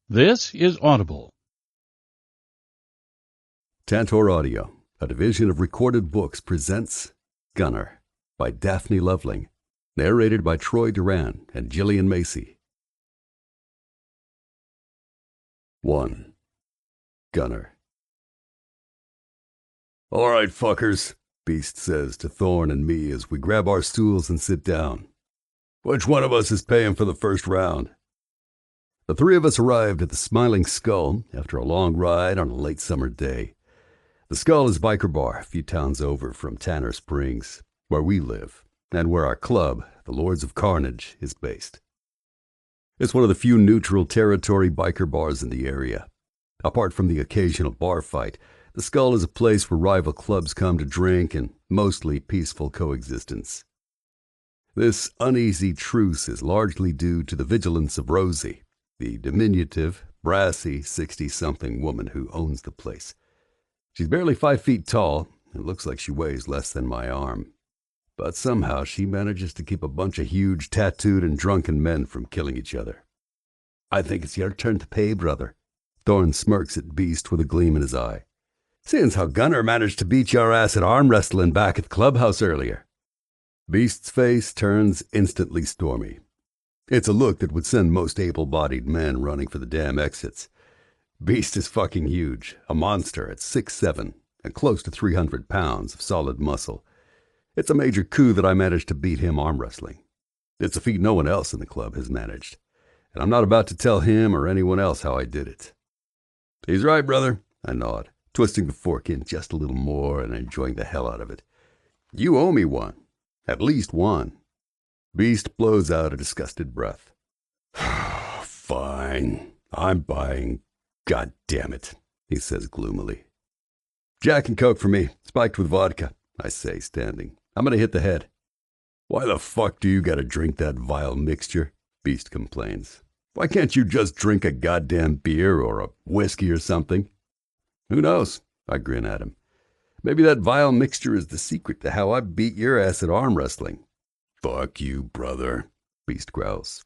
This is Audible. Tantor Audio, a division of Recorded Books, presents Gunner by Daphne Loveling, narrated by Troy Duran and Gillian Macy. 1. Gunner. "All right, fuckers," Beast says to Thorn and me as we grab our stools and sit down. "Which one of us is paying for the first round?" The three of us arrived at the Smiling Skull after a long ride on a late summer day. The Skull is a biker bar a few towns over from Tanner Springs, where we live, and where our club, the Lords of Carnage, is based. It's one of the few neutral territory biker bars in the area. Apart from the occasional bar fight, the Skull is a place where rival clubs come to drink and mostly peaceful coexistence. This uneasy truce is largely due to the vigilance of Rosie, the diminutive, brassy 60-something woman who owns the place. She's barely 5 feet tall and looks like she weighs less than my arm. But somehow she manages to keep a bunch of huge, tattooed and drunken men from killing each other. "I think it's your turn to pay, brother." Thorn smirks at Beast with a gleam in his eye. "Seeing how Gunner managed to beat your ass at arm wrestling back at the clubhouse earlier." Beast's face turns instantly stormy. It's a look that would send most able-bodied men running for the damn exits. Beast is fucking huge, a monster at 6'7", and close to 300 pounds of solid muscle. It's a major coup that I managed to beat him arm wrestling. It's a feat no one else in the club has managed, and I'm not about to tell him or anyone else how I did it. "He's right, brother," I nod, twisting the fork in just a little more and enjoying the hell out of it. "You owe me one. At least one." Beast blows out a disgusted breath. "Fine, I'm buying. God damn it," he says gloomily. "Jack and Coke for me, spiked with vodka," I say, standing. "I'm gonna hit the head." "Why the fuck do you gotta drink that vile mixture?" Beast complains. "Why can't you just drink a goddamn beer or a whiskey or something?" "Who knows?" I grin at him. "Maybe that vile mixture is the secret to how I beat your ass at arm wrestling." "Fuck you, brother," Beast growls.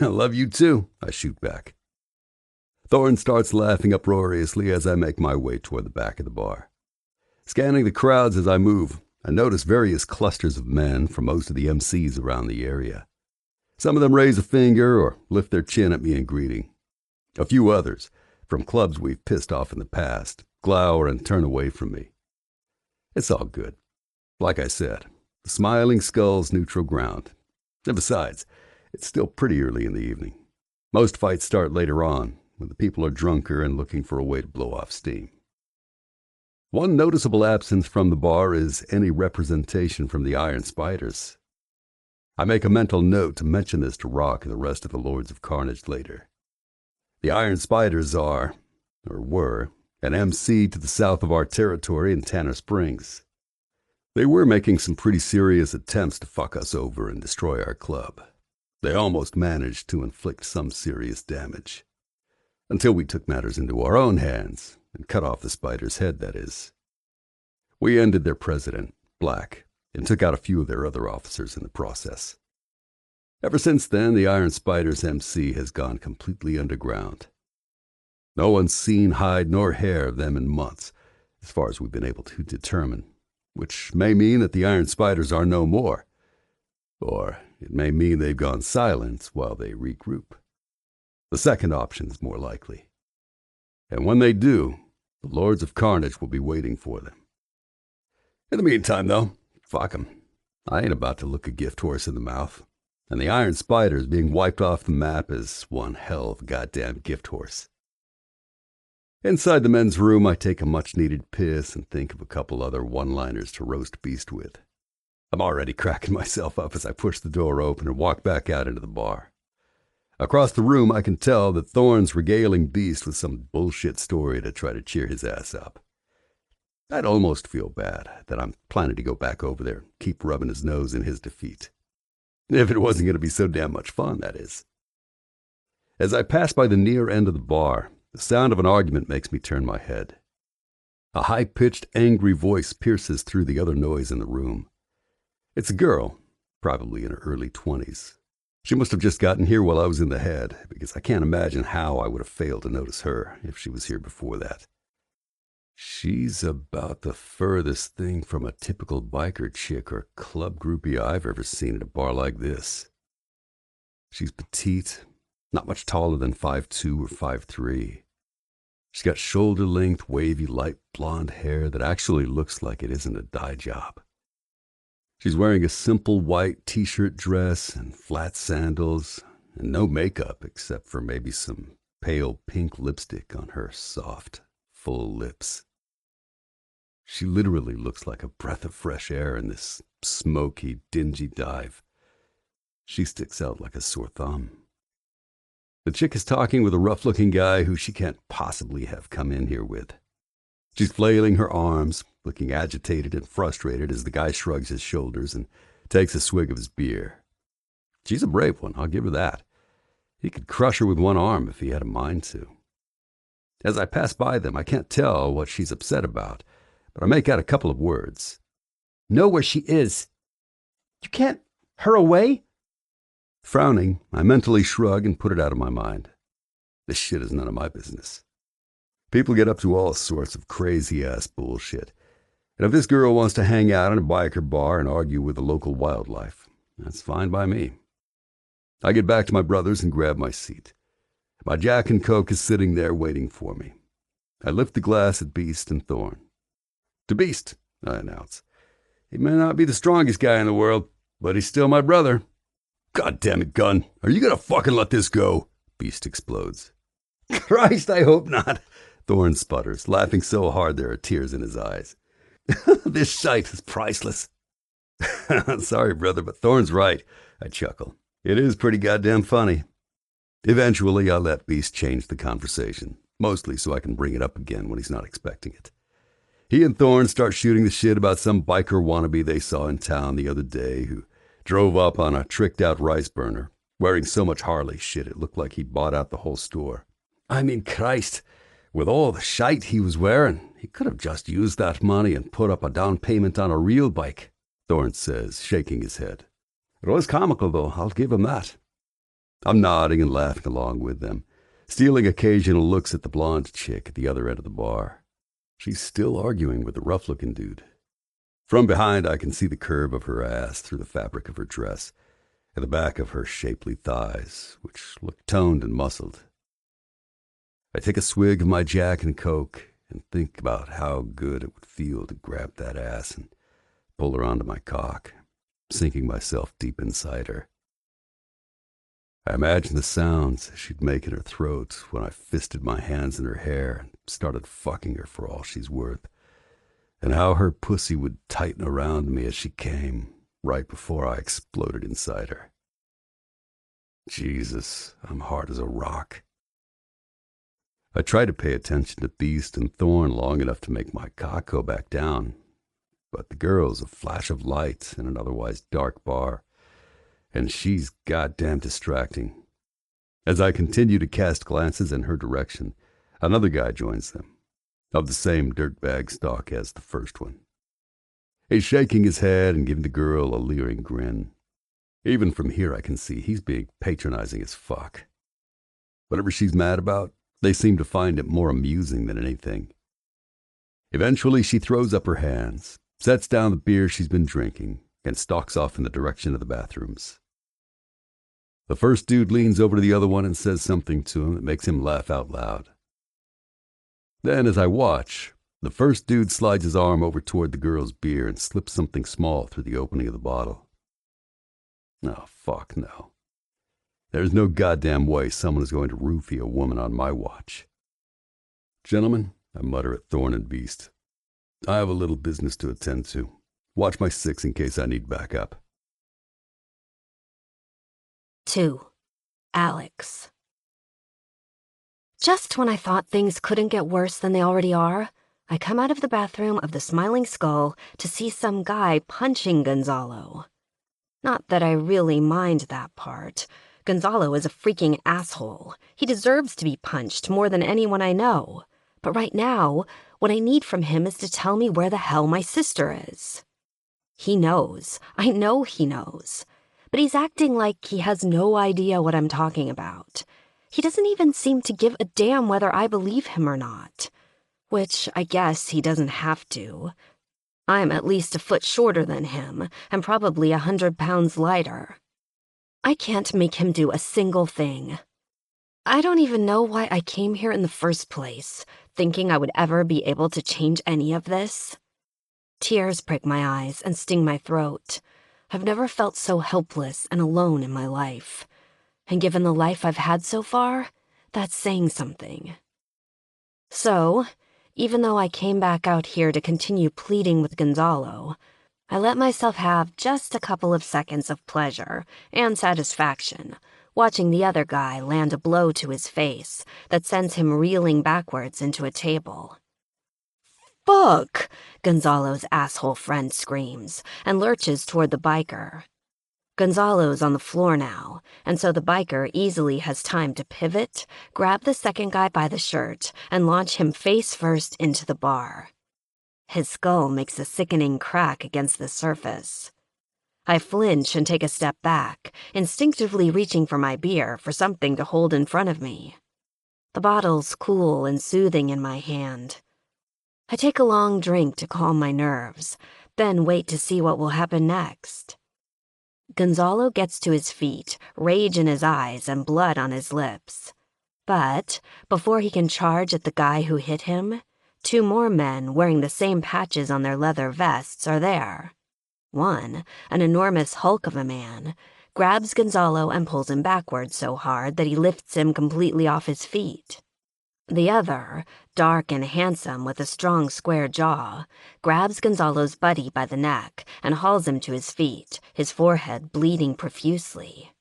"I love you too," I shoot back. Thorn starts laughing uproariously as I make my way toward the back of the bar. Scanning the crowds as I move, I notice various clusters of men from most of the MCs around the area. Some of them raise a finger or lift their chin at me in greeting. A few others, from clubs we've pissed off in the past, glower and turn away from me. It's all good. Like I said, the Smiling Skull's neutral ground. And besides, it's still pretty early in the evening. Most fights start later on, when the people are drunker and looking for a way to blow off steam. One noticeable absence from the bar is any representation from the Iron Spiders. I make a mental note to mention this to Rock and the rest of the Lords of Carnage later. The Iron Spiders are, or were, an MC to the south of our territory in Tanner Springs. They were making some pretty serious attempts to fuck us over and destroy our club. They almost managed to inflict some serious damage. Until we took matters into our own hands and cut off the spider's head, that is. We ended their president, Black, and took out a few of their other officers in the process. Ever since then, the Iron Spiders MC has gone completely underground. No one's seen hide nor hair of them in months, as far as we've been able to determine, which may mean that the Iron Spiders are no more, or it may mean they've gone silent while they regroup. The second option is more likely. And when they do, the Lords of Carnage will be waiting for them. In the meantime, though, fuck 'em. I ain't about to look a gift horse in the mouth, and the Iron Spiders being wiped off the map is one hell of a goddamn gift horse. Inside the men's room, I take a much-needed piss and think of a couple other one-liners to roast Beast with. I'm already cracking myself up as I push the door open and walk back out into the bar. Across the room, I can tell that Thorn's regaling Beast with some bullshit story to try to cheer his ass up. I'd almost feel bad that I'm planning to go back over there and keep rubbing his nose in his defeat. If it wasn't going to be so damn much fun, that is. As I pass by the near end of the bar, the sound of an argument makes me turn my head. A high-pitched, angry voice pierces through the other noise in the room. It's a girl, probably in her early 20s. She must have just gotten here while I was in the head, because I can't imagine how I would have failed to notice her if she was here before that. She's about the furthest thing from a typical biker chick or club groupie I've ever seen at a bar like this. She's petite, not much taller than 5'2" or 5'3". She's got shoulder-length, wavy, light blonde hair that actually looks like it isn't a dye job. She's wearing a simple white t-shirt dress and flat sandals, and no makeup except for maybe some pale pink lipstick on her soft, full lips. She literally looks like a breath of fresh air in this smoky, dingy dive. She sticks out like a sore thumb. The chick is talking with a rough-looking guy who she can't possibly have come in here with. She's flailing her arms, looking agitated and frustrated as the guy shrugs his shoulders and takes a swig of his beer. She's a brave one, I'll give her that. He could crush her with one arm if he had a mind to. As I pass by them, I can't tell what she's upset about, but I make out a couple of words. Know where she is. You can't her away? Frowning, I mentally shrug and put it out of my mind. This shit is none of my business. People get up to all sorts of crazy-ass bullshit. And if this girl wants to hang out in a biker bar and argue with the local wildlife, that's fine by me. I get back to my brother's and grab my seat. My Jack and Coke is sitting there waiting for me. I lift the glass at Beast and Thorn. To Beast, I announce. He may not be the strongest guy in the world, but he's still my brother. God damn it, Gun. Are you gonna fucking let this go? Beast explodes. Christ, I hope not. Thorn sputters, laughing so hard there are tears in his eyes. This shite is priceless. Sorry, brother, but Thorn's right. I chuckle. It is pretty goddamn funny. Eventually, I let Beast change the conversation, mostly so I can bring it up again when he's not expecting it. He and Thorn start shooting the shit about some biker wannabe they saw in town the other day who drove up on a tricked-out rice burner, wearing so much Harley shit it looked like he'd bought out the whole store. I mean, Christ, with all the shite he was wearing, he could have just used that money and put up a down payment on a real bike, Thorn says, shaking his head. It was comical, though, I'll give him that. I'm nodding and laughing along with them, stealing occasional looks at the blonde chick at the other end of the bar. She's still arguing with the rough-looking dude. From behind, I can see the curve of her ass through the fabric of her dress and the back of her shapely thighs, which look toned and muscled. I take a swig of my Jack and Coke and think about how good it would feel to grab that ass and pull her onto my cock, sinking myself deep inside her. I imagine the sounds she'd make in her throat when I fisted my hands in her hair and started fucking her for all she's worth, and how her pussy would tighten around me as she came, right before I exploded inside her. Jesus, I'm hard as a rock. I try to pay attention to Beast and Thorn long enough to make my cock go back down, but the girl's a flash of light in an otherwise dark bar, and she's goddamn distracting. As I continue to cast glances in her direction, another guy joins them, of the same dirtbag stock as the first one. He's shaking his head and giving the girl a leering grin. Even from here I can see he's being patronizing as fuck. Whatever she's mad about, they seem to find it more amusing than anything. Eventually she throws up her hands, sets down the beer she's been drinking, and stalks off in the direction of the bathrooms. The first dude leans over to the other one and says something to him that makes him laugh out loud. Then, as I watch, the first dude slides his arm over toward the girl's beer and slips something small through the opening of the bottle. Oh, fuck no. There's no goddamn way someone is going to roofie a woman on my watch. Gentlemen, I mutter at Thorn and Beast, I have a little business to attend to. Watch my six in case I need backup. 2. Alex. Just when I thought things couldn't get worse than they already are, I come out of the bathroom of the Smiling Skull to see some guy punching Gonzalo. Not that I really mind that part. Gonzalo is a freaking asshole. He deserves to be punched more than anyone I know. But right now, what I need from him is to tell me where the hell my sister is. He knows. I know he knows. but he's acting like he has no idea what I'm talking about. He doesn't even seem to give a damn whether I believe him or not. Which I guess he doesn't have to. I'm at least a foot shorter than him, and probably 100 pounds lighter. I can't make him do a single thing. I don't even know why I came here in the first place, thinking I would ever be able to change any of this. Tears prick my eyes and sting my throat. I've never felt so helpless and alone in my life. And given the life I've had so far, that's saying something. So, even though I came back out here to continue pleading with Gonzalo, I let myself have just a couple of seconds of pleasure and satisfaction watching the other guy land a blow to his face that sends him reeling backwards into a table. "Fuck!" Gonzalo's asshole friend screams and lurches toward the biker. Gonzalo's on the floor now, and so the biker easily has time to pivot, grab the second guy by the shirt, and launch him face first into the bar. His skull makes a sickening crack against the surface. I flinch and take a step back, instinctively reaching for my beer, for something to hold in front of me. The bottle's cool and soothing in my hand. I take a long drink to calm my nerves, then wait to see what will happen next. Gonzalo gets to his feet, rage in his eyes and blood on his lips. But before he can charge at the guy who hit him, 2 more men wearing the same patches on their leather vests are there. One, an enormous hulk of a man, grabs Gonzalo and pulls him backwards so hard that he lifts him completely off his feet. The other, dark and handsome with a strong square jaw, grabs Gonzalo's buddy by the neck and hauls him to his feet, his forehead bleeding profusely.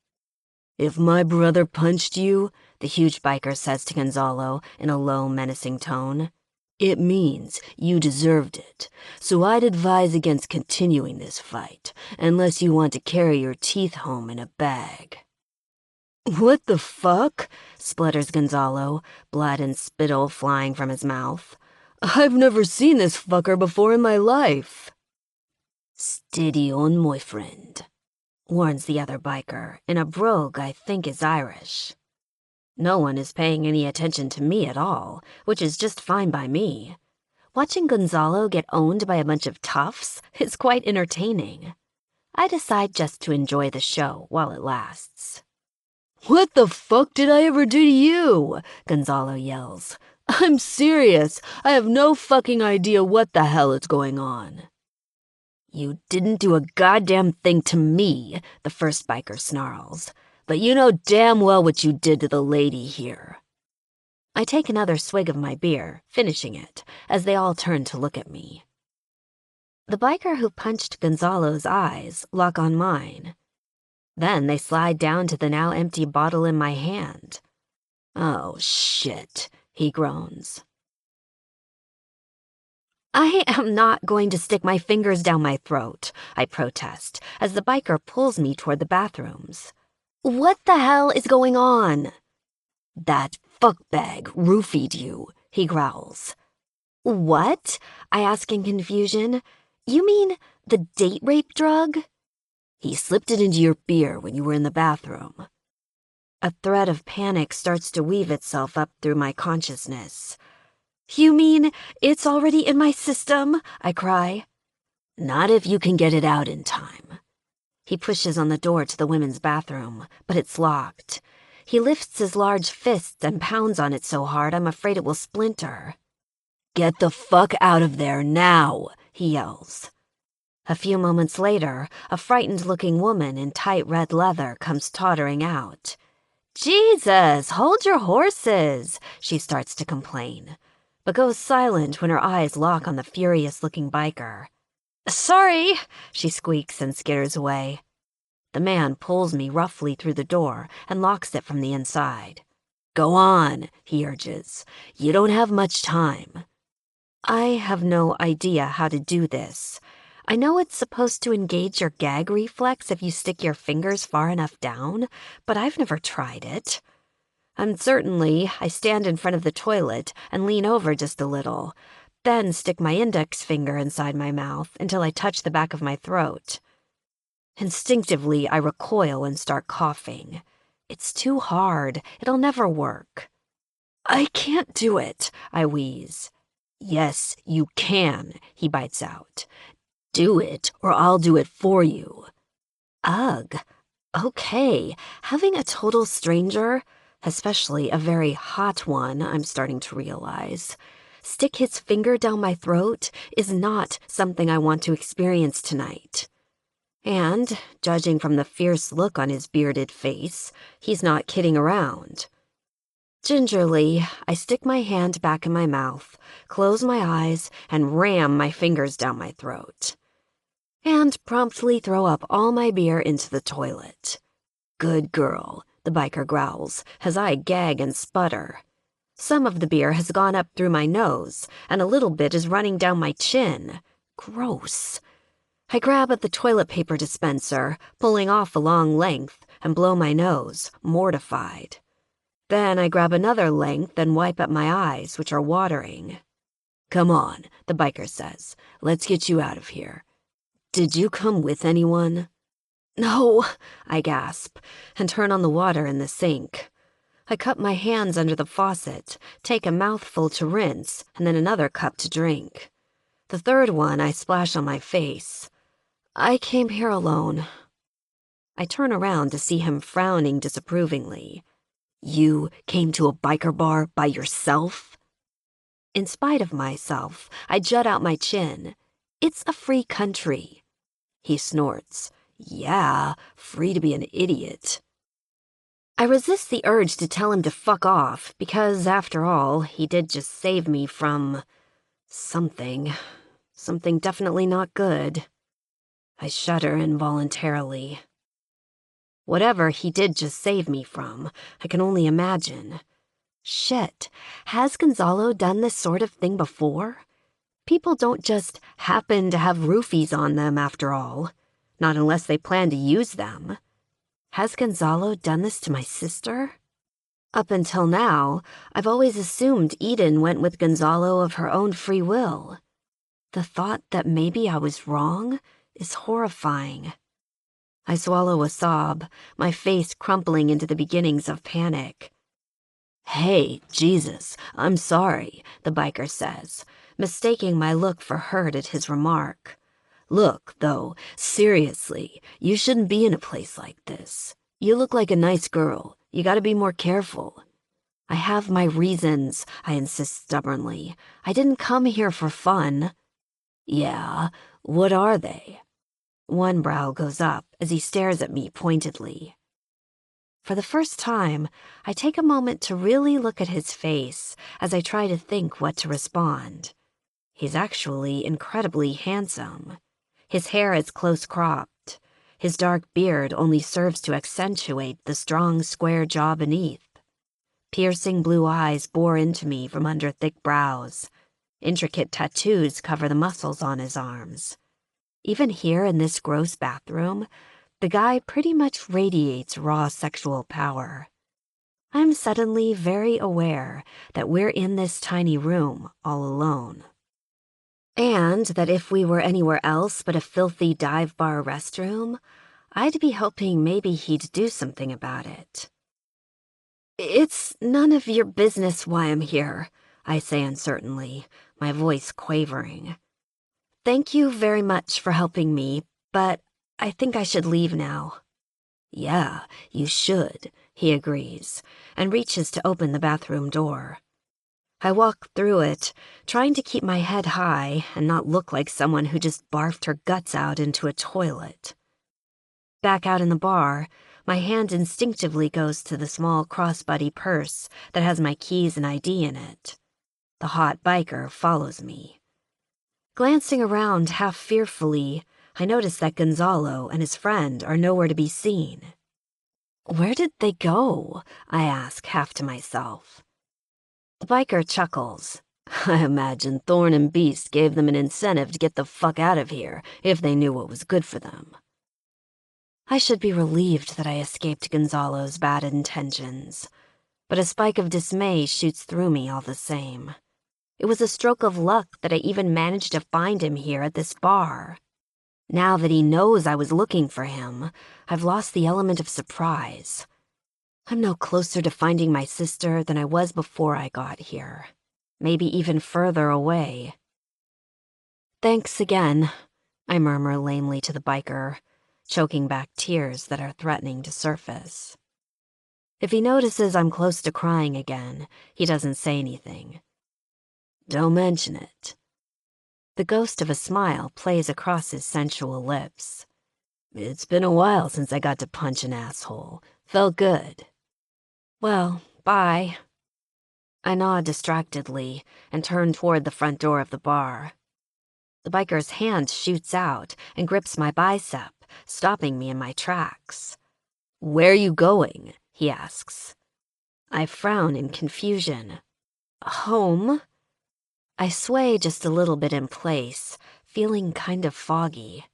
"If my brother punched you," the huge biker says to Gonzalo in a low, menacing tone, "it means you deserved it, so I'd advise against continuing this fight, unless you want to carry your teeth home in a bag." "What the fuck?" splutters Gonzalo, blood and spittle flying from his mouth. "I've never seen this fucker before in my life." "Steady on, my friend," warns the other biker in a brogue I think is Irish. No one is paying any attention to me at all, which is just fine by me. Watching Gonzalo get owned by a bunch of toughs is quite entertaining. I decide just to enjoy the show while it lasts. "What the fuck did I ever do to you?" Gonzalo yells. "I'm serious. I have no fucking idea what the hell is going on." "You didn't do a goddamn thing to me," the first biker snarls. "But you know damn well what you did to the lady here." I take another swig of my beer, finishing it, as they all turn to look at me. The biker who punched Gonzalo's eyes lock on mine. Then they slide down to the now empty bottle in my hand. "Oh, shit," he groans. "I am not going to stick my fingers down my throat," I protest, as the biker pulls me toward the bathrooms. "What the hell is going on?" "That fuckbag roofied you," he growls. "What?" I ask in confusion. "You mean the date rape drug?" "He slipped it into your beer when you were in the bathroom." A thread of panic starts to weave itself up through my consciousness. "You mean it's already in my system?" I cry. "Not if you can get it out in time." He pushes on the door to the women's bathroom, but it's locked. He lifts his large fists and pounds on it so hard I'm afraid it will splinter. "Get the fuck out of there now," he yells. A few moments later, a frightened-looking woman in tight red leather comes tottering out. "Jesus, hold your horses," she starts to complain, but goes silent when her eyes lock on the furious-looking biker. "Sorry," she squeaks and skitters away. The man pulls me roughly through the door and locks it from the inside. "Go on," he urges. "You don't have much time." I have no idea how to do this. I know it's supposed to engage your gag reflex if you stick your fingers far enough down, but I've never tried it. Uncertainly, I stand in front of the toilet and lean over just a little, then stick my index finger inside my mouth until I touch the back of my throat. Instinctively, I recoil and start coughing. It's too hard. It'll never work. I can't do it, I wheeze. Yes, you can, he bites out. Do it, or I'll do it for you. Ugh. Okay, having a total stranger, especially a very hot one, I'm starting to realize, stick his finger down my throat is not something I want to experience tonight. And, judging from the fierce look on his bearded face, he's not kidding around. Gingerly, I stick my hand back in my mouth, close my eyes, and ram my fingers down my throat. And promptly throw up all my beer into the toilet. Good girl, the biker growls, as I gag and sputter. Some of the beer has gone up through my nose, and a little bit is running down my chin. Gross. I grab at the toilet paper dispenser, pulling off a long length, and blow my nose, mortified. Then I grab another length and wipe at my eyes, which are watering. Come on, the biker says. Let's get you out of here. Did you come with anyone? No, I gasp, and turn on the water in the sink. I cup my hands under the faucet, take a mouthful to rinse, and then another cup to drink. The third one I splash on my face. I came here alone. I turn around to see him frowning disapprovingly. You came to a biker bar by yourself? In spite of myself, I jut out my chin. It's a free country. He snorts. Yeah, free to be an idiot. I resist the urge to tell him to fuck off because, after all, he did just save me from something definitely not good. I shudder involuntarily. Whatever he did just save me from, I can only imagine. Shit, has Gonzalo done this sort of thing before? People don't just happen to have roofies on them, after all. Not unless they plan to use them. Has Gonzalo done this to my sister? Up until now, I've always assumed Eden went with Gonzalo of her own free will. The thought that maybe I was wrong is horrifying. I swallow a sob, my face crumpling into the beginnings of panic. Hey, Jesus, I'm sorry, the biker says, mistaking my look for hurt at his remark. Look, though, seriously, you shouldn't be in a place like this. You look like a nice girl. You gotta be more careful. I have my reasons, I insist stubbornly. I didn't come here for fun. Yeah, what are they? One brow goes up as he stares at me pointedly. For the first time, I take a moment to really look at his face as I try to think what to respond. He's actually incredibly handsome. His hair is close-cropped. His dark beard only serves to accentuate the strong, square jaw beneath. Piercing blue eyes bore into me from under thick brows. Intricate tattoos cover the muscles on his arms. Even here in this gross bathroom, the guy pretty much radiates raw sexual power. I'm suddenly very aware that we're in this tiny room all alone. And that if we were anywhere else but a filthy dive bar restroom, I'd be hoping maybe he'd do something about it. It's none of your business why I'm here, I say uncertainly, my voice quavering. Thank you very much for helping me, but I think I should leave now. Yeah, you should, he agrees, and reaches to open the bathroom door. I walk through it, trying to keep my head high and not look like someone who just barfed her guts out into a toilet. Back out in the bar, my hand instinctively goes to the small crossbody purse that has my keys and ID in it. The hot biker follows me. Glancing around half fearfully, I notice that Gonzalo and his friend are nowhere to be seen. Where did they go? I ask half to myself. The biker chuckles. I imagine Thorn and Beast gave them an incentive to get the fuck out of here if they knew what was good for them. I should be relieved that I escaped Gonzalo's bad intentions, but a spike of dismay shoots through me all the same. It was a stroke of luck that I even managed to find him here at this bar. Now that he knows I was looking for him, I've lost the element of surprise. I'm no closer to finding my sister than I was before I got here. Maybe even further away. Thanks again, I murmur lamely to the biker, choking back tears that are threatening to surface. If he notices I'm close to crying again, he doesn't say anything. Don't mention it. The ghost of a smile plays across his sensual lips. It's been a while since I got to punch an asshole. Felt good. Well, bye. I nod distractedly and turn toward the front door of the bar. The biker's hand shoots out and grips my bicep, stopping me in my tracks. Where are you going? He asks. I frown in confusion. Home? I sway just a little bit in place, feeling kind of foggy.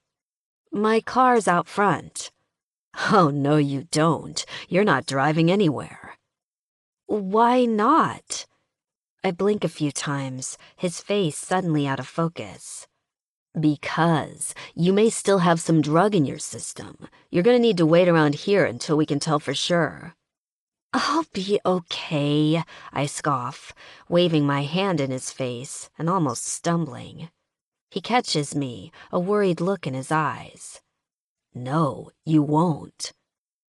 My car's out front. Oh, no, you don't. You're not driving anywhere. Why not? I blink a few times, his face suddenly out of focus. Because you may still have some drug in your system. You're gonna need to wait around here until we can tell for sure. I'll be okay, I scoff, waving my hand in his face and almost stumbling. He catches me, a worried look in his eyes. No, you won't.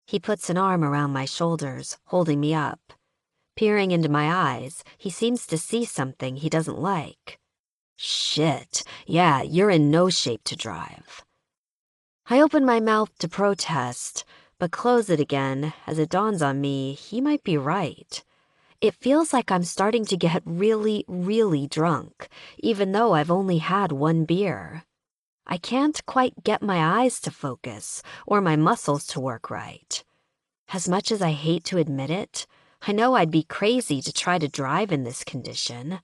He puts an arm around my shoulders, holding me up. Peering into my eyes, he seems to see something he doesn't like. Shit, yeah, you're in no shape to drive. I open my mouth to protest, but close it again as it dawns on me he might be right. It feels like I'm starting to get really, really drunk, even though I've only had one beer. I can't quite get my eyes to focus or my muscles to work right. As much as I hate to admit it, I know I'd be crazy to try to drive in this condition.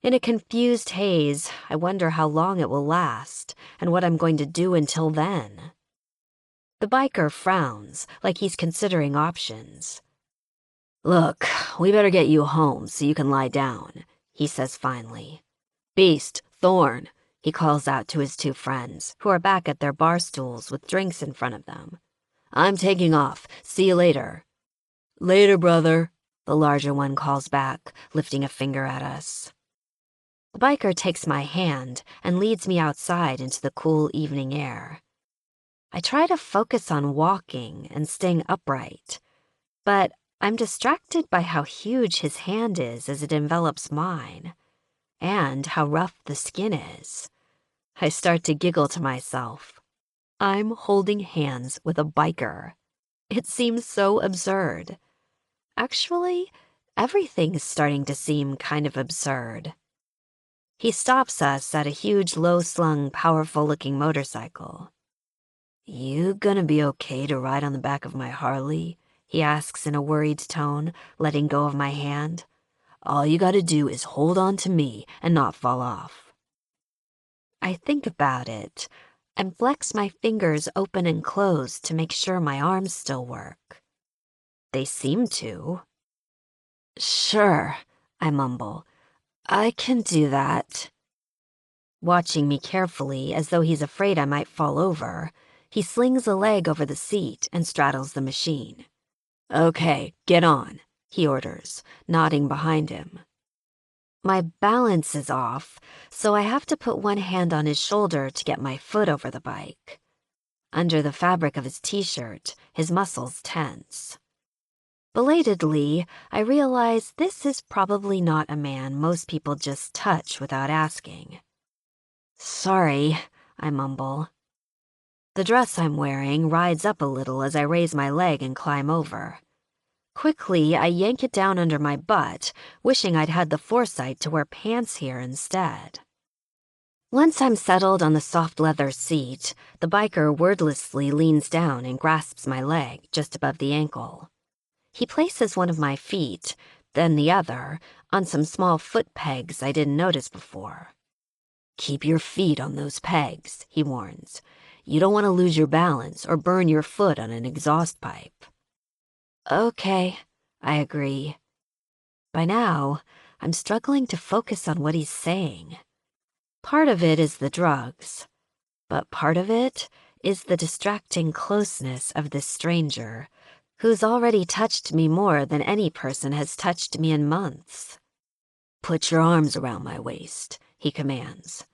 In a confused haze, I wonder how long it will last and what I'm going to do until then. The biker frowns, like he's considering options. Look, we better get you home so you can lie down, he says finally. Beast, Thorn, he calls out to his two friends, who are back at their bar stools with drinks in front of them. I'm taking off. See you later. Later, brother, the larger one calls back, lifting a finger at us. The biker takes my hand and leads me outside into the cool evening air. I try to focus on walking and staying upright, but I'm distracted by how huge his hand is as it envelops mine, and how rough the skin is. I start to giggle to myself. I'm holding hands with a biker. It seems so absurd. Actually, everything is starting to seem kind of absurd. He stops us at a huge, low-slung, powerful-looking motorcycle. You gonna be okay to ride on the back of my Harley? He asks in a worried tone, letting go of my hand. All you gotta do is hold on to me and not fall off. I think about it and flex my fingers open and close to make sure my arms still work. They seem to. Sure, I mumble. I can do that. Watching me carefully as though he's afraid I might fall over, he slings a leg over the seat and straddles the machine. Okay, get on, he orders, nodding behind him. My balance is off, so I have to put one hand on his shoulder to get my foot over the bike. Under the fabric of his t-shirt, his muscles tense. Belatedly, I realize this is probably not a man most people just touch without asking. Sorry, I mumble. The dress I'm wearing rides up a little as I raise my leg and climb over. Quickly, I yank it down under my butt, wishing I'd had the foresight to wear pants here instead. Once I'm settled on the soft leather seat, the biker wordlessly leans down and grasps my leg just above the ankle. He places one of my feet, then the other, on some small foot pegs I didn't notice before. Keep your feet on those pegs, he warns. You don't want to lose your balance or burn your foot on an exhaust pipe. Okay, I agree. By now, I'm struggling to focus on what he's saying. Part of it is the drugs, but part of it is the distracting closeness of this stranger, who's already touched me more than any person has touched me in months. "Put your arms around my waist," he commands.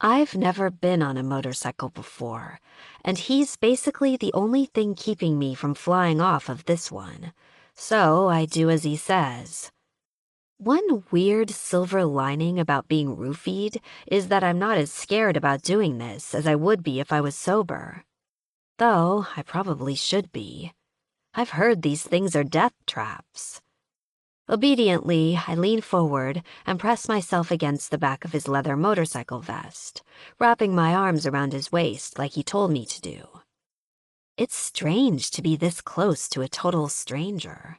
I've never been on a motorcycle before, and he's basically the only thing keeping me from flying off of this one, so I do as he says. One weird silver lining about being roofied is that I'm not as scared about doing this as I would be if I was sober. Though I probably should be. I've heard these things are death traps. Obediently, I lean forward and press myself against the back of his leather motorcycle vest, wrapping my arms around his waist like he told me to do. It's strange to be this close to a total stranger.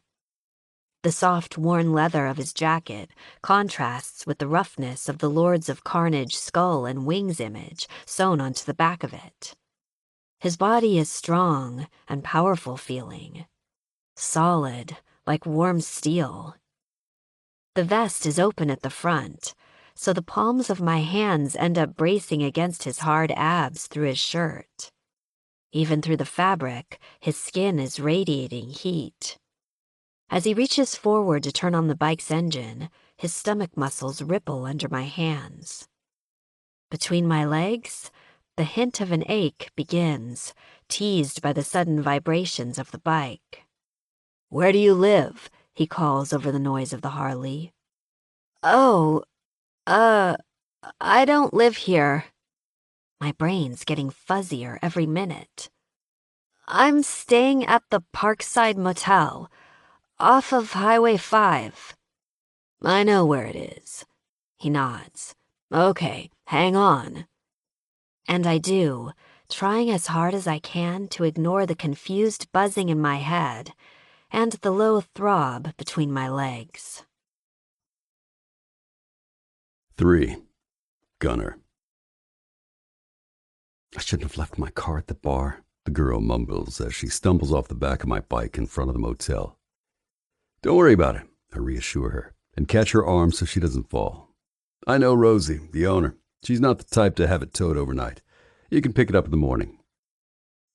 The soft, worn leather of his jacket contrasts with the roughness of the Lords of Carnage skull and wings image sewn onto the back of it. His body is strong and powerful feeling, solid like warm steel. The vest is open at the front, so the palms of my hands end up bracing against his hard abs through his shirt. Even through the fabric, his skin is radiating heat. As he reaches forward to turn on the bike's engine, his stomach muscles ripple under my hands. Between my legs, the hint of an ache begins, teased by the sudden vibrations of the bike. "Where do you live?" he calls over the noise of the Harley. "Oh, I don't live here." My brain's getting fuzzier every minute. "I'm staying at the Parkside Motel, off of Highway 5. "I know where it is." He nods. "Okay, hang on." And I do, trying as hard as I can to ignore the confused buzzing in my head and the low throb between my legs. 3. Gunner. "I shouldn't have left my car at the bar," the girl mumbles as she stumbles off the back of my bike in front of the motel. "Don't worry about it," I reassure her, and catch her arm so she doesn't fall. "I know Rosie, the owner. She's not the type to have it towed overnight. You can pick it up in the morning."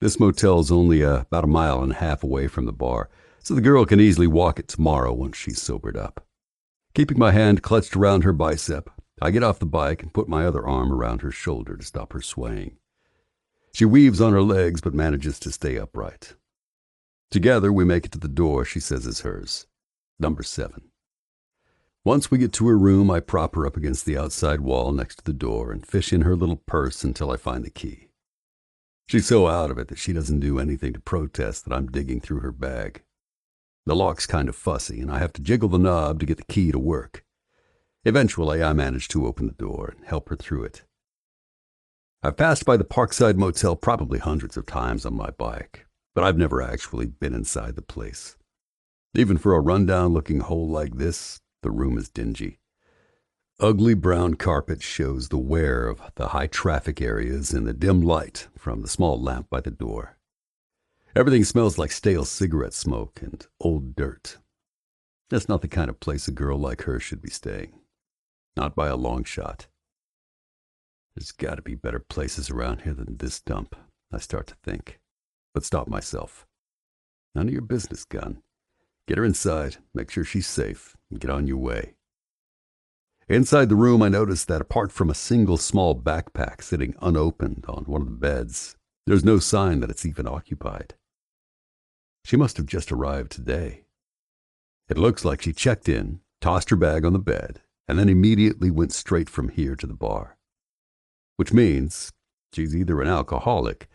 This motel is only about 1.5 miles away from the bar, so the girl can easily walk it tomorrow once she's sobered up. Keeping my hand clutched around her bicep, I get off the bike and put my other arm around her shoulder to stop her swaying. She weaves on her legs but manages to stay upright. Together, we make it to the door she says is hers, number 7. Once we get to her room, I prop her up against the outside wall next to the door and fish in her little purse until I find the key. She's so out of it that she doesn't do anything to protest that I'm digging through her bag. The lock's kind of fussy, and I have to jiggle the knob to get the key to work. Eventually, I manage to open the door and help her through it. I've passed by the Parkside Motel probably hundreds of times on my bike, but I've never actually been inside the place. Even for a rundown-looking hole like this, the room is dingy. Ugly brown carpet shows the wear of the high-traffic areas in the dim light from the small lamp by the door. Everything smells like stale cigarette smoke and old dirt. That's not the kind of place a girl like her should be staying. Not by a long shot. There's got to be better places around here than this dump, I start to think, but stop myself. None of your business, Gun. Get her inside, make sure she's safe, and get on your way. Inside the room, I notice that apart from a single small backpack sitting unopened on one of the beds, there's no sign that it's even occupied. She must have just arrived today. It looks like she checked in, tossed her bag on the bed, and then immediately went straight from here to the bar. Which means she's either an alcoholic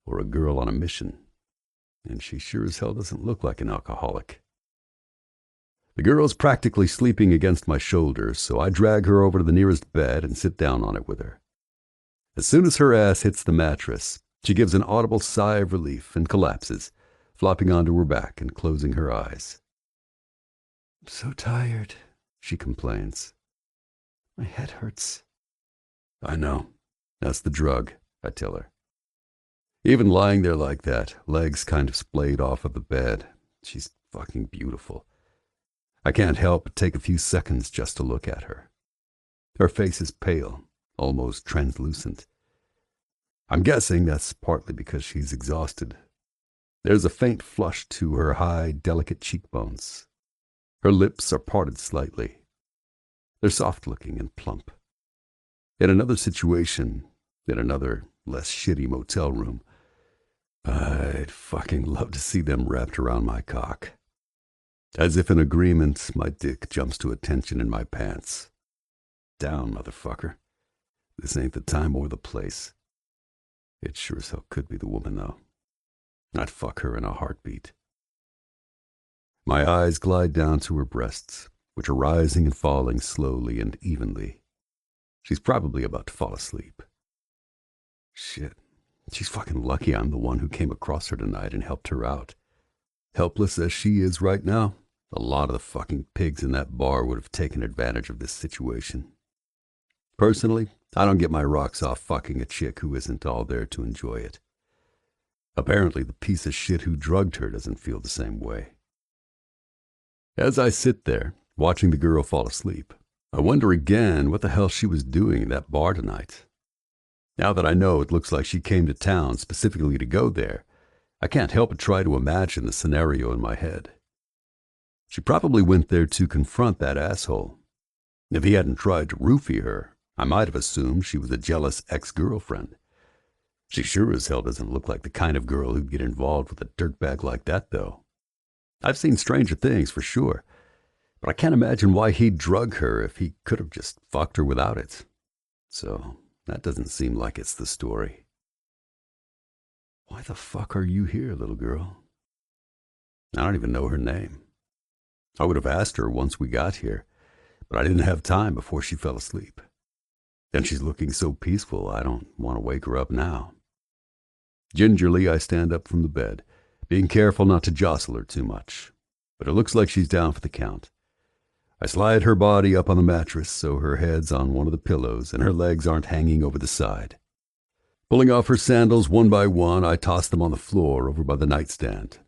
or a girl on a mission. And she sure as hell doesn't look like an alcoholic. The girl's practically sleeping against my shoulder, so I drag her over to the nearest bed and sit down on it with her. As soon as her ass hits the mattress, she gives an audible sigh of relief and collapses, flopping onto her back and closing her eyes. "I'm so tired," she complains. "My head hurts." "I know. That's the drug," I tell her. Even lying there like that, legs kind of splayed off of the bed, she's fucking beautiful. I can't help but take a few seconds just to look at her. Her face is pale, almost translucent. I'm guessing that's partly because she's exhausted. There's a faint flush to her high, delicate cheekbones. Her lips are parted slightly. They're soft-looking and plump. In another situation, in another, less shitty motel room, I'd fucking love to see them wrapped around my cock. As if in agreement, my dick jumps to attention in my pants. Down, motherfucker. This ain't the time or the place. It sure as hell could be the woman, though. I'd fuck her in a heartbeat. My eyes glide down to her breasts, which are rising and falling slowly and evenly. She's probably about to fall asleep. Shit. She's fucking lucky I'm the one who came across her tonight and helped her out. Helpless as she is right now, a lot of the fucking pigs in that bar would have taken advantage of this situation. Personally, I don't get my rocks off fucking a chick who isn't all there to enjoy it. Apparently, the piece of shit who drugged her doesn't feel the same way. As I sit there, watching the girl fall asleep, I wonder again what the hell she was doing in that bar tonight. Now that I know it looks like she came to town specifically to go there, I can't help but try to imagine the scenario in my head. She probably went there to confront that asshole. If he hadn't tried to roofie her, I might have assumed she was a jealous ex-girlfriend. She sure as hell doesn't look like the kind of girl who'd get involved with a dirtbag like that, though. I've seen stranger things, for sure, but I can't imagine why he'd drug her if he could have just fucked her without it. So, that doesn't seem like it's the story. Why the fuck are you here, little girl? I don't even know her name. I would have asked her once we got here, but I didn't have time before she fell asleep. And she's looking so peaceful, I don't want to wake her up now. Gingerly, I stand up from the bed, being careful not to jostle her too much, but it looks like she's down for the count. I slide her body up on the mattress so her head's on one of the pillows and her legs aren't hanging over the side. Pulling off her sandals one by one, I toss them on the floor over by the nightstand.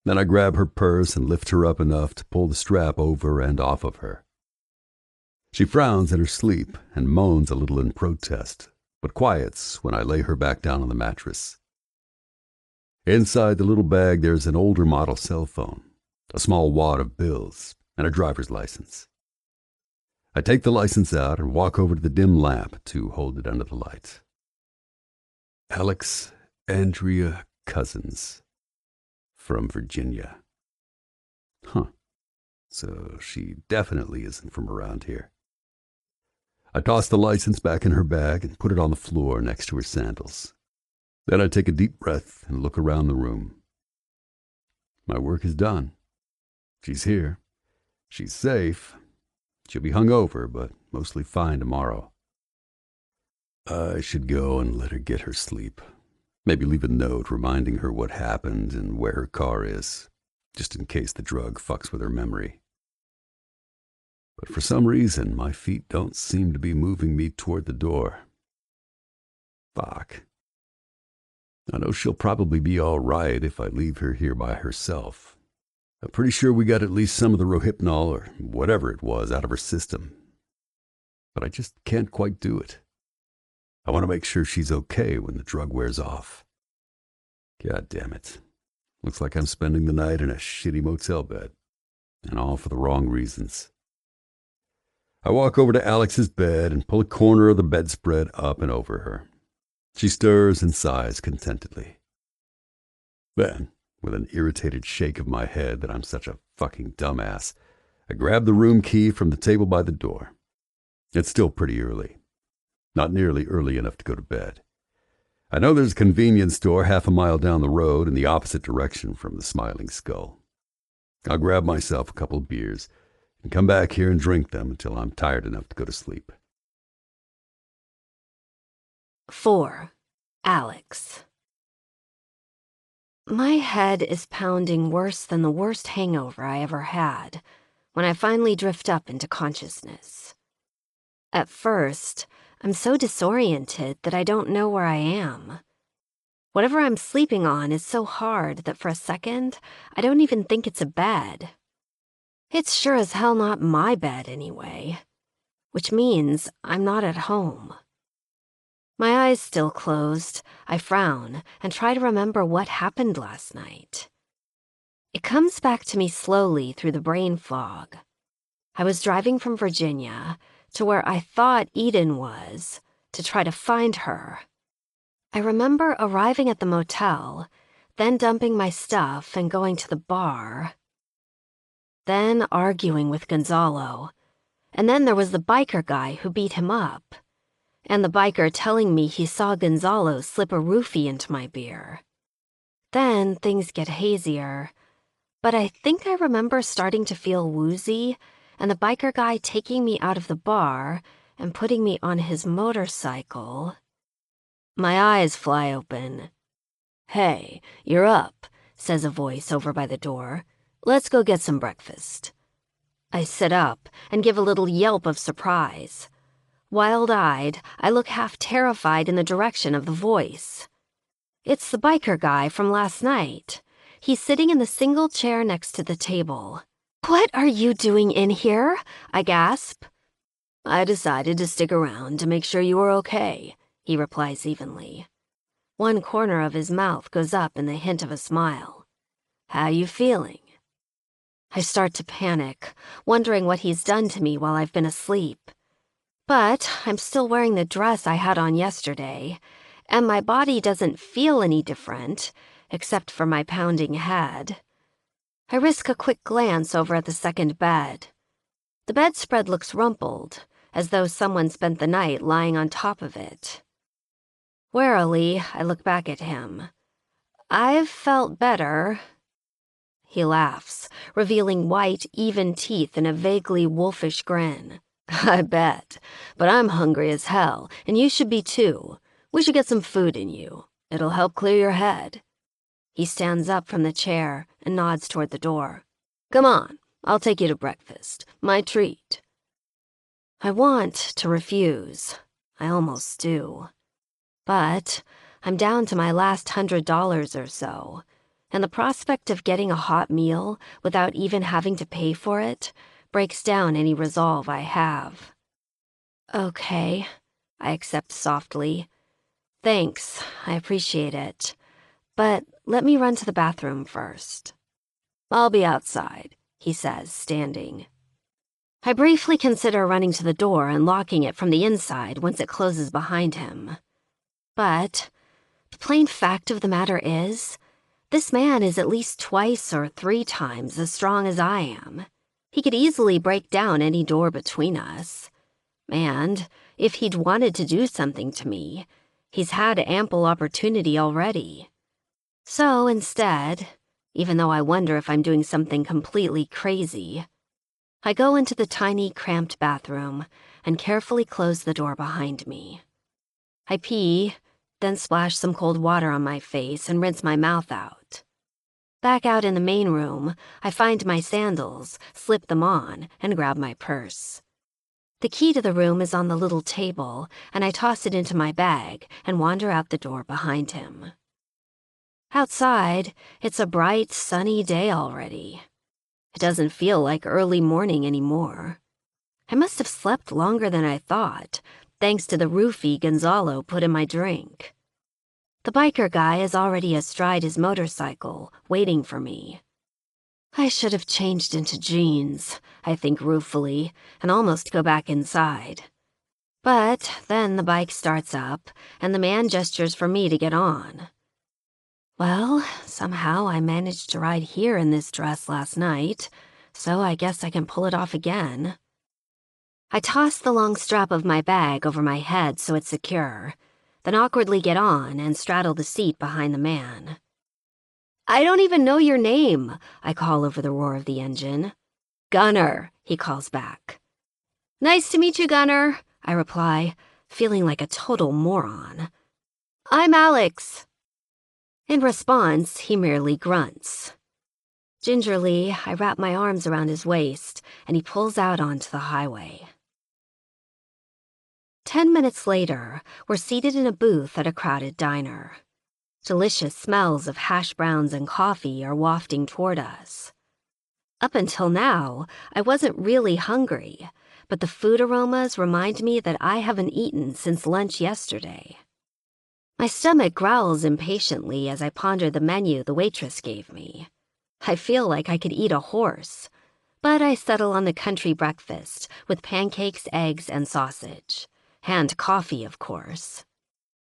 Then I grab her purse and lift her up enough to pull the strap over and off of her. She frowns in her sleep and moans a little in protest, but quiets when I lay her back down on the mattress. Inside the little bag there's an older model cell phone, a small wad of bills, and a driver's license. I take the license out and walk over to the dim lamp to hold it under the light. Alex Andrea Cousins, from Virginia. Huh. So she definitely isn't from around here. I toss the license back in her bag and put it on the floor next to her sandals. Then I take a deep breath and look around the room. My work is done. She's here. She's safe. She'll be hungover, but mostly fine tomorrow. I should go and let her get her sleep. Maybe leave a note reminding her what happened and where her car is, just in case the drug fucks with her memory. But for some reason, my feet don't seem to be moving me toward the door. Fuck. I know she'll probably be all right if I leave her here by herself. I'm pretty sure we got at least some of the Rohypnol or whatever it was out of her system. But I just can't quite do it. I want to make sure she's okay when the drug wears off. God damn it. Looks like I'm spending the night in a shitty motel bed. And all for the wrong reasons. I walk over to Alex's bed and pull a corner of the bedspread up and over her. She stirs and sighs contentedly. Then, with an irritated shake of my head that I'm such a fucking dumbass, I grab the room key from the table by the door. It's still pretty early. Not nearly early enough to go to bed. I know there's a convenience store half a mile down the road in the opposite direction from the Smiling Skull. I'll grab myself a couple of beers and come back here and drink them until I'm tired enough to go to sleep. 4. Alex. My head is pounding worse than the worst hangover I ever had when I finally drift up into consciousness. At first, I'm so disoriented that I don't know where I am. Whatever I'm sleeping on is so hard that for a second, I don't even think it's a bed. It's sure as hell not my bed anyway, which means I'm not at home. My eyes still closed, I frown and try to remember what happened last night. It comes back to me slowly through the brain fog. I was driving from Virginia to where I thought Eden was to try to find her. I remember arriving at the motel, then dumping my stuff and going to the bar, then arguing with Gonzalo, and then there was the biker guy who beat him up, and the biker telling me he saw Gonzalo slip a roofie into my beer. Then things get hazier, but I think I remember starting to feel woozy and the biker guy taking me out of the bar and putting me on his motorcycle. My eyes fly open. "Hey, you're up," says a voice over by the door. "Let's go get some breakfast." I sit up and give a little yelp of surprise. Wild-eyed, I look half terrified in the direction of the voice. It's the biker guy from last night. He's sitting in the single chair next to the table. "What are you doing in here?" I gasp. "I decided to stick around to make sure you were okay," he replies evenly. One corner of his mouth goes up in the hint of a smile. "How you feeling?" I start to panic, wondering what he's done to me while I've been asleep. But I'm still wearing the dress I had on yesterday, and my body doesn't feel any different, except for my pounding head. I risk a quick glance over at the second bed. The bedspread looks rumpled, as though someone spent the night lying on top of it. Warily, I look back at him. "I've felt better." He laughs, revealing white, even teeth in a vaguely wolfish grin. "I bet, but I'm hungry as hell, and you should be too. We should get some food in you. It'll help clear your head." He stands up from the chair and nods toward the door. "Come on, I'll take you to breakfast. My treat." I want to refuse. I almost do. But I'm down to my last $100 or so, and the prospect of getting a hot meal without even having to pay for it breaks down any resolve I have. "Okay," I accept softly. "Thanks, I appreciate it. But let me run to the bathroom first." "I'll be outside," he says, standing. I briefly consider running to the door and locking it from the inside once it closes behind him. But the plain fact of the matter is, this man is at least twice or 3 times as strong as I am. He could easily break down any door between us. And if he'd wanted to do something to me, he's had ample opportunity already. So instead, even though I wonder if I'm doing something completely crazy, I go into the tiny, cramped bathroom and carefully close the door behind me. I pee, then splash some cold water on my face and rinse my mouth out. Back out in the main room, I find my sandals, slip them on, and grab my purse. The key to the room is on the little table, and I toss it into my bag and wander out the door behind him. Outside, it's a bright, sunny day already. It doesn't feel like early morning anymore. I must have slept longer than I thought, thanks to the roofie Gonzalo put in my drink. The biker guy is already astride his motorcycle, waiting for me. I should have changed into jeans, I think ruefully, and almost go back inside. But then the bike starts up, and the man gestures for me to get on. Well, somehow I managed to ride here in this dress last night, so I guess I can pull it off again. I toss the long strap of my bag over my head so it's secure, then awkwardly get on and straddle the seat behind the man. "I don't even know your name," I call over the roar of the engine. "Gunner," he calls back. "Nice to meet you, Gunner," I reply, feeling like a total moron. "I'm Alex." In response, he merely grunts. Gingerly, I wrap my arms around his waist, and he pulls out onto the highway. 10 minutes later, we're seated in a booth at a crowded diner. Delicious smells of hash browns and coffee are wafting toward us. Up until now, I wasn't really hungry, but the food aromas remind me that I haven't eaten since lunch yesterday. My stomach growls impatiently as I ponder the menu the waitress gave me. I feel like I could eat a horse, but I settle on the country breakfast with pancakes, eggs, and sausage. And coffee, of course.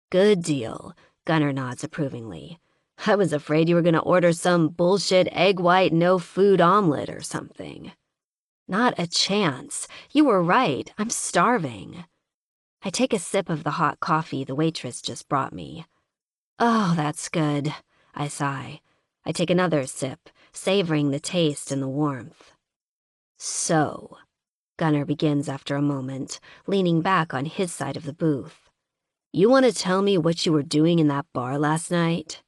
Good deal, Gunnar nods approvingly. I was afraid you were going to order some bullshit egg white no food omelet or something. Not a chance. You were right. I'm starving. I take a sip of the hot coffee the waitress just brought me. Oh, that's good, I sigh. I take another sip, savoring the taste and the warmth. So, Gunnar begins after a moment, leaning back on his side of the booth. You want to tell me what you were doing in that bar last night?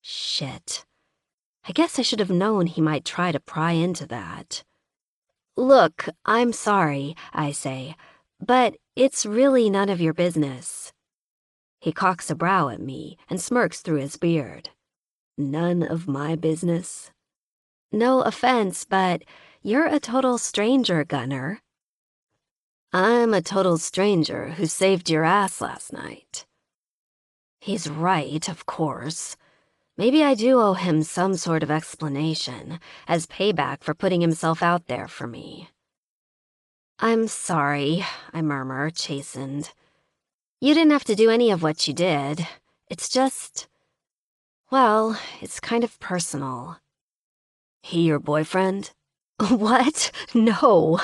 Shit. I guess I should have known he might try to pry into that. Look, I'm sorry, I say, but it's really none of your business. He cocks a brow at me and smirks through his beard. None of my business? No offense, but you're a total stranger, Gunnar. I'm a total stranger who saved your ass last night. He's right, of course. Maybe I do owe him some sort of explanation, as payback for putting himself out there for me. I'm sorry, I murmur, chastened. You didn't have to do any of what you did. It's just... well, it's kind of personal. He your boyfriend? What? No.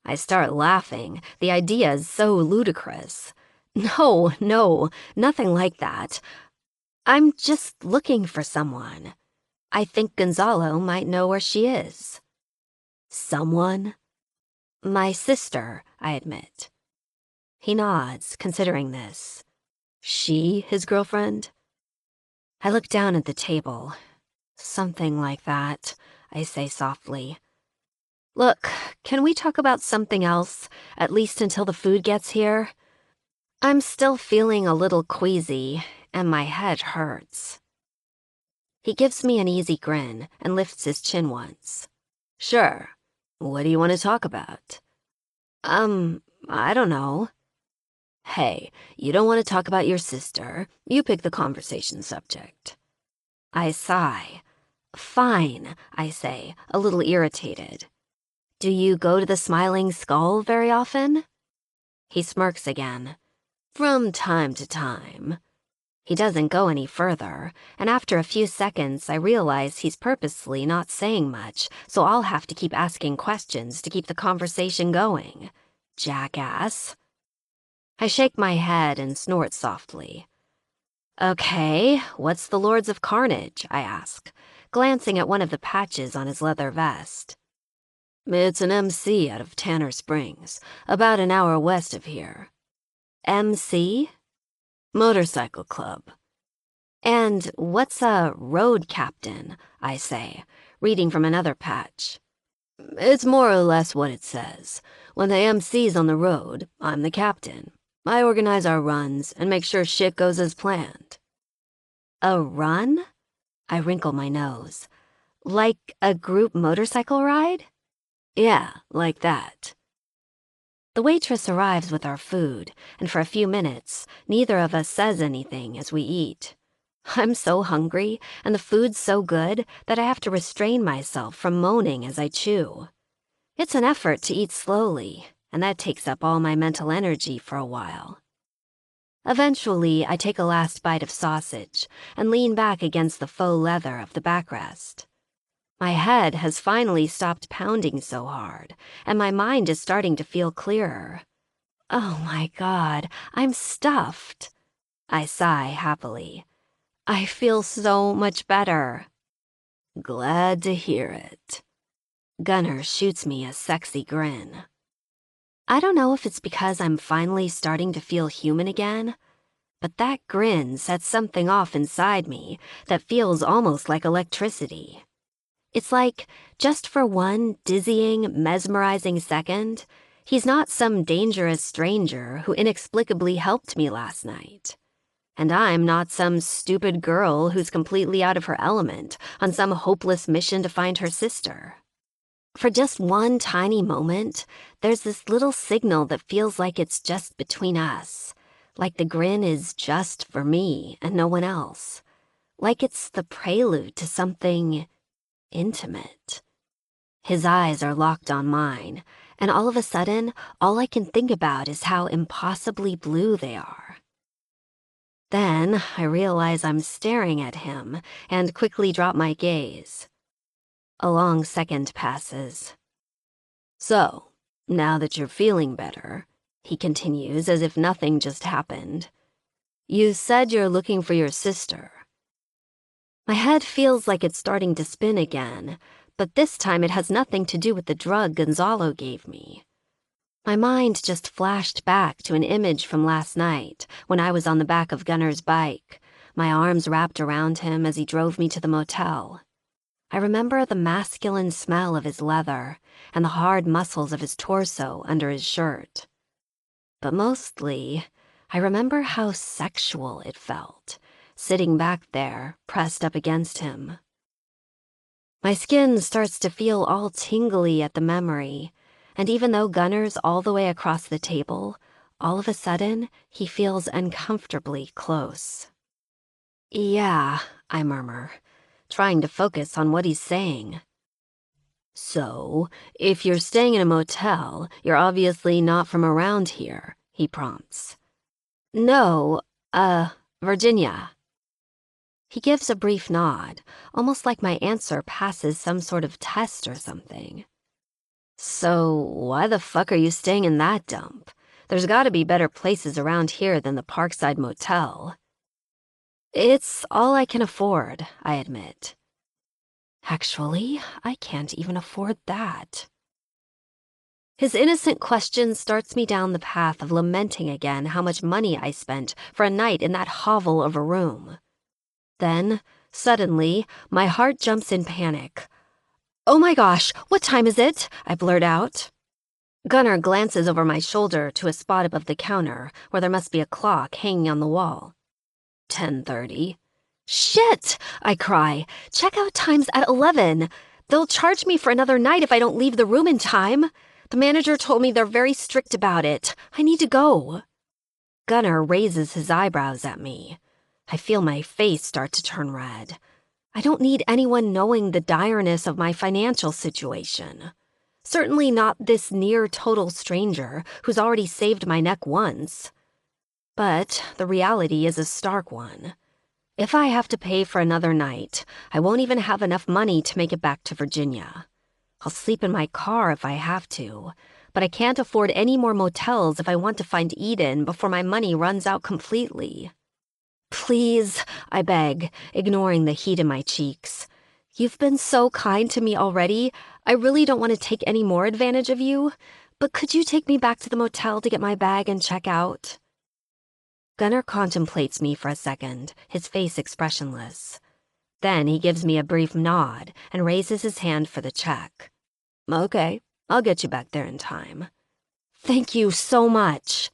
I start laughing. The idea is so ludicrous. No, nothing like that. I'm just looking for someone. I think Gonzalo might know where she is. Someone? My sister, I admit. He nods, considering this. She his girlfriend? I look down at the table. Something like that, I say softly. Look, can we talk about something else, at least until the food gets here? I'm still feeling a little queasy, and my head hurts. He gives me an easy grin and lifts his chin once. Sure. What do you want to talk about? I don't know. Hey, you don't want to talk about your sister. You pick the conversation subject. I sigh. Fine, I say, a little irritated. Do you go to the Smiling Skull very often? He smirks again. From time to time. He doesn't go any further, and after a few seconds I realize he's purposely not saying much, so I'll have to keep asking questions to keep the conversation going. Jackass. I shake my head and snort softly. Okay, what's the Lords of Carnage? I ask, glancing at one of the patches on his leather vest. It's an MC out of Tanner Springs, about an hour west of here. MC? Motorcycle club. And what's a road captain? I say, reading from another patch. It's more or less what it says. When the MC's on the road, I'm the captain. I organize our runs and make sure shit goes as planned. A run? I wrinkle my nose. Like a group motorcycle ride? Yeah, like that. The waitress arrives with our food, and for a few minutes, neither of us says anything as we eat. I'm so hungry, and the food's so good that I have to restrain myself from moaning as I chew. It's an effort to eat slowly, and that takes up all my mental energy for a while. Eventually, I take a last bite of sausage and lean back against the faux leather of the backrest. My head has finally stopped pounding so hard, and my mind is starting to feel clearer. Oh my God, I'm stuffed. I sigh happily. I feel so much better. Glad to hear it. Gunnar shoots me a sexy grin. I don't know if it's because I'm finally starting to feel human again, but that grin sets something off inside me that feels almost like electricity. It's like, just for one dizzying, mesmerizing second, he's not some dangerous stranger who inexplicably helped me last night. And I'm not some stupid girl who's completely out of her element on some hopeless mission to find her sister. For just one tiny moment, there's this little signal that feels like it's just between us, like the grin is just for me and no one else, like it's the prelude to something intimate. His eyes are locked on mine, and all of a sudden, all I can think about is how impossibly blue they are. Then I realize I'm staring at him and quickly drop my gaze. A long second passes. "So, now that you're feeling better," he continues as if nothing just happened, "you said you're looking for your sister." My head feels like it's starting to spin again, but this time it has nothing to do with the drug Gonzalo gave me. My mind just flashed back to an image from last night when I was on the back of Gunner's bike, my arms wrapped around him as he drove me to the motel. I remember the masculine smell of his leather and the hard muscles of his torso under his shirt. But mostly, I remember how sexual it felt, sitting back there, pressed up against him. My skin starts to feel all tingly at the memory, and even though Gunner's all the way across the table, all of a sudden, he feels uncomfortably close. "Yeah," I murmur, trying to focus on what he's saying. "So, if you're staying in a motel, you're obviously not from around here," he prompts. "No, Virginia." He gives a brief nod, almost like my answer passes some sort of test or something. "So, why the fuck are you staying in that dump? There's gotta be better places around here than the Parkside Motel." "It's all I can afford," I admit. Actually, I can't even afford that. His innocent question starts me down the path of lamenting again how much money I spent for a night in that hovel of a room. Then, suddenly, my heart jumps in panic. "Oh my gosh, what time is it?" I blurt out. Gunner glances over my shoulder to a spot above the counter where there must be a clock hanging on the wall. 10:30. "Shit!" I cry. "Checkout time's at 11. They'll charge me for another night if I don't leave the room in time. The manager told me they're very strict about it. I need to go." Gunner raises his eyebrows at me. I feel my face start to turn red. I don't need anyone knowing the direness of my financial situation. Certainly not this near total stranger who's already saved my neck once. But the reality is a stark one. If I have to pay for another night, I won't even have enough money to make it back to Virginia. I'll sleep in my car if I have to, but I can't afford any more motels if I want to find Eden before my money runs out completely. "Please," I beg, ignoring the heat in my cheeks. "You've been so kind to me already. I really don't want to take any more advantage of you, but could you take me back to the motel to get my bag and check out?" Gunner contemplates me for a second, his face expressionless. Then he gives me a brief nod and raises his hand for the check. "Okay, I'll get you back there in time." "Thank you so much."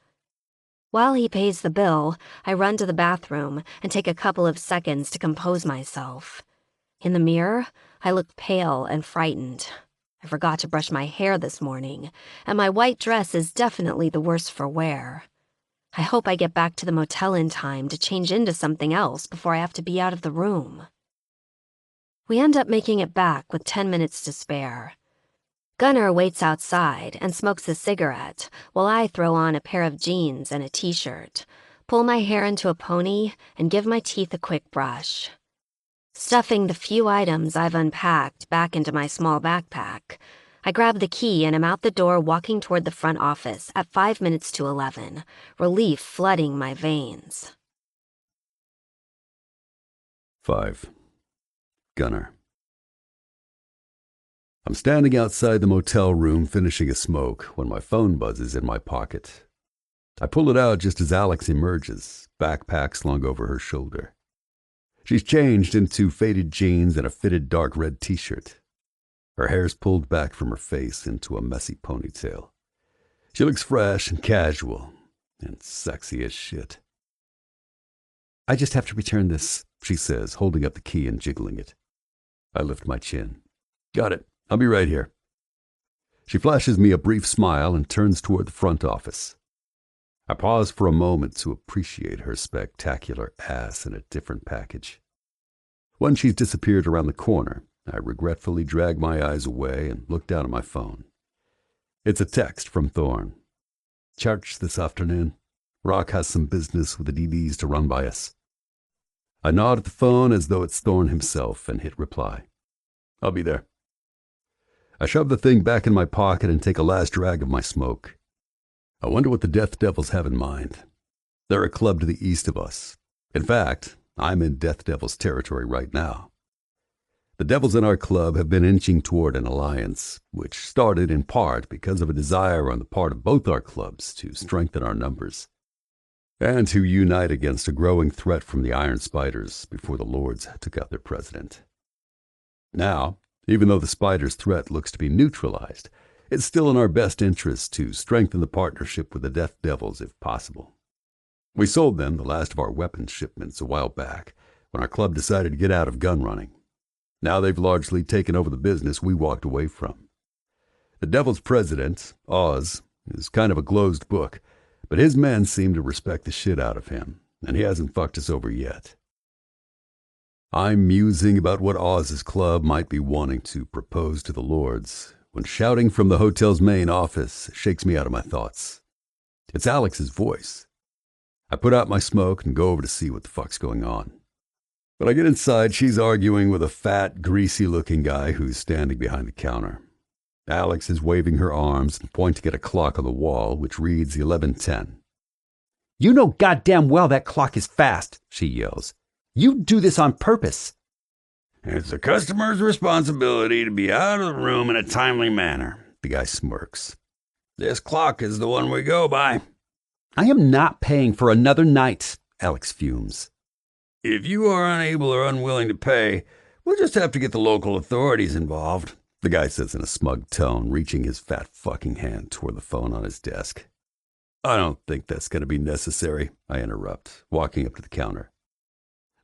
While he pays the bill, I run to the bathroom and take a couple of seconds to compose myself. In the mirror, I look pale and frightened. I forgot to brush my hair this morning, and my white dress is definitely the worse for wear. I hope I get back to the motel in time to change into something else before I have to be out of the room. We end up making it back with 10 minutes to spare. Gunner waits outside and smokes a cigarette while I throw on a pair of jeans and a t-shirt, pull my hair into a pony, and give my teeth a quick brush. Stuffing the few items I've unpacked back into my small backpack, I grab the key and am out the door walking toward the front office at 5 minutes to 11, relief flooding my veins. 5. Gunner. I'm standing outside the motel room finishing a smoke when my phone buzzes in my pocket. I pull it out just as Alex emerges, backpack slung over her shoulder. She's changed into faded jeans and a fitted dark red t-shirt. Her hair's pulled back from her face into a messy ponytail. She looks fresh and casual and sexy as shit. "I just have to return this," she says, holding up the key and jiggling it. I lift my chin. "Got it. I'll be right here." She flashes me a brief smile and turns toward the front office. I paused for a moment to appreciate her spectacular ass in a different package. When she's disappeared around the corner, I regretfully dragged my eyes away and looked down at my phone. It's a text from Thorne. "Church this afternoon. Rock has some business with the DDs to run by us." I nod at the phone as though it's Thorne himself and hit reply. "I'll be there." I shove the thing back in my pocket and take a last drag of my smoke. I wonder what the Death Devils have in mind. They're a club to the east of us. In fact, I'm in Death Devils territory right now. The Devils in our club have been inching toward an alliance, which started in part because of a desire on the part of both our clubs to strengthen our numbers and to unite against a growing threat from the Iron Spiders before the Lords took out their president. Now, even though the Spiders' threat looks to be neutralized, it's still in our best interest to strengthen the partnership with the Death Devils if possible. We sold them the last of our weapons shipments a while back when our club decided to get out of gun running. Now they've largely taken over the business we walked away from. The Devil's president, Oz, is kind of a closed book, but his men seem to respect the shit out of him, and he hasn't fucked us over yet. I'm musing about what Oz's club might be wanting to propose to the Lords when shouting from the hotel's main office shakes me out of my thoughts. It's Alex's voice. I put out my smoke and go over to see what the fuck's going on. When I get inside, she's arguing with a fat, greasy-looking guy who's standing behind the counter. Alex is waving her arms and pointing at a clock on the wall, which reads 11:10. "You know goddamn well that clock is fast," she yells. "You do this on purpose." "It's the customer's responsibility to be out of the room in a timely manner," the guy smirks. "This clock is the one we go by." "I am not paying for another night," Alex fumes. "If you are unable or unwilling to pay, we'll just have to get the local authorities involved," the guy says in a smug tone, reaching his fat fucking hand toward the phone on his desk. "I don't think that's going to be necessary," I interrupt, walking up to the counter.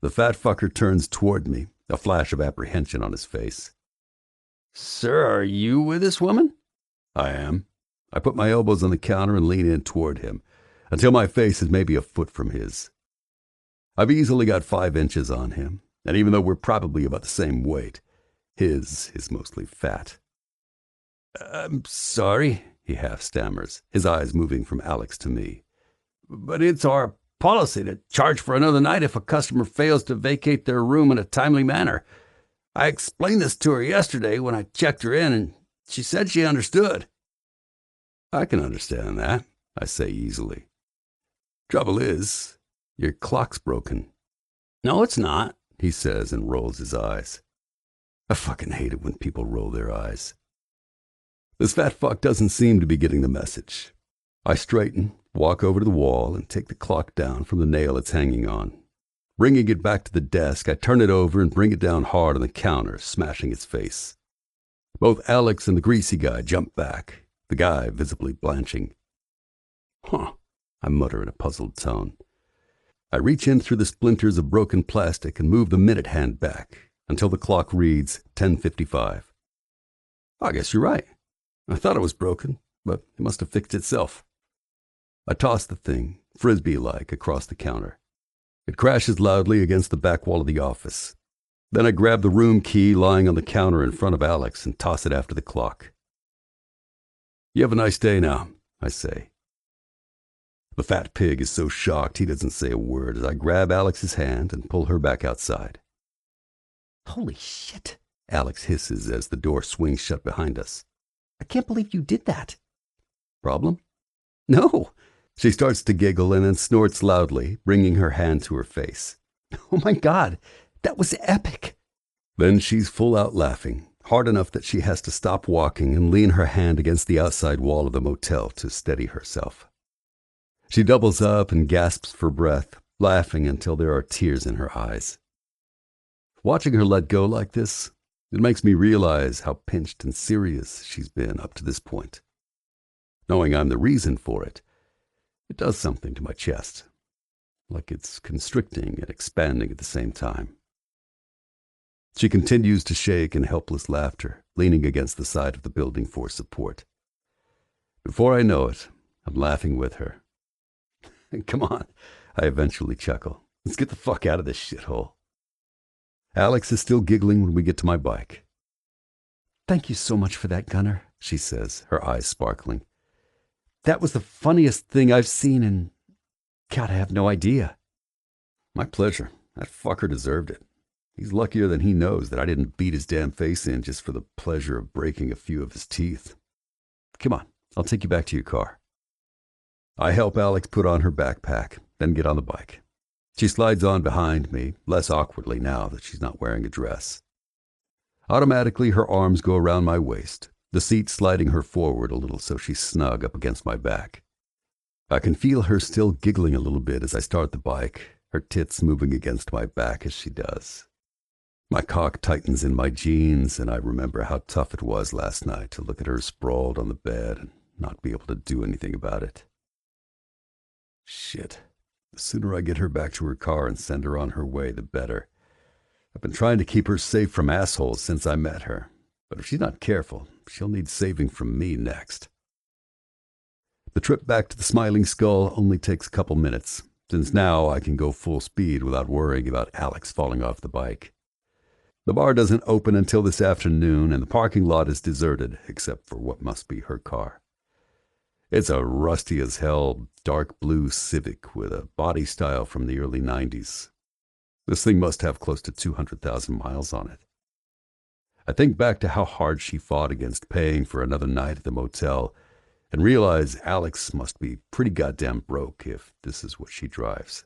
The fat fucker turns toward me, a flash of apprehension on his face. "Sir, are you with this woman?" "I am." I put my elbows on the counter and lean in toward him, until my face is maybe a foot from his. I've easily got 5 inches on him, and even though we're probably about the same weight, his is mostly fat. "I'm sorry," he half stammers, his eyes moving from Alex to me. "But it's our policy to charge for another night if a customer fails to vacate their room in a timely manner. I explained this to her yesterday when I checked her in, and she said she understood." "I can understand that," I say easily. "Trouble is, your clock's broken." "No, it's not," he says and rolls his eyes. I fucking hate it when people roll their eyes. This fat fuck doesn't seem to be getting the message. I straighten, walk over to the wall, and take the clock down from the nail it's hanging on. Bringing it back to the desk, I turn it over and bring it down hard on the counter, smashing its face. Both Alex and the greasy guy jump back, the guy visibly blanching. "Huh," I mutter in a puzzled tone. I reach in through the splinters of broken plastic and move the minute hand back until the clock reads 10:55. "I guess you're right. I thought it was broken, but it must have fixed itself." I toss the thing, frisbee-like, across the counter. It crashes loudly against the back wall of the office. Then I grab the room key lying on the counter in front of Alex and toss it after the clock. "You have a nice day now," I say. The fat pig is so shocked he doesn't say a word as I grab Alex's hand and pull her back outside. "Holy shit," Alex hisses as the door swings shut behind us. "I can't believe you did that." "Problem?" "No." She starts to giggle and then snorts loudly, bringing her hand to her face. "Oh my God, that was epic." Then she's full out laughing, hard enough that she has to stop walking and lean her hand against the outside wall of the motel to steady herself. She doubles up and gasps for breath, laughing until there are tears in her eyes. Watching her let go like this, it makes me realize how pinched and serious she's been up to this point. Knowing I'm the reason for it, it does something to my chest, like it's constricting and expanding at the same time. She continues to shake in helpless laughter, leaning against the side of the building for support. Before I know it, I'm laughing with her. Come on, I eventually chuckle. Let's get the fuck out of this shithole. Alex is still giggling when we get to my bike. Thank you so much for that, Gunner, she says, her eyes sparkling. That was the funniest thing I've seen in... God, I have no idea. My pleasure. That fucker deserved it. He's luckier than he knows that I didn't beat his damn face in just for the pleasure of breaking a few of his teeth. Come on, I'll take you back to your car. I help Alex put on her backpack, then get on the bike. She slides on behind me, less awkwardly now that she's not wearing a dress. Automatically, her arms go around my waist, the seat sliding her forward a little so she's snug up against my back. I can feel her still giggling a little bit as I start the bike, her tits moving against my back as she does. My cock tightens in my jeans, and I remember how tough it was last night to look at her sprawled on the bed and not be able to do anything about it. Shit. The sooner I get her back to her car and send her on her way, the better. I've been trying to keep her safe from assholes since I met her, but if she's not careful, she'll need saving from me next. The trip back to the Smiling Skull only takes a couple minutes, since now I can go full speed without worrying about Alex falling off the bike. The bar doesn't open until this afternoon, and the parking lot is deserted, except for what must be her car. It's a rusty-as-hell dark blue Civic with a body style from the early 90s. This thing must have close to 200,000 miles on it. I think back to how hard she fought against paying for another night at the motel and realize Alex must be pretty goddamn broke if this is what she drives.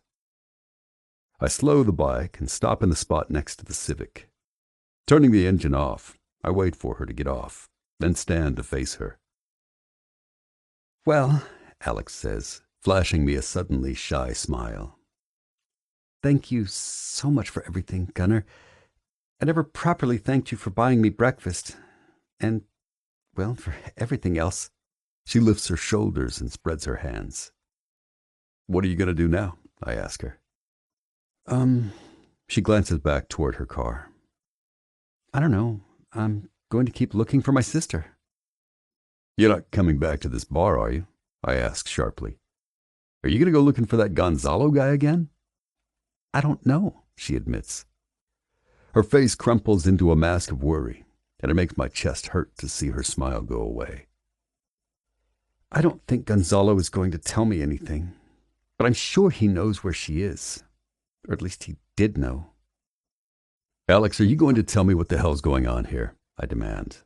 I slow the bike and stop in the spot next to the Civic. Turning the engine off, I wait for her to get off, then stand to face her. Well, Alex says, flashing me a suddenly shy smile. Thank you so much for everything, Gunner. I never properly thanked you for buying me breakfast. And, well, for everything else. She lifts her shoulders and spreads her hands. What are you going to do now? I ask her. She glances back toward her car. I don't know. I'm going to keep looking for my sister. You're not coming back to this bar, are you? I ask sharply. Are you going to go looking for that Gonzalo guy again? I don't know, she admits. Her face crumples into a mask of worry, and it makes my chest hurt to see her smile go away. I don't think Gonzalo is going to tell me anything, but I'm sure he knows where she is. Or at least he did know. Alex, are you going to tell me what the hell's going on here? I demand.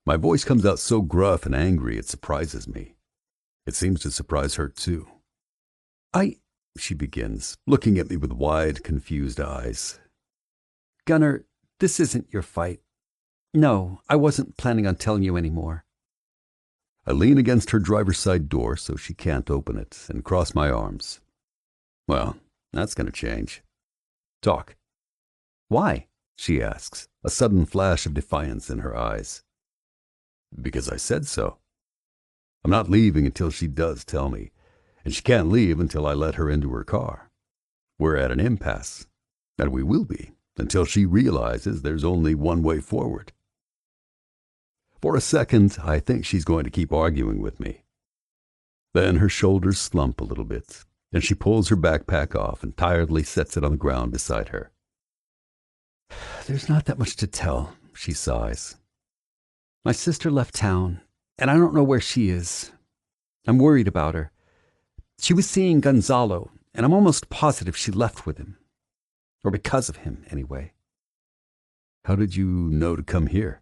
My voice comes out so gruff and angry it surprises me. It seems to surprise her, too. She begins, looking at me with wide, confused eyes. Gunner, this isn't your fight. No, I wasn't planning on telling you anymore. I lean against her driver's side door so she can't open it and cross my arms. Well, that's going to change. Talk. Why? She asks, a sudden flash of defiance in her eyes. Because I said so. I'm not leaving until she does tell me, and she can't leave until I let her into her car. We're at an impasse, and we will be until she realizes there's only one way forward. For a second, I think she's going to keep arguing with me. Then her shoulders slump a little bit, and she pulls her backpack off and tiredly sets it on the ground beside her. There's not that much to tell, she sighs. My sister left town, and I don't know where she is. I'm worried about her. She was seeing Gonzalo, and I'm almost positive she left with him. Or because of him, anyway. How did you know to come here?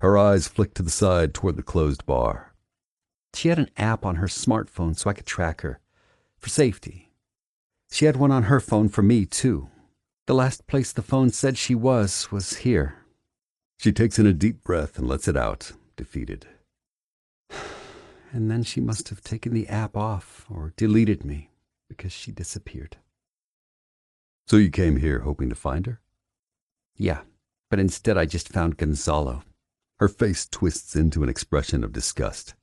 Her eyes flick to the side toward the closed bar. She had an app on her smartphone so I could track her. For safety. She had one on her phone for me, too. The last place the phone said she was here. She takes in a deep breath and lets it out, defeated. And then she must have taken the app off or deleted me because she disappeared. So you came here hoping to find her? Yeah, but instead I just found Gonzalo. Her face twists into an expression of disgust.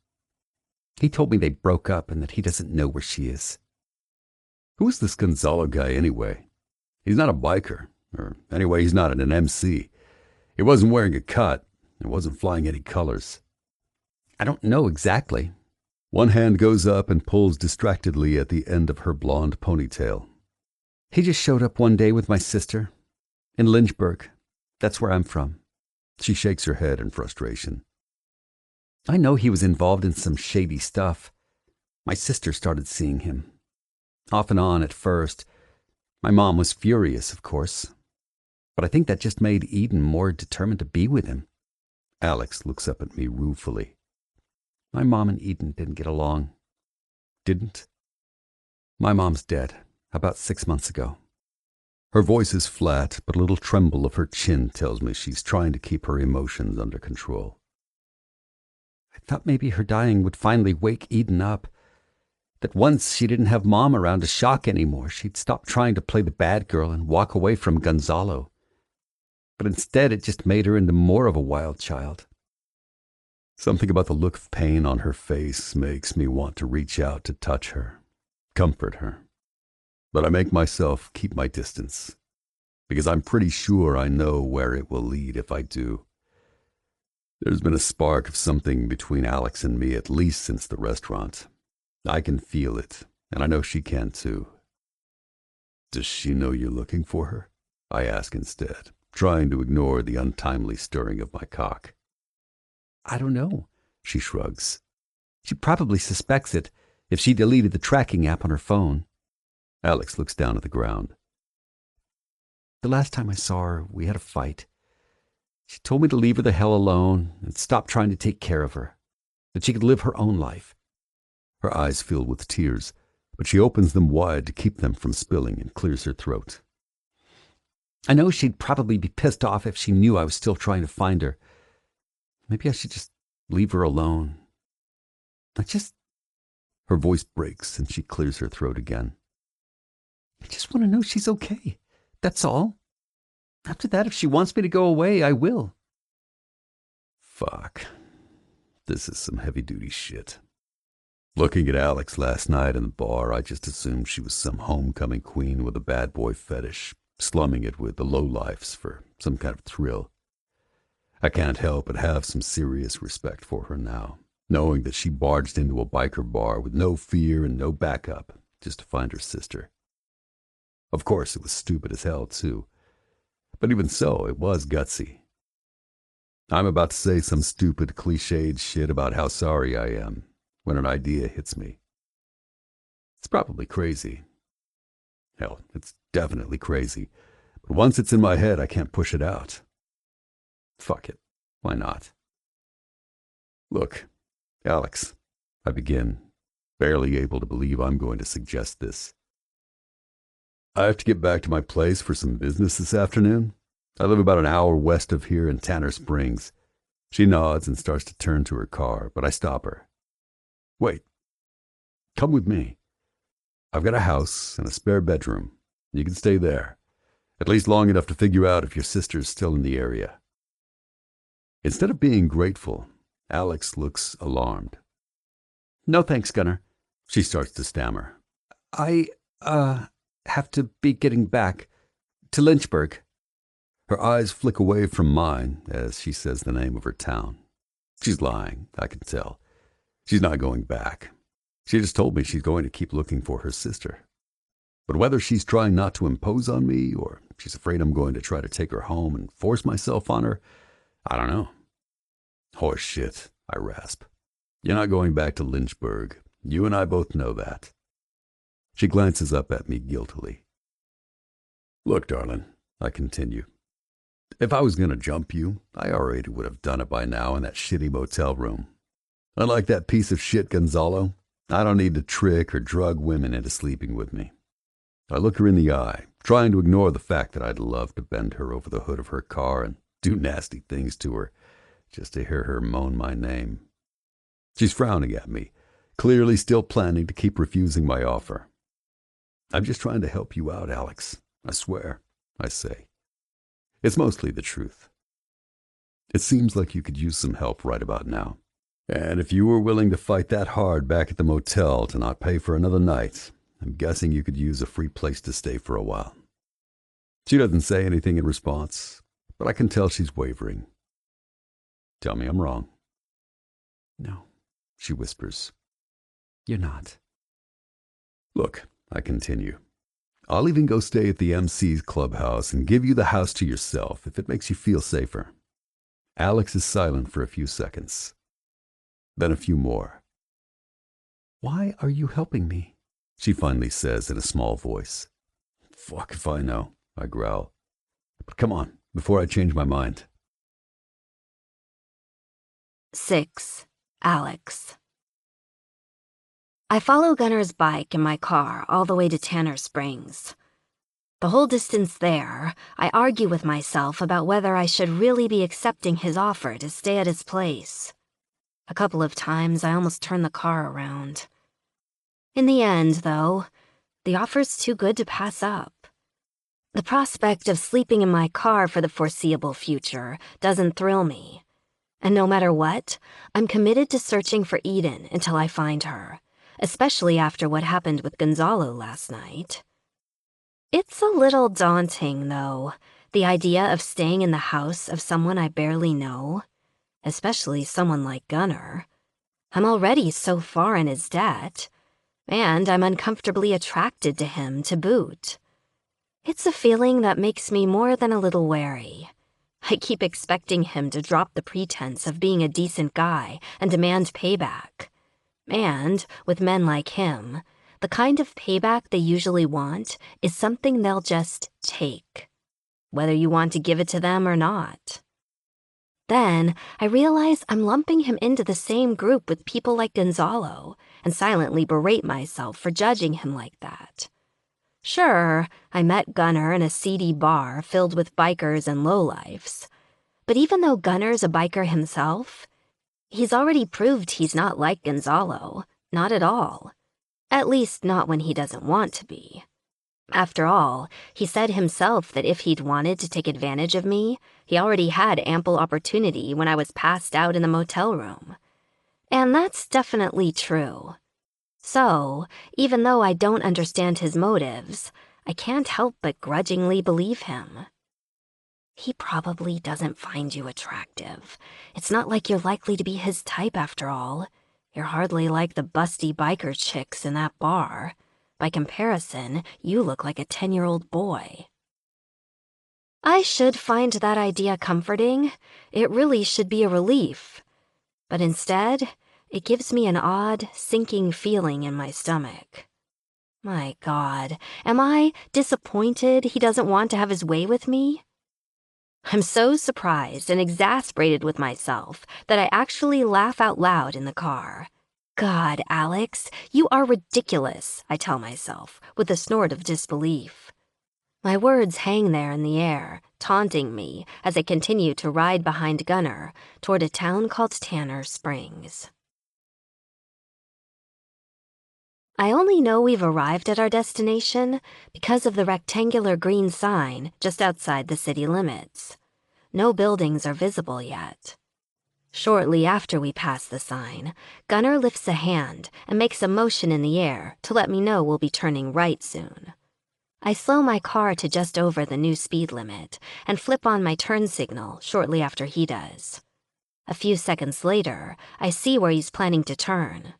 He told me they broke up and that he doesn't know where she is. Who is this Gonzalo guy anyway? He's not a biker, or anyway, he's not an MC. He wasn't wearing a cut and wasn't flying any colors. I don't know exactly. One hand goes up and pulls distractedly at the end of her blonde ponytail. He just showed up one day with my sister. In Lynchburg. That's where I'm from. She shakes her head in frustration. I know he was involved in some shady stuff. My sister started seeing him. Off and on at first. My mom was furious, of course. But I think that just made Eden more determined to be with him. Alex looks up at me ruefully. My mom and Eden didn't get along. Didn't? My mom's dead, about 6 months ago. Her voice is flat, but a little tremble of her chin tells me she's trying to keep her emotions under control. I thought maybe her dying would finally wake Eden up. That once she didn't have Mom around to shock anymore, she'd stop trying to play the bad girl and walk away from Gonzalo. But instead, it just made her into more of a wild child. Something about the look of pain on her face makes me want to reach out to touch her, comfort her. But I make myself keep my distance, because I'm pretty sure I know where it will lead if I do. There's been a spark of something between Alex and me at least since the restaurant. I can feel it, and I know she can too. Does she know you're looking for her? I ask instead, trying to ignore the untimely stirring of my cock. I don't know, she shrugs. She probably suspects it if she deleted the tracking app on her phone. Alex looks down at the ground. The last time I saw her, we had a fight. She told me to leave her the hell alone and stop trying to take care of her, that she could live her own life. Her eyes fill with tears, but she opens them wide to keep them from spilling and clears her throat. I know she'd probably be pissed off if she knew I was still trying to find her. Maybe I should just leave her alone. Her voice breaks and she clears her throat again. I just want to know she's okay. That's all. After that, if she wants me to go away, I will. Fuck. This is some heavy-duty shit. Looking at Alex last night in the bar, I just assumed she was some homecoming queen with a bad boy fetish, slumming it with the lowlifes for some kind of thrill. I can't help but have some serious respect for her now, knowing that she barged into a biker bar with no fear and no backup, just to find her sister. Of course, it was stupid as hell, too. But even so, it was gutsy. I'm about to say some stupid, cliched shit about how sorry I am when an idea hits me. It's probably crazy. Hell, it's definitely crazy. But once it's in my head, I can't push it out. Fuck it. Why not? Look, Alex, I begin, barely able to believe I'm going to suggest this. I have to get back to my place for some business this afternoon. I live about an hour west of here in Tanner Springs. She nods and starts to turn to her car, but I stop her. Wait. Come with me. I've got a house and a spare bedroom. You can stay there, at least long enough to figure out if your sister's still in the area. Instead of being grateful, Alex looks alarmed. No thanks, Gunnar. She starts to stammer. I have to be getting back to Lynchburg. Her eyes flick away from mine as she says the name of her town. She's lying, I can tell. She's not going back. She just told me she's going to keep looking for her sister. But whether she's trying not to impose on me or she's afraid I'm going to try to take her home and force myself on her, I don't know. Horse shit, I rasp. You're not going back to Lynchburg. You and I both know that. She glances up at me guiltily. Look, darling, I continue. If I was going to jump you, I already would have done it by now in that shitty motel room. Unlike that piece of shit Gonzalo, I don't need to trick or drug women into sleeping with me. I look her in the eye, trying to ignore the fact that I'd love to bend her over the hood of her car and do nasty things to her, just to hear her moan my name. She's frowning at me, clearly still planning to keep refusing my offer. I'm just trying to help you out, Alex. I swear, I say. It's mostly the truth. It seems like you could use some help right about now. And if you were willing to fight that hard back at the motel to not pay for another night, I'm guessing you could use a free place to stay for a while. She doesn't say anything in response, but I can tell she's wavering. Tell me I'm wrong. No, she whispers. You're not. Look, I continue. I'll even go stay at the MC's clubhouse and give you the house to yourself if it makes you feel safer. Alex is silent for a few seconds. Then a few more. Why are you helping me? She finally says in a small voice. Fuck if I know, I growl. But come on, before I change my mind. 6. Alex. I follow Gunner's bike in my car all the way to Tanner Springs. The whole distance there, I argue with myself about whether I should really be accepting his offer to stay at his place. A couple of times I almost turned the car around. In the end, though, the offer's too good to pass up. The prospect of sleeping in my car for the foreseeable future doesn't thrill me. And no matter what, I'm committed to searching for Eden until I find her, especially after what happened with Gonzalo last night. It's a little daunting, though, the idea of staying in the house of someone I barely know, especially someone like Gunner. I'm already so far in his debt, and I'm uncomfortably attracted to him to boot. It's a feeling that makes me more than a little wary. I keep expecting him to drop the pretense of being a decent guy and demand payback. And, with men like him, the kind of payback they usually want is something they'll just take, whether you want to give it to them or not. Then, I realize I'm lumping him into the same group with people like Gonzalo and silently berate myself for judging him like that. Sure, I met Gunner in a seedy bar filled with bikers and lowlifes. But even though Gunner's a biker himself, he's already proved he's not like Gonzalo, not at all. At least not when he doesn't want to be. After all, he said himself that if he'd wanted to take advantage of me, he already had ample opportunity when I was passed out in the motel room. And that's definitely true. So, even though I don't understand his motives, I can't help but grudgingly believe him. He probably doesn't find you attractive. It's not like you're likely to be his type after all. You're hardly like the busty biker chicks in that bar. By comparison, you look like a 10-year-old boy. I should find that idea comforting. It really should be a relief. But instead, it gives me an odd, sinking feeling in my stomach. My God, am I disappointed he doesn't want to have his way with me? I'm so surprised and exasperated with myself that I actually laugh out loud in the car. God, Alex, you are ridiculous, I tell myself, with a snort of disbelief. My words hang there in the air, taunting me as I continue to ride behind Gunner toward a town called Tanner Springs. I only know we've arrived at our destination because of the rectangular green sign just outside the city limits. No buildings are visible yet. Shortly after we pass the sign, Gunner lifts a hand and makes a motion in the air to let me know we'll be turning right soon. I slow my car to just over the new speed limit and flip on my turn signal shortly after he does. A few seconds later, I see where he's planning to turn.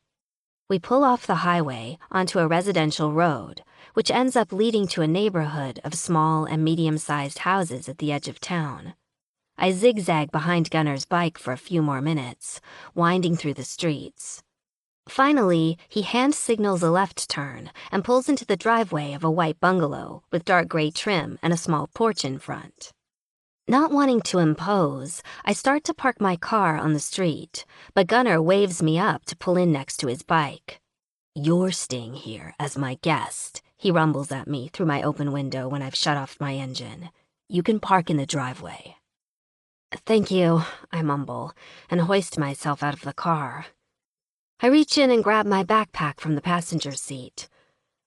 We pull off the highway onto a residential road, which ends up leading to a neighborhood of small and medium-sized houses at the edge of town. I zigzag behind Gunner's bike for a few more minutes, winding through the streets. Finally, he hand signals a left turn and pulls into the driveway of a white bungalow with dark gray trim and a small porch in front. Not wanting to impose, I start to park my car on the street, but Gunner waves me up to pull in next to his bike. "You're staying here as my guest," he rumbles at me through my open window when I've shut off my engine. "You can park in the driveway." "Thank you," I mumble, and hoist myself out of the car. I reach in and grab my backpack from the passenger seat.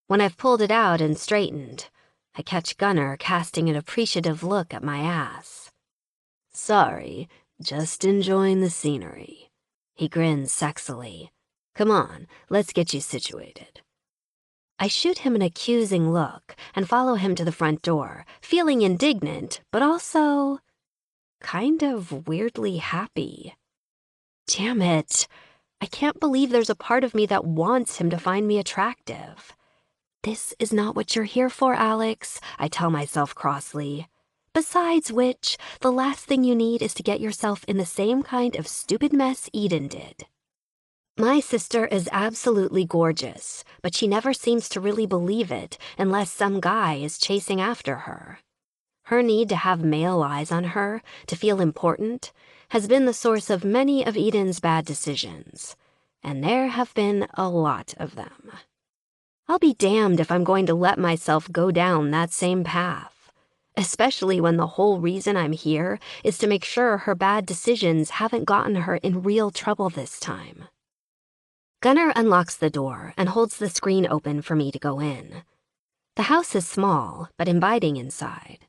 When I've pulled it out and straightened, I catch Gunner casting an appreciative look at my ass. "Sorry, just enjoying the scenery." He grins sexily. "Come on, let's get you situated." I shoot him an accusing look and follow him to the front door, feeling indignant, but also kind of weirdly happy. Damn it. I can't believe there's a part of me that wants him to find me attractive. This is not what you're here for, Alex, I tell myself crossly. Besides which, the last thing you need is to get yourself in the same kind of stupid mess Eden did. My sister is absolutely gorgeous, but she never seems to really believe it unless some guy is chasing after her. Her need to have male eyes on her, to feel important, has been the source of many of Eden's bad decisions, and there have been a lot of them. I'll be damned if I'm going to let myself go down that same path, especially when the whole reason I'm here is to make sure her bad decisions haven't gotten her in real trouble this time. Gunnar unlocks the door and holds the screen open for me to go in. The house is small, but inviting inside.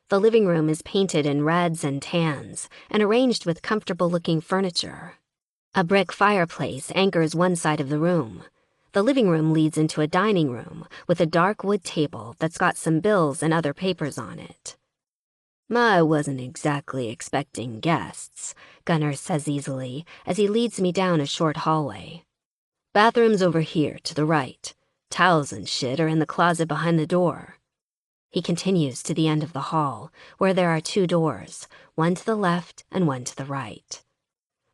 The living room is painted in reds and tans and arranged with comfortable-looking furniture. A brick fireplace anchors one side of the room. The living room leads into a dining room with a dark wood table that's got some bills and other papers on it. I wasn't exactly expecting guests, Gunnar says easily as he leads me down a short hallway. Bathroom's over here to the right. Towels and shit are in the closet behind the door. He continues to the end of the hall, where there are 2 doors, one to the left and one to the right.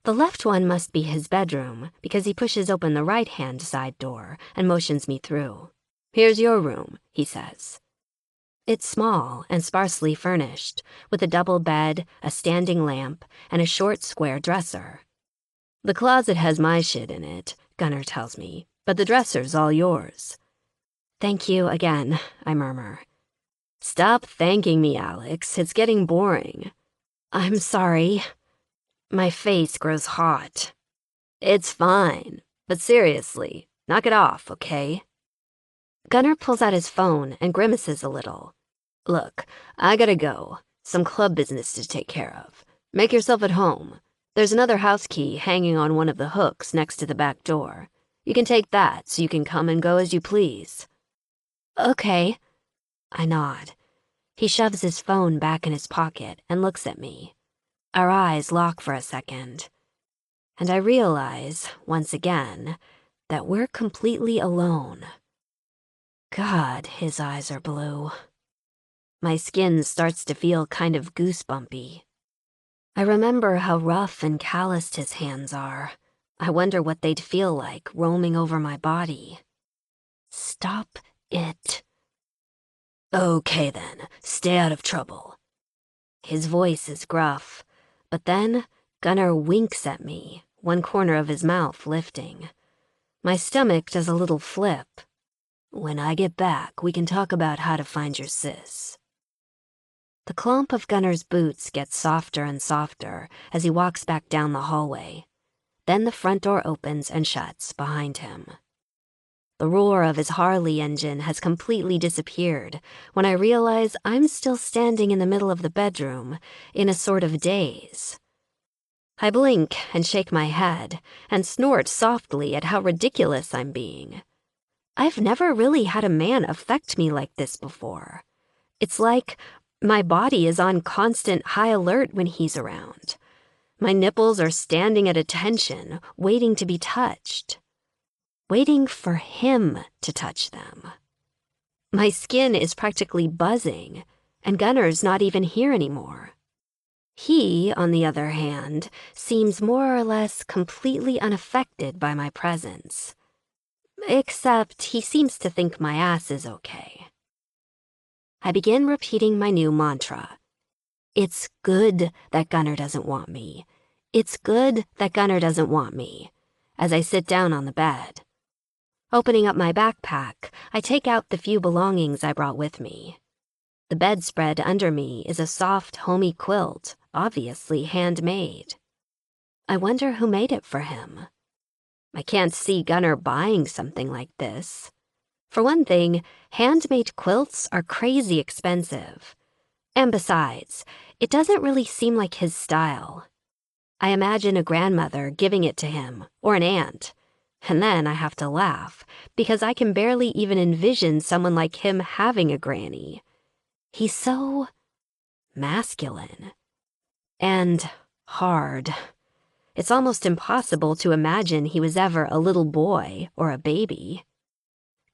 The left one must be his bedroom, because he pushes open the right-hand side door and motions me through. Here's your room, he says. It's small and sparsely furnished, with a double bed, a standing lamp, and a short square dresser. The closet has my shit in it, Gunnar tells me, but the dresser's all yours. Thank you again, I murmur. Stop thanking me, Alex. It's getting boring. I'm sorry. My face grows hot. It's fine, but seriously, knock it off, okay? Gunnar pulls out his phone and grimaces a little. Look, I gotta go. Some club business to take care of. Make yourself at home. There's another house key hanging on one of the hooks next to the back door. You can take that so you can come and go as you please. Okay. I nod. He shoves his phone back in his pocket and looks at me. Our eyes lock for a second. And I realize, once again, that we're completely alone. God, his eyes are blue. My skin starts to feel kind of goosebumpy. I remember how rough and calloused his hands are. I wonder what they'd feel like roaming over my body. Stop it. Okay then, stay out of trouble. His voice is gruff, but then Gunnar winks at me, one corner of his mouth lifting. My stomach does a little flip. When I get back, we can talk about how to find your sis. The clomp of Gunnar's boots gets softer and softer as he walks back down the hallway. Then the front door opens and shuts behind him. The roar of his Harley engine has completely disappeared when I realize I'm still standing in the middle of the bedroom in a sort of daze. I blink and shake my head and snort softly at how ridiculous I'm being. I've never really had a man affect me like this before. It's like my body is on constant high alert when he's around. My nipples are standing at attention, waiting to be touched. Waiting for him to touch them. My skin is practically buzzing, and Gunnar's not even here anymore. He, on the other hand, seems more or less completely unaffected by my presence. Except he seems to think my ass is okay. I begin repeating my new mantra. It's good that Gunnar doesn't want me. It's good that Gunnar doesn't want me, as I sit down on the bed. Opening up my backpack, I take out the few belongings I brought with me. The bedspread under me is a soft, homey quilt, obviously handmade. I wonder who made it for him. I can't see Gunnar buying something like this. For one thing, handmade quilts are crazy expensive. And besides, it doesn't really seem like his style. I imagine a grandmother giving it to him, or an aunt. And then I have to laugh, because I can barely even envision someone like him having a granny. He's so masculine. And hard. It's almost impossible to imagine he was ever a little boy or a baby.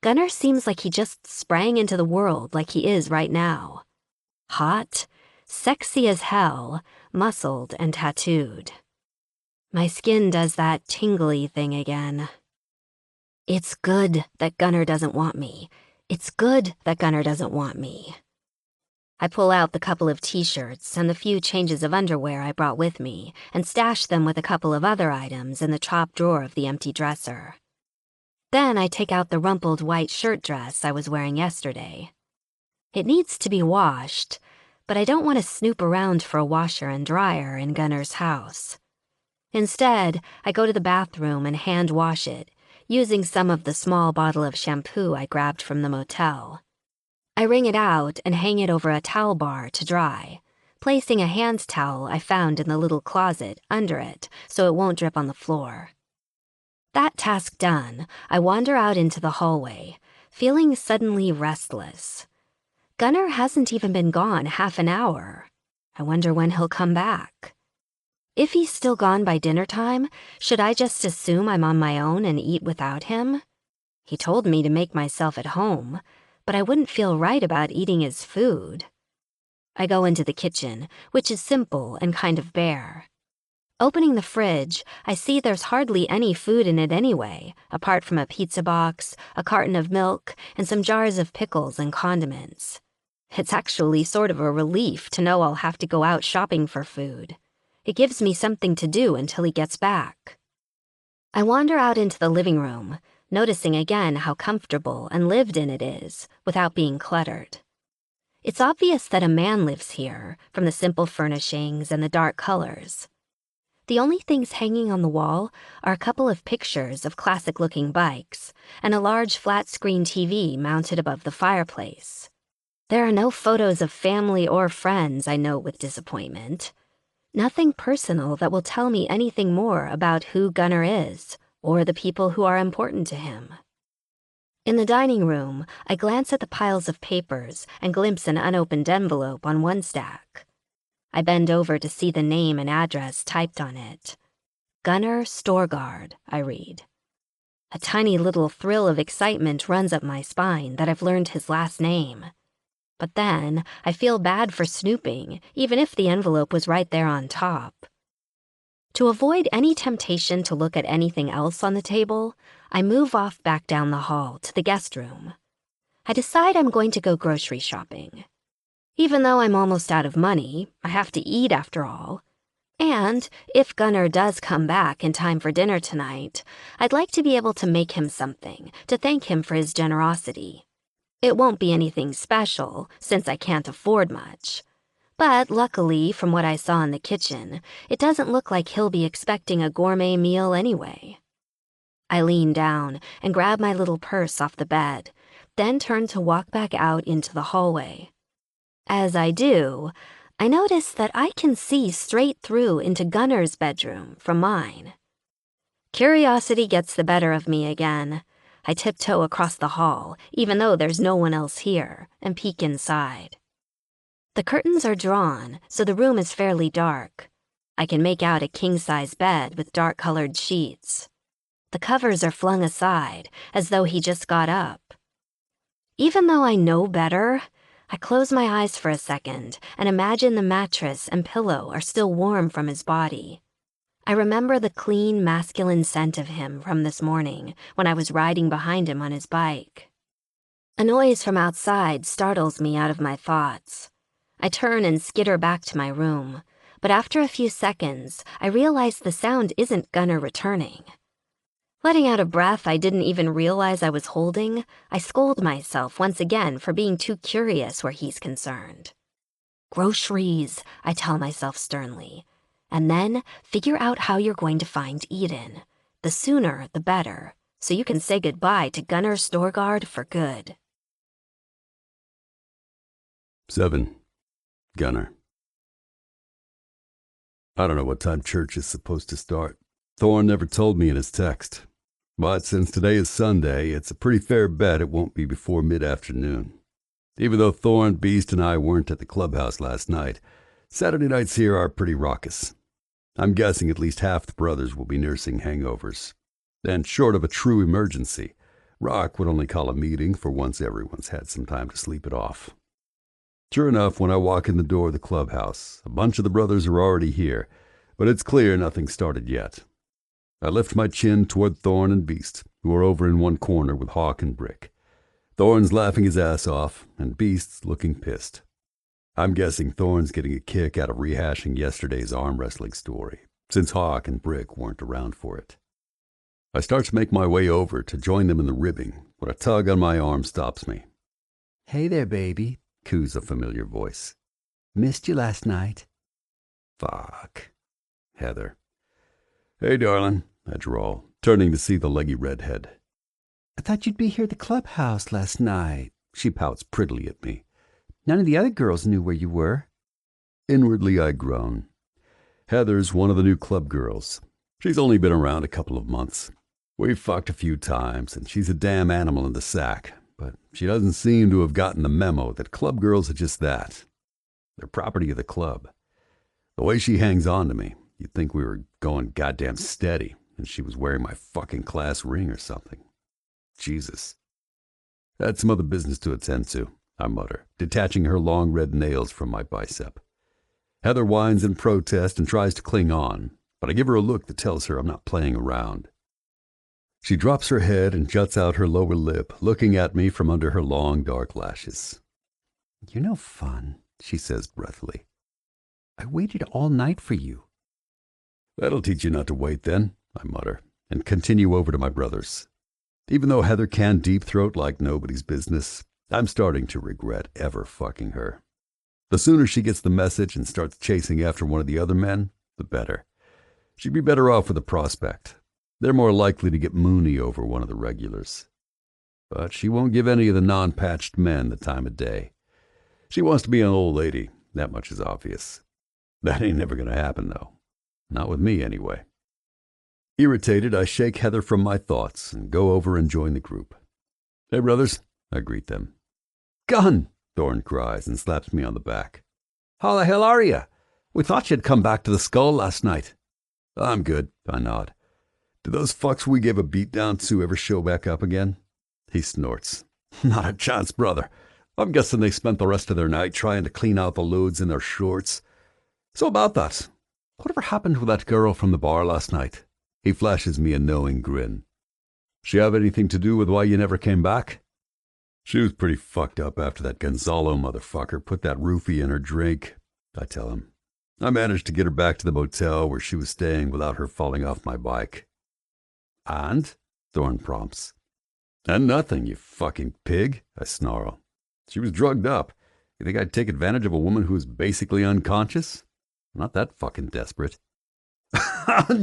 Gunnar seems like he just sprang into the world like he is right now. Hot, sexy as hell, muscled and tattooed. My skin does that tingly thing again. It's good that Gunnar doesn't want me. It's good that Gunnar doesn't want me. I pull out the couple of t-shirts and the few changes of underwear I brought with me and stash them with a couple of other items in the top drawer of the empty dresser. Then I take out the rumpled white shirt dress I was wearing yesterday. It needs to be washed, but I don't want to snoop around for a washer and dryer in Gunnar's house. Instead, I go to the bathroom and hand wash it, using some of the small bottle of shampoo I grabbed from the motel. I wring it out and hang it over a towel bar to dry, placing a hand towel I found in the little closet under it so it won't drip on the floor. That task done, I wander out into the hallway, feeling suddenly restless. Gunnar hasn't even been gone half an hour. I wonder when he'll come back. If he's still gone by dinner time, should I just assume I'm on my own and eat without him? He told me to make myself at home, but I wouldn't feel right about eating his food. I go into the kitchen, which is simple and kind of bare. Opening the fridge, I see there's hardly any food in it anyway, apart from a pizza box, a carton of milk, and some jars of pickles and condiments. It's actually sort of a relief to know I'll have to go out shopping for food. It gives me something to do until he gets back. I wander out into the living room, noticing again how comfortable and lived in it is, without being cluttered. It's obvious that a man lives here, from the simple furnishings and the dark colors. The only things hanging on the wall are a couple of pictures of classic-looking bikes and a large flat-screen TV mounted above the fireplace. There are no photos of family or friends, I note with disappointment. Nothing personal that will tell me anything more about who Gunnar is or the people who are important to him. In the dining room, I glance at the piles of papers and glimpse an unopened envelope on one stack. I bend over to see the name and address typed on it. Gunnar Storgard, I read. A tiny little thrill of excitement runs up my spine that I've learned his last name. But then I feel bad for snooping, even if the envelope was right there on top. To avoid any temptation to look at anything else on the table, I move off back down the hall to the guest room. I decide I'm going to go grocery shopping. Even though I'm almost out of money, I have to eat after all. And if Gunnar does come back in time for dinner tonight, I'd like to be able to make him something to thank him for his generosity. It won't be anything special, since I can't afford much. But luckily, from what I saw in the kitchen, it doesn't look like he'll be expecting a gourmet meal anyway. I lean down and grab my little purse off the bed, then turn to walk back out into the hallway. As I do, I notice that I can see straight through into Gunnar's bedroom from mine. Curiosity gets the better of me again. I tiptoe across the hall, even though there's no one else here, and peek inside. The curtains are drawn, so the room is fairly dark. I can make out a king-size bed with dark-colored sheets. The covers are flung aside, as though he just got up. Even though I know better, I close my eyes for a second and imagine the mattress and pillow are still warm from his body. I remember the clean, masculine scent of him from this morning when I was riding behind him on his bike. A noise from outside startles me out of my thoughts. I turn and skitter back to my room, but after a few seconds, I realize the sound isn't Gunnar returning. Letting out a breath I didn't even realize I was holding, I scold myself once again for being too curious where he's concerned. Groceries, I tell myself sternly, and then figure out how you're going to find Eden. The sooner, the better, so you can say goodbye to Gunnar Storgard for good. 7. Gunnar. I don't know what time church is supposed to start. Thorne never told me in his text. But since today is Sunday, it's a pretty fair bet it won't be before mid-afternoon. Even though Thorne, Beast, and I weren't at the clubhouse last night, Saturday nights here are pretty raucous. I'm guessing at least half the brothers will be nursing hangovers. And short of a true emergency, Rock would only call a meeting for once everyone's had some time to sleep it off. Sure enough, when I walk in the door of the clubhouse, a bunch of the brothers are already here, but it's clear nothing started yet. I lift my chin toward Thorn and Beast, who are over in one corner with Hawk and Brick. Thorn's laughing his ass off, and Beast's looking pissed. I'm guessing Thorn's getting a kick out of rehashing yesterday's arm wrestling story, since Hawk and Brick weren't around for it. I start to make my way over to join them in the ribbing, when a tug on my arm stops me. Hey there, baby, coos a familiar voice. Missed you last night. Fuck. Heather. Hey, darling, I drawl, turning to see the leggy redhead. I thought you'd be here at the clubhouse last night. She pouts prettily at me. None of the other girls knew where you were. Inwardly, I groan. Heather's one of the new club girls. She's only been around a couple of months. We've fucked a few times, and she's a damn animal in the sack, but she doesn't seem to have gotten the memo that club girls are just that. They're property of the club. The way she hangs on to me, you'd think we were going goddamn steady, and she was wearing my fucking class ring or something. Jesus. Had some other business to attend to, I mutter, detaching her long red nails from my bicep. Heather whines in protest and tries to cling on, but I give her a look that tells her I'm not playing around. She drops her head and juts out her lower lip, looking at me from under her long dark lashes. You're no fun, she says breathily. I waited all night for you. That'll teach you not to wait then, I mutter, and continue over to my brothers. Even though Heather can deep throat like nobody's business, I'm starting to regret ever fucking her. The sooner she gets the message and starts chasing after one of the other men, the better. She'd be better off with a prospect. They're more likely to get moony over one of the regulars. But she won't give any of the non-patched men the time of day. She wants to be an old lady, that much is obvious. That ain't never going to happen, though. Not with me, anyway. Irritated, I shake Heather from my thoughts and go over and join the group. Hey, brothers, I greet them. Gun! Thorn cries and slaps me on the back. How the hell are you? We thought you'd come back to the skull last night. I'm good, I nod. Did those fucks we gave a beatdown to ever show back up again? He snorts. Not a chance, brother. I'm guessing they spent the rest of their night trying to clean out the loads in their shorts. So about that, whatever happened with that girl from the bar last night? He flashes me a knowing grin. She have anything to do with why you never came back? She was pretty fucked up after that Gonzalo motherfucker put that roofie in her drink, I tell him. I managed to get her back to the motel where she was staying without her falling off my bike. And? Thorn prompts. And nothing, you fucking pig, I snarl. She was drugged up. You think I'd take advantage of a woman who was basically unconscious? I'm not that fucking desperate.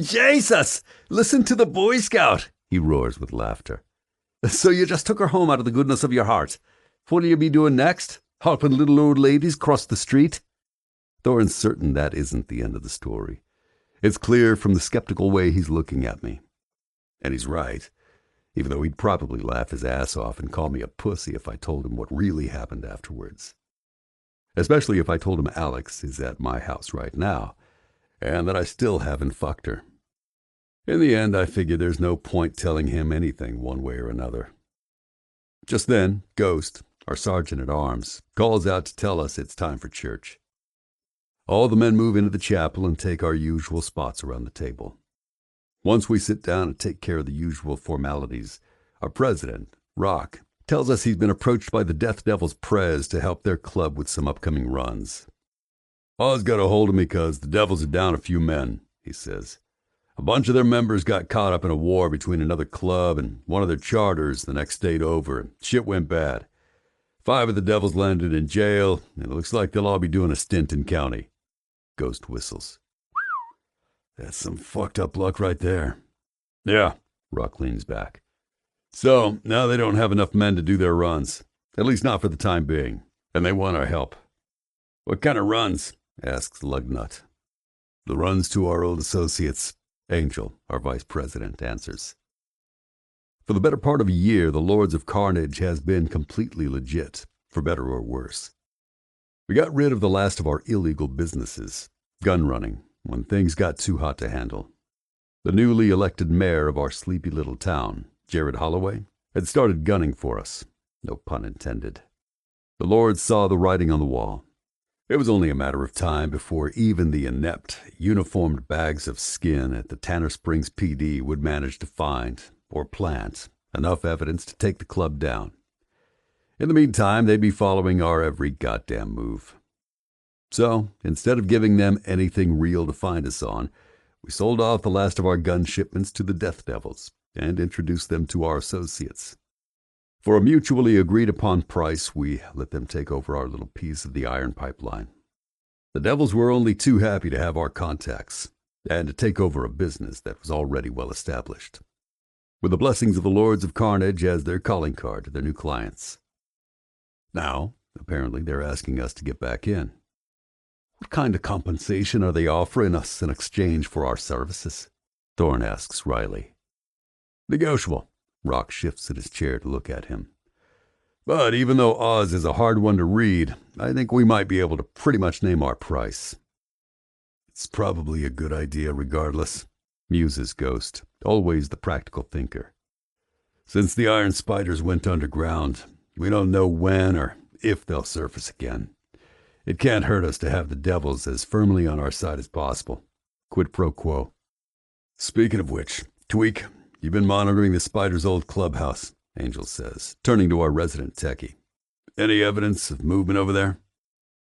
Jesus! Listen to the Boy Scout, he roars with laughter. So you just took her home out of the goodness of your heart. What'll you be doing next? Helping little old ladies cross the street? Thorn's certain that isn't the end of the story. It's clear from the skeptical way he's looking at me. And he's right, even though he'd probably laugh his ass off and call me a pussy if I told him what really happened afterwards. Especially if I told him Alex is at my house right now, and that I still haven't fucked her. In the end, I figure there's no point telling him anything one way or another. Just then, Ghost, our sergeant-at-arms, calls out to tell us it's time for church. All the men move into the chapel and take our usual spots around the table. Once we sit down and take care of the usual formalities, our president, Rock, tells us he's been approached by the Death Devils Prez to help their club with some upcoming runs. Oz got a hold of me because the Devils are down a few men, he says. A bunch of their members got caught up in a war between another club and one of their charters the next state over, and shit went bad. 5 of the Devils landed in jail, and it looks like they'll all be doing a stint in county. Ghost whistles. That's some fucked up luck right there. Yeah, Rock leans back. So, now they don't have enough men to do their runs, at least not for the time being, and they want our help. What kind of runs? Asks Lugnut. The runs to our old associates, Angel, our vice president, answers. For the better part of a year, the Lords of Carnage has been completely legit, for better or worse. We got rid of the last of our illegal businesses, gun running, when things got too hot to handle. The newly elected mayor of our sleepy little town, Jared Holloway, had started gunning for us. No pun intended. The Lord saw the writing on the wall. It was only a matter of time before even the inept, uniformed bags of skin at the Tanner Springs PD would manage to find, or plant, enough evidence to take the club down. In the meantime, they'd be following our every goddamn move. So, instead of giving them anything real to find us on, we sold off the last of our gun shipments to the Death Devils and introduced them to our associates. For a mutually agreed-upon price, we let them take over our little piece of the iron pipeline. The Devils were only too happy to have our contacts and to take over a business that was already well established, with the blessings of the Lords of Carnage as their calling card to their new clients. Now, apparently, they're asking us to get back in. What kind of compensation are they offering us in exchange for our services? Thorne asks Riley. Negotiable. Rock shifts in his chair to look at him. But even though Oz is a hard one to read, I think we might be able to pretty much name our price. It's probably a good idea regardless, muses Ghost, always the practical thinker. Since the Iron Spiders went underground, we don't know when or if they'll surface again. It can't hurt us to have the Devils as firmly on our side as possible. Quid pro quo. Speaking of which, Tweak, you've been monitoring the Spiders' old clubhouse, Angel says, turning to our resident techie. Any evidence of movement over there?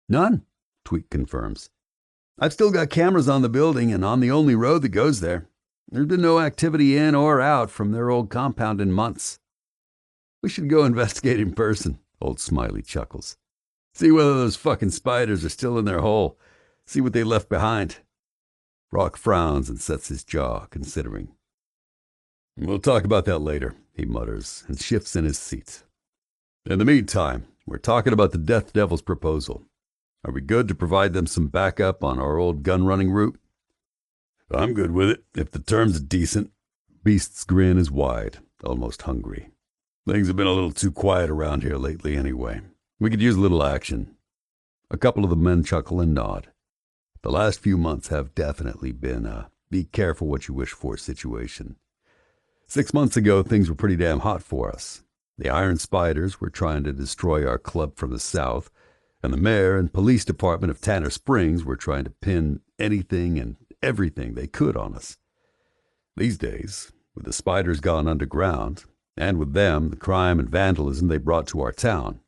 None, Tweak confirms. I've still got cameras on the building and on the only road that goes there. There's been no activity in or out from their old compound in months. We should go investigate in person, Old Smiley chuckles. See whether those fucking spiders are still in their hole. See what they left behind. Rock frowns and sets his jaw, considering. We'll talk about that later, he mutters, and shifts in his seat. In the meantime, we're talking about the Death Devil's proposal. Are we good to provide them some backup on our old gun-running route? I'm good with it, if the terms are decent. Beast's grin is wide, almost hungry. Things have been a little too quiet around here lately anyway. We could use a little action. A couple of the men chuckle and nod. The last few months have definitely been a be careful what you wish for situation. 6 months ago, things were pretty damn hot for us. The Iron Spiders were trying to destroy our club from the south, and the mayor and police department of Tanner Springs were trying to pin anything and everything they could on us. These days, with the Spiders gone underground, and with them the crime and vandalism they brought to our town,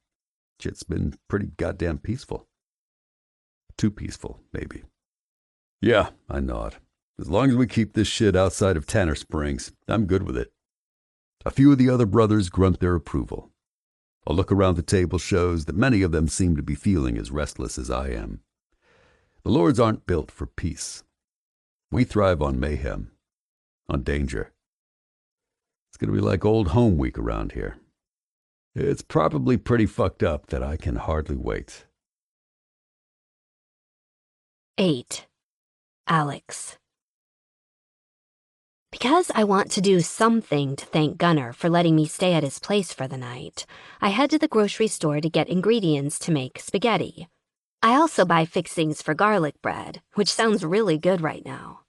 shit's been pretty goddamn peaceful. Too peaceful, maybe. Yeah, I nod. As long as we keep this shit outside of Tanner Springs, I'm good with it. A few of the other brothers grunt their approval. A look around the table shows that many of them seem to be feeling as restless as I am. The Lords aren't built for peace. We thrive on mayhem, on danger. It's going to be like old home week around here. It's probably pretty fucked up that I can hardly wait. 8. Alex. Because I want to do something to thank Gunnar for letting me stay at his place for the night, I head to the grocery store to get ingredients to make spaghetti. I also buy fixings for garlic bread, which sounds really good right now.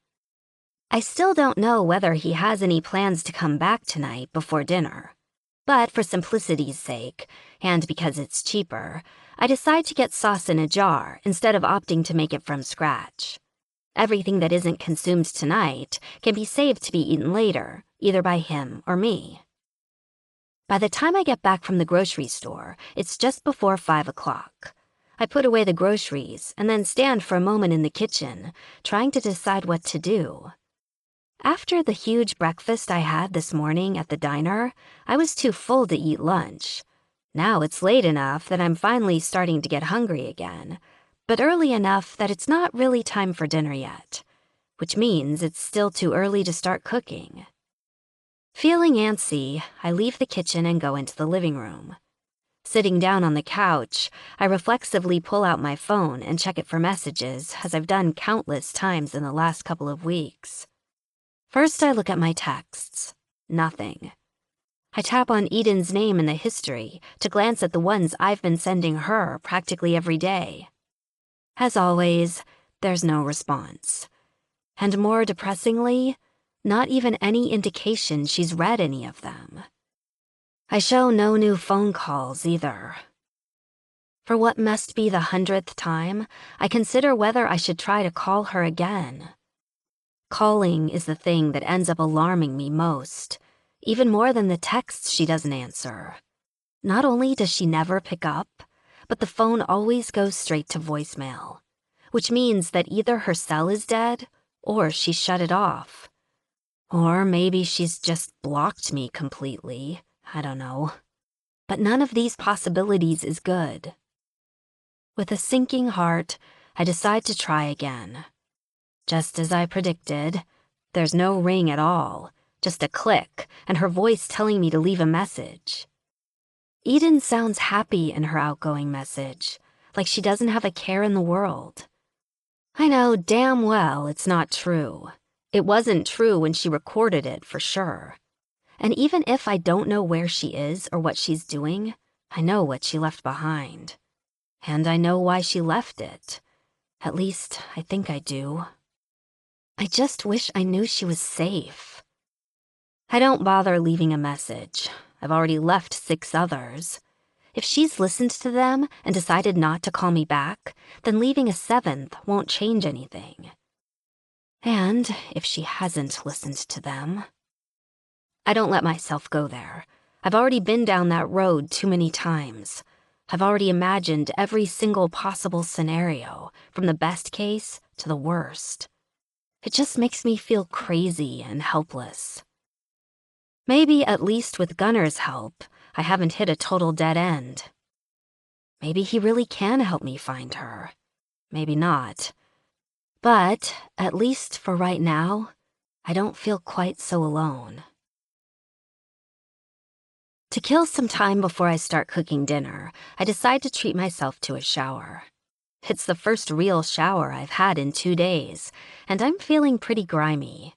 I still don't know whether he has any plans to come back tonight before dinner. But for simplicity's sake, and because it's cheaper, I decide to get sauce in a jar instead of opting to make it from scratch. Everything that isn't consumed tonight can be saved to be eaten later, either by him or me. By the time I get back from the grocery store, it's just before 5 o'clock. I put away the groceries and then stand for a moment in the kitchen, trying to decide what to do. After the huge breakfast I had this morning at the diner, I was too full to eat lunch. Now it's late enough that I'm finally starting to get hungry again, but early enough that it's not really time for dinner yet, which means it's still too early to start cooking. Feeling antsy, I leave the kitchen and go into the living room. Sitting down on the couch, I reflexively pull out my phone and check it for messages, as I've done countless times in the last couple of weeks. First, I look at my texts. Nothing. I tap on Eden's name in the history to glance at the ones I've been sending her practically every day. As always, there's no response. And more depressingly, not even any indication she's read any of them. I show no new phone calls either. For what must be the 100th time, I consider whether I should try to call her again. Calling is the thing that ends up alarming me most, even more than the texts she doesn't answer. Not only does she never pick up, but the phone always goes straight to voicemail, which means that either her cell is dead or she shut it off. Or maybe she's just blocked me completely. I don't know. But none of these possibilities is good. With a sinking heart, I decide to try again. Just as I predicted, there's no ring at all, just a click, and her voice telling me to leave a message. Eden sounds happy in her outgoing message, like she doesn't have a care in the world. I know damn well it's not true. It wasn't true when she recorded it, for sure. And even if I don't know where she is or what she's doing, I know what she left behind. And I know why she left it. At least, I think I do. I just wish I knew she was safe. I don't bother leaving a message. I've already left 6 others. If she's listened to them and decided not to call me back, then leaving a 7th won't change anything. And if she hasn't listened to them... I don't let myself go there. I've already been down that road too many times. I've already imagined every single possible scenario, from the best case to the worst. It just makes me feel crazy and helpless. Maybe at least with Gunner's help, I haven't hit a total dead end. Maybe he really can help me find her. Maybe not. But, at least for right now, I don't feel quite so alone. To kill some time before I start cooking dinner, I decide to treat myself to a shower. It's the first real shower I've had in 2 days, and I'm feeling pretty grimy.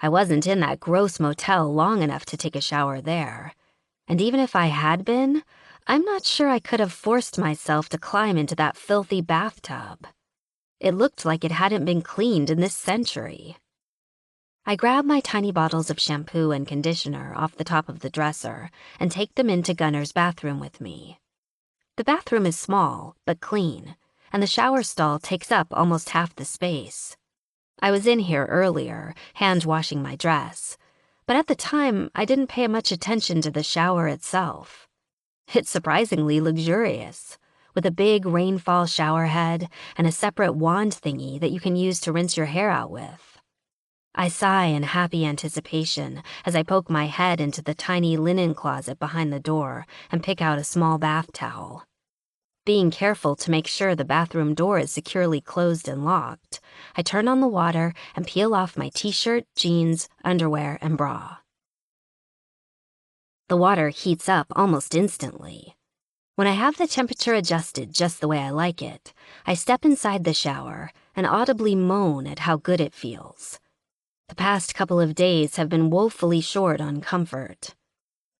I wasn't in that gross motel long enough to take a shower there. And even if I had been, I'm not sure I could have forced myself to climb into that filthy bathtub. It looked like it hadn't been cleaned in this century. I grab my tiny bottles of shampoo and conditioner off the top of the dresser and take them into Gunner's bathroom with me. The bathroom is small, but clean, and the shower stall takes up almost half the space. I was in here earlier, hand-washing my dress, but at the time I didn't pay much attention to the shower itself. It's surprisingly luxurious, with a big rainfall shower head and a separate wand thingy that you can use to rinse your hair out with. I sigh in happy anticipation as I poke my head into the tiny linen closet behind the door and pick out a small bath towel. Being careful to make sure the bathroom door is securely closed and locked, I turn on the water and peel off my t-shirt, jeans, underwear, and bra. The water heats up almost instantly. When I have the temperature adjusted just the way I like it, I step inside the shower and audibly moan at how good it feels. The past couple of days have been woefully short on comfort.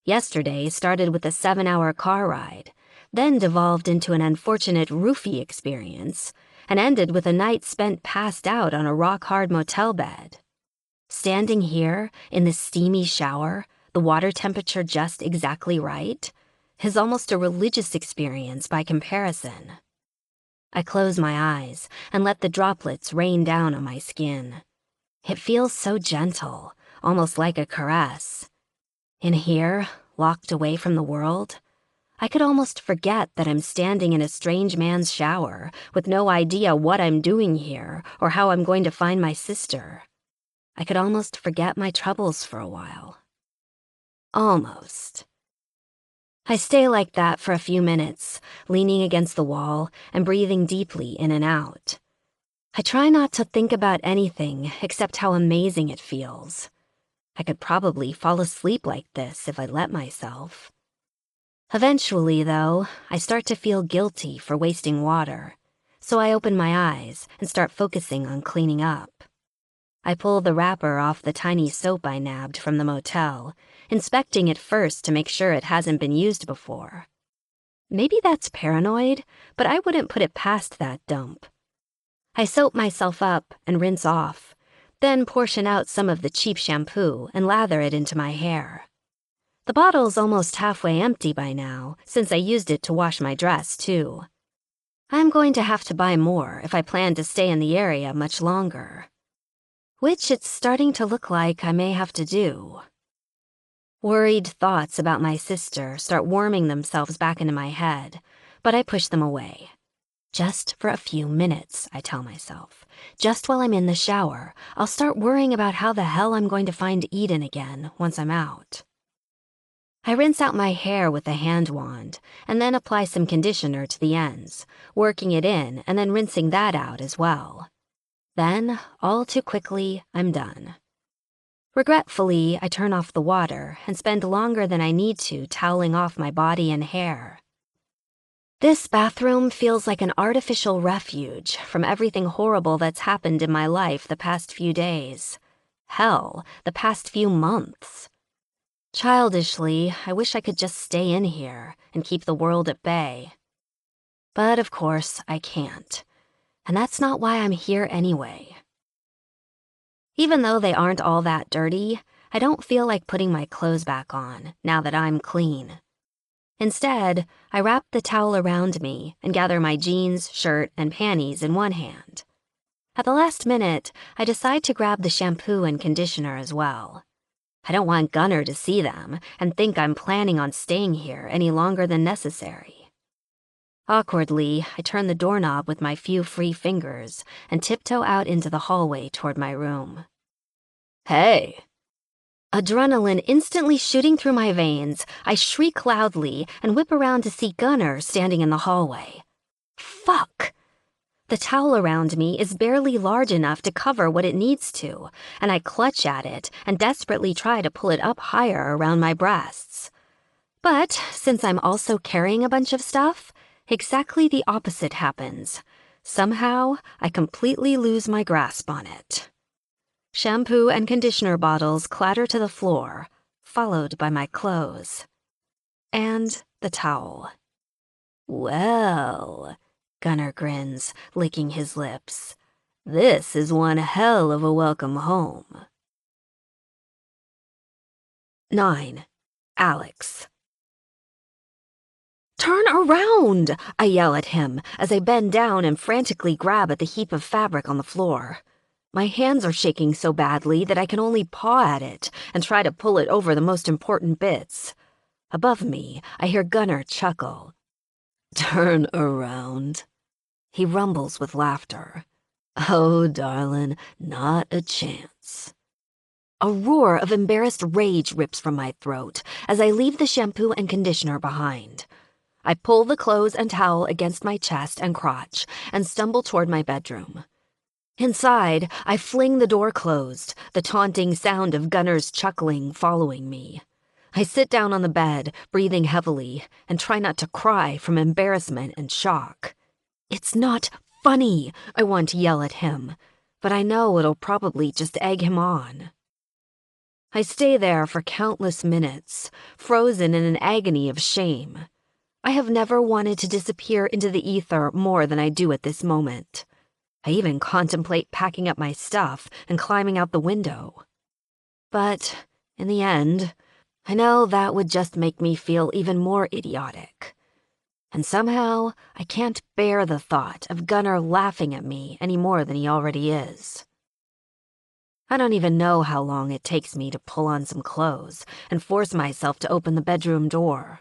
Yesterday started with a 7-hour car ride, then devolved into an unfortunate roofie experience, and ended with a night spent passed out on a rock-hard motel bed. Standing here, in the steamy shower, the water temperature just exactly right, is almost a religious experience by comparison. I close my eyes and let the droplets rain down on my skin. It feels so gentle, almost like a caress. In here, locked away from the world, I could almost forget that I'm standing in a strange man's shower with no idea what I'm doing here or how I'm going to find my sister. I could almost forget my troubles for a while. Almost. I stay like that for a few minutes, leaning against the wall and breathing deeply in and out. I try not to think about anything except how amazing it feels. I could probably fall asleep like this if I let myself. Eventually, though, I start to feel guilty for wasting water, so I open my eyes and start focusing on cleaning up. I pull the wrapper off the tiny soap I nabbed from the motel, inspecting it first to make sure it hasn't been used before. Maybe that's paranoid, but I wouldn't put it past that dump. I soap myself up and rinse off, then portion out some of the cheap shampoo and lather it into my hair. The bottle's almost halfway empty by now, since I used it to wash my dress, too. I'm going to have to buy more if I plan to stay in the area much longer. Which it's starting to look like I may have to do. Worried thoughts about my sister start worming themselves back into my head, but I push them away. Just for a few minutes, I tell myself. Just while I'm in the shower, I'll start worrying about how the hell I'm going to find Eden again once I'm out. I rinse out my hair with a hand wand, and then apply some conditioner to the ends, working it in and then rinsing that out as well. Then, all too quickly, I'm done. Regretfully, I turn off the water and spend longer than I need to toweling off my body and hair. This bathroom feels like an artificial refuge from everything horrible that's happened in my life the past few days. Hell, the past few months. Childishly, I wish I could just stay in here and keep the world at bay. But of course, I can't. And that's not why I'm here anyway. Even though they aren't all that dirty, I don't feel like putting my clothes back on now that I'm clean. Instead, I wrap the towel around me and gather my jeans, shirt, and panties in one hand. At the last minute, I decide to grab the shampoo and conditioner as well. I don't want Gunnar to see them and think I'm planning on staying here any longer than necessary. Awkwardly, I turn the doorknob with my few free fingers and tiptoe out into the hallway toward my room. Hey! Adrenaline instantly shooting through my veins, I shriek loudly and whip around to see Gunnar standing in the hallway. Fuck! The towel around me is barely large enough to cover what it needs to, and I clutch at it and desperately try to pull it up higher around my breasts. But since I'm also carrying a bunch of stuff, exactly the opposite happens. Somehow, I completely lose my grasp on it. Shampoo and conditioner bottles clatter to the floor, followed by my clothes. And the towel. Well, Gunnar grins, licking his lips. This is one hell of a welcome home. 9. Alex. Turn around! I yell at him as I bend down and frantically grab at the heap of fabric on the floor. My hands are shaking so badly that I can only paw at it and try to pull it over the most important bits. Above me, I hear Gunnar chuckle. Turn around. He rumbles with laughter. Oh, darling, not a chance. A roar of embarrassed rage rips from my throat as I leave the shampoo and conditioner behind. I pull the clothes and towel against my chest and crotch and stumble toward my bedroom. Inside, I fling the door closed, the taunting sound of Gunnar's chuckling following me. I sit down on the bed, breathing heavily, and try not to cry from embarrassment and shock. It's not funny, I want to yell at him, but I know it'll probably just egg him on. I stay there for countless minutes, frozen in an agony of shame. I have never wanted to disappear into the ether more than I do at this moment. I even contemplate packing up my stuff and climbing out the window. But, in the end, I know that would just make me feel even more idiotic. And somehow, I can't bear the thought of Gunnar laughing at me any more than he already is. I don't even know how long it takes me to pull on some clothes and force myself to open the bedroom door.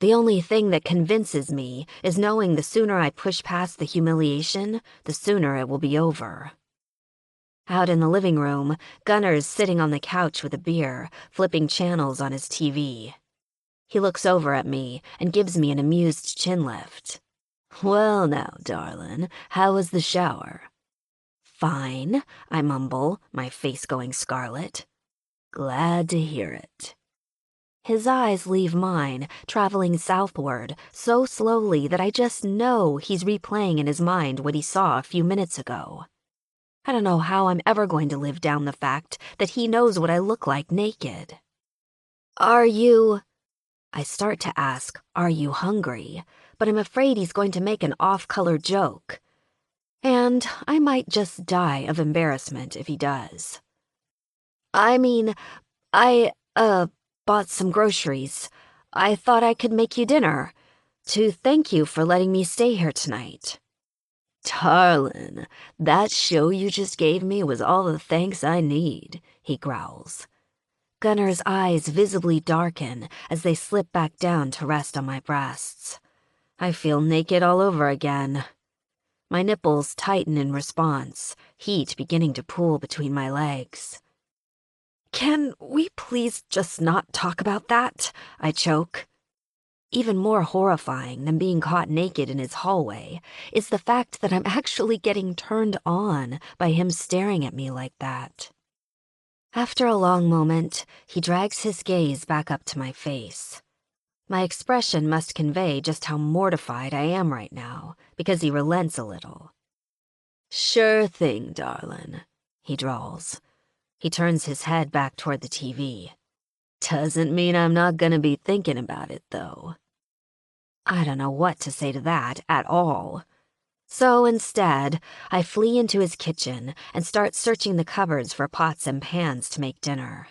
The only thing that convinces me is knowing the sooner I push past the humiliation, the sooner it will be over. Out in the living room, Gunnar's sitting on the couch with a beer, flipping channels on his TV. He looks over at me and gives me an amused chin lift. Well now, darling, how was the shower? Fine, I mumble, my face going scarlet. Glad to hear it. His eyes leave mine, traveling southward, so slowly that I just know he's replaying in his mind what he saw a few minutes ago. I don't know how I'm ever going to live down the fact that he knows what I look like naked. Are you... I start to ask, are you hungry? But I'm afraid he's going to make an off-color joke. And I might just die of embarrassment if he does. I mean, I, bought some groceries. I thought I could make you dinner to thank you for letting me stay here tonight. Darlin', that show you just gave me was all the thanks I need, he growls. Gunner's eyes visibly darken as they slip back down to rest on my breasts. I feel naked all over again. My nipples tighten in response, heat beginning to pool between my legs. Can we please just not talk about that? I choke. Even more horrifying than being caught naked in his hallway is the fact that I'm actually getting turned on by him staring at me like that. After a long moment, he drags his gaze back up to my face. My expression must convey just how mortified I am right now, because he relents a little. Sure thing, darlin', he drawls. He turns his head back toward the TV. Doesn't mean I'm not gonna be thinking about it, though. I don't know what to say to that at all. So instead, I flee into his kitchen and start searching the cupboards for pots and pans to make dinner.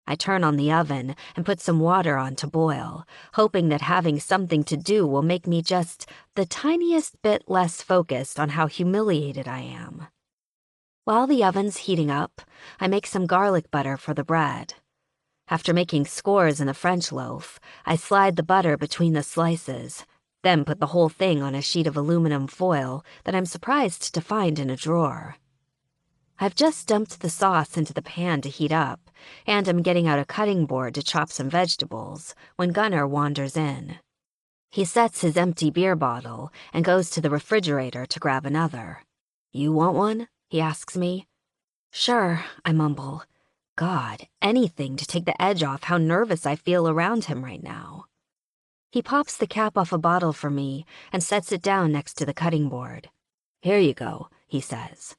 I turn on the oven and put some water on to boil, hoping that having something to do will make me just the tiniest bit less focused on how humiliated I am. While the oven's heating up, I make some garlic butter for the bread. After making scores in the French loaf, I slide the butter between the slices, then put the whole thing on a sheet of aluminum foil that I'm surprised to find in a drawer. I've just dumped the sauce into the pan to heat up, and am getting out a cutting board to chop some vegetables when Gunner wanders in. He sets his empty beer bottle and goes to the refrigerator to grab another. You want one? He asks me. Sure, I mumble. God, anything to take the edge off how nervous I feel around him right now. He pops the cap off a bottle for me and sets it down next to the cutting board. Here you go, he says.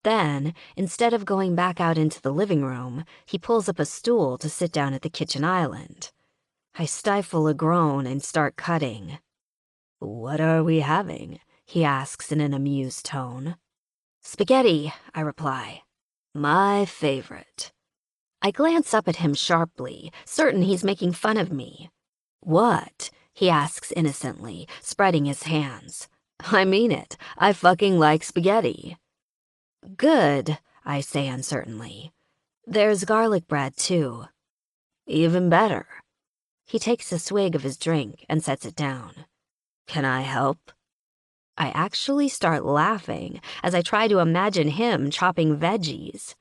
Then, instead of going back out into the living room, he pulls up a stool to sit down at the kitchen island. I stifle a groan and start cutting. What are we having? He asks in an amused tone. Spaghetti, I reply. My favorite. I glance up at him sharply, certain he's making fun of me. What? He asks innocently, spreading his hands. I mean it. I fucking like spaghetti. Good, I say uncertainly. There's garlic bread, too. Even better. He takes a swig of his drink and sets it down. Can I help? I actually start laughing as I try to imagine him chopping veggies.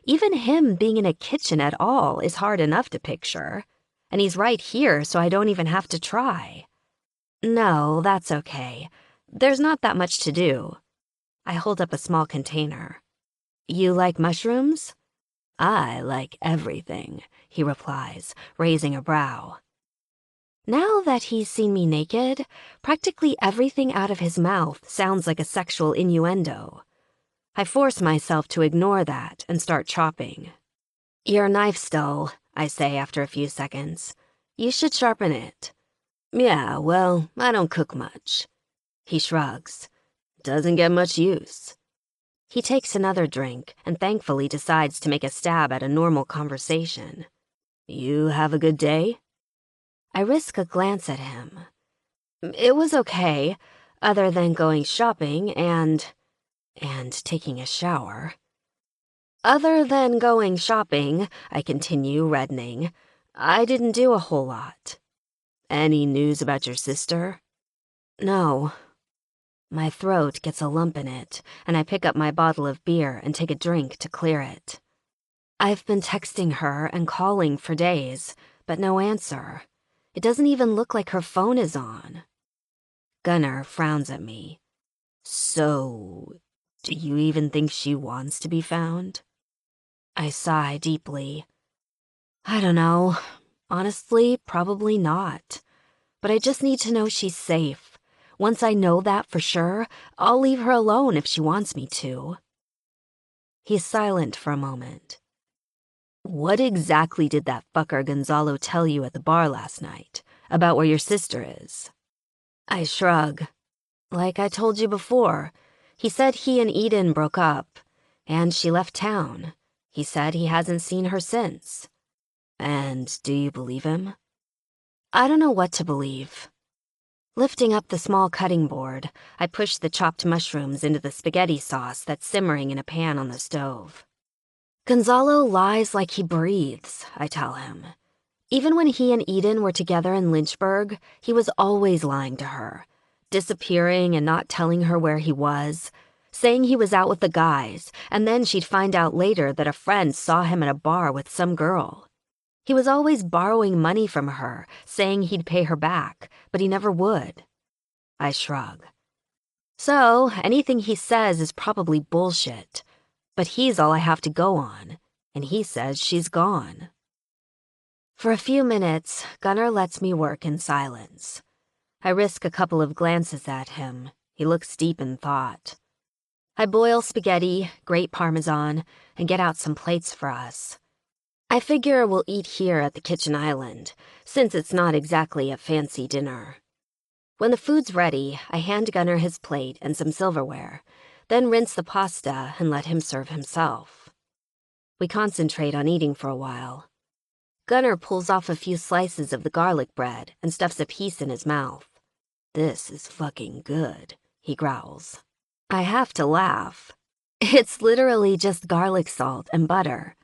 Even him being in a kitchen at all is hard enough to picture, and he's right here so I don't even have to try. No, that's okay. There's not that much to do. I hold up a small container. You like mushrooms? I like everything, he replies, raising a brow. Now that he's seen me naked, practically everything out of his mouth sounds like a sexual innuendo. I force myself to ignore that and start chopping. Your knife's dull, I say after a few seconds. You should sharpen it. Yeah, well, I don't cook much. He shrugs. Doesn't get much use. He takes another drink and thankfully decides to make a stab at a normal conversation. You have a good day? I risk a glance at him. It was okay, other than going shopping and taking a shower. Other than going shopping, I continue, reddening, I didn't do a whole lot. Any news about your sister? No. My throat gets a lump in it, and I pick up my bottle of beer and take a drink to clear it. I've been texting her and calling for days, but no answer. It doesn't even look like her phone is on. Gunner frowns at me. So, do you even think she wants to be found? I sigh deeply. I don't know. Honestly, probably not. But I just need to know she's safe. Once I know that for sure, I'll leave her alone if she wants me to. He's silent for a moment. What exactly did that fucker Gonzalo tell you at the bar last night? About where your sister is? I shrug. Like I told you before, He said he and Eden broke up, and she left town. He said he hasn't seen her since. And do you believe him? I don't know what to believe. Lifting up the small cutting board, I pushed the chopped mushrooms into the spaghetti sauce that's simmering in a pan on the stove. Gonzalo lies like he breathes, I tell him. Even when he and Eden were together in Lynchburg, he was always lying to her, disappearing and not telling her where he was, saying he was out with the guys, and then she'd find out later that a friend saw him at a bar with some girl. He was always borrowing money from her, saying he'd pay her back, but he never would. I shrug. So, anything he says is probably bullshit, but he's all I have to go on, and he says she's gone. For a few minutes, Gunnar lets me work in silence. I risk a couple of glances at him. He looks deep in thought. I boil spaghetti, grate Parmesan, and get out some plates for us. I figure we'll eat here at the kitchen island, since it's not exactly a fancy dinner. When the food's ready, I hand Gunnar his plate and some silverware, then rinse the pasta and let him serve himself. We concentrate on eating for a while. Gunnar pulls off a few slices of the garlic bread and stuffs a piece in his mouth. "This is fucking good," he growls. I have to laugh. It's literally just garlic salt and butter.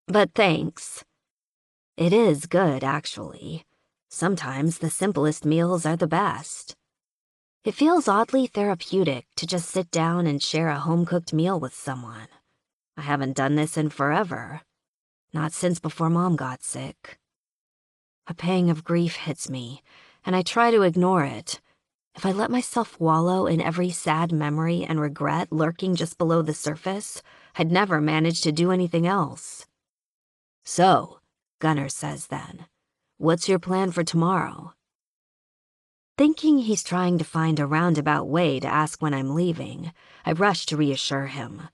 But thanks. It is good, actually. Sometimes the simplest meals are the best. It feels oddly therapeutic to just sit down and share a home-cooked meal with someone. I haven't done this in forever. Not since before Mom got sick. A pang of grief hits me, and I try to ignore it. If I let myself wallow in every sad memory and regret lurking just below the surface, I'd never manage to do anything else. "So," Gunnar says then, "what's your plan for tomorrow?" Thinking he's trying to find a roundabout way to ask when I'm leaving, I rush to reassure him.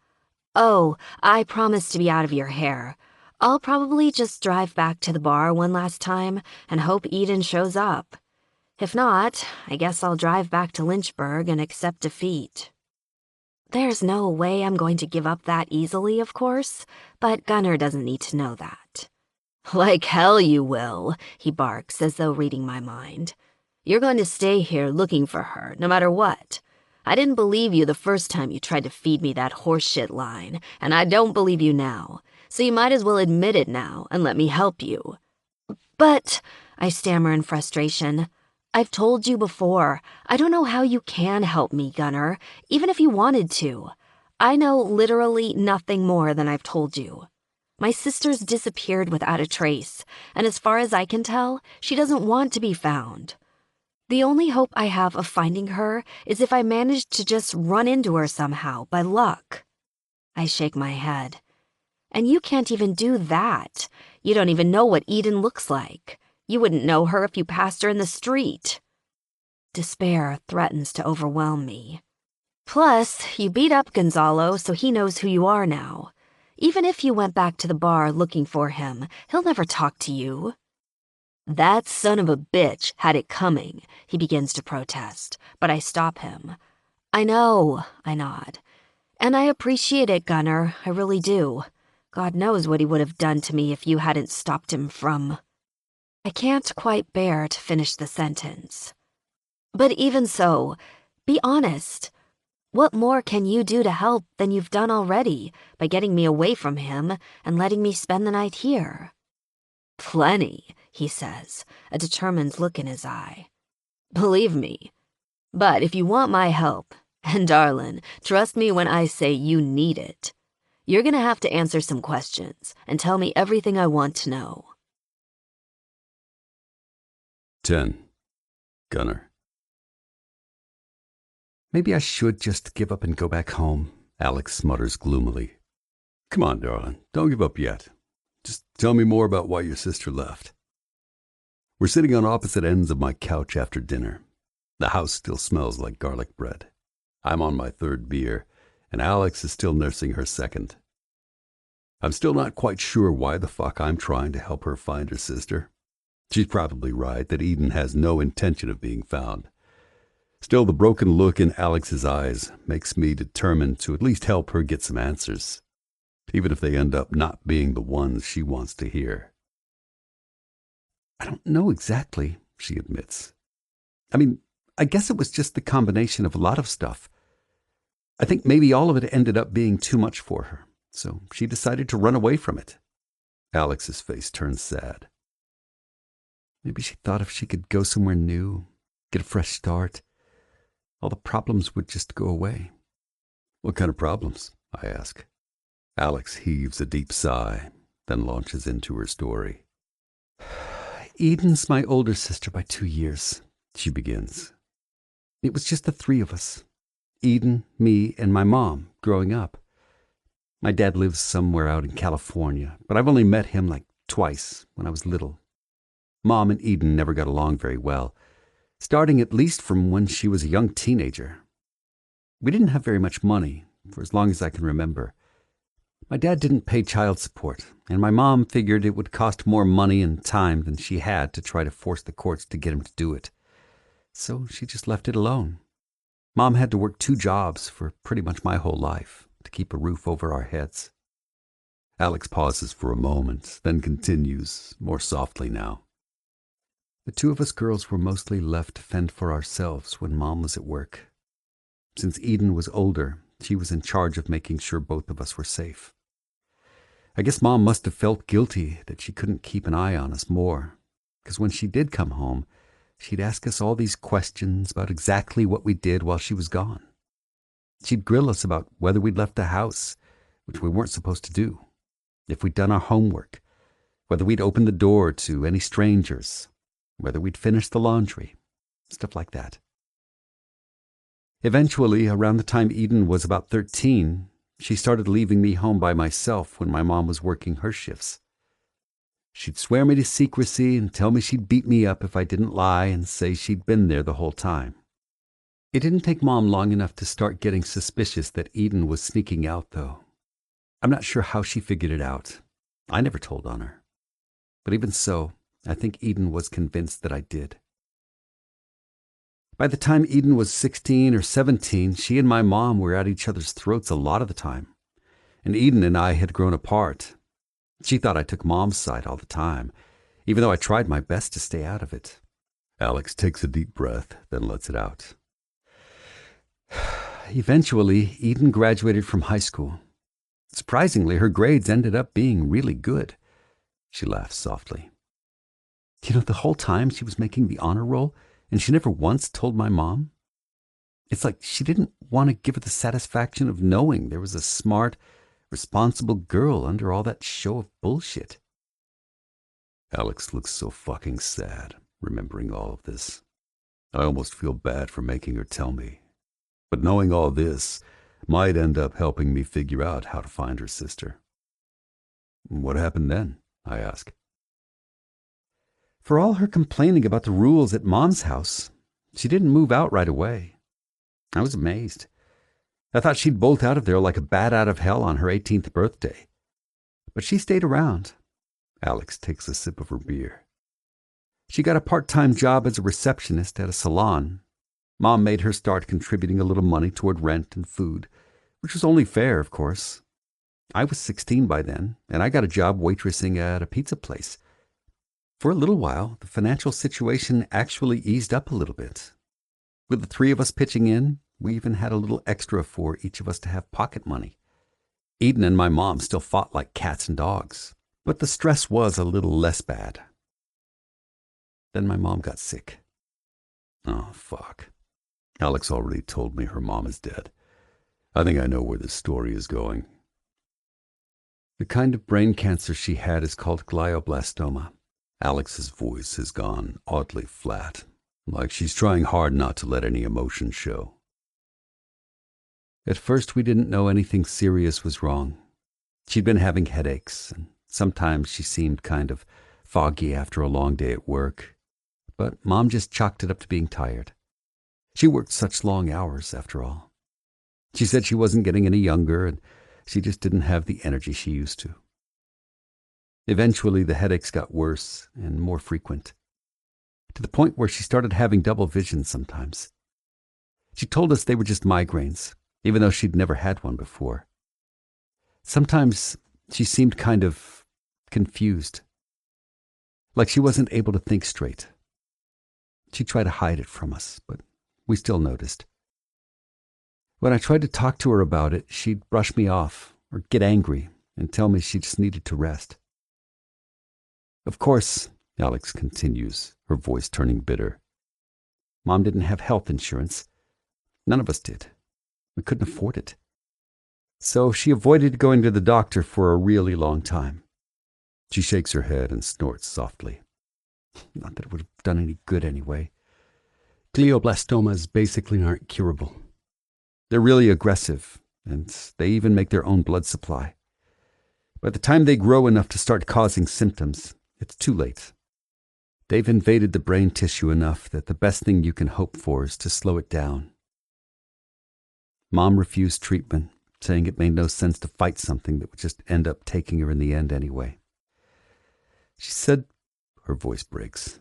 "Oh, I promise to be out of your hair. I'll probably just drive back to the bar one last time and hope Eden shows up. If not, I guess I'll drive back to Lynchburg and accept defeat." There's no way I'm going to give up that easily, of course, but Gunnar doesn't need to know that. "Like hell you will," he barks as though reading my mind. "You're going to stay here looking for her, no matter what. I didn't believe you the first time you tried to feed me that horseshit line, and I don't believe you now, so you might as well admit it now and let me help you." "But," I stammer in frustration, "I've told you before, I don't know how you can help me, Gunnar, even if you wanted to. I know literally nothing more than I've told you. My sister's disappeared without a trace, and as far as I can tell, she doesn't want to be found. The only hope I have of finding her is if I manage to just run into her somehow, by luck." I shake my head. "And you can't even do that. You don't even know what Eden looks like. You wouldn't know her if you passed her in the street." Despair threatens to overwhelm me. "Plus, you beat up Gonzalo, so he knows who you are now. Even if you went back to the bar looking for him, he'll never talk to you." "That son of a bitch had it coming," he begins to protest, but I stop him. "I know," I nod. "And I appreciate it, Gunnar, I really do. God knows what he would have done to me if you hadn't stopped him from..." I can't quite bear to finish the sentence. "But even so, be honest. What more can you do to help than you've done already by getting me away from him and letting me spend the night here?" "Plenty," he says, a determined look in his eye. "Believe me. But if you want my help, and darlin', trust me when I say you need it, you're gonna have to answer some questions and tell me everything I want to know." 10. Gunnar. Maybe I should just give up and go back home, Alex mutters gloomily. Come on, darling. Don't give up yet. Just tell me more about why your sister left. We're sitting on opposite ends of my couch after dinner. The house still smells like garlic bread. I'm on my third beer, and Alex is still nursing her second. I'm still not quite sure why the fuck I'm trying to help her find her sister. She's probably right that Eden has no intention of being found. Still, the broken look in Alex's eyes makes me determined to at least help her get some answers, even if they end up not being the ones she wants to hear. I don't know exactly, she admits. I mean, I guess it was just the combination of a lot of stuff. I think maybe all of it ended up being too much for her, so she decided to run away from it. Alex's face turns sad. Maybe she thought if she could go somewhere new, get a fresh start, all the problems would just go away. What kind of problems? I ask. Alex heaves a deep sigh, then launches into her story. Eden's my older sister by 2 years, she begins. It was just the three of us. Eden, me, and my mom growing up. My dad lives somewhere out in California, but I've only met him like twice when I was little. Mom and Eden never got along very well, starting at least from when she was a young teenager. We didn't have very much money, for as long as I can remember. My dad didn't pay child support, and my mom figured it would cost more money and time than she had to try to force the courts to get him to do it. So she just left it alone. Mom had to work 2 jobs for pretty much my whole life to keep a roof over our heads. Alex pauses for a moment, then continues, more softly now. The 2 of us girls were mostly left to fend for ourselves when Mom was at work. Since Eden was older, she was in charge of making sure both of us were safe. I guess Mom must have felt guilty that she couldn't keep an eye on us more, because when she did come home, she'd ask us all these questions about exactly what we did while she was gone. She'd grill us about whether we'd left the house, which we weren't supposed to do, if we'd done our homework, whether we'd opened the door to any strangers, whether we'd finished the laundry, stuff like that. Eventually, around the time Eden was about 13, she started leaving me home by myself when my mom was working her shifts. She'd swear me to secrecy and tell me she'd beat me up if I didn't lie and say she'd been there the whole time. It didn't take Mom long enough to start getting suspicious that Eden was sneaking out, though. I'm not sure how she figured it out. I never told on her. But even so, I think Eden was convinced that I did. By the time Eden was 16 or 17, she and my mom were at each other's throats a lot of the time, and Eden and I had grown apart. She thought I took Mom's side all the time, even though I tried my best to stay out of it. Alex takes a deep breath, then lets it out. Eventually, Eden graduated from high school. Surprisingly, her grades ended up being really good. She laughs softly. You know, the whole time she was making the honor roll, and she never once told my mom. It's like she didn't want to give her the satisfaction of knowing there was a smart, responsible girl under all that show of bullshit. Alex looks so fucking sad, remembering all of this. I almost feel bad for making her tell me. But knowing all this might end up helping me figure out how to find her sister. What happened then? I ask. For all her complaining about the rules at Mom's house, she didn't move out right away. I was amazed. I thought she'd bolt out of there like a bat out of hell on her 18th birthday. But she stayed around. Alex takes a sip of her beer. She got a part-time job as a receptionist at a salon. Mom made her start contributing a little money toward rent and food, which was only fair, of course. I was 16 by then, and I got a job waitressing at a pizza place. For a little while, the financial situation actually eased up a little bit. With the 3 of us pitching in, we even had a little extra for each of us to have pocket money. Eden and my mom still fought like cats and dogs, but the stress was a little less bad. Then my mom got sick. Oh, fuck. Alex already told me her mom is dead. I think I know where this story is going. The kind of brain cancer she had is called glioblastoma. Alex's voice has gone oddly flat, like she's trying hard not to let any emotion show. At first, we didn't know anything serious was wrong. She'd been having headaches, and sometimes she seemed kind of foggy after a long day at work. But Mom just chalked it up to being tired. She worked such long hours, after all. She said she wasn't getting any younger, and she just didn't have the energy she used to. Eventually, the headaches got worse and more frequent, to the point where she started having double vision sometimes. She told us they were just migraines, even though she'd never had one before. Sometimes she seemed kind of confused, like she wasn't able to think straight. She tried to hide it from us, but we still noticed. When I tried to talk to her about it, she'd brush me off or get angry and tell me she just needed to rest. Of course, Alex continues, her voice turning bitter. Mom didn't have health insurance. None of us did. We couldn't afford it. So she avoided going to the doctor for a really long time. She shakes her head and snorts softly. Not that it would have done any good anyway. Glioblastomas basically aren't curable. They're really aggressive, and they even make their own blood supply. By the time they grow enough to start causing symptoms, it's too late. They've invaded the brain tissue enough that the best thing you can hope for is to slow it down. Mom refused treatment, saying it made no sense to fight something that would just end up taking her in the end anyway. She said, her voice breaks,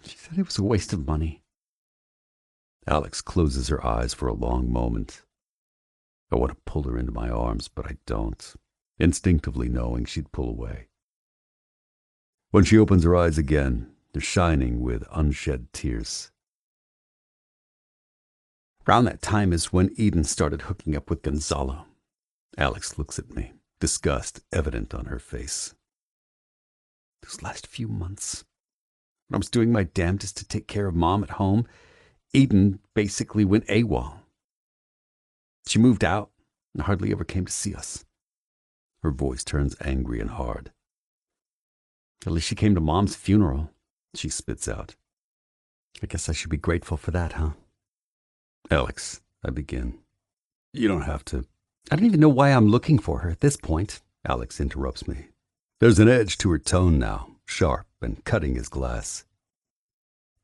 she said it was a waste of money. Alex closes her eyes for a long moment. I want to pull her into my arms, but I don't, instinctively knowing she'd pull away. When she opens her eyes again, they're shining with unshed tears. Around that time is when Eden started hooking up with Gonzalo. Alex looks at me, disgust evident on her face. Those last few months, when I was doing my damnedest to take care of Mom at home, Eden basically went AWOL. She moved out and hardly ever came to see us. Her voice turns angry and hard. At least she came to Mom's funeral, she spits out. I guess I should be grateful for that, huh? Alex, I begin. You don't have to. I don't even know why I'm looking for her at this point, Alex interrupts me. There's an edge to her tone now, sharp and cutting as glass.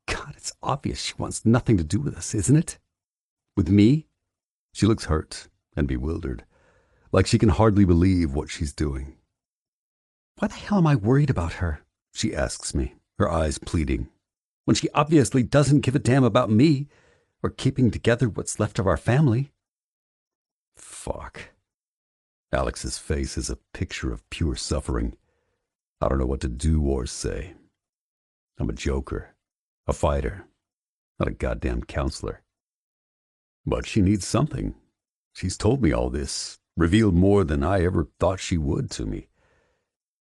God, it's obvious she wants nothing to do with us, isn't it? With me? She looks hurt and bewildered, like she can hardly believe what she's doing. Why the hell am I worried about her? She asks me, her eyes pleading, when she obviously doesn't give a damn about me or keeping together what's left of our family. Fuck. Alex's face is a picture of pure suffering. I don't know what to do or say. I'm a joker, a fighter, not a goddamn counselor. But she needs something. She's told me all this, revealed more than I ever thought she would to me.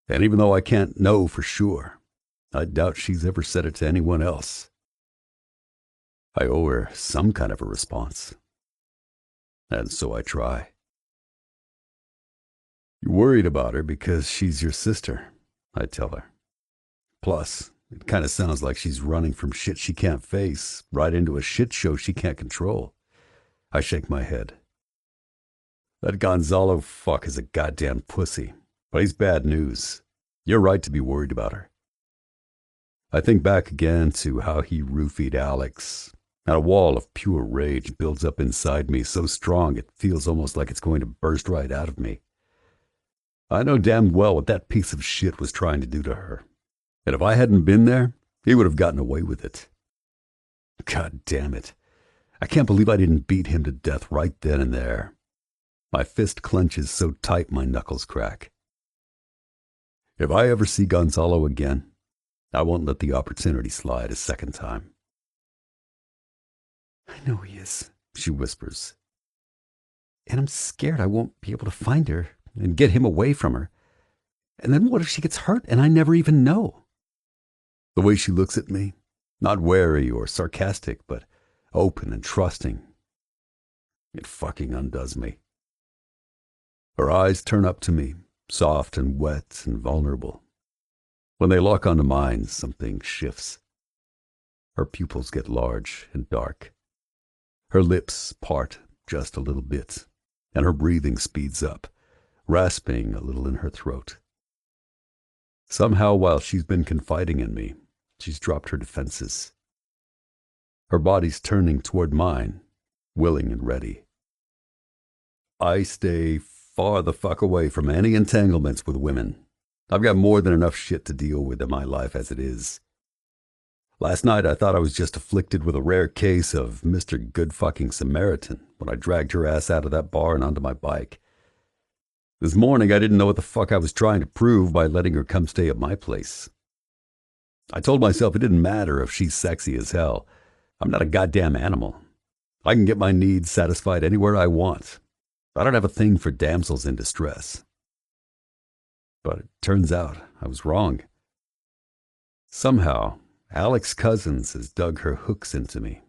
And even though I can't know for sure, I doubt she's ever said it to anyone else. I owe her some kind of a response. And so I try. You're worried about her because she's your sister, I tell her. Plus, it kind of sounds like she's running from shit she can't face right into a shit show she can't control. I shake my head. That Gonzalo fuck is a goddamn pussy, but he's bad news. You're right to be worried about her. I think back again to how he roofied Alex, and a wall of pure rage builds up inside me so strong it feels almost like it's going to burst right out of me. I know damn well what that piece of shit was trying to do to her. And if I hadn't been there, he would have gotten away with it. God damn it. I can't believe I didn't beat him to death right then and there. My fist clenches so tight my knuckles crack. If I ever see Gonzalo again, I won't let the opportunity slide a second time. I know he is, she whispers. And I'm scared I won't be able to find her and get him away from her. And then what if she gets hurt and I never even know? The way she looks at me, not wary or sarcastic, but open and trusting, it fucking undoes me. Her eyes turn up to me, soft and wet and vulnerable. When they lock onto mine, something shifts. Her pupils get large and dark. Her lips part just a little bit, and her breathing speeds up, rasping a little in her throat. Somehow, while she's been confiding in me, she's dropped her defenses. Her body's turning toward mine, willing and ready. I stay far the fuck away from any entanglements with women. I've got more than enough shit to deal with in my life as it is. Last night I thought I was just afflicted with a rare case of Mr. Good Fucking Samaritan when I dragged her ass out of that bar and onto my bike. This morning I didn't know what the fuck I was trying to prove by letting her come stay at my place. I told myself it didn't matter if she's sexy as hell. I'm not a goddamn animal. I can get my needs satisfied anywhere I want. I don't have a thing for damsels in distress. But it turns out I was wrong. Somehow, Alex Cousins has dug her hooks into me.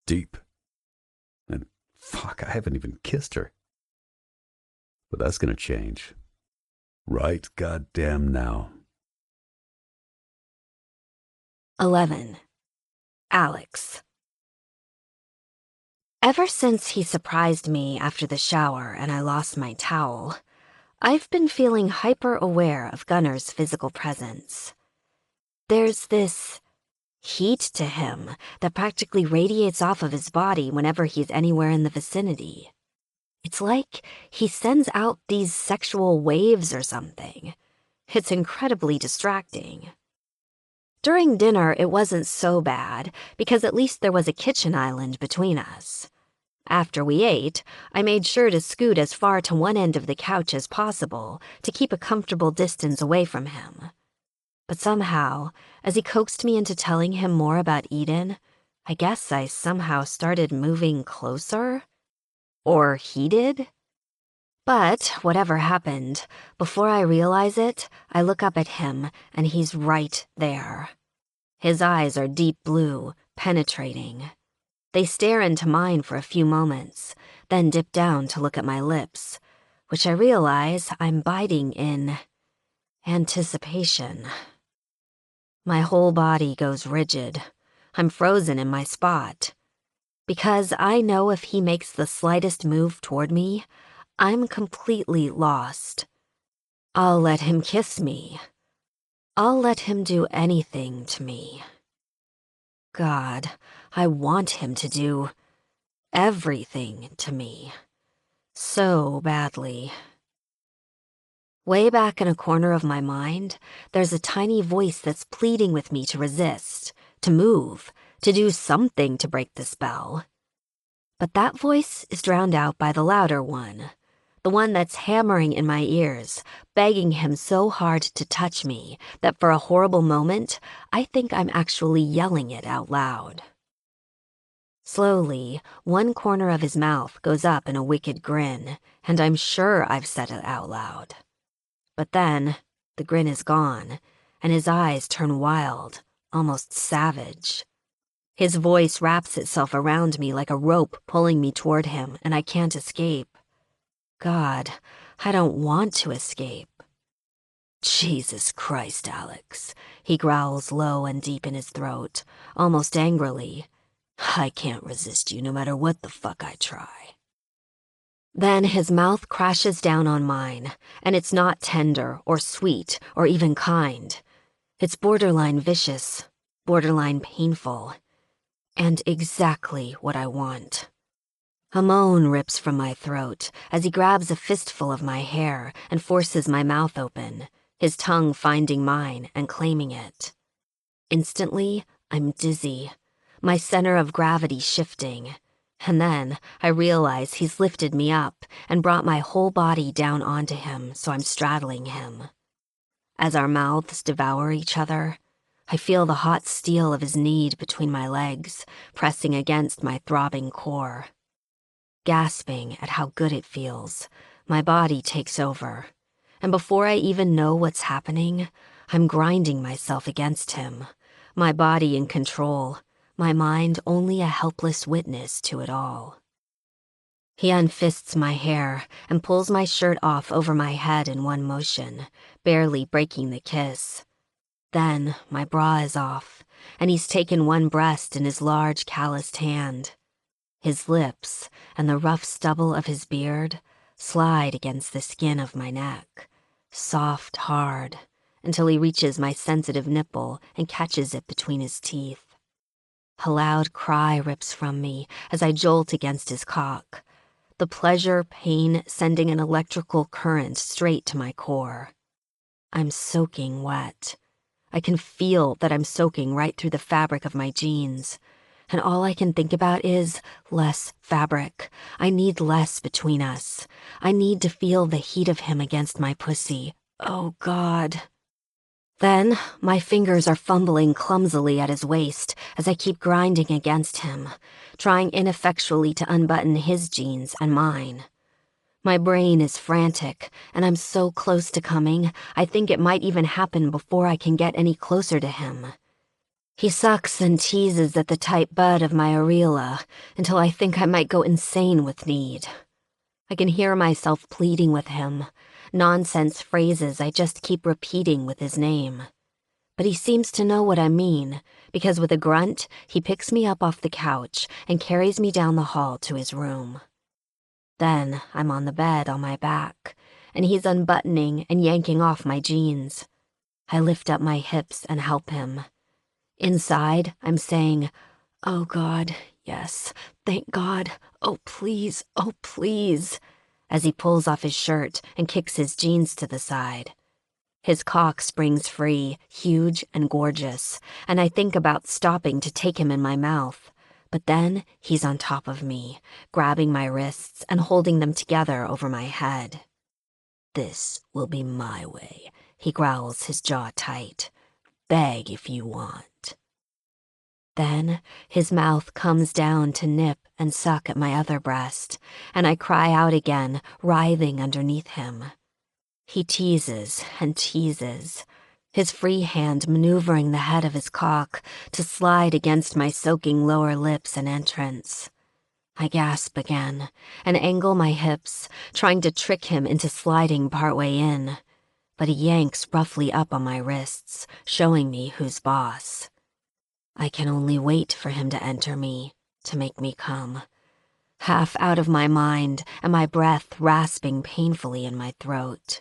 Deep. And fuck, I haven't even kissed her. But that's gonna change. Right goddamn now. 11. Alex. Ever since he surprised me after the shower and I lost my towel, I've been feeling hyper-aware of Gunner's physical presence. There's this heat to him that practically radiates off of his body whenever he's anywhere in the vicinity. It's like he sends out these sexual waves or something. It's incredibly distracting. During dinner, it wasn't so bad, because at least there was a kitchen island between us. After we ate, I made sure to scoot as far to one end of the couch as possible to keep a comfortable distance away from him. But somehow, as he coaxed me into telling him more about Eden, I guess I somehow started moving closer? Or he did? But whatever happened, before I realize it, I look up at him and he's right there. His eyes are deep blue, penetrating. They stare into mine for a few moments, then dip down to look at my lips, which I realize I'm biting in anticipation. My whole body goes rigid. I'm frozen in my spot. Because I know if he makes the slightest move toward me, I'm completely lost. I'll let him kiss me. I'll let him do anything to me. God, I want him to do everything to me. So badly. Way back in a corner of my mind, there's a tiny voice that's pleading with me to resist, to move, to do something to break the spell. But that voice is drowned out by the louder one, the one that's hammering in my ears, begging him so hard to touch me that for a horrible moment, I think I'm actually yelling it out loud. Slowly, one corner of his mouth goes up in a wicked grin, and I'm sure I've said it out loud. But then, the grin is gone, and his eyes turn wild, almost savage. His voice wraps itself around me like a rope pulling me toward him, and I can't escape. God, I don't want to escape. Jesus Christ, Alex, he growls low and deep in his throat, almost angrily. I can't resist you no matter what the fuck I try. Then his mouth crashes down on mine, and it's not tender or sweet or even kind. It's borderline vicious, borderline painful. And exactly what I want. A moan rips from my throat as he grabs a fistful of my hair and forces my mouth open, his tongue finding mine and claiming it. Instantly, I'm dizzy, my center of gravity shifting, and then I realize he's lifted me up and brought my whole body down onto him so I'm straddling him. As our mouths devour each other, I feel the hot steel of his knead between my legs, pressing against my throbbing core. Gasping at how good it feels, my body takes over, and before I even know what's happening, I'm grinding myself against him, my body in control, my mind only a helpless witness to it all. He unfists my hair and pulls my shirt off over my head in one motion, barely breaking the kiss. Then my bra is off, and he's taken one breast in his large calloused hand. His lips and the rough stubble of his beard slide against the skin of my neck, soft, hard, until he reaches my sensitive nipple and catches it between his teeth. A loud cry rips from me as I jolt against his cock, the pleasure pain sending an electrical current straight to my core. I'm soaking wet. I can feel that I'm soaking right through the fabric of my jeans. And all I can think about is less fabric. I need less between us. I need to feel the heat of him against my pussy. Oh, God. Then, my fingers are fumbling clumsily at his waist as I keep grinding against him, trying ineffectually to unbutton his jeans and mine. My brain is frantic, and I'm so close to coming, I think it might even happen before I can get any closer to him. He sucks and teases at the tight bud of my areola until I think I might go insane with need. I can hear myself pleading with him, nonsense phrases I just keep repeating with his name. But he seems to know what I mean, because with a grunt, he picks me up off the couch and carries me down the hall to his room. Then I'm on the bed on my back, and he's unbuttoning and yanking off my jeans. I lift up my hips and help him. Inside, I'm saying, "Oh, God, yes, thank God, oh, please, as he pulls off his shirt and kicks his jeans to the side. His cock springs free, huge and gorgeous, and I think about stopping to take him in my mouth. But then he's on top of me, grabbing my wrists and holding them together over my head. "This will be my way," he growls, his jaw tight. "Beg if you want." Then his mouth comes down to nip and suck at my other breast, and I cry out again, writhing underneath him. He teases and teases, his free hand maneuvering the head of his cock to slide against my soaking lower lips and entrance. I gasp again and angle my hips, trying to trick him into sliding partway in, but he yanks roughly up on my wrists, showing me who's boss. I can only wait for him to enter me, to make me come, half out of my mind and my breath rasping painfully in my throat.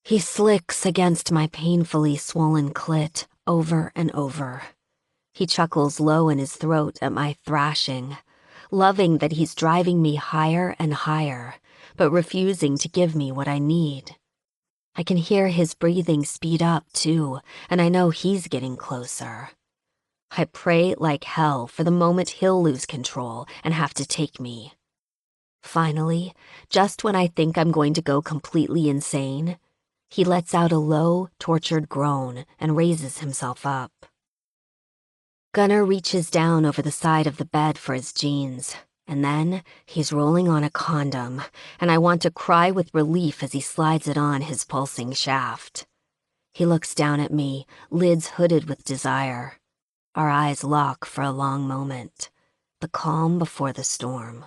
He slicks against my painfully swollen clit over and over. He chuckles low in his throat at my thrashing, loving that he's driving me higher and higher, but refusing to give me what I need. I can hear his breathing speed up, too, and I know he's getting closer. I pray like hell for the moment he'll lose control and have to take me. Finally, just when I think I'm going to go completely insane, he lets out a low, tortured groan and raises himself up. Gunnar reaches down over the side of the bed for his jeans, and then he's rolling on a condom, and I want to cry with relief as he slides it on his pulsing shaft. He looks down at me, lids hooded with desire. Our eyes lock for a long moment, the calm before the storm.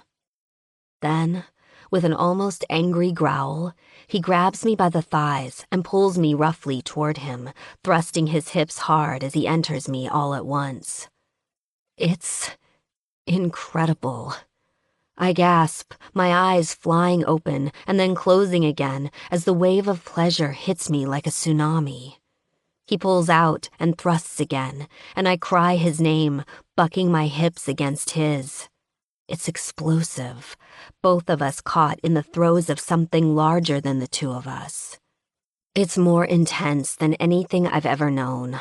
Then, with an almost angry growl, he grabs me by the thighs and pulls me roughly toward him, thrusting his hips hard as he enters me all at once. It's incredible. I gasp, my eyes flying open and then closing again as the wave of pleasure hits me like a tsunami. He pulls out and thrusts again, and I cry his name, bucking my hips against his. It's explosive, both of us caught in the throes of something larger than the two of us. It's more intense than anything I've ever known.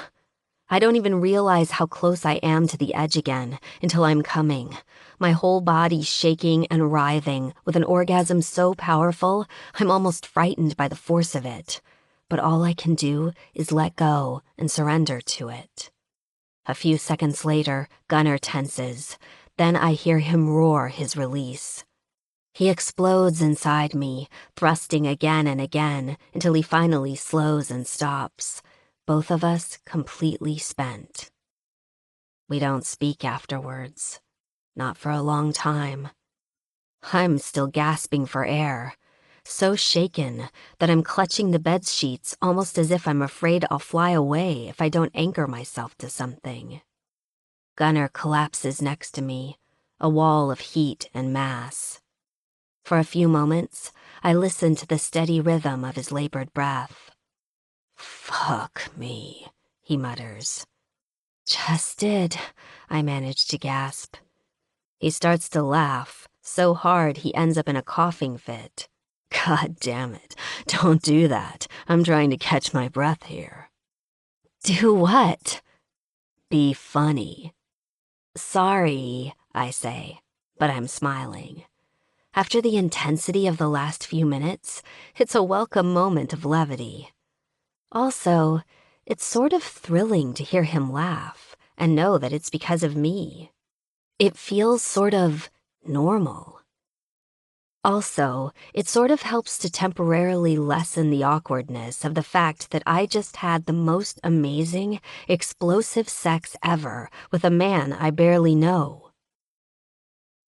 I don't even realize how close I am to the edge again until I'm coming, my whole body shaking and writhing with an orgasm so powerful I'm almost frightened by the force of it. But all I can do is let go and surrender to it. A few seconds later, Gunnar tenses. Then I hear him roar his release. He explodes inside me, thrusting again and again until he finally slows and stops, both of us completely spent. We don't speak afterwards, not for a long time. I'm still gasping for air, so shaken that I'm clutching the bed sheets almost as if I'm afraid I'll fly away if I don't anchor myself to something. Gunnar collapses next to me, a wall of heat and mass. For a few moments, I listen to the steady rhythm of his labored breath. "Fuck me," he mutters. "Just did," I manage to gasp. He starts to laugh, so hard he ends up in a coughing fit. "God damn it, don't do that. I'm trying to catch my breath here." Do what? Be funny. Sorry, I say, but I'm smiling. After the intensity of the last few minutes, it's a welcome moment of levity. Also, it's sort of thrilling to hear him laugh and know that it's because of me. It feels sort of normal. Also, it sort of helps to temporarily lessen the awkwardness of the fact that I just had the most amazing, explosive sex ever with a man I barely know.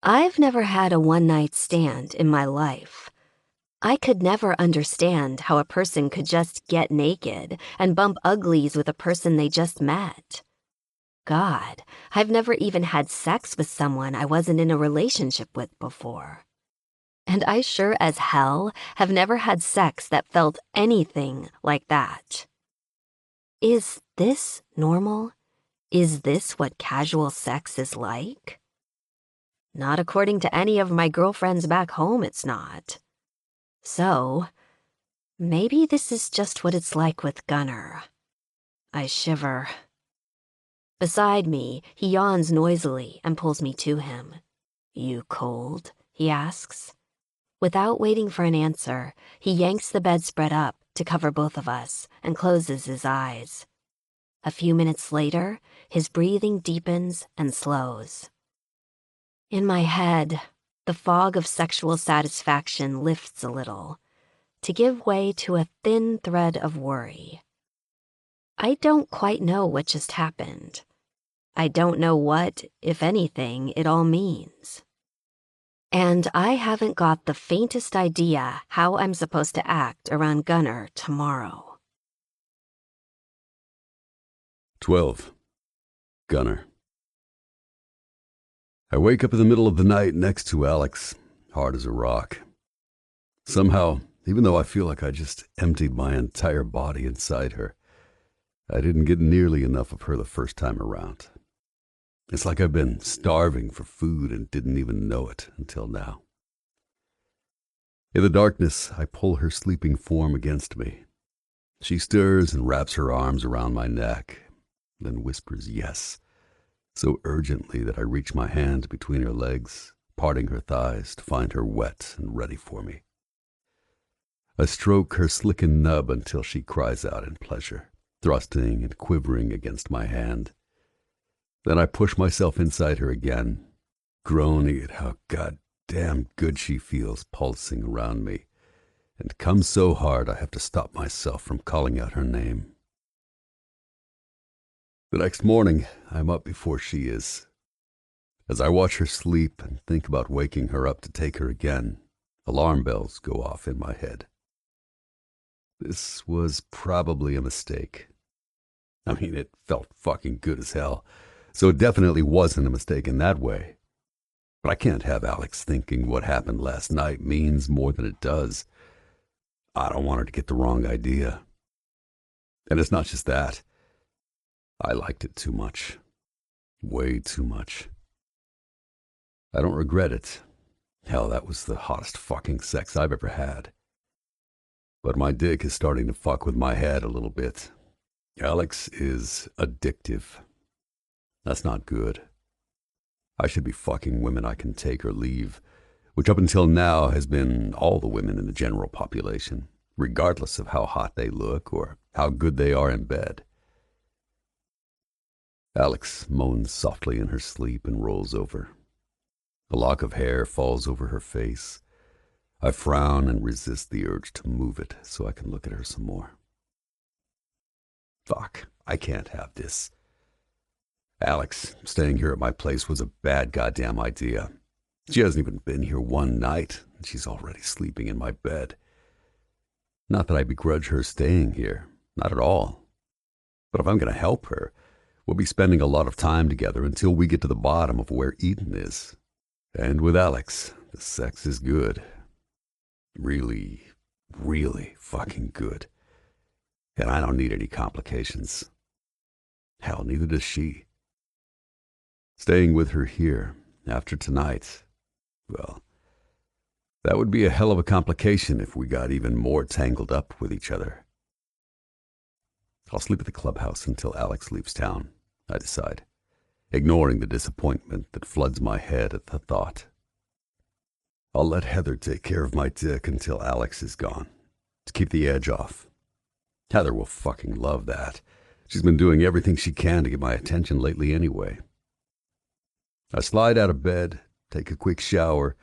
I've never had a one-night stand in my life. I could never understand how a person could just get naked and bump uglies with a person they just met. God, I've never even had sex with someone I wasn't in a relationship with before. And I sure as hell have never had sex that felt anything like that. Is this normal? Is this what casual sex is like? Not according to any of my girlfriends back home, it's not. So, maybe this is just what it's like with Gunnar. I shiver. Beside me, he yawns noisily and pulls me to him. You cold? He asks. Without waiting for an answer, he yanks the bedspread up to cover both of us and closes his eyes. A few minutes later, his breathing deepens and slows. In my head, the fog of sexual satisfaction lifts a little, to give way to a thin thread of worry. I don't quite know what just happened. I don't know what, if anything, it all means. And I haven't got the faintest idea how I'm supposed to act around Gunnar tomorrow. 12. Gunnar. I wake up in the middle of the night next to Alex, hard as a rock. Somehow, even though I feel like I just emptied my entire body inside her, I didn't get nearly enough of her the first time around. It's like I've been starving for food and didn't even know it until now. In the darkness, I pull her sleeping form against me. She stirs and wraps her arms around my neck, then whispers yes, so urgently that I reach my hand between her legs, parting her thighs to find her wet and ready for me. I stroke her slickened nub until she cries out in pleasure, thrusting and quivering against my hand. Then I push myself inside her again, groaning at how goddamn good she feels pulsing around me, and come so hard I have to stop myself from calling out her name. The next morning, I'm up before she is. As I watch her sleep and think about waking her up to take her again, alarm bells go off in my head. This was probably a mistake. I mean, it felt fucking good as hell, so it definitely wasn't a mistake in that way. But I can't have Alex thinking what happened last night means more than it does. I don't want her to get the wrong idea. And it's not just that. I liked it too much. Way too much. I don't regret it. Hell, that was the hottest fucking sex I've ever had. But my dick is starting to fuck with my head a little bit. Alex is addictive. That's not good. I should be fucking women I can take or leave, which up until now has been all the women in the general population, regardless of how hot they look or how good they are in bed. Alex moans softly in her sleep and rolls over. A lock of hair falls over her face. I frown and resist the urge to move it so I can look at her some more. Fuck, I can't have this. Alex staying here at my place was a bad goddamn idea. She hasn't even been here one night, and she's already sleeping in my bed. Not that I begrudge her staying here, not at all. But if I'm going to help her, we'll be spending a lot of time together until we get to the bottom of where Eden is. And with Alex, the sex is good. Really, really fucking good. And I don't need any complications. Hell, neither does she. Staying with her here, after tonight, well, that would be a hell of a complication if we got even more tangled up with each other. I'll sleep at the clubhouse until Alex leaves town, I decide, ignoring the disappointment that floods my head at the thought. I'll let Heather take care of my dick until Alex is gone, to keep the edge off. Heather will fucking love that. She's been doing everything she can to get my attention lately anyway. I slide out of bed, take a quick shower,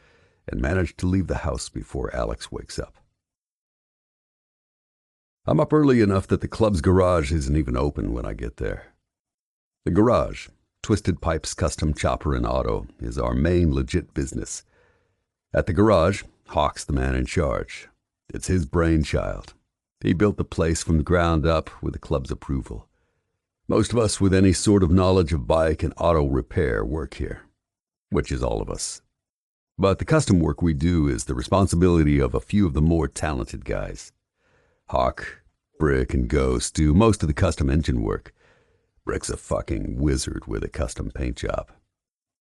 and manage to leave the house before Alex wakes up. I'm up early enough that the club's garage isn't even open when I get there. The garage, Twisted Pipes Custom Chopper and Auto, is our main legit business. At the garage, Hawk's the man in charge. It's his brainchild. He built the place from the ground up with the club's approval. Most of us with any sort of knowledge of bike and auto repair work here, which is all of us. But the custom work we do is the responsibility of a few of the more talented guys. Hawk, Brick, and Ghost do most of the custom engine work. Brick's a fucking wizard with a custom paint job.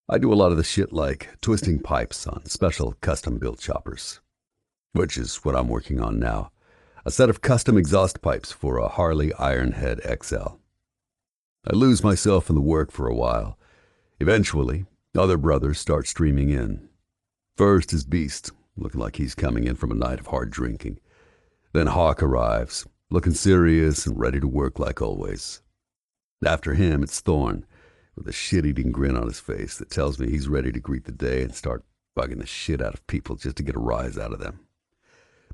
I do a lot of the shit like twisting pipes on special custom-built choppers, which is what I'm working on now, a set of custom exhaust pipes for a Harley Ironhead XL. I lose myself in the work for a while. Eventually, other brothers start streaming in. First is Beast, looking like he's coming in from a night of hard drinking. Then Hawk arrives, looking serious and ready to work like always. After him, it's Thorn, with a shit-eating grin on his face that tells me he's ready to greet the day and start bugging the shit out of people just to get a rise out of them.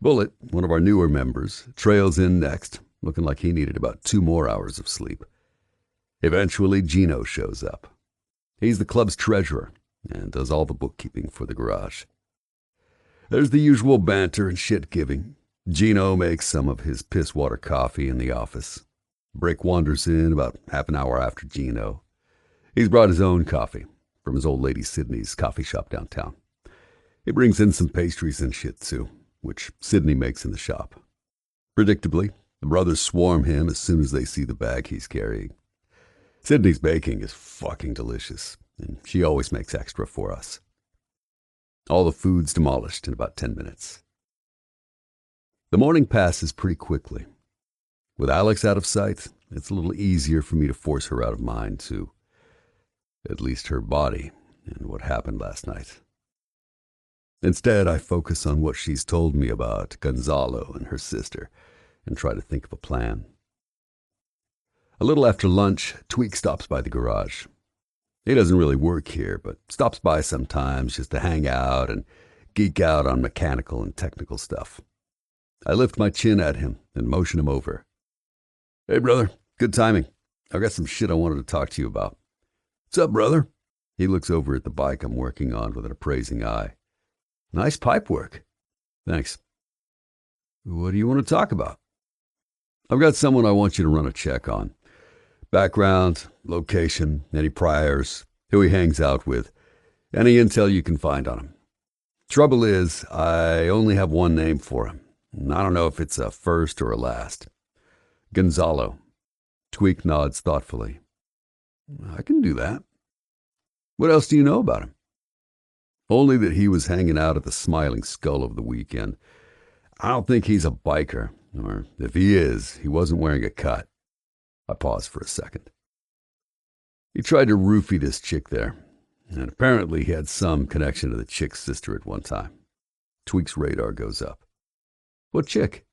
Bullet, one of our newer members, trails in next, looking like he needed about 2 more hours of sleep. Eventually, Gino shows up. He's the club's treasurer and does all the bookkeeping for the garage. There's the usual banter and shit-giving. Gino makes some of his piss-water coffee in the office. Brick wanders in about half an hour after Gino. He's brought his own coffee from his old lady Sydney's coffee shop downtown. He brings in some pastries and shit, too, which Sydney makes in the shop. Predictably, the brothers swarm him as soon as they see the bag he's carrying. Sydney's baking is fucking delicious, and she always makes extra for us. All the food's demolished in about 10 minutes. The morning passes pretty quickly. With Alex out of sight, it's a little easier for me to force her out of mind, too. At least her body and what happened last night. Instead, I focus on what she's told me about Gonzalo and her sister and try to think of a plan. A little after lunch, Tweak stops by the garage. He doesn't really work here, but stops by sometimes just to hang out and geek out on mechanical and technical stuff. I lift my chin at him and motion him over. "Hey, brother, good timing. I've got some shit I wanted to talk to you about." "What's up, brother?" He looks over at the bike I'm working on with an appraising eye. "Nice pipe work." "Thanks." "What do you want to talk about?" "I've got someone I want you to run a check on. Background, location, any priors, who he hangs out with, any intel you can find on him. Trouble is, I only have one name for him. I don't know if it's a first or a last. Gonzalo." Tweak nods thoughtfully. "I can do that." "What else do you know about him?" "Only that he was hanging out at the Smiling Skull over the weekend. I don't think he's a biker, or if he is, he wasn't wearing a cut." I paused for a second. "He tried to roofie this chick there, and apparently he had some connection to the chick's sister at one time." Tweak's radar goes up. "What chick?"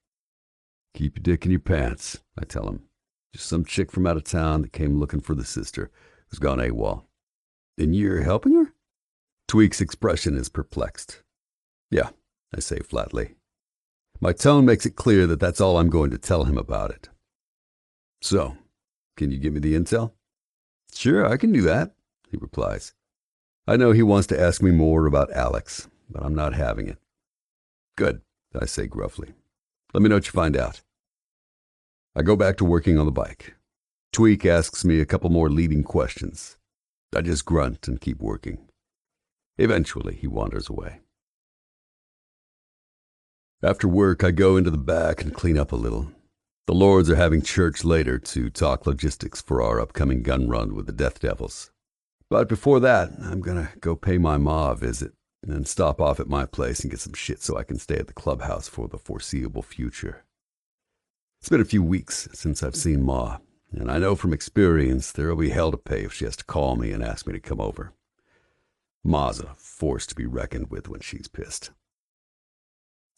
"Keep your dick in your pants," I tell him. "Just some chick from out of town that came looking for the sister, who's gone AWOL." "And you're helping her?" Tweak's expression is perplexed. "Yeah," I say flatly. My tone makes it clear that that's all I'm going to tell him about it. "So, can you give me the intel?" "Sure, I can do that," he replies. I know he wants to ask me more about Alex, but I'm not having it. "Good," I say gruffly. "Let me know what you find out." I go back to working on the bike. Tweak asks me a couple more leading questions. I just grunt and keep working. Eventually, he wanders away. After work, I go into the back and clean up a little. The Lords are having church later to talk logistics for our upcoming gun run with the Death Devils. But before that, I'm gonna go pay my ma a visit and stop off at my place and get some shit so I can stay at the clubhouse for the foreseeable future. It's been a few weeks since I've seen Ma, and I know from experience there'll be hell to pay if she has to call me and ask me to come over. Ma's a force to be reckoned with when she's pissed.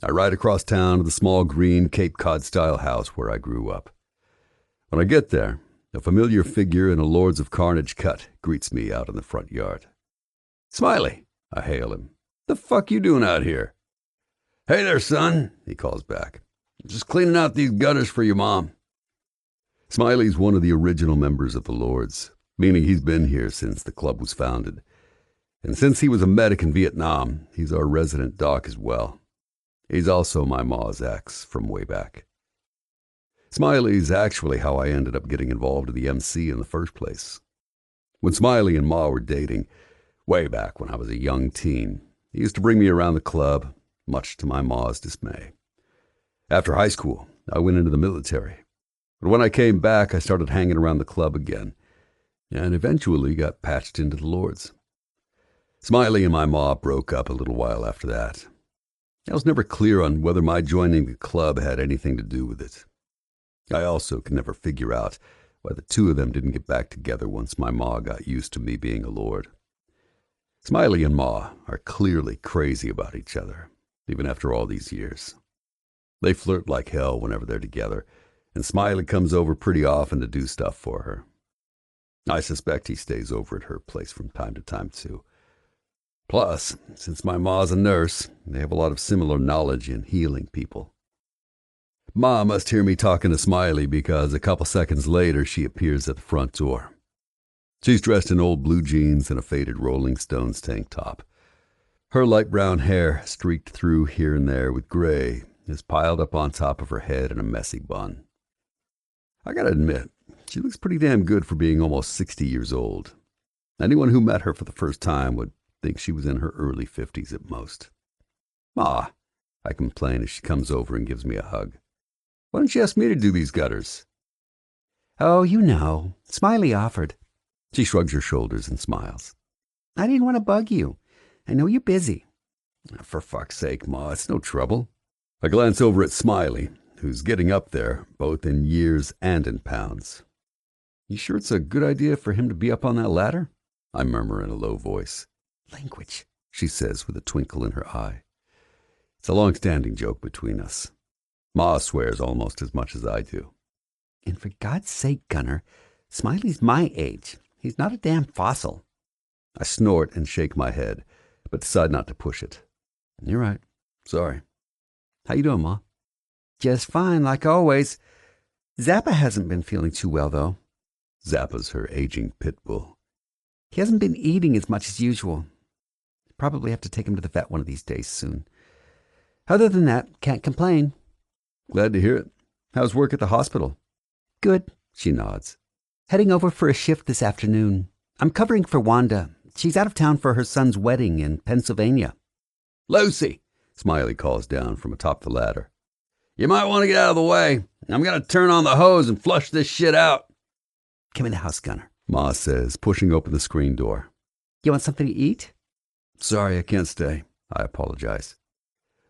I ride across town to the small green Cape Cod-style house where I grew up. When I get there, a familiar figure in a Lords of Carnage cut greets me out in the front yard. "Smiley," I hail him. "The fuck you doing out here?" "Hey there, son," he calls back. "Just cleaning out these gutters for your mom." Smiley's one of the original members of the Lords, meaning he's been here since the club was founded. And since he was a medic in Vietnam, he's our resident doc as well. He's also my ma's ex from way back. Smiley's actually how I ended up getting involved in the MC in the first place. When Smiley and Ma were dating, way back when I was a young teen, he used to bring me around the club, much to my ma's dismay. After high school, I went into the military. But when I came back, I started hanging around the club again, and eventually got patched into the Lords. Smiley and my ma broke up a little while after that. I was never clear on whether my joining the club had anything to do with it. I also could never figure out why the two of them didn't get back together once my ma got used to me being a Lord. Smiley and Ma are clearly crazy about each other, even after all these years. They flirt like hell whenever they're together, and Smiley comes over pretty often to do stuff for her. I suspect he stays over at her place from time to time, too. Plus, since my ma's a nurse, they have a lot of similar knowledge in healing people. Ma must hear me talking to Smiley because a couple seconds later she appears at the front door. She's dressed in old blue jeans and a faded Rolling Stones tank top. Her light brown hair, streaked through here and there with gray, is piled up on top of her head in a messy bun. I gotta admit, she looks pretty damn good for being almost 60 years old. Anyone who met her for the first time would think she was in her early 50s at most. "Ma," I complain as she comes over and gives me a hug. "Why don't you ask me to do these gutters?" "Oh, you know. Smiley offered." She shrugs her shoulders and smiles. "I didn't want to bug you. I know you're busy." "For fuck's sake, Ma, it's no trouble." I glance over at Smiley, who's getting up there, both in years and in pounds. "You sure it's a good idea for him to be up on that ladder?" I murmur in a low voice. "Language," she says with a twinkle in her eye. It's a long-standing joke between us. Ma swears almost as much as I do. "And for God's sake, Gunner, Smiley's my age. He's not a damn fossil." I snort and shake my head, but decide not to push it. "You're right. Sorry. How you doing, Ma?" "Just fine, like always. Zappa hasn't been feeling too well, though." Zappa's her aging pit bull. "He hasn't been eating as much as usual. Probably have to take him to the vet one of these days soon. Other than that, can't complain." "Glad to hear it. How's work at the hospital?" "Good," she nods. "Heading over for a shift this afternoon. I'm covering for Wanda. She's out of town for her son's wedding in Pennsylvania." "Lucy," Smiley calls down from atop the ladder. "You might want to get out of the way. I'm going to turn on the hose and flush this shit out." "Come in the house, Gunner," Ma says, pushing open the screen door. "You want something to eat?" "Sorry, I can't stay." I apologize.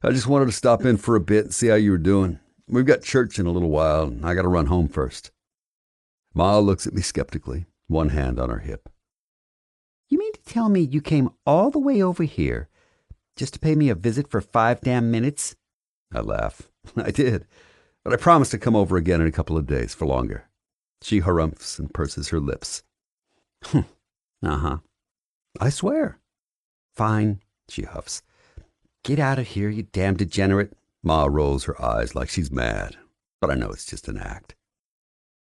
"I just wanted to stop in for a bit and see how you were doing. We've got church in a little while, and I got to run home first." Ma looks at me skeptically, one hand on her hip. "You mean to tell me you came all the way over here just to pay me a visit for 5 damn minutes?" I laugh. "I did, but I promised to come over again in a couple of days for longer." She harumphs and purses her lips. "Uh-huh. "I swear." "Fine," she huffs. "Get out of here, you damn degenerate." Ma rolls her eyes like she's mad, but I know it's just an act.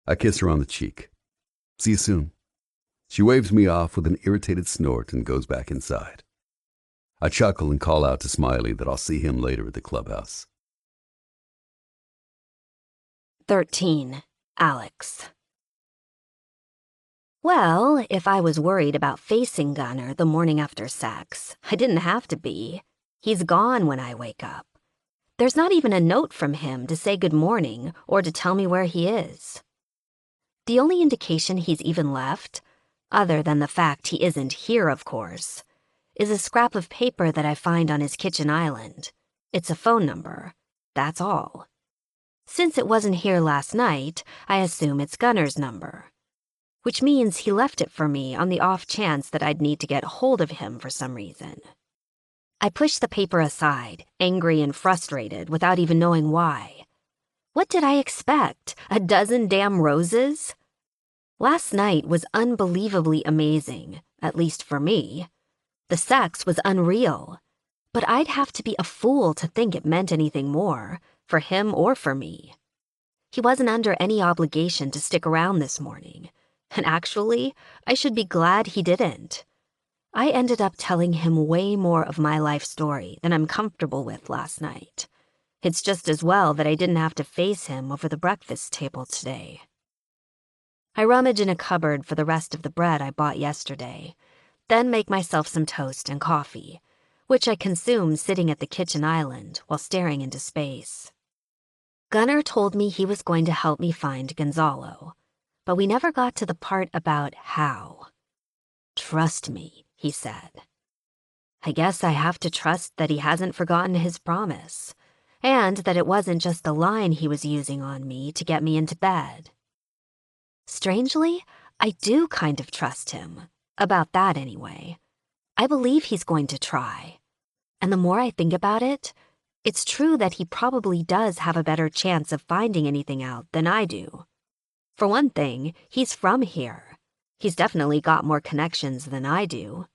I kiss her on the cheek. "See you soon." She waves me off with an irritated snort and goes back inside. I chuckle and call out to Smiley that I'll see him later at the clubhouse. 13. Alex. Well, if I was worried about facing Gunner the morning after sex, I didn't have to be. He's gone when I wake up. There's not even a note from him to say good morning or to tell me where he is. The only indication he's even left, other than the fact he isn't here, of course, is a scrap of paper that I find on his kitchen island. It's a phone number. That's all. Since it wasn't here last night, I assume it's Gunner's number. Which means he left it for me on the off chance that I'd need to get hold of him for some reason. I pushed the paper aside, angry and frustrated, without even knowing why. What did I expect? A dozen damn roses? Last night was unbelievably amazing, at least for me. The sex was unreal, but I'd have to be a fool to think it meant anything more, for him or for me. He wasn't under any obligation to stick around this morning, and actually, I should be glad he didn't. I ended up telling him way more of my life story than I'm comfortable with last night. It's just as well that I didn't have to face him over the breakfast table today. I rummage in a cupboard for the rest of the bread I bought yesterday, then make myself some toast and coffee, which I consume sitting at the kitchen island while staring into space. Gunner told me he was going to help me find Gonzalo, but we never got to the part about how. Trust me, he said. I guess I have to trust that he hasn't forgotten his promise, and that it wasn't just a line he was using on me to get me into bed. Strangely, I do kind of trust him. About that, anyway. I believe he's going to try. And the more I think about it, it's true that he probably does have a better chance of finding anything out than I do. For one thing, he's from here. He's definitely got more connections than I do.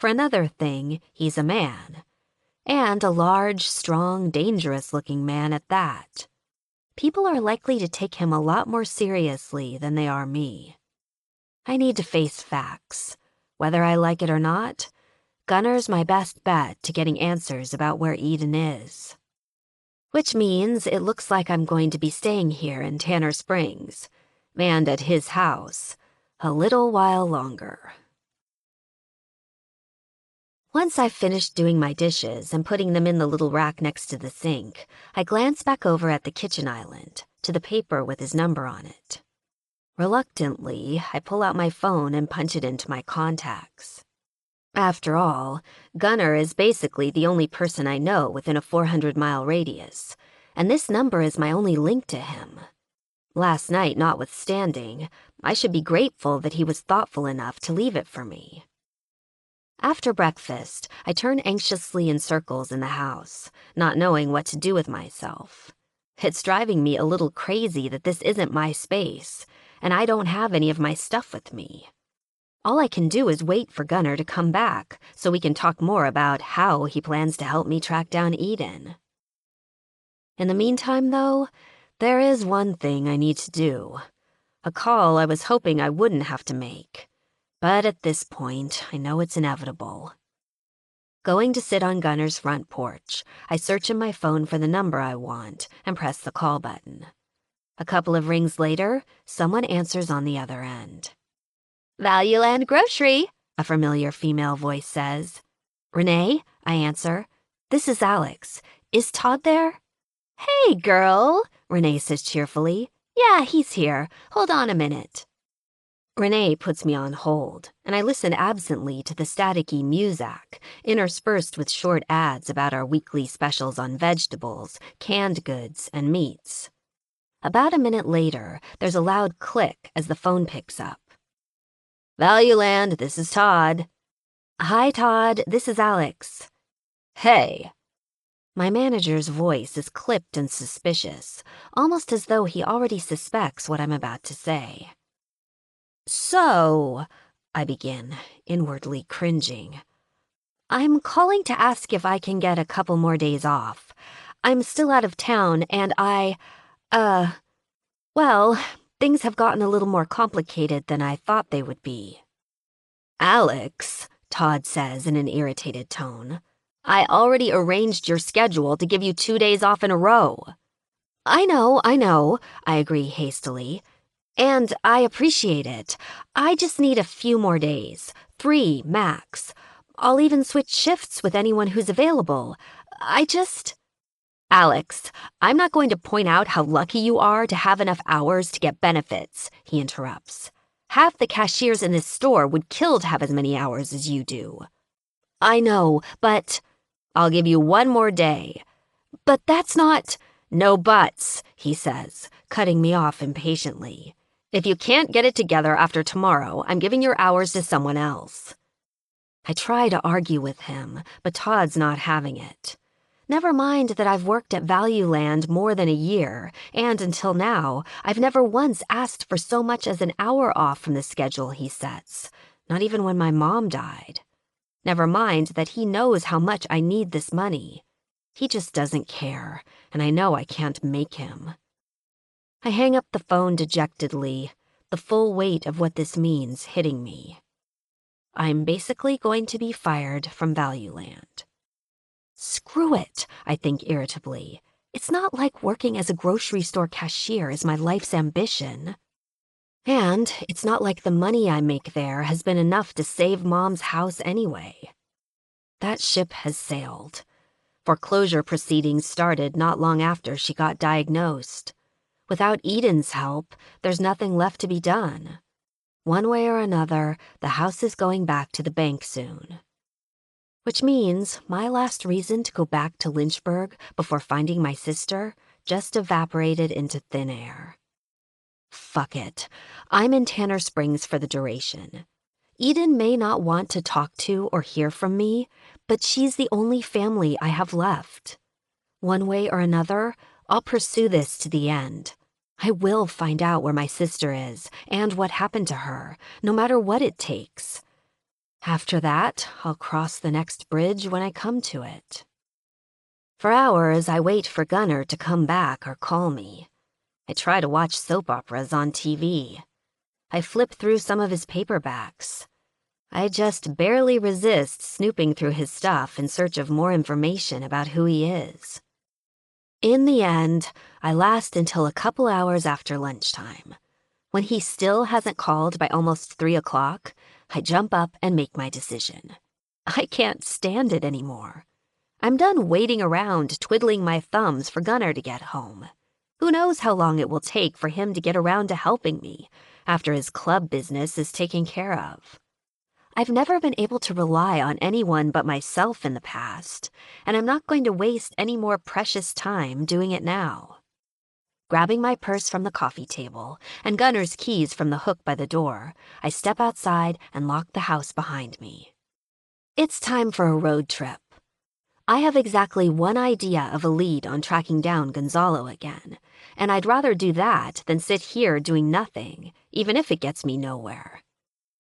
For another thing, he's a man. And a large, strong, dangerous-looking man at that. People are likely to take him a lot more seriously than they are me. I need to face facts. Whether I like it or not, Gunner's my best bet to getting answers about where Eden is. Which means it looks like I'm going to be staying here in Tanner Springs, and at his house, a little while longer. Once I've finished doing my dishes and putting them in the little rack next to the sink, I glance back over at the kitchen island, to the paper with his number on it. Reluctantly, I pull out my phone and punch it into my contacts. After all, Gunner is basically the only person I know within a 400-mile radius, and this number is my only link to him. Last night notwithstanding, I should be grateful that he was thoughtful enough to leave it for me. After breakfast, I turn anxiously in circles in the house, not knowing what to do with myself. It's driving me a little crazy that this isn't my space, and I don't have any of my stuff with me. All I can do is wait for Gunner to come back so we can talk more about how he plans to help me track down Eden. In the meantime, though, there is one thing I need to do. A call I was hoping I wouldn't have to make. But at this point, I know it's inevitable. Going to sit on Gunner's front porch, I search in my phone for the number I want and press the call button. A couple of rings later, someone answers on the other end. "Valueland Grocery," a familiar female voice says. "Renee?" I answer. "This is Alex. Is Todd there?" "Hey, girl," Renee says cheerfully. "Yeah, he's here. Hold on a minute." Renee puts me on hold, and I listen absently to the staticky muzak, interspersed with short ads about our weekly specials on vegetables, canned goods, and meats. About a minute later, there's a loud click as the phone picks up. "Valueland, this is Todd." "Hi, Todd. This is Alex." "Hey." My manager's voice is clipped and suspicious, almost as though he already suspects what I'm about to say. "So," I begin, inwardly cringing. "I'm calling to ask if I can get a couple more days off. I'm still out of town, and well, things have gotten a little more complicated than I thought they would be." "Alex," Todd says in an irritated tone, "I already arranged your schedule to give you 2 days off in a row." I know, I agree hastily. "And I appreciate it. I just need a few more days. 3, max. I'll even switch shifts with anyone who's available. "Alex, I'm not going to point out how lucky you are to have enough hours to get benefits," he interrupts. "Half the cashiers in this store would kill to have as many hours as you do." "I know, but..." "I'll give you 1 more day." "But that's not..." No buts, he says, cutting me off impatiently. If you can't get it together after tomorrow, I'm giving your hours to someone else. I try to argue with him, but Todd's not having it. Never mind that I've worked at Value Land more than a year, and until now, I've never once asked for so much as an hour off from the schedule he sets, not even when my mom died. Never mind that he knows how much I need this money. He just doesn't care, and I know I can't make him. I hang up the phone dejectedly, the full weight of what this means hitting me. I'm basically going to be fired from Value Land. Screw it, I think irritably. It's not like working as a grocery store cashier is my life's ambition. And it's not like the money I make there has been enough to save Mom's house anyway. That ship has sailed. Foreclosure proceedings started not long after she got diagnosed. Without Eden's help, there's nothing left to be done. One way or another, the house is going back to the bank soon. Which means my last reason to go back to Lynchburg before finding my sister just evaporated into thin air. Fuck it. I'm in Tanner Springs for the duration. Eden may not want to talk to or hear from me, but she's the only family I have left. One way or another, I'll pursue this to the end. I will find out where my sister is and what happened to her, no matter what it takes. After that, I'll cross the next bridge when I come to it. For hours, I wait for Gunnar to come back or call me. I try to watch soap operas on TV. I flip through some of his paperbacks. I just barely resist snooping through his stuff in search of more information about who he is. In the end, I last until a couple hours after lunchtime. When he still hasn't called by almost 3 o'clock, I jump up and make my decision. I can't stand it anymore. I'm done waiting around twiddling my thumbs for Gunnar to get home. Who knows how long it will take for him to get around to helping me after his club business is taken care of. I've never been able to rely on anyone but myself in the past, and I'm not going to waste any more precious time doing it now. Grabbing my purse from the coffee table and Gunnar's keys from the hook by the door, I step outside and lock the house behind me. It's time for a road trip. I have exactly one idea of a lead on tracking down Gonzalo again, and I'd rather do that than sit here doing nothing, even if it gets me nowhere.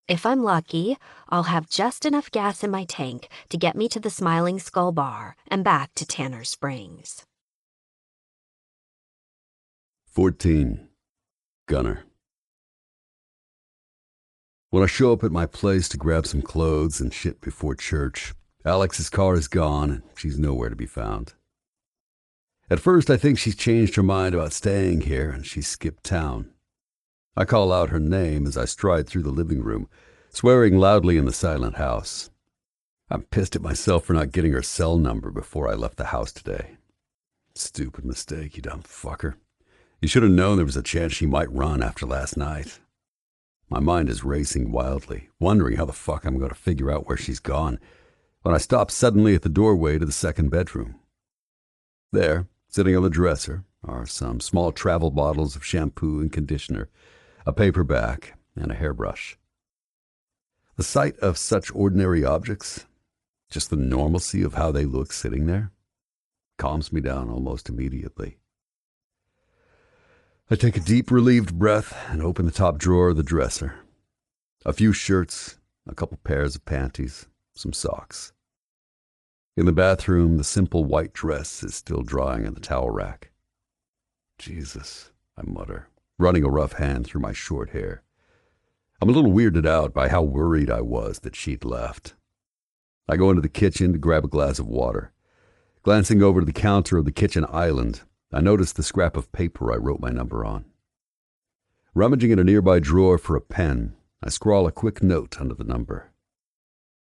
If I'm lucky, I'll have just enough gas in my tank to get me to the Smiling Skull Bar and back to Tanner Springs. 14. Gunnar. When I show up at my place to grab some clothes and shit before church, Alex's car is gone and she's nowhere to be found. At first, I think she's changed her mind about staying here and she skipped town. I call out her name as I stride through the living room, swearing loudly in the silent house. I'm pissed at myself for not getting her cell number before I left the house today. Stupid mistake, you dumb fucker. You should have known there was a chance she might run after last night. My mind is racing wildly, wondering how the fuck I'm going to figure out where she's gone, when I stop suddenly at the doorway to the second bedroom. There, sitting on the dresser, are some small travel bottles of shampoo and conditioner, a paper bag, and a hairbrush. The sight of such ordinary objects, just the normalcy of how they look sitting there, calms me down almost immediately. I take a deep, relieved breath and open the top drawer of the dresser. A few shirts, a couple pairs of panties, some socks. In the bathroom, the simple white dress is still drying on the towel rack. Jesus, I mutter, running a rough hand through my short hair. I'm a little weirded out by how worried I was that she'd left. I go into the kitchen to grab a glass of water. Glancing over to the counter of the kitchen island, I notice the scrap of paper I wrote my number on. Rummaging in a nearby drawer for a pen, I scrawl a quick note under the number.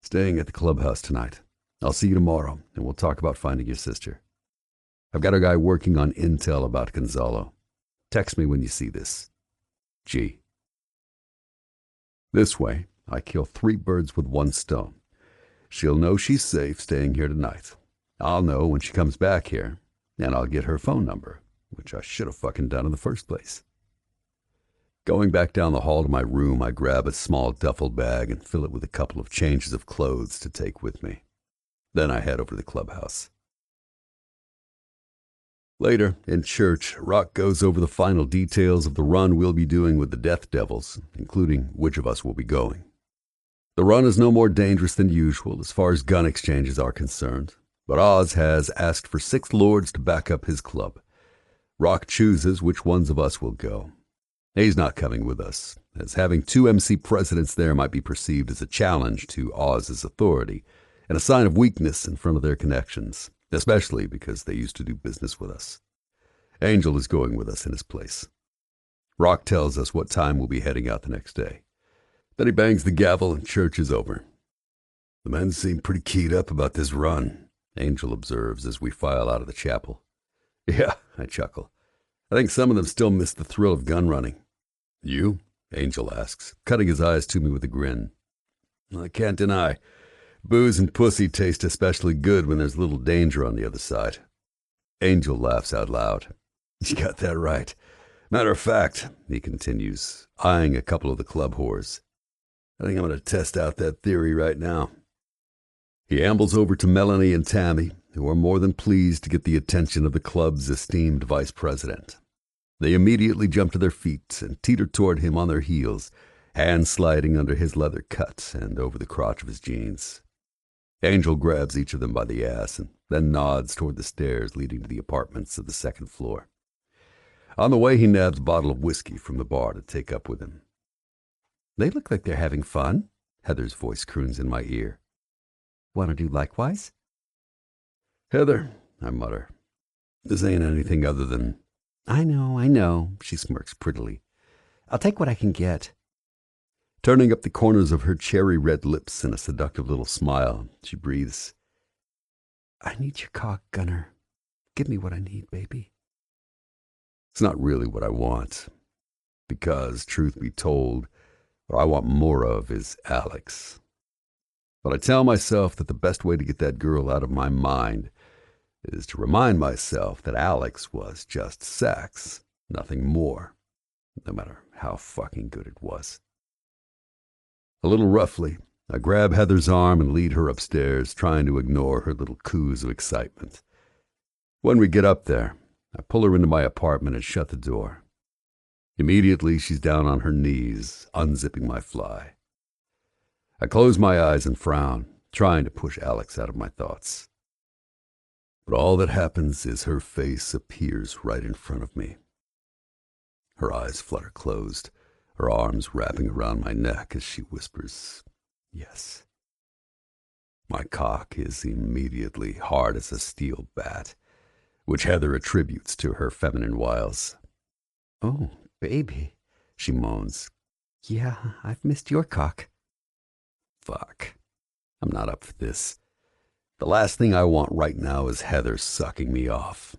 Staying at the clubhouse tonight. I'll see you tomorrow, and we'll talk about finding your sister. I've got a guy working on intel about Gonzalo. Text me when you see this. G. This way, I kill 3 birds with 1 stone. She'll know she's safe staying here tonight. I'll know when she comes back here, and I'll get her phone number which I should have fucking done in the first place. Going back down the hall to my room, I grab a small duffel bag and fill it with a couple of changes of clothes to take with me. Then I head over to the clubhouse. Later, in church, Rock goes over the final details of the run we'll be doing with the Death Devils, including which of us will be going. The run is no more dangerous than usual as far as gun exchanges are concerned, but Oz has asked for 6 lords to back up his club. Rock chooses which ones of us will go. He's not coming with us, as having 2 MC presidents there might be perceived as a challenge to Oz's authority and a sign of weakness in front of their connections, especially because they used to do business with us. Angel is going with us in his place. Rock tells us what time we'll be heading out the next day. Then he bangs the gavel and church is over. "The men seem pretty keyed up about this run," Angel observes as we file out of the chapel. "Yeah," I chuckle. "I think some of them still miss the thrill of gun running." "You?" Angel asks, cutting his eyes to me with a grin. "I can't deny. Booze and pussy taste especially good when there's little danger on the other side." Angel laughs out loud. "You got that right. Matter of fact," he continues, eyeing a couple of the club whores, "I think I'm going to test out that theory right now." He ambles over to Melanie and Tammy, who are more than pleased to get the attention of the club's esteemed vice president. They immediately jump to their feet and teeter toward him on their heels, hands sliding under his leather cut and over the crotch of his jeans. Angel grabs each of them by the ass and then nods toward the stairs leading to the apartments of the second floor. On the way, he nabs a bottle of whiskey from the bar to take up with him. "They look like they're having fun," Heather's voice croons in my ear. "Want to do likewise?" "Heather," I mutter, "this ain't anything other than—" I know, she smirks prettily. "I'll take what I can get." Turning up the corners of her cherry-red lips in a seductive little smile, she breathes, "I need your cock, Gunner. Give me what I need, baby." It's not really what I want, because, truth be told, what I want more of is Alex. But I tell myself that the best way to get that girl out of my mind is to remind myself that Alex was just sex, nothing more, no matter how fucking good it was. A little roughly, I grab Heather's arm and lead her upstairs, trying to ignore her little coos of excitement. When we get up there, I pull her into my apartment and shut the door. Immediately, she's down on her knees, unzipping my fly. I close my eyes and frown, trying to push Alex out of my thoughts. But all that happens is her face appears right in front of me. Her eyes flutter closed, her arms wrapping around my neck as she whispers, "Yes." My cock is immediately hard as a steel bat, which Heather attributes to her feminine wiles. "Oh, baby," she moans. "Yeah, I've missed your cock." Fuck. I'm not up for this. The last thing I want right now is Heather sucking me off,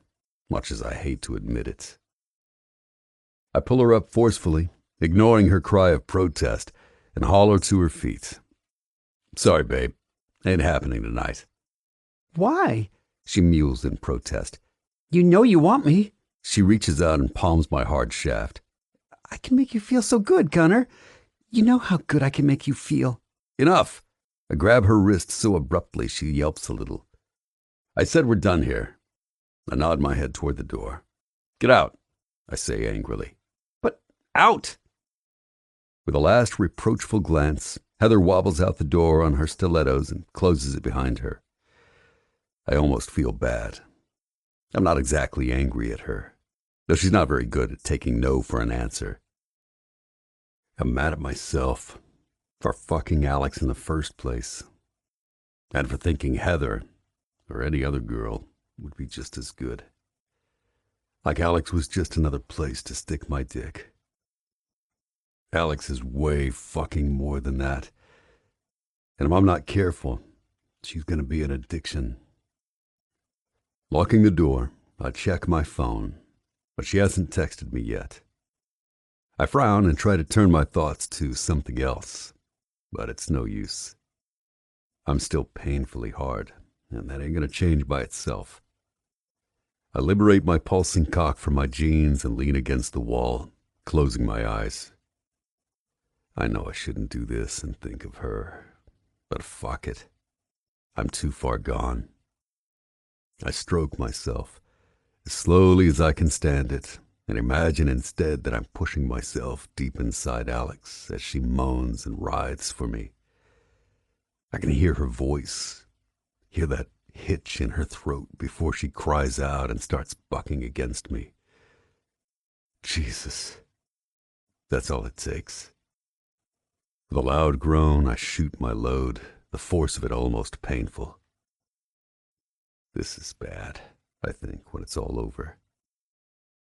much as I hate to admit it. I pull her up forcefully, ignoring her cry of protest, and haul her to her feet. "Sorry, babe. Ain't happening tonight." "Why?" she mews in protest. "You know you want me." She reaches out and palms my hard shaft. "I can make you feel so good, Gunner. You know how good I can make you feel." "Enough!" I grab her wrist so abruptly she yelps a little. "I said we're done here." I nod my head toward the door. "Get out," I say angrily. "But out!" With a last reproachful glance, Heather wobbles out the door on her stilettos and closes it behind her. I almost feel bad. I'm not exactly angry at her, though she's not very good at taking no for an answer. I'm mad at myself for fucking Alex in the first place, and for thinking Heather, or any other girl, would be just as good. Like Alex was just another place to stick my dick. Alex is way fucking more than that, and if I'm not careful, she's gonna be an addiction. Locking the door, I check my phone, but she hasn't texted me yet. I frown and try to turn my thoughts to something else, but it's no use. I'm still painfully hard, and that ain't gonna change by itself. I liberate my pulsing cock from my jeans and lean against the wall, closing my eyes. I know I shouldn't do this and think of her, but fuck it. I'm too far gone. I stroke myself as slowly as I can stand it and imagine instead that I'm pushing myself deep inside Alex as she moans and writhes for me. I can hear her voice, hear that hitch in her throat before she cries out and starts bucking against me. Jesus, that's all it takes. With a loud groan, I shoot my load, the force of it almost painful. This is bad, I think, when it's all over.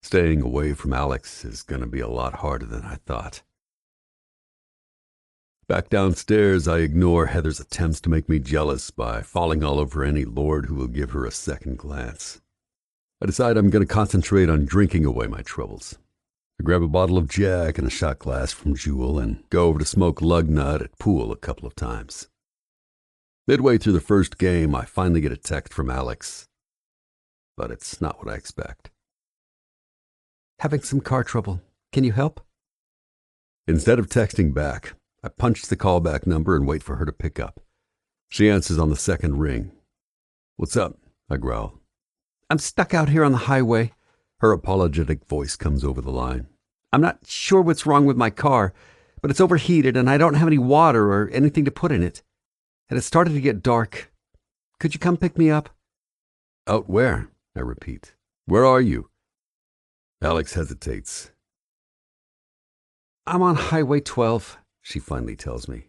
Staying away from Alex is going to be a lot harder than I thought. Back downstairs, I ignore Heather's attempts to make me jealous by falling all over any lord who will give her a second glance. I decide I'm going to concentrate on drinking away my troubles. I grab a bottle of Jack and a shot glass from Jewel and go over to smoke lug nut at pool a couple of times. Midway through the first game, I finally get a text from Alex. But it's not what I expect. Having some car trouble. Can you help? Instead of texting back, I punch the callback number and wait for her to pick up. She answers on the second ring. What's up? I growl. I'm stuck out here on the highway. Her apologetic voice comes over the line. I'm not sure what's wrong with my car, but it's overheated and I don't have any water or anything to put in it. And it started to get dark. Could you come pick me up? Out where? I repeat. Where are you? Alex hesitates. I'm on Highway 12, she finally tells me.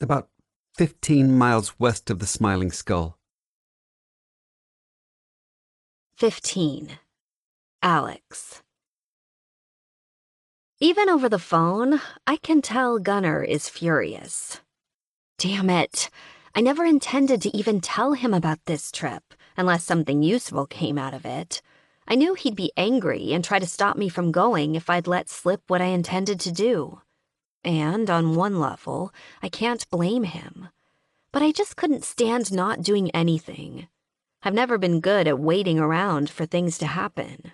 About 15 miles west of the Smiling Skull. 15. Alex. Even over the phone, I can tell Gunnar is furious. Damn it. I never intended to even tell him about this trip, unless something useful came out of it. I knew he'd be angry and try to stop me from going if I'd let slip what I intended to do. And on one level, I can't blame him. But I just couldn't stand not doing anything. I've never been good at waiting around for things to happen.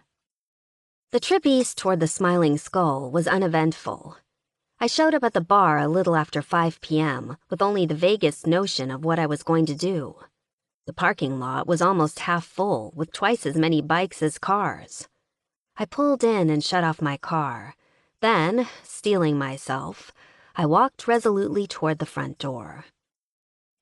The trip east toward the Smiling Skull was uneventful. I showed up at the bar a little after 5 p.m. with only the vaguest notion of what I was going to do. The parking lot was almost half full, with twice as many bikes as cars. I pulled in and shut off my car. Then, steeling myself, I walked resolutely toward the front door.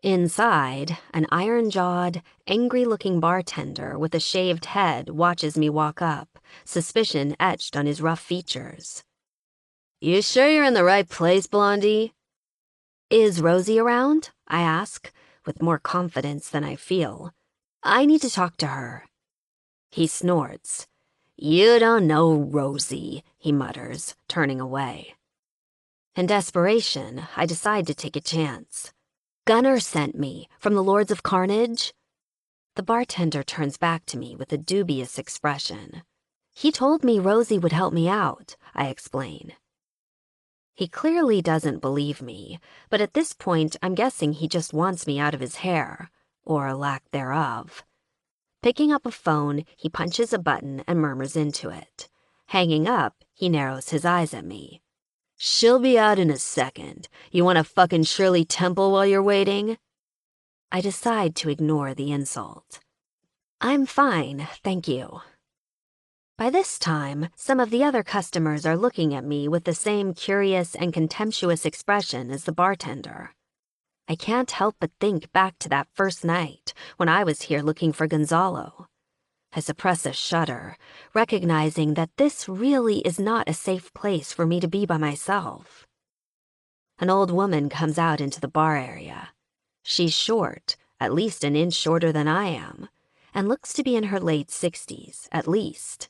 Inside, an iron-jawed, angry-looking bartender with a shaved head watches me walk up, suspicion etched on his rough features. "You sure you're in the right place, Blondie?" "Is Rosie around?" I ask, with more confidence than I feel. "I need to talk to her." He snorts. "You don't know Rosie," he mutters, turning away. In desperation, I decide to take a chance. "Gunnar sent me, from the Lords of Carnage." The bartender turns back to me with a dubious expression. "He told me Rosie would help me out," I explain. He clearly doesn't believe me, but at this point I'm guessing he just wants me out of his hair, or lack thereof. Picking up a phone, he punches a button and murmurs into it. Hanging up, he narrows his eyes at me. "She'll be out in a second. You want to fucking Shirley Temple while you're waiting?" I decide to ignore the insult. "I'm fine, thank you." By this time, some of the other customers are looking at me with the same curious and contemptuous expression as the bartender. I can't help but think back to that first night when I was here looking for Gonzalo. I suppress a shudder, recognizing that this really is not a safe place for me to be by myself. An old woman comes out into the bar area. She's short, at least an inch shorter than I am, and looks to be in her late 60s, at least.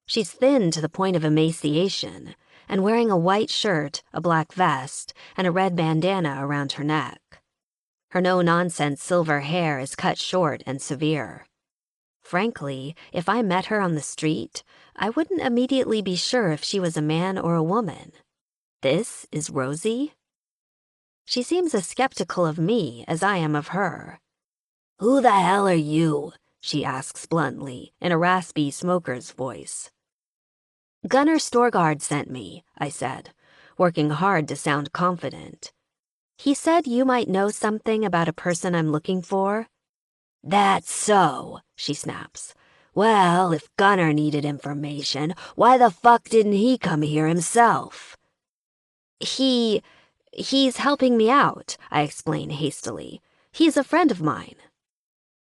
She's thin to the point of emaciation, and wearing a white shirt, a black vest, and a red bandana around her neck. Her no-nonsense silver hair is cut short and severe. Frankly, if I met her on the street, I wouldn't immediately be sure if she was a man or a woman. This is Rosie? She seems as skeptical of me as I am of her. "Who the hell are you?" she asks bluntly, in a raspy smoker's voice. Gunnar Storgard sent me, I said, working hard to sound confident. He said you might know something about a person I'm looking for. That's so, she snaps. Well, if Gunnar needed information, why the fuck didn't he come here himself? He's helping me out, I explain hastily. He's a friend of mine.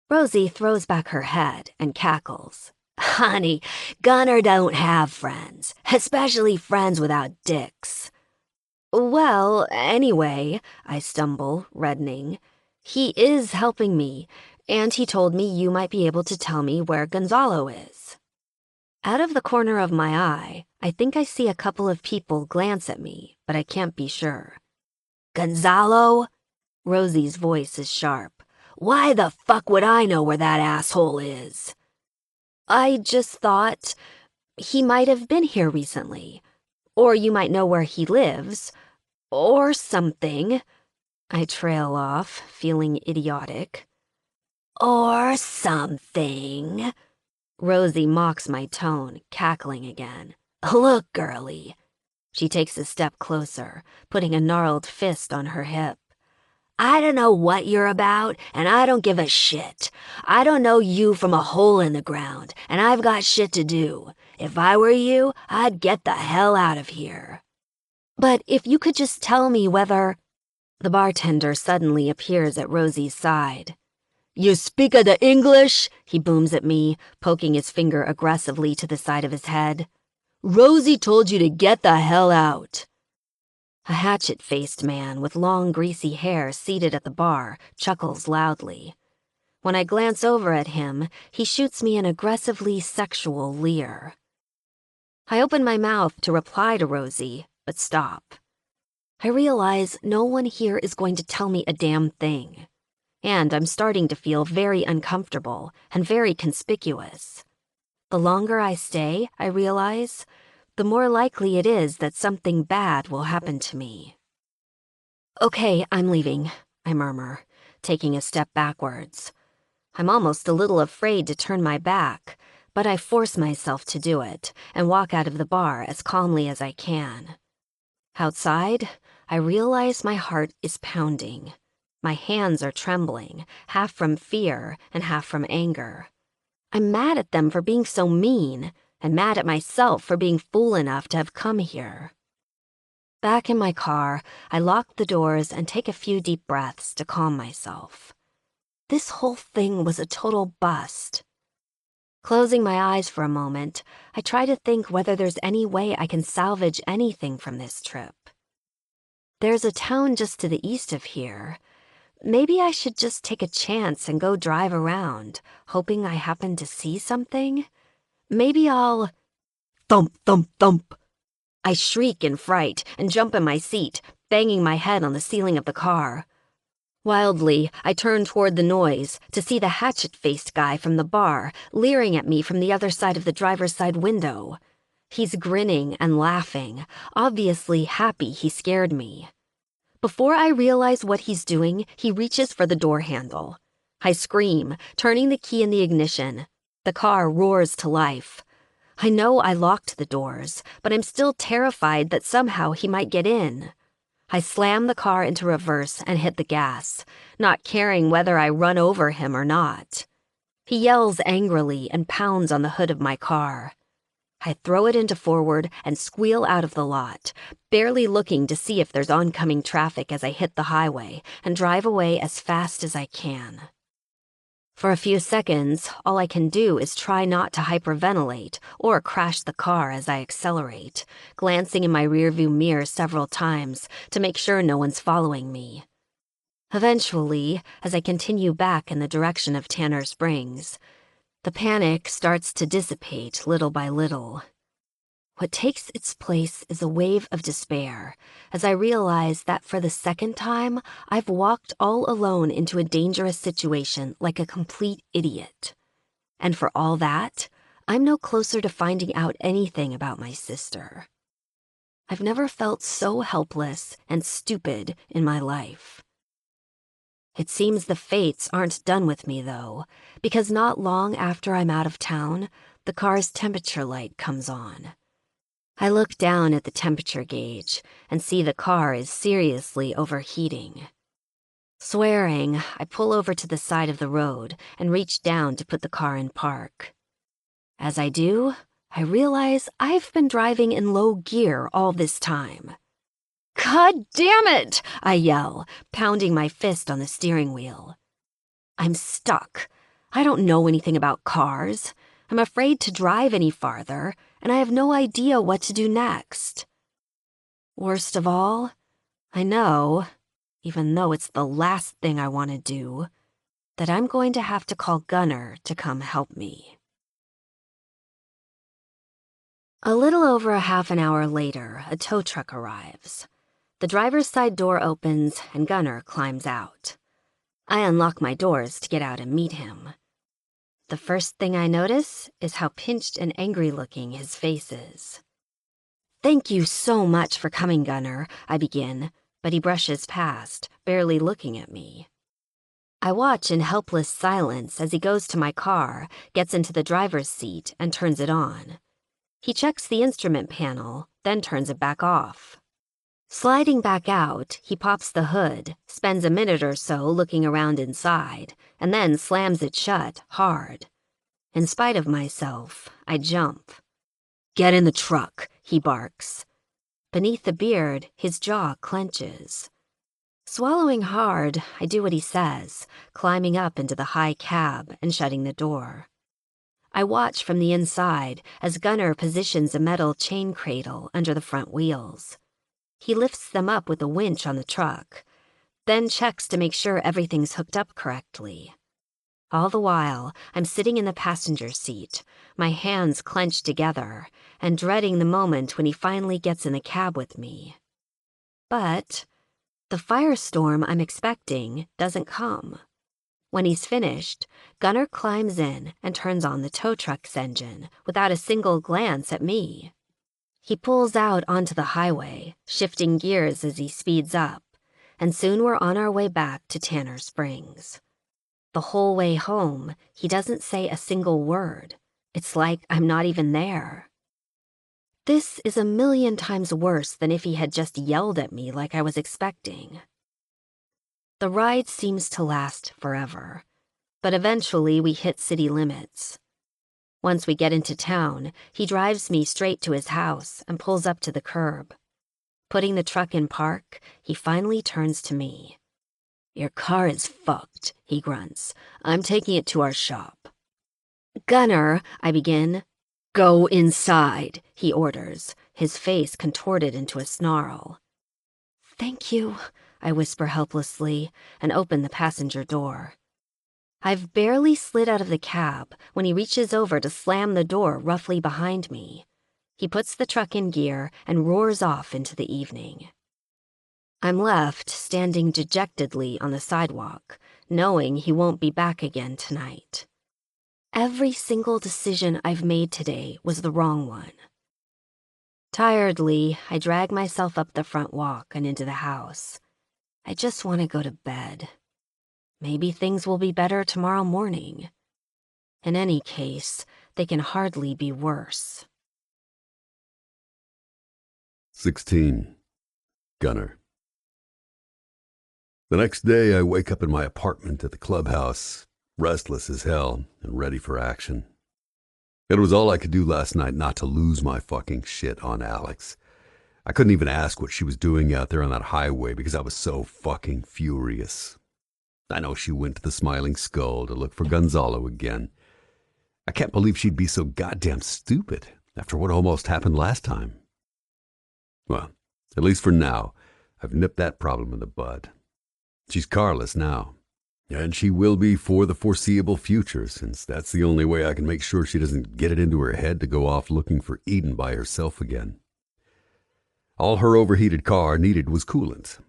Rosie throws back her head and cackles. Honey, Gunnar don't have friends, especially friends without dicks. Well, anyway, I stumble, reddening. He is helping me, and he told me you might be able to tell me where Gonzalo is. Out of the corner of my eye, I think I see a couple of people glance at me, but I can't be sure. Gonzalo? Rosie's voice is sharp. Why the fuck would I know where that asshole is? I just thought he might have been here recently. Or you might know where he lives. Or something. I trail off, feeling idiotic. Or something. Rosie mocks my tone, cackling again. Look, girlie. She takes a step closer, putting a gnarled fist on her hip. I don't know what you're about, and I don't give a shit. I don't know you from a hole in the ground, and I've got shit to do. If I were you, I'd get the hell out of here. But if you could just tell me whether... The bartender suddenly appears at Rosie's side. You speak of the English? He booms at me, poking his finger aggressively to the side of his head. Rosie told you to get the hell out. A hatchet-faced man with long, greasy hair seated at the bar chuckles loudly. When I glance over at him, he shoots me an aggressively sexual leer. I open my mouth to reply to Rosie, but stop. I realize no one here is going to tell me a damn thing, and I'm starting to feel very uncomfortable and very conspicuous. The longer I stay, I realize, the more likely it is that something bad will happen to me. Okay, I'm leaving, I murmur, taking a step backwards. I'm almost a little afraid to turn my back, but I force myself to do it and walk out of the bar as calmly as I can. Outside, I realize my heart is pounding. My hands are trembling, half from fear and half from anger. I'm mad at them for being so mean, and mad at myself for being fool enough to have come here. Back in my car, I lock the doors and take a few deep breaths to calm myself. This whole thing was a total bust. Closing my eyes for a moment, I try to think whether there's any way I can salvage anything from this trip. There's a town just to the east of here. Maybe I should just take a chance and go drive around, hoping I happen to see something. Maybe I'll... Thump, thump, thump. I shriek in fright and jump in my seat, banging my head on the ceiling of the car. Wildly, I turn toward the noise to see the hatchet-faced guy from the bar leering at me from the other side of the driver's side window. He's grinning and laughing, obviously happy he scared me. Before I realize what he's doing, he reaches for the door handle. I scream, turning the key in the ignition. The car roars to life. I know I locked the doors, but I'm still terrified that somehow he might get in. I slam the car into reverse and hit the gas, not caring whether I run over him or not. He yells angrily and pounds on the hood of my car. I throw it into forward and squeal out of the lot, barely looking to see if there's oncoming traffic as I hit the highway and drive away as fast as I can. For a few seconds, all I can do is try not to hyperventilate or crash the car as I accelerate, glancing in my rearview mirror several times to make sure no one's following me. Eventually, as I continue back in the direction of Tanner Springs, the panic starts to dissipate little by little. What takes its place is a wave of despair, as I realize that for the second time, I've walked all alone into a dangerous situation like a complete idiot. And for all that, I'm no closer to finding out anything about my sister. I've never felt so helpless and stupid in my life. It seems the fates aren't done with me, though, because not long after I'm out of town, the car's temperature light comes on. I look down at the temperature gauge and see the car is seriously overheating. Swearing, I pull over to the side of the road and reach down to put the car in park. As I do, I realize I've been driving in low gear all this time. God damn it! I yell, pounding my fist on the steering wheel. I'm stuck. I don't know anything about cars. I'm afraid to drive any farther, and I have no idea what to do next. Worst of all, I know, even though it's the last thing I want to do, that I'm going to have to call Gunnar to come help me. A little over a half an hour later, a tow truck arrives. The driver's side door opens and Gunnar climbs out. I unlock my doors to get out and meet him. The first thing I notice is how pinched and angry-looking his face is. "Thank you so much for coming, Gunnar," I begin, but he brushes past, barely looking at me. I watch in helpless silence as he goes to my car, gets into the driver's seat, and turns it on. He checks the instrument panel, then turns it back off. Sliding back out, he pops the hood, spends a minute or so looking around inside, and then slams it shut hard. In spite of myself, I jump. "Get in the truck," he barks. Beneath the beard, his jaw clenches. Swallowing hard, I do what he says, climbing up into the high cab and shutting the door. I watch from the inside as Gunnar positions a metal chain cradle under the front wheels. He lifts them up with a winch on the truck, then checks to make sure everything's hooked up correctly. All the while, I'm sitting in the passenger seat, my hands clenched together, and dreading the moment when he finally gets in the cab with me. But the firestorm I'm expecting doesn't come. When he's finished, Gunnar climbs in and turns on the tow truck's engine without a single glance at me. He pulls out onto the highway, shifting gears as he speeds up, and soon we're on our way back to Tanner Springs. The whole way home, he doesn't say a single word. It's like I'm not even there. This is a million times worse than if he had just yelled at me like I was expecting. The ride seems to last forever, but eventually we hit city limits. Once we get into town, he drives me straight to his house and pulls up to the curb. Putting the truck in park, he finally turns to me. "Your car is fucked," he grunts. "I'm taking it to our shop." "Gunnar," I begin. "Go inside," he orders, his face contorted into a snarl. "Thank you," I whisper helplessly and open the passenger door. I've barely slid out of the cab when he reaches over to slam the door roughly behind me. He puts the truck in gear and roars off into the evening. I'm left standing dejectedly on the sidewalk, knowing he won't be back again tonight. Every single decision I've made today was the wrong one. Tiredly, I drag myself up the front walk and into the house. I just want to go to bed. Maybe things will be better tomorrow morning. In any case, they can hardly be worse. 16. Gunnar. The next day, I wake up in my apartment at the clubhouse, restless as hell and ready for action. It was all I could do last night not to lose my fucking shit on Alex. I couldn't even ask what she was doing out there on that highway because I was so fucking furious. I know she went to the Smiling Skull to look for Gonzalo again. I can't believe she'd be so goddamn stupid after what almost happened last time. Well, at least for now, I've nipped that problem in the bud. She's carless now, and she will be for the foreseeable future, since that's the only way I can make sure she doesn't get it into her head to go off looking for Eden by herself again. All her overheated car needed was coolant.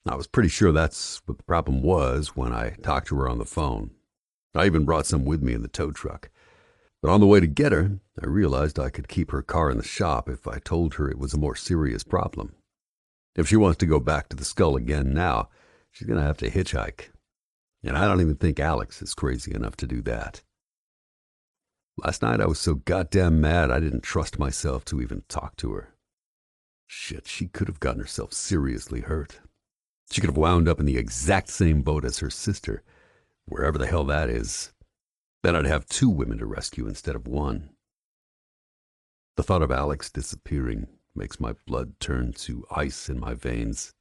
I was pretty sure that's what the problem was when I talked to her on the phone. I even brought some with me in the tow truck. But on the way to get her, I realized I could keep her car in the shop if I told her it was a more serious problem. If she wants to go back to the Skull again now, she's going to have to hitchhike. And I don't even think Alex is crazy enough to do that. Last night I was so goddamn mad I didn't trust myself to even talk to her. Shit, she could have gotten herself seriously hurt. She could have wound up in the exact same boat as her sister, wherever the hell that is. Then I'd have 2 women to rescue instead of 1. The thought of Alex disappearing makes my blood turn to ice in my veins.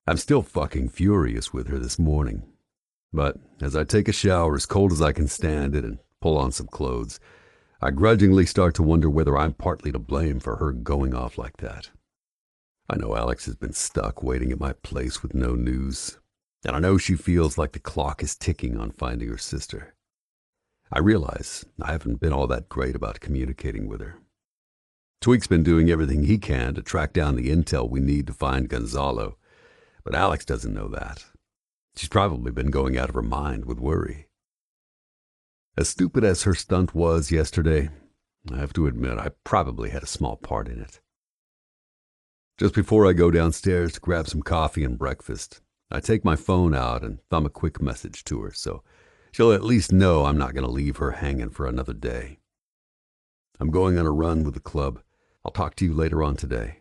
I'm still fucking furious with her this morning. But as I take a shower as cold as I can stand it and pull on some clothes, I grudgingly start to wonder whether I'm partly to blame for her going off like that. I know Alex has been stuck waiting at my place with no news, and I know she feels like the clock is ticking on finding her sister. I realize I haven't been all that great about communicating with her. Tweak's been doing everything he can to track down the intel we need to find Gonzalo, but Alex doesn't know that. She's probably been going out of her mind with worry. As stupid as her stunt was yesterday, I have to admit I probably had a small part in it. Just before I go downstairs to grab some coffee and breakfast, I take my phone out and thumb a quick message to her so she'll at least know I'm not going to leave her hanging for another day. I'm going on a run with the club. I'll talk to you later on today.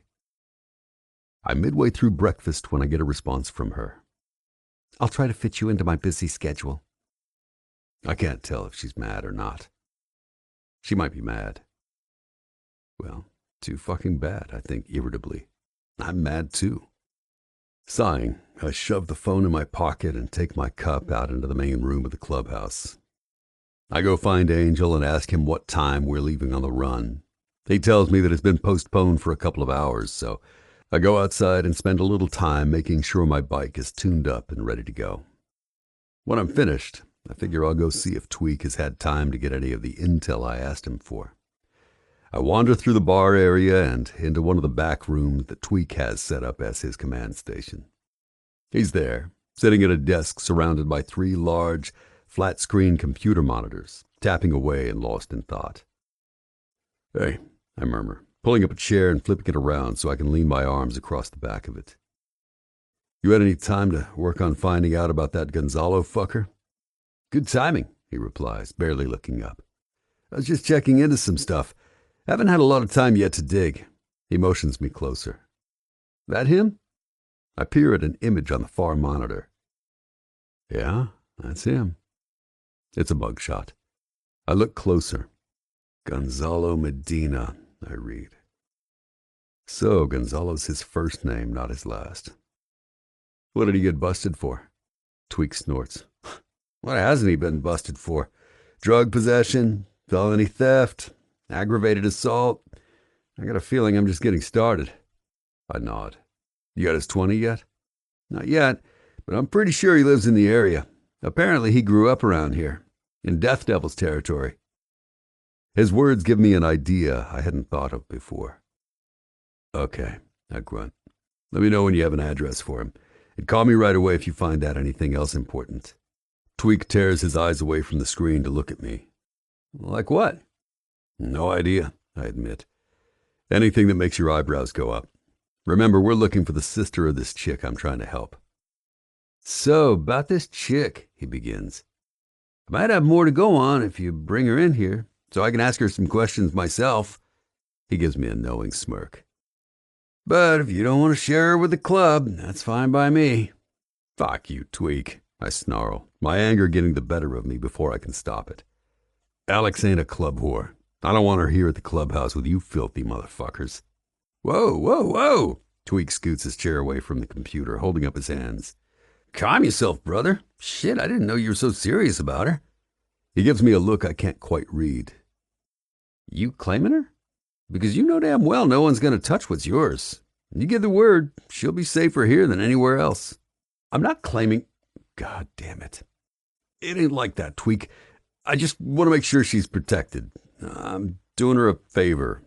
I'm midway through breakfast when I get a response from her. I'll try to fit you into my busy schedule. I can't tell if she's mad or not. She might be mad. Well, too fucking bad, I think irritably. I'm mad too. Sighing, I shove the phone in my pocket and take my cup out into the main room of the clubhouse. I go find Angel and ask him what time we're leaving on the run. He tells me that it's been postponed for a couple of hours, so I go outside and spend a little time making sure my bike is tuned up and ready to go. When I'm finished, I figure I'll go see if Tweak has had time to get any of the intel I asked him for. I wander through the bar area and into one of the back rooms that Tweak has set up as his command station. He's there, sitting at a desk surrounded by 3 large, flat-screen computer monitors, tapping away and lost in thought. "Hey," I murmur, pulling up a chair and flipping it around so I can lean my arms across the back of it. "You had any time to work on finding out about that Gonzalo fucker?" "Good timing," he replies, barely looking up. "I was just checking into some stuff. Haven't had a lot of time yet to dig." He motions me closer. "That him?" I peer at an image on the far monitor. Yeah, that's him. It's a mugshot. I look closer. Gonzalo Medina, I read. So Gonzalo's his first name, not his last. What did he get busted for? Tweak snorts. What hasn't he been busted for? Drug possession, felony theft, aggravated assault. I got a feeling I'm just getting started. I nod. You got his 20 yet? Not yet, but I'm pretty sure he lives in the area. Apparently he grew up around here, in Death Devil's territory. His words give me an idea I hadn't thought of before. Okay, I grunt. Let me know when you have an address for him. And call me right away if you find out anything else important. Tweak tears his eyes away from the screen to look at me. Like what? No idea, I admit. Anything that makes your eyebrows go up. Remember, we're looking for the sister of this chick I'm trying to help. So, about this chick, he begins. I might have more to go on if you bring her in here, so I can ask her some questions myself. He gives me a knowing smirk. But if you don't want to share her with the club, that's fine by me. Fuck you, Tweak, I snarl, my anger getting the better of me before I can stop it. Alex ain't a club whore. I don't want her here at the clubhouse with you filthy motherfuckers. Whoa, whoa, whoa! Tweak scoots his chair away from the computer, holding up his hands. Calm yourself, brother. Shit, I didn't know you were so serious about her. He gives me a look I can't quite read. You claiming her? Because you know damn well no one's going to touch what's yours. You give the word, she'll be safer here than anywhere else. I'm not claiming... God damn it. It ain't like that, Tweak. I just want to make sure she's protected. I'm doing her a favor,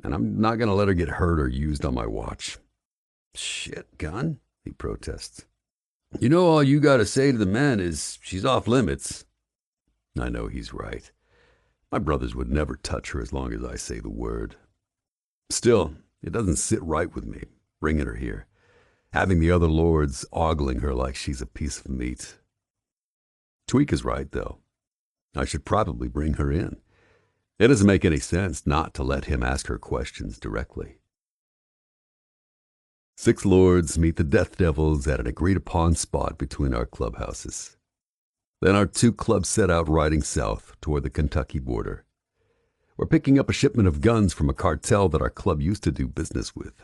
and I'm not going to let her get hurt or used on my watch. Shit, gun, he protests. You know all you got to say to the men is she's off limits. I know he's right. My brothers would never touch her as long as I say the word. Still, it doesn't sit right with me, bringing her here, having the other lords ogling her like she's a piece of meat. Tweak is right, though. I should probably bring her in. It doesn't make any sense not to let him ask her questions directly. 6 lords meet the Death Devils at an agreed-upon spot between our clubhouses. Then our 2 clubs set out riding south toward the Kentucky border. We're picking up a shipment of guns from a cartel that our club used to do business with.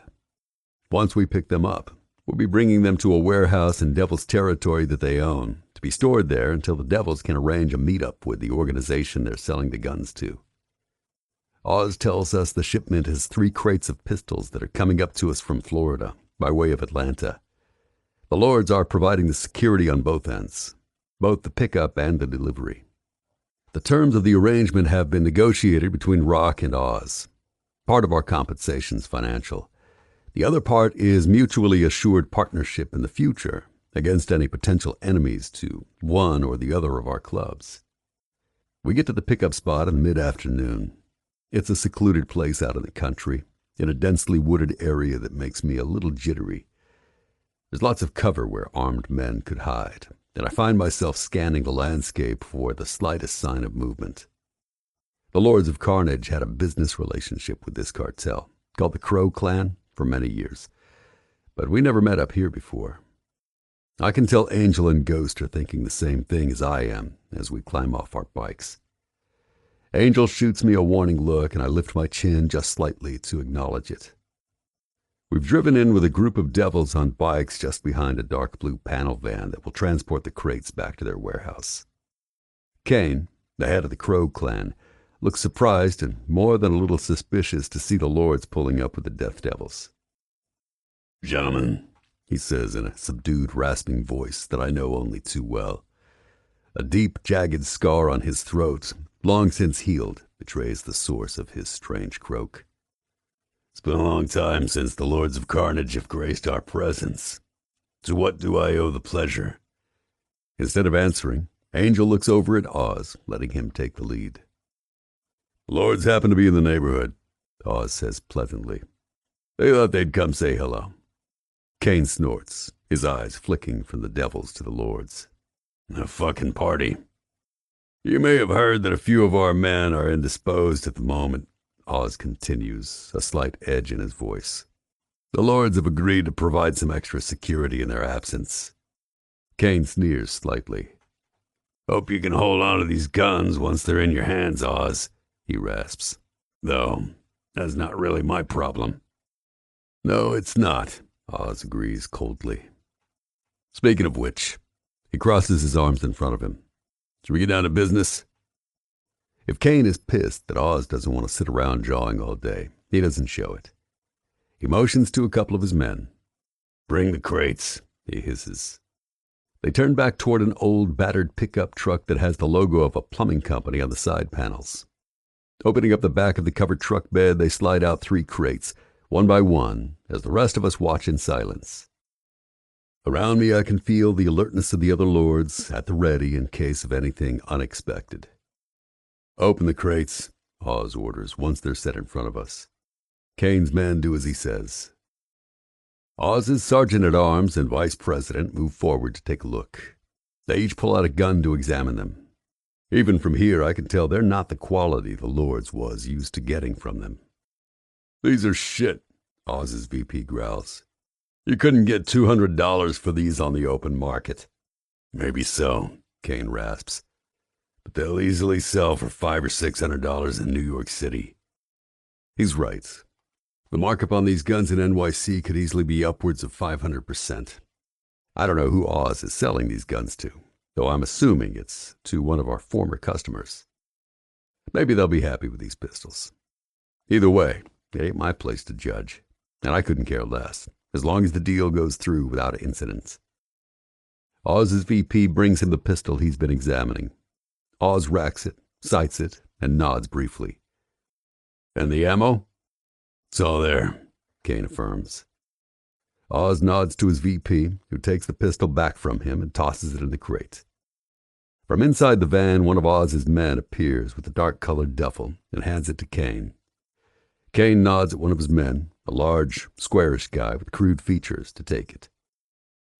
Once we pick them up, we'll be bringing them to a warehouse in Devil's territory that they own, to be stored there until the Devils can arrange a meet-up with the organization they're selling the guns to. Oz tells us the shipment has 3 crates of pistols that are coming up to us from Florida, by way of Atlanta. The lords are providing the security on both ends, both the pickup and the delivery. The terms of the arrangement have been negotiated between Rock and Oz. Part of our compensation's financial. The other part is mutually assured partnership in the future against any potential enemies to one or the other of our clubs. We get to the pickup spot in mid-afternoon. It's a secluded place out in the country, in a densely wooded area that makes me a little jittery. There's lots of cover where armed men could hide, and I find myself scanning the landscape for the slightest sign of movement. The Lords of Carnage had a business relationship with this cartel, called the Crow Clan, for many years, but we never met up here before. I can tell Angel and Ghost are thinking the same thing as I am as we climb off our bikes. Angel shoots me a warning look, and I lift my chin just slightly to acknowledge it. We've driven in with a group of devils on bikes just behind a dark blue panel van that will transport the crates back to their warehouse. Kane, the head of the Crow Clan, looks surprised and more than a little suspicious to see the lords pulling up with the Death Devils. "Gentlemen," he says in a subdued, rasping voice that I know only too well. A deep, jagged scar on his throat, long since healed, betrays the source of his strange croak. "It's been a long time since the Lords of Carnage have graced our presence. To what do I owe the pleasure?" Instead of answering, Angel looks over at Oz, letting him take the lead. "The Lords happen to be in the neighborhood," Oz says pleasantly. "They thought they'd come say hello." Kane snorts, his eyes flicking from the devils to the lords. "A fucking party. You may have heard that a few of our men are indisposed at the moment," Oz continues, a slight edge in his voice. "The lords have agreed to provide some extra security in their absence." Kane sneers slightly. "Hope you can hold on to these guns once they're in your hands, Oz," he rasps. "Though, that's not really my problem." "No, it's not," Oz agrees coldly. "Speaking of which," he crosses his arms in front of him. "Should we get down to business?" If Kane is pissed that Oz doesn't want to sit around jawing all day, he doesn't show it. He motions to a couple of his men. "Bring the crates," he hisses. They turn back toward an old, battered pickup truck that has the logo of a plumbing company on the side panels. Opening up the back of the covered truck bed, they slide out 3 crates, one by one, as the rest of us watch in silence. Around me I can feel the alertness of the other lords, at the ready in case of anything unexpected. "Open the crates," Oz orders once they're set in front of us. Kane's men do as he says. Oz's sergeant-at-arms and vice president move forward to take a look. They each pull out a gun to examine them. Even from here I can tell they're not the quality the lords was used to getting from them. "These are shit," Oz's VP growls. "You couldn't get $200 for these on the open market." "Maybe so," Kane rasps. "But they'll easily sell for $500 or $600 in New York City." He's right. The markup on these guns in NYC could easily be upwards of 500%. I don't know who Oz is selling these guns to, though I'm assuming it's to one of our former customers. Maybe they'll be happy with these pistols. Either way, it ain't my place to judge, and I couldn't care less, as long as the deal goes through without incident. Oz's VP brings him the pistol he's been examining. Oz racks it, sights it, and nods briefly. "And the ammo?" "It's all there," Kane affirms. Oz nods to his VP, who takes the pistol back from him and tosses it in the crate. From inside the van, one of Oz's men appears with a dark-colored duffel and hands it to Kane. Kane nods at one of his men, a large, squarish guy with crude features, to take it.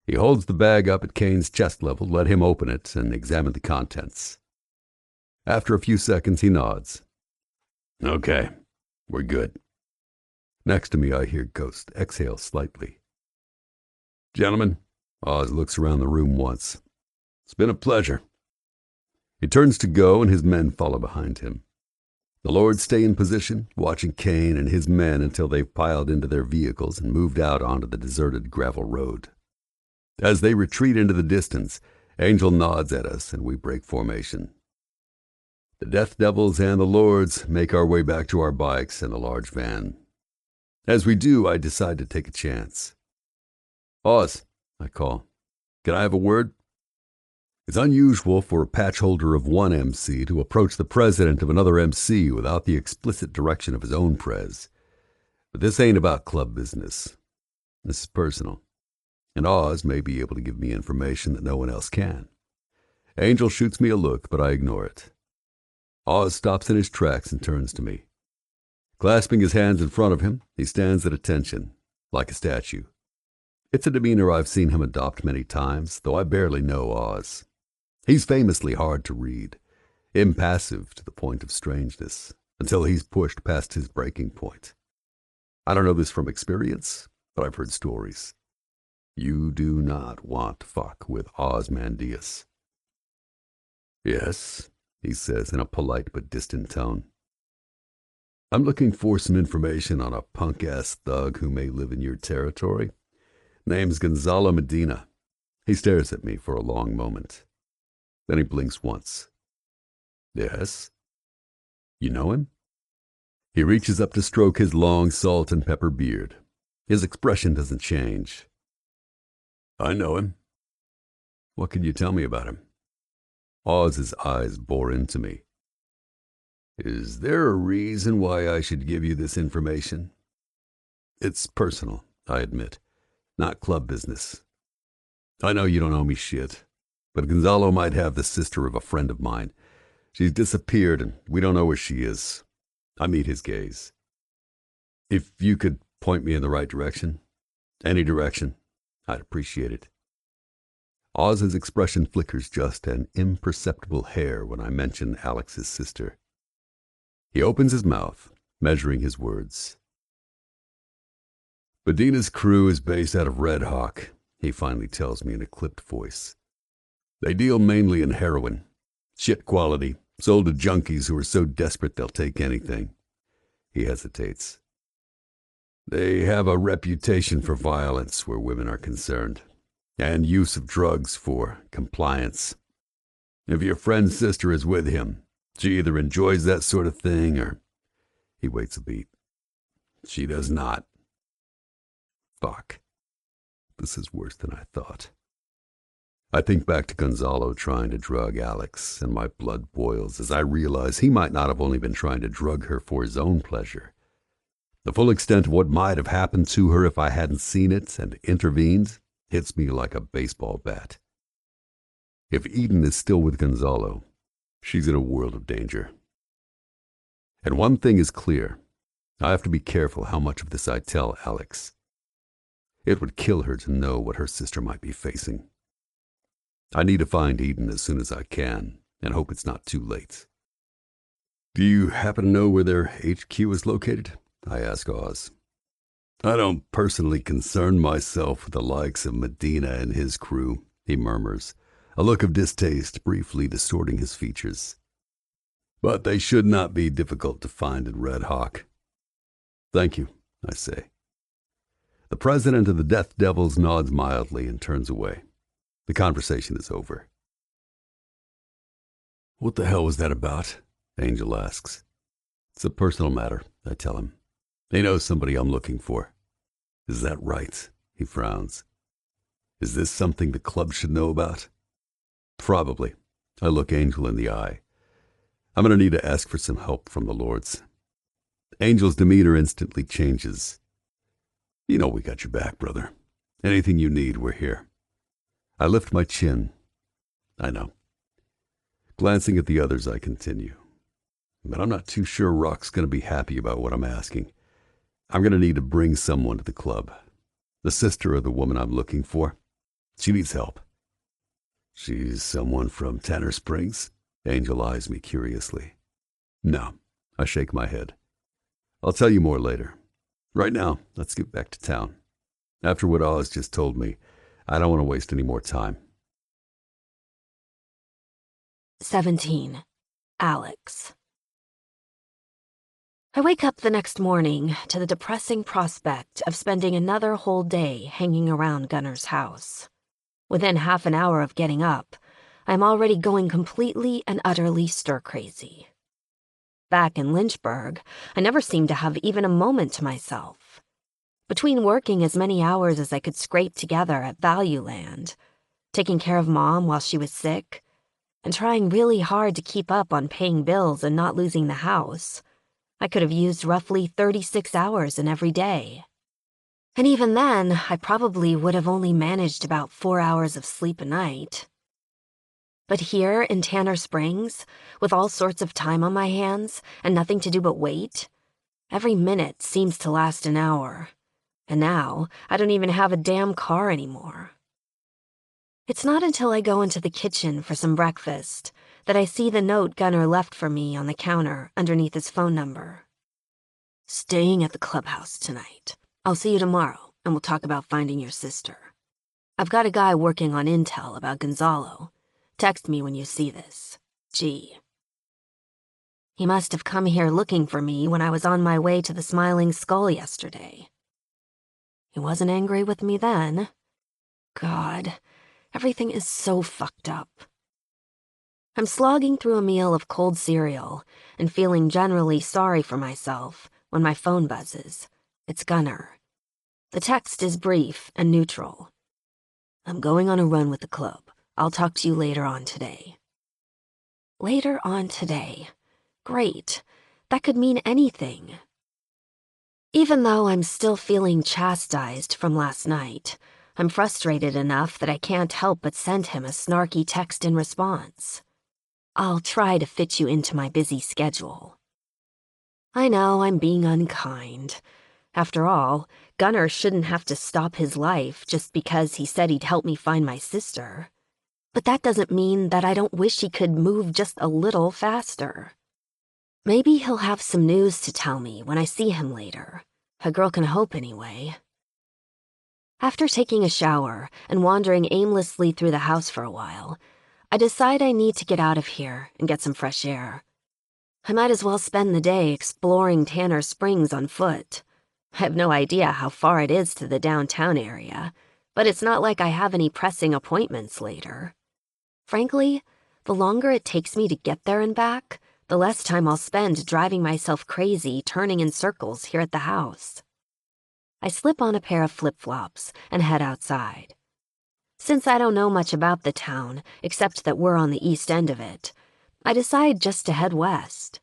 He holds the bag up at Kane's chest level, let him open it and examine the contents. After a few seconds, he nods. Okay, we're good. Next to me, I hear Ghost exhale slightly. Gentlemen, Oz looks around the room once. It's been a pleasure. He turns to go, and his men follow behind him. The lords stay in position, watching Kane and his men until they've piled into their vehicles and moved out onto the deserted gravel road. As they retreat into the distance, Angel nods at us, and we break formation. The Death Devils and the lords make our way back to our bikes and the large van. As we do, I decide to take a chance. Oz, I call. Can I have a word? It's unusual for a patch holder of one MC to approach the president of another MC without the explicit direction of his own prez. But this ain't about club business. This is personal. And Oz may be able to give me information that no one else can. Angel shoots me a look, but I ignore it. Oz stops in his tracks and turns to me. Clasping his hands in front of him, he stands at attention, like a statue. It's a demeanor I've seen him adopt many times, though I barely know Oz. He's famously hard to read, impassive to the point of strangeness, until he's pushed past his breaking point. I don't know this from experience, but I've heard stories. You do not want to fuck with Ozymandias. Yes, he says in a polite but distant tone. I'm looking for some information on a punk-ass thug who may live in your territory. Name's Gonzalo Medina. He stares at me for a long moment. Then he blinks once. Yes? You know him? He reaches up to stroke his long salt and pepper beard. His expression doesn't change. I know him. What can you tell me about him? Oz's eyes bore into me. Is there a reason why I should give you this information? It's personal, I admit, not club business. I know you don't owe me shit, but Gonzalo might have the sister of a friend of mine. She's disappeared, and we don't know where she is. I meet his gaze. If you could point me in the right direction, any direction, I'd appreciate it. Oz's expression flickers just an imperceptible hair when I mention Alex's sister. He opens his mouth, measuring his words. Medina's crew is based out of Red Hawk, he finally tells me in a clipped voice. They deal mainly in heroin, shit quality, sold to junkies who are so desperate they'll take anything. He hesitates. They have a reputation for violence where women are concerned, and use of drugs for compliance. If your friend's sister is with him, she either enjoys that sort of thing or... He waits a beat. She does not. Fuck. This is worse than I thought. I think back to Gonzalo trying to drug Alex, and my blood boils as I realize he might not have only been trying to drug her for his own pleasure. The full extent of what might have happened to her if I hadn't seen it and intervened hits me like a baseball bat. If Eden is still with Gonzalo, she's in a world of danger. And one thing is clear. I have to be careful how much of this I tell Alex. It would kill her to know what her sister might be facing. I need to find Eden as soon as I can, and hope it's not too late. Do you happen to know where their HQ is located? I ask Oz. I don't personally concern myself with the likes of Medina and his crew, he murmurs, a look of distaste briefly distorting his features. But they should not be difficult to find in Red Hawk. Thank you, I say. The president of the Death Devils nods mildly and turns away. The conversation is over. What the hell was that about? Angel asks. It's a personal matter, I tell him. He knows somebody I'm looking for. Is that right? He frowns. Is this something the club should know about? Probably. I look Angel in the eye. I'm going to need to ask for some help from the lords. Angel's demeanor instantly changes. You know we got your back, brother. Anything you need, we're here. I lift my chin. I know. Glancing at the others, I continue. But I'm not too sure Rock's going to be happy about what I'm asking. I'm going to need to bring someone to the club. The sister of the woman I'm looking for. She needs help. She's someone from Tanner Springs? Angel eyes me curiously. No, I shake my head. I'll tell you more later. Right now, let's get back to town. After what Oz just told me, I don't want to waste any more time. 17. Alex. I wake up the next morning to the depressing prospect of spending another whole day hanging around Gunner's house. Within half an hour of getting up, I'm already going completely and utterly stir-crazy. Back in Lynchburg, I never seemed to have even a moment to myself. Between working as many hours as I could scrape together at Value Land, taking care of Mom while she was sick, and trying really hard to keep up on paying bills and not losing the house, I could have used roughly 36 hours in every day. And even then, I probably would have only managed about 4 hours of sleep a night. But here in Tanner Springs, with all sorts of time on my hands and nothing to do but wait, every minute seems to last an hour. And now, I don't even have a damn car anymore. It's not until I go into the kitchen for some breakfast that I see the note Gunner left for me on the counter underneath his phone number. Staying at the clubhouse tonight. I'll see you tomorrow, and we'll talk about finding your sister. I've got a guy working on intel about Gonzalo. Text me when you see this. G. He must have come here looking for me when I was on my way to the Smiling Skull yesterday. He wasn't angry with me then. God, everything is so fucked up. I'm slogging through a meal of cold cereal and feeling generally sorry for myself when my phone buzzes. It's Gunner. The text is brief and neutral. I'm going on a run with the club. I'll talk to you later on today. Later on today. Great. That could mean anything. Even though I'm still feeling chastised from last night, I'm frustrated enough that I can't help but send him a snarky text in response. I'll try to fit you into my busy schedule. I know I'm being unkind. After all, Gunner shouldn't have to stop his life just because he said he'd help me find my sister. But that doesn't mean that I don't wish he could move just a little faster. Maybe he'll have some news to tell me when I see him later. A girl can hope anyway. After taking a shower and wandering aimlessly through the house for a while, I decide I need to get out of here and get some fresh air. I might as well spend the day exploring Tanner Springs on foot. I have no idea how far it is to the downtown area, but it's not like I have any pressing appointments later. Frankly, the longer it takes me to get there and back, the less time I'll spend driving myself crazy turning in circles here at the house. I slip on a pair of flip-flops and head outside. Since I don't know much about the town, except that we're on the east end of it, I decide just to head west.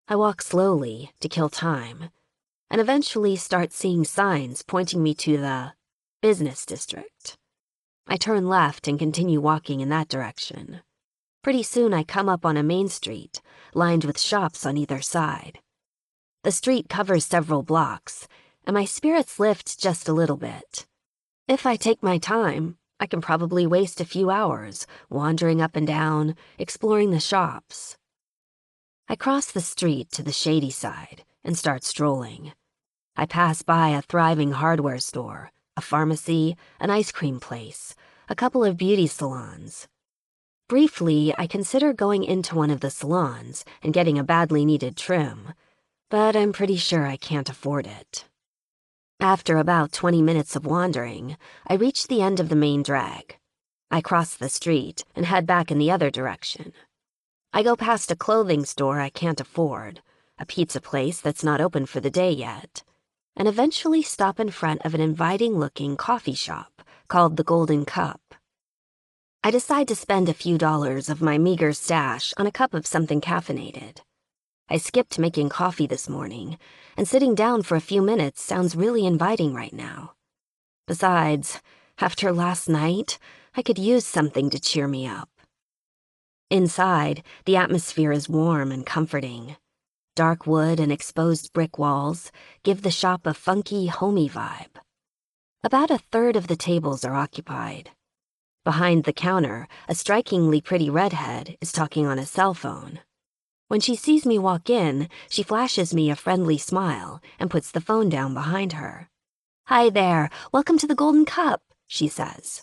I walk slowly to kill time, and eventually start seeing signs pointing me to the business district. I turn left and continue walking in that direction. Pretty soon I come up on a main street, lined with shops on either side. The street covers several blocks, and my spirits lift just a little bit. If I take my time, I can probably waste a few hours wandering up and down, exploring the shops. I cross the street to the shady side and start strolling. I pass by a thriving hardware store, a pharmacy, an ice cream place, a couple of beauty salons. Briefly, I consider going into one of the salons and getting a badly needed trim, but I'm pretty sure I can't afford it. After about 20 minutes of wandering, I reach the end of the main drag. I cross the street and head back in the other direction. I go past a clothing store I can't afford, a pizza place that's not open for the day yet, and eventually stop in front of an inviting-looking coffee shop called the Golden Cup. I decide to spend a few dollars of my meager stash on a cup of something caffeinated. I skipped making coffee this morning, and sitting down for a few minutes sounds really inviting right now. Besides, after last night, I could use something to cheer me up. Inside, the atmosphere is warm and comforting. Dark wood and exposed brick walls give the shop a funky, homey vibe. About a third of the tables are occupied. Behind the counter, a strikingly pretty redhead is talking on a cell phone. When she sees me walk in, she flashes me a friendly smile and puts the phone down behind her. "Hi there, welcome to the Golden Cup," she says.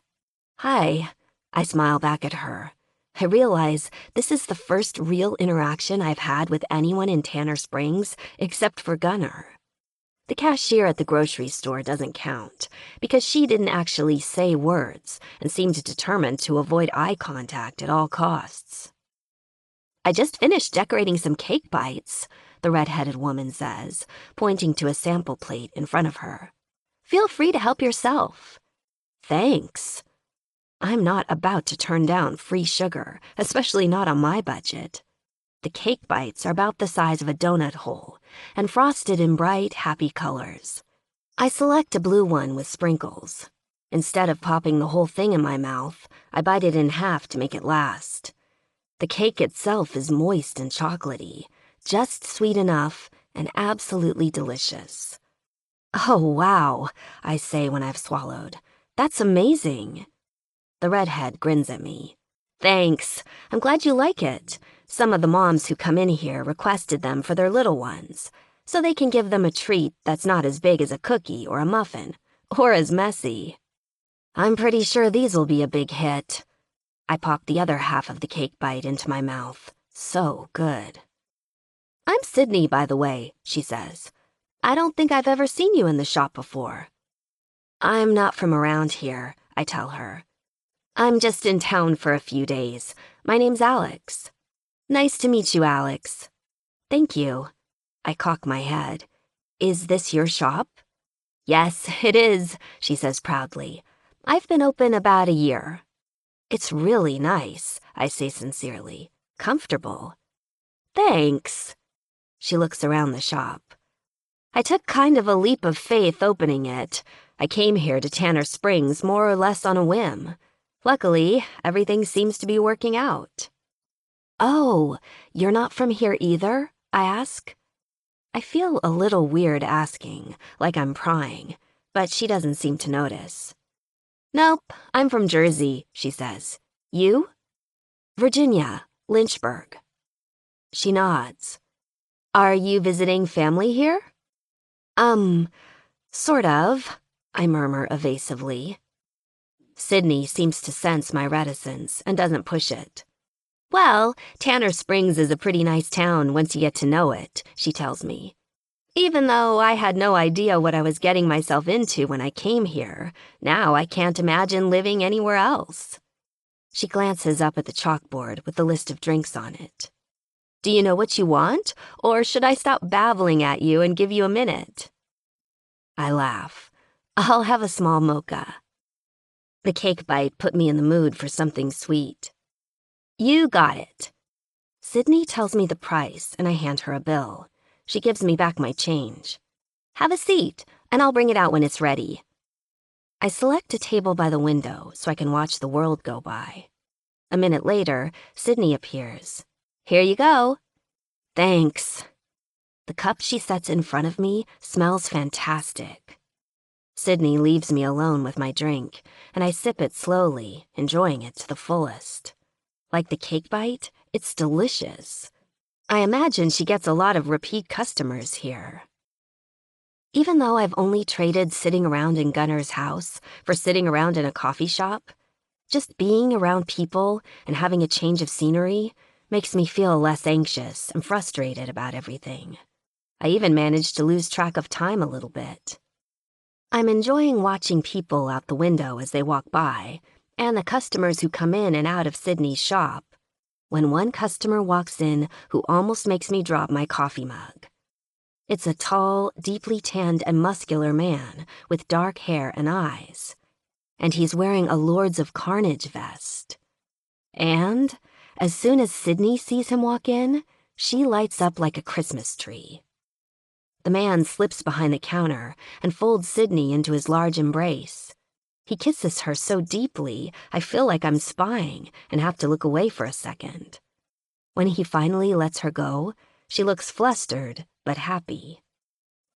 "Hi," I smile back at her. I realize this is the first real interaction I've had with anyone in Tanner Springs except for Gunnar. The cashier at the grocery store doesn't count, because she didn't actually say words and seemed determined to avoid eye contact at all costs. "I just finished decorating some cake bites," the red-headed woman says, pointing to a sample plate in front of her. "Feel free to help yourself." "Thanks." I'm not about to turn down free sugar, especially not on my budget. The cake bites are about the size of a donut hole and frosted in bright, happy colors. I select a blue one with sprinkles. Instead of popping the whole thing in my mouth, I bite it in half to make it last. The cake itself is moist and chocolatey, just sweet enough and absolutely delicious. "Oh, wow," I say when I've swallowed. "That's amazing." The redhead grins at me. "Thanks. I'm glad you like it. Some of the moms who come in here requested them for their little ones, so they can give them a treat that's not as big as a cookie or a muffin, or as messy. I'm pretty sure these'll be a big hit." I pop the other half of the cake bite into my mouth. So good. "I'm Sydney, by the way," she says. "I don't think I've ever seen you in the shop before." "I'm not from around here," I tell her. "I'm just in town for a few days. My name's Alex." "Nice to meet you, Alex." "Thank you." I cock my head. "Is this your shop?" "Yes, it is," she says proudly. "I've been open about a year." "It's really nice," I say sincerely. "Comfortable." "Thanks." She looks around the shop. "I took kind of a leap of faith opening it. I came here to Tanner Springs more or less on a whim. Luckily, everything seems to be working out." "Oh, you're not from here either?" I ask. I feel a little weird asking, like I'm prying, but she doesn't seem to notice. "Nope, I'm from Jersey," she says. "You?" "Virginia, Lynchburg." She nods. "Are you visiting family here?" Sort of," I murmur evasively. Sydney seems to sense my reticence and doesn't push it. "Well, Tanner Springs is a pretty nice town once you get to know it," she tells me. "Even though I had no idea what I was getting myself into when I came here, now I can't imagine living anywhere else." She glances up at the chalkboard with the list of drinks on it. "Do you know what you want, or should I stop babbling at you and give you a minute?" I laugh. "I'll have a small mocha." The cake bite put me in the mood for something sweet. "You got it." Sydney tells me the price, and I hand her a bill. She gives me back my change. "Have a seat, and I'll bring it out when it's ready." I select a table by the window so I can watch the world go by. A minute later, Sydney appears. "Here you go." "Thanks." The cup she sets in front of me smells fantastic. Sydney leaves me alone with my drink, and I sip it slowly, enjoying it to the fullest. Like the cake bite, it's delicious. I imagine she gets a lot of repeat customers here. Even though I've only traded sitting around in Gunnar's house for sitting around in a coffee shop, just being around people and having a change of scenery makes me feel less anxious and frustrated about everything. I even managed to lose track of time a little bit. I'm enjoying watching people out the window as they walk by, and the customers who come in and out of Sydney's shop, when one customer walks in who almost makes me drop my coffee mug. It's a tall, deeply tanned and muscular man with dark hair and eyes, and he's wearing a Lords of Carnage vest. And as soon as Sydney sees him walk in, she lights up like a Christmas tree. The man slips behind the counter and folds Sydney into his large embrace. He kisses her so deeply, I feel like I'm spying and have to look away for a second. When he finally lets her go, she looks flustered but happy.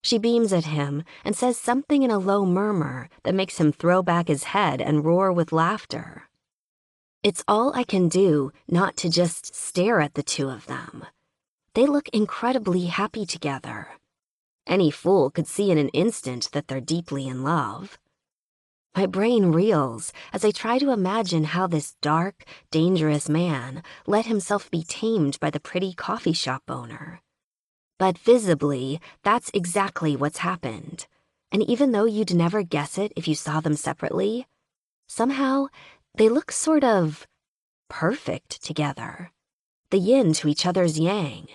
She beams at him and says something in a low murmur that makes him throw back his head and roar with laughter. It's all I can do not to just stare at the two of them. They look incredibly happy together. Any fool could see in an instant that they're deeply in love. My brain reels as I try to imagine how this dark, dangerous man let himself be tamed by the pretty coffee shop owner. But visibly, that's exactly what's happened. And even though you'd never guess it if you saw them separately, somehow they look sort of perfect together. The yin to each other's yang.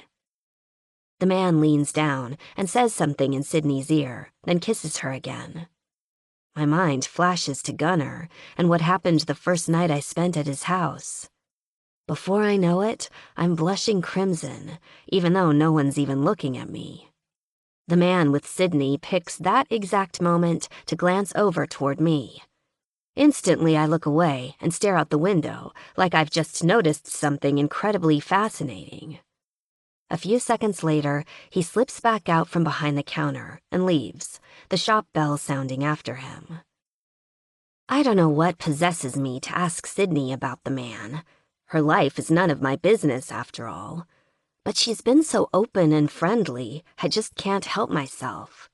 The man leans down and says something in Sydney's ear, then kisses her again. My mind flashes to Gunnar and what happened the first night I spent at his house. Before I know it, I'm blushing crimson, even though no one's even looking at me. The man with Sydney picks that exact moment to glance over toward me. Instantly, I look away and stare out the window like I've just noticed something incredibly fascinating. A few seconds later, he slips back out from behind the counter and leaves, the shop bell sounding after him. I don't know what possesses me to ask Sydney about the man. Her life is none of my business, after all. But she's been so open and friendly, I just can't help myself.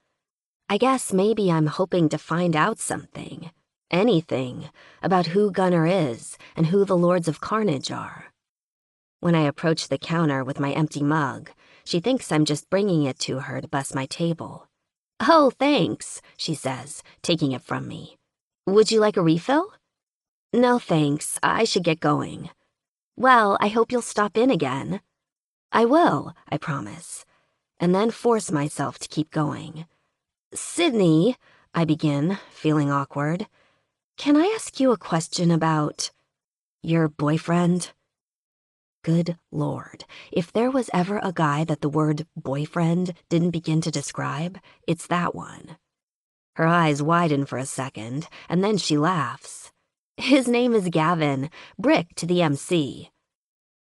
I guess maybe I'm hoping to find out something, anything, about who Gunnar is and who the Lords of Carnage are. When I approach the counter with my empty mug, she thinks I'm just bringing it to her to bust my table. "Oh, thanks," she says, taking it from me. "Would you like a refill?" "No, thanks. I should get going." "Well, I hope you'll stop in again." "I will," I promise, and then force myself to keep going. "Sydney," I begin, feeling awkward, "can I ask you a question about your boyfriend?" Good Lord, if there was ever a guy that the word boyfriend didn't begin to describe, it's that one. Her eyes widen for a second, and then she laughs. "His name is Gavin, Brick to the MC.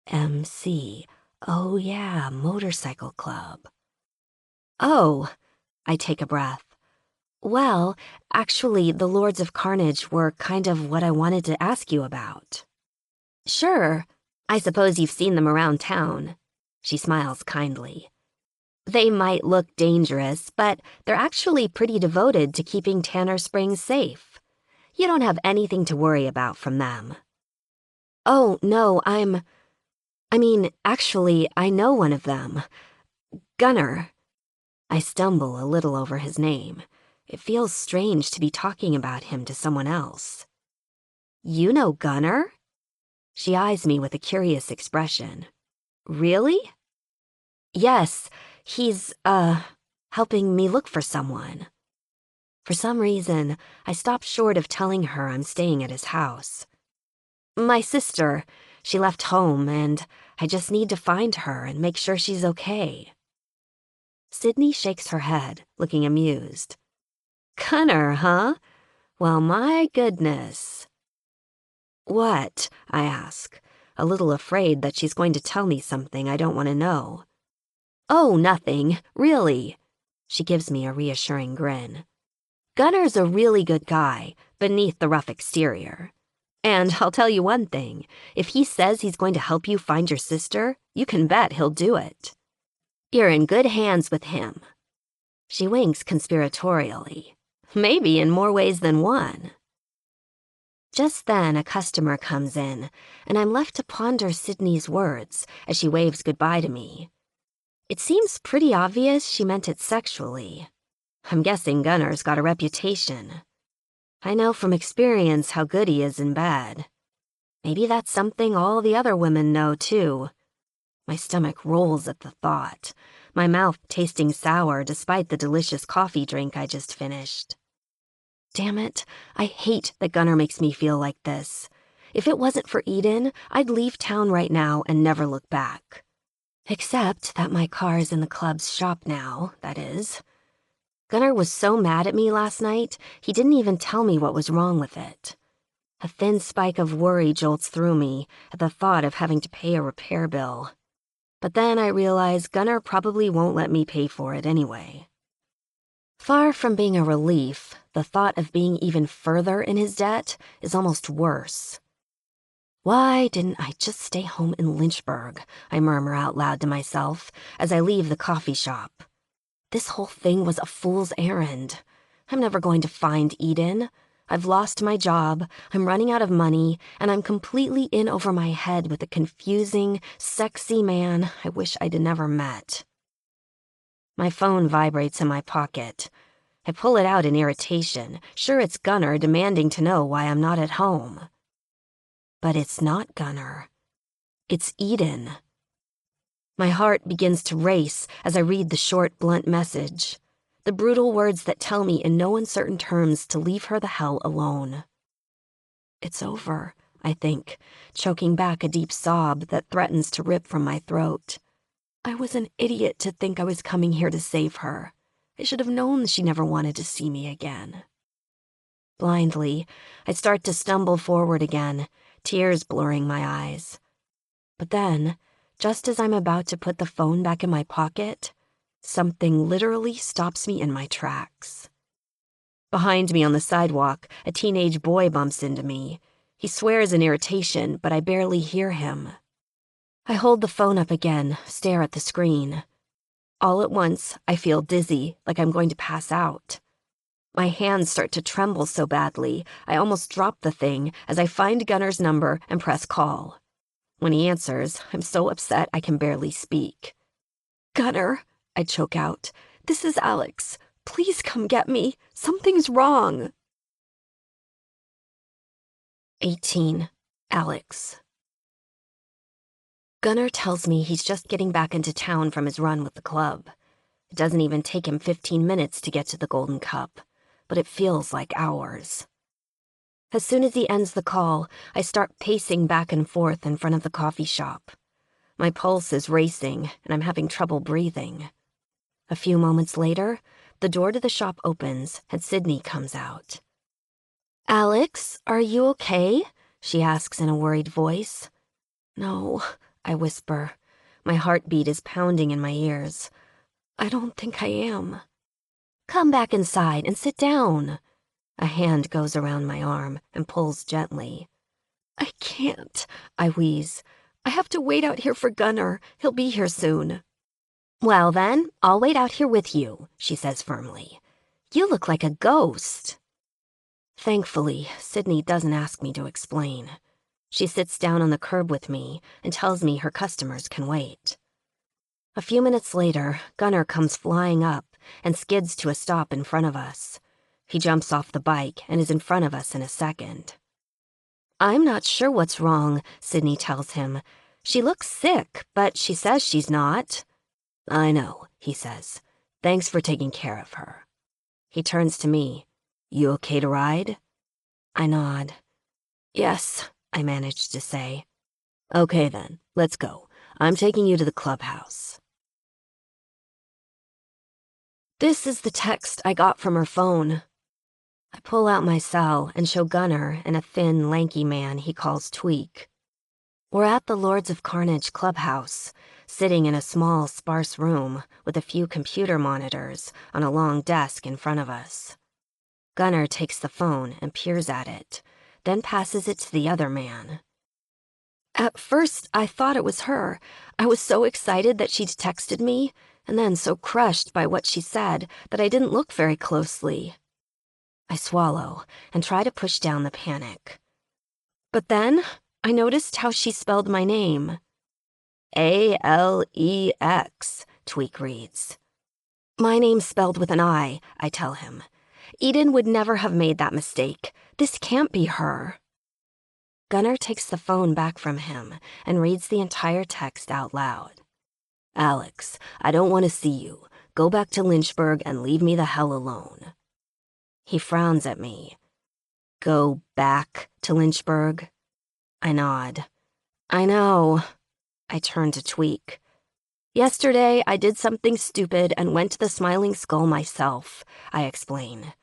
MC, oh yeah, motorcycle club. Oh, I take a breath. Well, actually, the Lords of Carnage were kind of what I wanted to ask you about. Sure. I suppose you've seen them around town." She smiles kindly. "They might look dangerous, but they're actually pretty devoted to keeping Tanner Springs safe. You don't have anything to worry about from them." "Oh, no, actually, I know one of them. Gunnar." I stumble a little over his name. It feels strange to be talking about him to someone else. "You know Gunnar?" She eyes me with a curious expression. "Really?" "Yes, he's, helping me look for someone." For some reason, I stop short of telling her I'm staying at his house. "My sister, she left home, and I just need to find her and make sure she's okay." Sydney shakes her head, looking amused. "Gunnar, huh? Well, my goodness." "What?" I ask, a little afraid that she's going to tell me something I don't want to know. "Oh, nothing, really." She gives me a reassuring grin. "Gunnar's a really good guy, beneath the rough exterior. And I'll tell you one thing, if he says he's going to help you find your sister, you can bet he'll do it. You're in good hands with him." She winks conspiratorially, maybe in more ways than one. Just then, a customer comes in, and I'm left to ponder Sydney's words as she waves goodbye to me. It seems pretty obvious she meant it sexually. I'm guessing Gunnar's got a reputation. I know from experience how good he is in bed. Maybe that's something all the other women know, too. My stomach rolls at the thought, my mouth tasting sour despite the delicious coffee drink I just finished. Damn it, I hate that Gunnar makes me feel like this. If it wasn't for Eden, I'd leave town right now and never look back. Except that my car's in the club's shop now, that is. Gunnar was so mad at me last night, he didn't even tell me what was wrong with it. A thin spike of worry jolts through me at the thought of having to pay a repair bill. But then I realize Gunnar probably won't let me pay for it anyway. Far from being a relief, the thought of being even further in his debt is almost worse. Why didn't I just stay home in Lynchburg? I murmur out loud to myself as I leave the coffee shop. This whole thing was a fool's errand. I'm never going to find Eden. I've lost my job, I'm running out of money, and I'm completely in over my head with a confusing, sexy man I wish I'd never met. My phone vibrates in my pocket. I pull it out in irritation, sure it's Gunnar demanding to know why I'm not at home. But it's not Gunnar. It's Eden. My heart begins to race as I read the short, blunt message. The brutal words that tell me in no uncertain terms to leave her the hell alone. It's over, I think, choking back a deep sob that threatens to rip from my throat. I was an idiot to think I was coming here to save her. I should have known she never wanted to see me again. Blindly, I start to stumble forward again, tears blurring my eyes. But then, just as I'm about to put the phone back in my pocket, something literally stops me in my tracks. Behind me on the sidewalk, a teenage boy bumps into me. He swears in irritation, but I barely hear him. I hold the phone up again, stare at the screen. All at once, I feel dizzy, like I'm going to pass out. My hands start to tremble so badly, I almost drop the thing as I find Gunnar's number and press call. When he answers, I'm so upset I can barely speak. "Gunnar," I choke out. "This is Alex. Please come get me. Something's wrong." 18. Alex. Gunnar tells me he's just getting back into town from his run with the club. It doesn't even take him 15 minutes to get to the Golden Cup, but it feels like hours. As soon as he ends the call, I start pacing back and forth in front of the coffee shop. My pulse is racing, and I'm having trouble breathing. A few moments later, the door to the shop opens, and Sydney comes out. "Alex, are you okay?" she asks in a worried voice. "No," I whisper. My heartbeat is pounding in my ears. "I don't think I am." "Come back inside and sit down." A hand goes around my arm and pulls gently. "I can't," I wheeze. "I have to wait out here for Gunnar. He'll be here soon." "Well then, I'll wait out here with you," she says firmly. "You look like a ghost." Thankfully, Sydney doesn't ask me to explain. She sits down on the curb with me and tells me her customers can wait. A few minutes later, Gunnar comes flying up and skids to a stop in front of us. He jumps off the bike and is in front of us in a second. "I'm not sure what's wrong," Sydney tells him. "She looks sick, but she says she's not." "I know," he says. "Thanks for taking care of her." He turns to me. "You okay to ride?" I nod. "Yes," I managed to say. "Okay then, let's go. I'm taking you to the clubhouse." This is the text I got from her phone. I pull out my cell and show Gunnar and a thin, lanky man he calls Tweak. We're at the Lords of Carnage clubhouse, sitting in a small, sparse room with a few computer monitors on a long desk in front of us. Gunnar takes the phone and peers at it, then passes it to the other man. At first, I thought it was her. I was so excited that she'd texted me, and then so crushed by what she said that I didn't look very closely. I swallow and try to push down the panic. But then I noticed how she spelled my name. Alex, Tweak reads. "My name's spelled with an I tell him. "Eden would never have made that mistake. This can't be her." Gunnar takes the phone back from him and reads the entire text out loud. "Alex, I don't want to see you. Go back to Lynchburg and leave me the hell alone." He frowns at me. "Go back to Lynchburg?" I nod. "I know." I turn to Tweak. "Yesterday, I did something stupid and went to the Smiling Skull myself," I explain.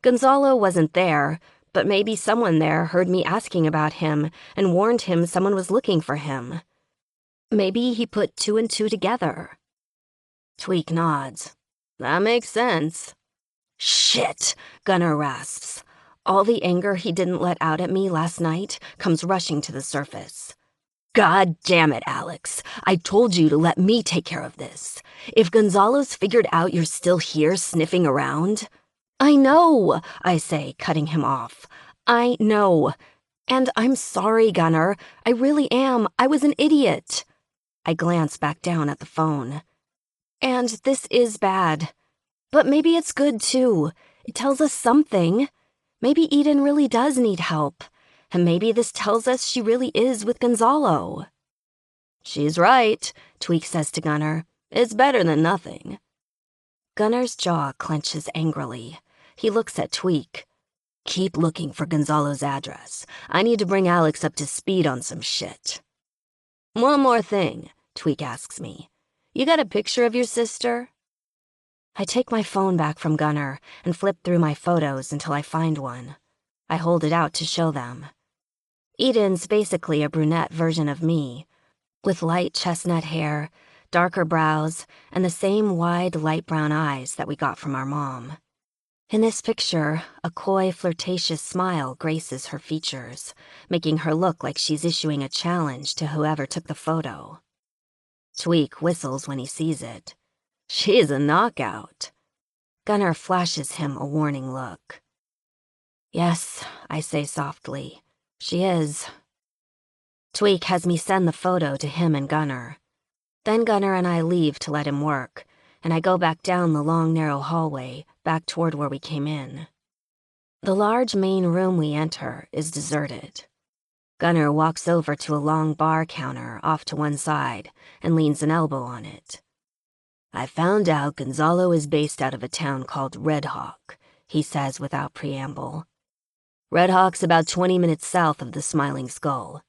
"Gonzalo wasn't there, but maybe someone there heard me asking about him and warned him someone was looking for him. Maybe he put 2 and 2 together." Tweak nods. "That makes sense." "Shit," Gunnar rasps. All the anger he didn't let out at me last night comes rushing to the surface. God damn it, Alex. I told you to let me take care of this. If Gonzalo's figured out you're still here sniffing around... I know, I say, cutting him off. I know. And I'm sorry, Gunnar. I really am. I was an idiot. I glance back down at the phone. And this is bad. But maybe it's good, too. It tells us something. Maybe Eden really does need help. And maybe this tells us she really is with Gonzalo. She's right, Tweak says to Gunnar. It's better than nothing. Gunnar's jaw clenches angrily. He looks at Tweak. Keep looking for Gonzalo's address. I need to bring Alex up to speed on some shit. One more thing, Tweak asks me. You got a picture of your sister? I take my phone back from Gunnar and flip through my photos until I find one. I hold it out to show them. Eden's basically a brunette version of me, with light chestnut hair, darker brows, and the same wide light brown eyes that we got from our mom. In this picture, a coy, flirtatious smile graces her features, making her look like she's issuing a challenge to whoever took the photo. Tweak whistles when he sees it. She's a knockout. Gunnar flashes him a warning look. Yes, I say softly. She is. Tweak has me send the photo to him and Gunnar. Then Gunnar and I leave to let him work, and I go back down the long, narrow hallway, back toward where we came in. The large main room we enter is deserted. Gunnar walks over to a long bar counter off to one side and leans an elbow on it. I found out Gonzalo is based out of a town called Red Hawk, he says without preamble. Red Hawk's about 20 minutes south of the Smiling Skull.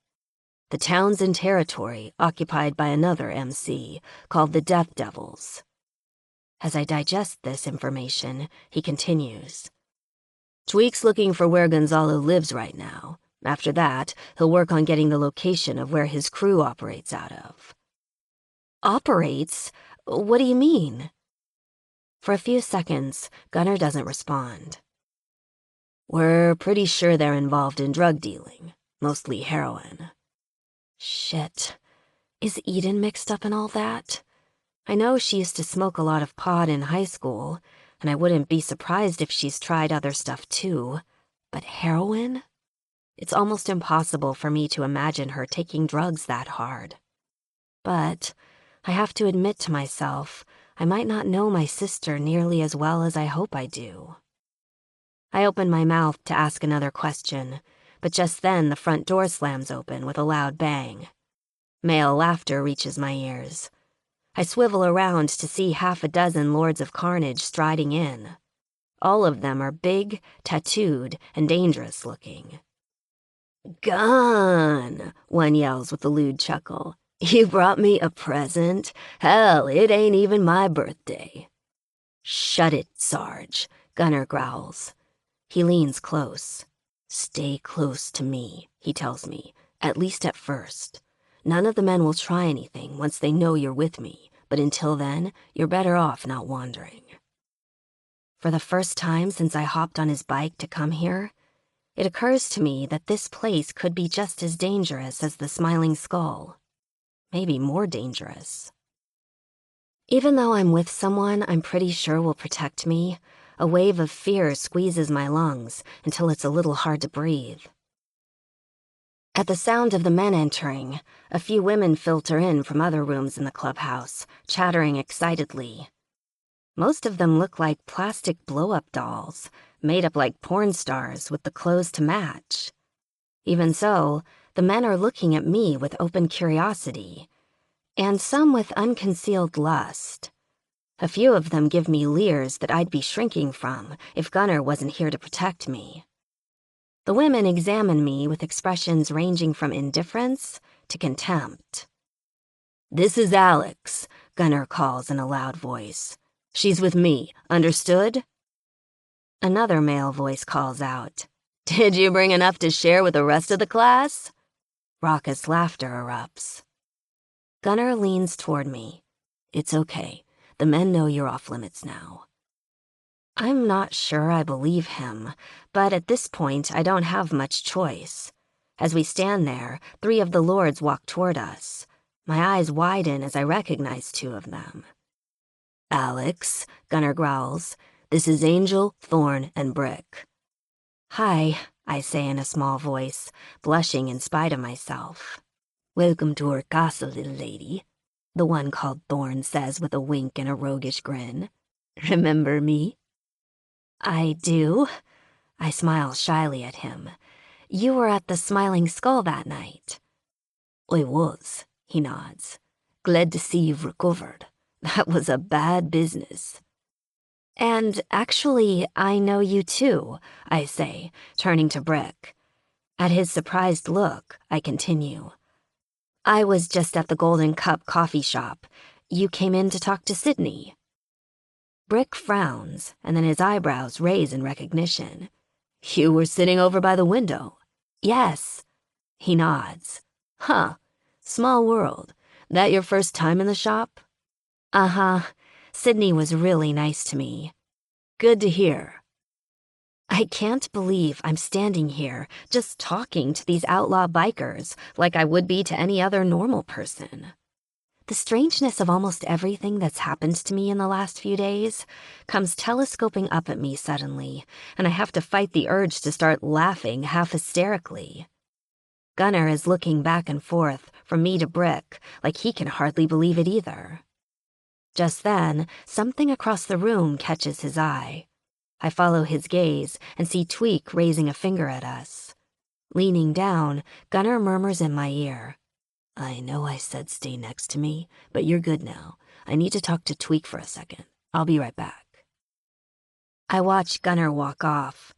The town's in territory occupied by another MC called the Death Devils. As I digest this information, he continues. Tweak's looking for where Gonzalo lives right now. After that, he'll work on getting the location of where his crew operates out of. Operates? What do you mean? For a few seconds, Gunnar doesn't respond. We're pretty sure they're involved in drug dealing, mostly heroin. Shit. Is Eden mixed up in all that? I know she used to smoke a lot of pot in high school, and I wouldn't be surprised if she's tried other stuff too. But heroin? It's almost impossible for me to imagine her taking drugs that hard. But I have to admit to myself, I might not know my sister nearly as well as I hope I do. I open my mouth to ask another question, but just then the front door slams open with a loud bang. Male laughter reaches my ears. I swivel around to see half a dozen Lords of Carnage striding in. All of them are big, tattooed, and dangerous looking. Gone, one yells with a lewd chuckle. You brought me a present? Hell, it ain't even my birthday. Shut it, Sarge, Gunnar growls. He leans close. Stay close to me, he tells me, at least at first. None of the men will try anything once they know you're with me, but until then, you're better off not wandering. For the first time since I hopped on his bike to come here, it occurs to me that this place could be just as dangerous as the Smiling Skull. Maybe more dangerous. Even though I'm with someone I'm pretty sure will protect me, a wave of fear squeezes my lungs until it's a little hard to breathe. At the sound of the men entering, a few women filter in from other rooms in the clubhouse, chattering excitedly. Most of them look like plastic blow-up dolls, made up like porn stars with the clothes to match. Even so, the men are looking at me with open curiosity, and some with unconcealed lust. A few of them give me leers that I'd be shrinking from if Gunnar wasn't here to protect me. The women examine me with expressions ranging from indifference to contempt. This is Alex, Gunnar calls in a loud voice. She's with me, understood? Another male voice calls out. Did you bring enough to share with the rest of the class? Raucous laughter erupts. Gunnar leans toward me. It's okay. The men know you're off limits now. I'm not sure I believe him, but at this point I don't have much choice. As we stand there, 3 of the lords walk toward us. My eyes widen as I recognize 2 of them. "Alex," Gunnar growls, "this is Angel, Thorn, and Brick." "Hi," I say in a small voice, blushing in spite of myself. "Welcome to our castle, little lady," the one called Thorn says with a wink and a roguish grin. "Remember me?" "I do." I smile shyly at him. "You were at the Smiling Skull that night." "I was," he nods. "Glad to see you've recovered. That was a bad business." "And actually, I know you too," I say, turning to Brick. At his surprised look, I continue. "I was just at the Golden Cup coffee shop. You came in to talk to Sydney." Brick frowns, and then his eyebrows raise in recognition. "You were sitting over by the window." "Yes." He nods. "Huh. Small world. That your first time in the shop?" "Uh-huh. Sydney was really nice to me." "Good to hear." I can't believe I'm standing here just talking to these outlaw bikers like I would be to any other normal person. The strangeness of almost everything that's happened to me in the last few days comes telescoping up at me suddenly, and I have to fight the urge to start laughing half hysterically. Gunnar is looking back and forth from me to Brick like he can hardly believe it either. Just then, something across the room catches his eye. I follow his gaze and see Tweak raising a finger at us. Leaning down, Gunnar murmurs in my ear, "I know I said stay next to me, but you're good now. I need to talk to Tweak for a second. I'll be right back." I watch Gunnar walk off.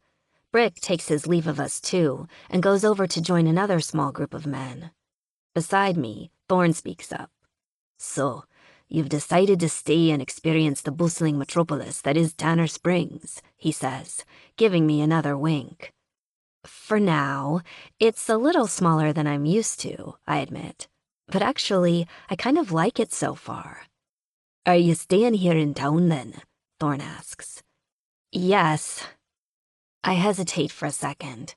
Brick takes his leave of us too and goes over to join another small group of men. Beside me, Thorn speaks up. "So, you've decided to stay and experience the bustling metropolis that is Tanner Springs," he says, giving me another wink. "For now, it's a little smaller than I'm used to," I admit. "But actually, I kind of like it so far." "Are you staying here in town then?" Thorn asks. "Yes." I hesitate for a second.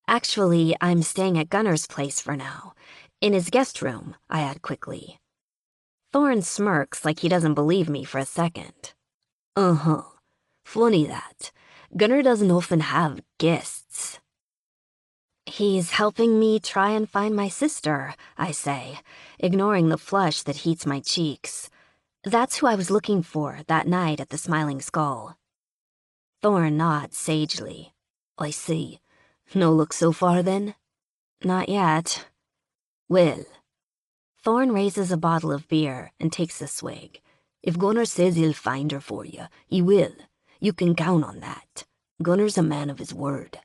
"Actually, I'm staying at Gunnar's place for now. In his guest room," I add quickly. Thorn smirks like he doesn't believe me for a second. "Uh-huh. Funny that. Gunnar doesn't often have guests." "He's helping me try and find my sister," I say, ignoring the flush that heats my cheeks. "That's who I was looking for that night at the Smiling Skull." Thorn nods sagely. "I see. No luck so far, then?" "Not yet." "Well." Thorn raises a bottle of beer and takes a swig. "If Gunnar says he'll find her for you, he will. You can count on that. Gunnar's a man of his word."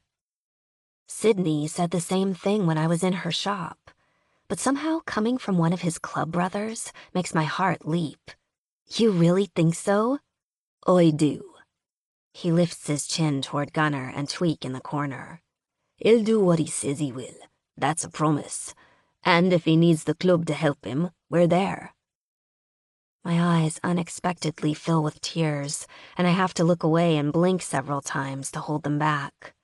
Sydney said the same thing when I was in her shop, but somehow coming from one of his club brothers makes my heart leap. "You really think so?" "I do." He lifts his chin toward Gunnar and Tweak in the corner. "He'll do what he says he will. That's a promise. And if he needs the club to help him, we're there." My eyes unexpectedly fill with tears, and I have to look away and blink several times to hold them back.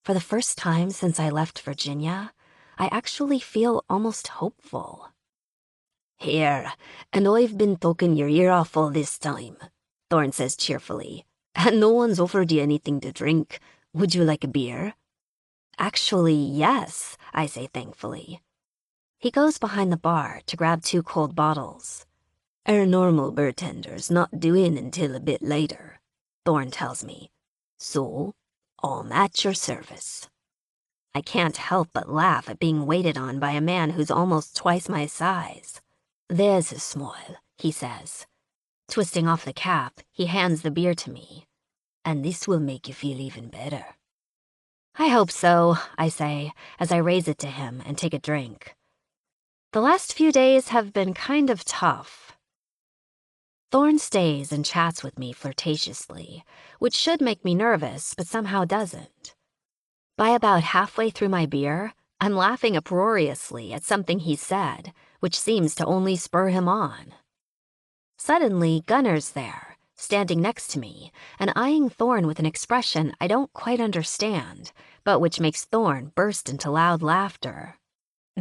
For the first time since I left Virginia, I actually feel almost hopeful. "Here, and I've been talking your ear off all this time," Thorn says cheerfully. "And no one's offered you anything to drink. Would you like a beer?" "Actually, yes," I say thankfully. He goes behind the bar to grab 2 cold bottles. "Our normal bartender's not due in until a bit later," Thorn tells me. "So, I'm at your service." I can't help but laugh at being waited on by a man who's almost twice my size. "There's a smile," he says. Twisting off the cap, he hands the beer to me. "And this will make you feel even better." "I hope so," I say, as I raise it to him and take a drink. The last few days have been kind of tough. Thorn stays and chats with me flirtatiously, which should make me nervous, but somehow doesn't. By about halfway through my beer, I'm laughing uproariously at something he said, which seems to only spur him on. Suddenly, Gunnar's there, standing next to me, and eyeing Thorn with an expression I don't quite understand, but which makes Thorn burst into loud laughter.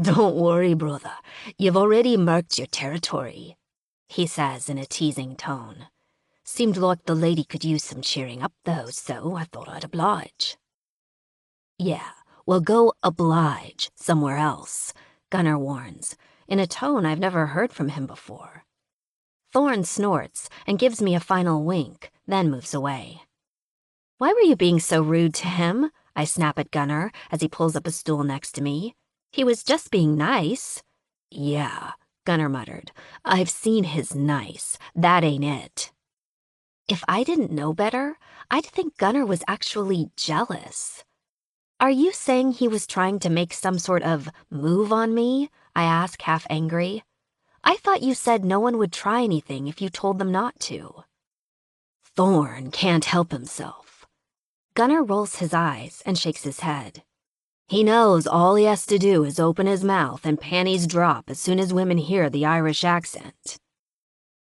"Don't worry, brother. You've already marked your territory," he says in a teasing tone. "Seemed like the lady could use some cheering up, though, so I thought I'd oblige." "Yeah, well, go oblige somewhere else," Gunnar warns, in a tone I've never heard from him before. Thorn snorts and gives me a final wink, then moves away. "Why were you being so rude to him?" I snap at Gunnar as he pulls up a stool next to me. "He was just being nice." "Yeah," Gunnar muttered. "I've seen his nice. That ain't it." If I didn't know better, I'd think Gunnar was actually jealous. "Are you saying he was trying to make some sort of move on me?" I ask, half angry. "I thought you said no one would try anything if you told them not to." "Thorn can't help himself." Gunnar rolls his eyes and shakes his head. "He knows all he has to do is open his mouth and panties drop as soon as women hear the Irish accent."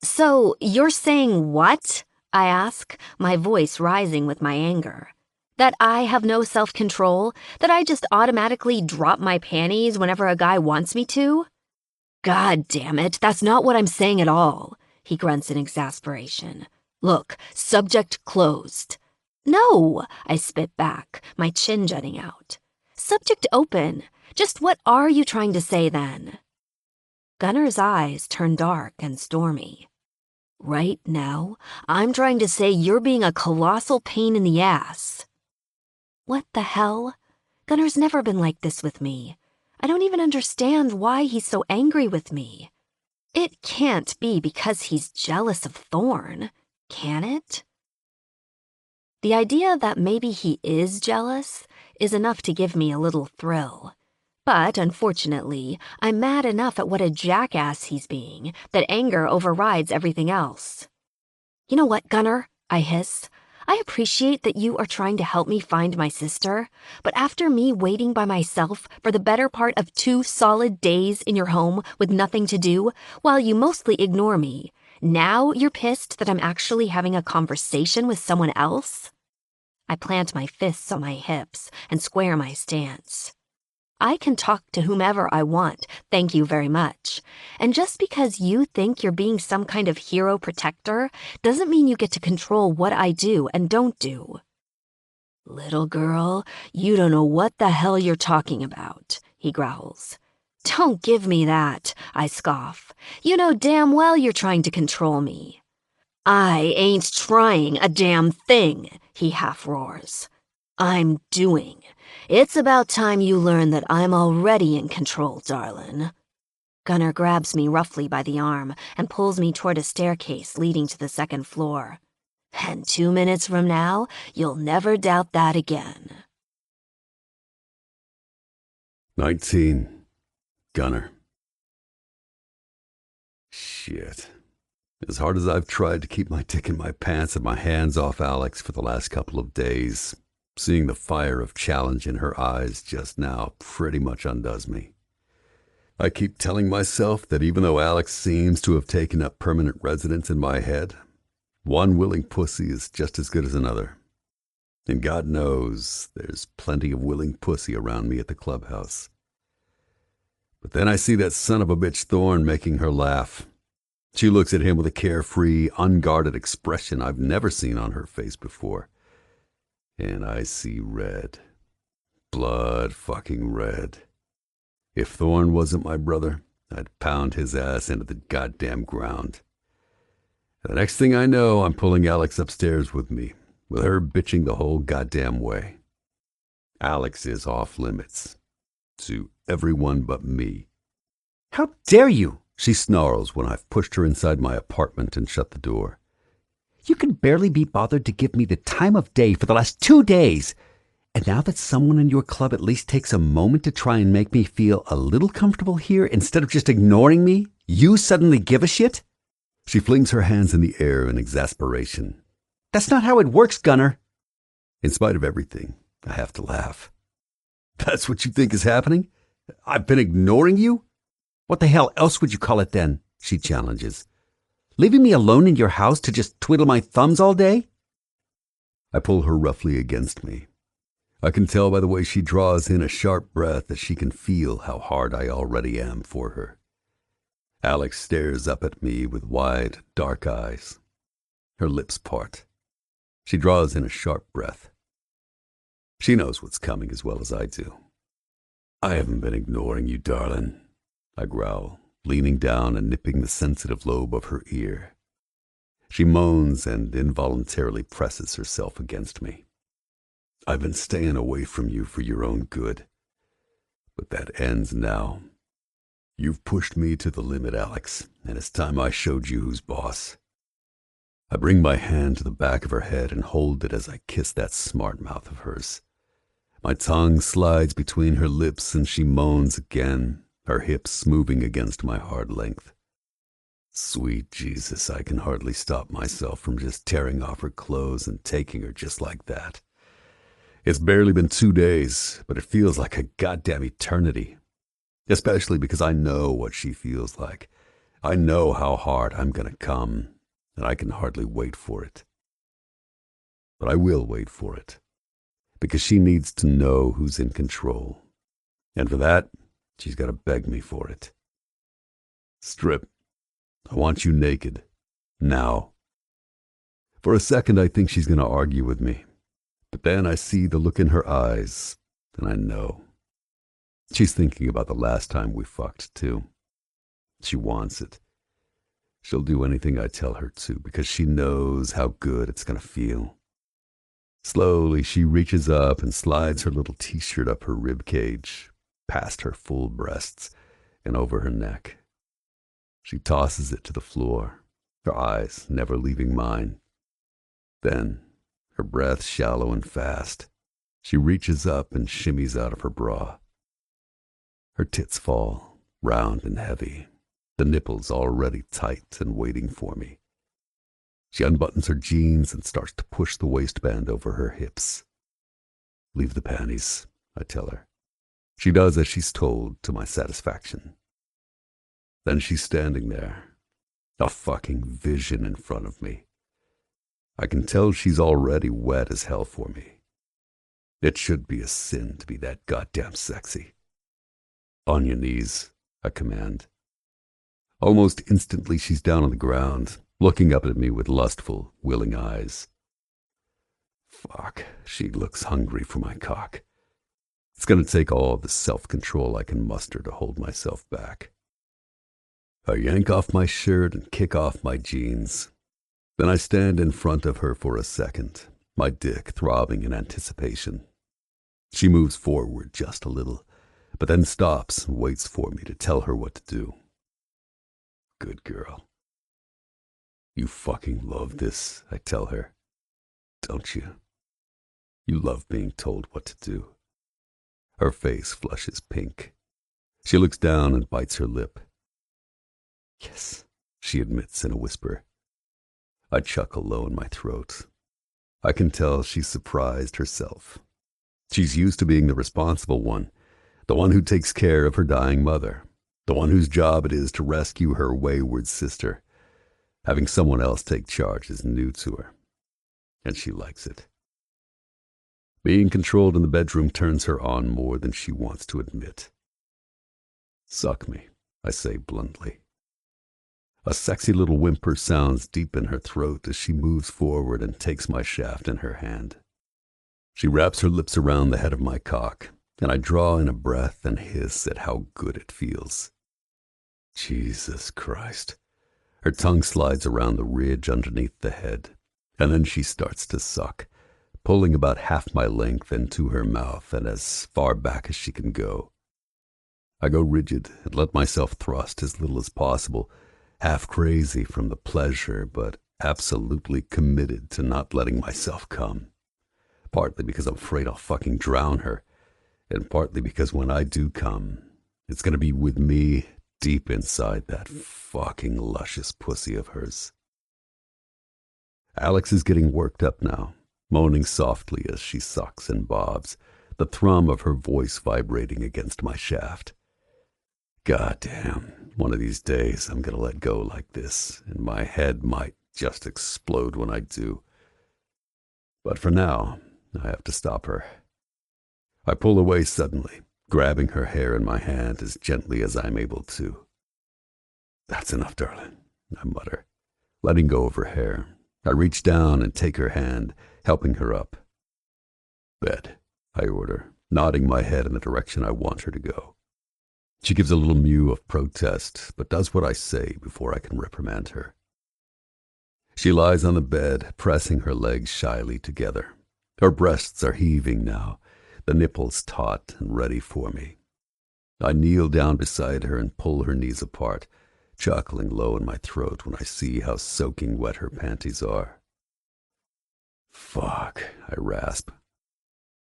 "So you're saying what?" I ask, my voice rising with my anger. "That I have no self-control? That I just automatically drop my panties whenever a guy wants me to?" "God damn it, that's not what I'm saying at all," he grunts in exasperation. "Look, subject closed." "No," I spit back, my chin jutting out. "Subject open. Just what are you trying to say then?" Gunnar's eyes turn dark and stormy. "Right now, I'm trying to say you're being a colossal pain in the ass." What the hell? Gunnar's never been like this with me. I don't even understand why he's so angry with me. It can't be because he's jealous of Thorn, can it? The idea that maybe he is jealous is enough to give me a little thrill. But, unfortunately, I'm mad enough at what a jackass he's being that anger overrides everything else. "You know what, Gunnar?" I hiss. "I appreciate that you are trying to help me find my sister, but after me waiting by myself for the better part of 2 solid days in your home with nothing to do, while you mostly ignore me, now you're pissed that I'm actually having a conversation with someone else?" I plant my fists on my hips and square my stance. I can talk to whomever I want, thank you very much. And just because you think you're being some kind of hero protector doesn't mean you get to control what I do and don't do. "Little girl, you don't know what the hell you're talking about," he growls. "Don't give me that," I scoff. "You know damn well you're trying to control me." "I ain't trying a damn thing," he half roars. "I'm doing. It's about time you learn that I'm already in control, darling." Gunnar grabs me roughly by the arm and pulls me toward a staircase leading to the 2nd floor. "And 2 minutes from now, you'll never doubt that again." 19. Gunnar. Shit. As hard as I've tried to keep my dick in my pants and my hands off Alex for the last couple of days, seeing the fire of challenge in her eyes just now pretty much undoes me. I keep telling myself that even though Alex seems to have taken up permanent residence in my head, one willing pussy is just as good as another. And God knows there's plenty of willing pussy around me at the clubhouse. But then I see that son of a bitch Thorn making her laugh. She looks at him with a carefree, unguarded expression I've never seen on her face before. And I see red. Blood fucking red. If Thorn wasn't my brother, I'd pound his ass into the goddamn ground. The next thing I know, I'm pulling Alex upstairs with me, with her bitching the whole goddamn way. Alex is off limits. To everyone but me. "How dare you?" She snarls when I've pushed her inside my apartment and shut the door. "You can barely be bothered to give me the time of day for the last 2 days. And now that someone in your club at least takes a moment to try and make me feel a little comfortable here instead of just ignoring me, you suddenly give a shit?" She flings her hands in the air in exasperation. "That's not how it works, Gunnar." In spite of everything, I have to laugh. That's what you think is happening? I've been ignoring you? "What the hell else would you call it then?" she challenges. Leaving me alone in your house to just twiddle my thumbs all day? I pull her roughly against me. I can tell by the way she draws in a sharp breath that she can feel how hard I already am for her. Alex stares up at me with wide, dark eyes. Her lips part. She draws in a sharp breath. She knows what's coming as well as I do. I haven't been ignoring you, darling, I growl, leaning down and nipping the sensitive lobe of her ear. She moans and involuntarily presses herself against me. I've been staying away from you for your own good. But that ends now. You've pushed me to the limit, Alex, and it's time I showed you who's boss. I bring my hand to the back of her head and hold it as I kiss that smart mouth of hers. My tongue slides between her lips and she moans again, her hips moving against my hard length. Sweet Jesus, I can hardly stop myself from just tearing off her clothes and taking her just like that. It's barely been 2 days, but it feels like a goddamn eternity. Especially because I know what she feels like. I know how hard I'm gonna come, and I can hardly wait for it. But I will wait for it, because she needs to know who's in control. And for that, she's got to beg me for it. Strip. I want you naked. Now. For a second, I think she's going to argue with me. But then I see the look in her eyes, and I know. She's thinking about the last time we fucked, too. She wants it. She'll do anything I tell her to, because she knows how good it's going to feel. Slowly, she reaches up and slides her little t-shirt up her rib cage, past her full breasts, and over her neck. She tosses it to the floor, her eyes never leaving mine. Then, her breath shallow and fast, she reaches up and shimmies out of her bra. Her tits fall, round and heavy, the nipples already tight and waiting for me. She unbuttons her jeans and starts to push the waistband over her hips. Leave the panties, I tell her. She does as she's told, to my satisfaction. Then she's standing there, a fucking vision in front of me. I can tell she's already wet as hell for me. It should be a sin to be that goddamn sexy. On your knees, I command. Almost instantly she's down on the ground, looking up at me with lustful, willing eyes. Fuck, she looks hungry for my cock. It's going to take all the self-control I can muster to hold myself back. I yank off my shirt and kick off my jeans. Then I stand in front of her for a second, my dick throbbing in anticipation. She moves forward just a little, but then stops and waits for me to tell her what to do. Good girl. You fucking love this, I tell her. Don't you? You love being told what to do. Her face flushes pink. She looks down and bites her lip. Yes, she admits in a whisper. I chuckle low in my throat. I can tell she's surprised herself. She's used to being the responsible one, the one who takes care of her dying mother, the one whose job it is to rescue her wayward sister. Having someone else take charge is new to her, and she likes it. Being controlled in the bedroom turns her on more than she wants to admit. Suck me, I say bluntly. A sexy little whimper sounds deep in her throat as she moves forward and takes my shaft in her hand. She wraps her lips around the head of my cock, and I draw in a breath and hiss at how good it feels. Jesus Christ. Her tongue slides around the ridge underneath the head, and then she starts to suck, pulling about half my length into her mouth and as far back as she can go. I go rigid and let myself thrust as little as possible, half crazy from the pleasure, but absolutely committed to not letting myself come. Partly because I'm afraid I'll fucking drown her, and partly because when I do come, it's going to be with me deep inside that fucking luscious pussy of hers. Alex is getting worked up now, moaning softly as she sucks and bobs, the thrum of her voice vibrating against my shaft. Goddamn, one of these days I'm gonna let go like this, and my head might just explode when I do. But for now, I have to stop her. I pull away suddenly, grabbing her hair in my hand as gently as I'm able to. That's enough, darling, I mutter, letting go of her hair. I reach down and take her hand, helping her up. Bed, I order, nodding my head in the direction I want her to go. She gives a little mew of protest, but does what I say before I can reprimand her. She lies on the bed, pressing her legs shyly together. Her breasts are heaving now, the nipples taut and ready for me. I kneel down beside her and pull her knees apart, chuckling low in my throat when I see how soaking wet her panties are. Fuck, I rasp.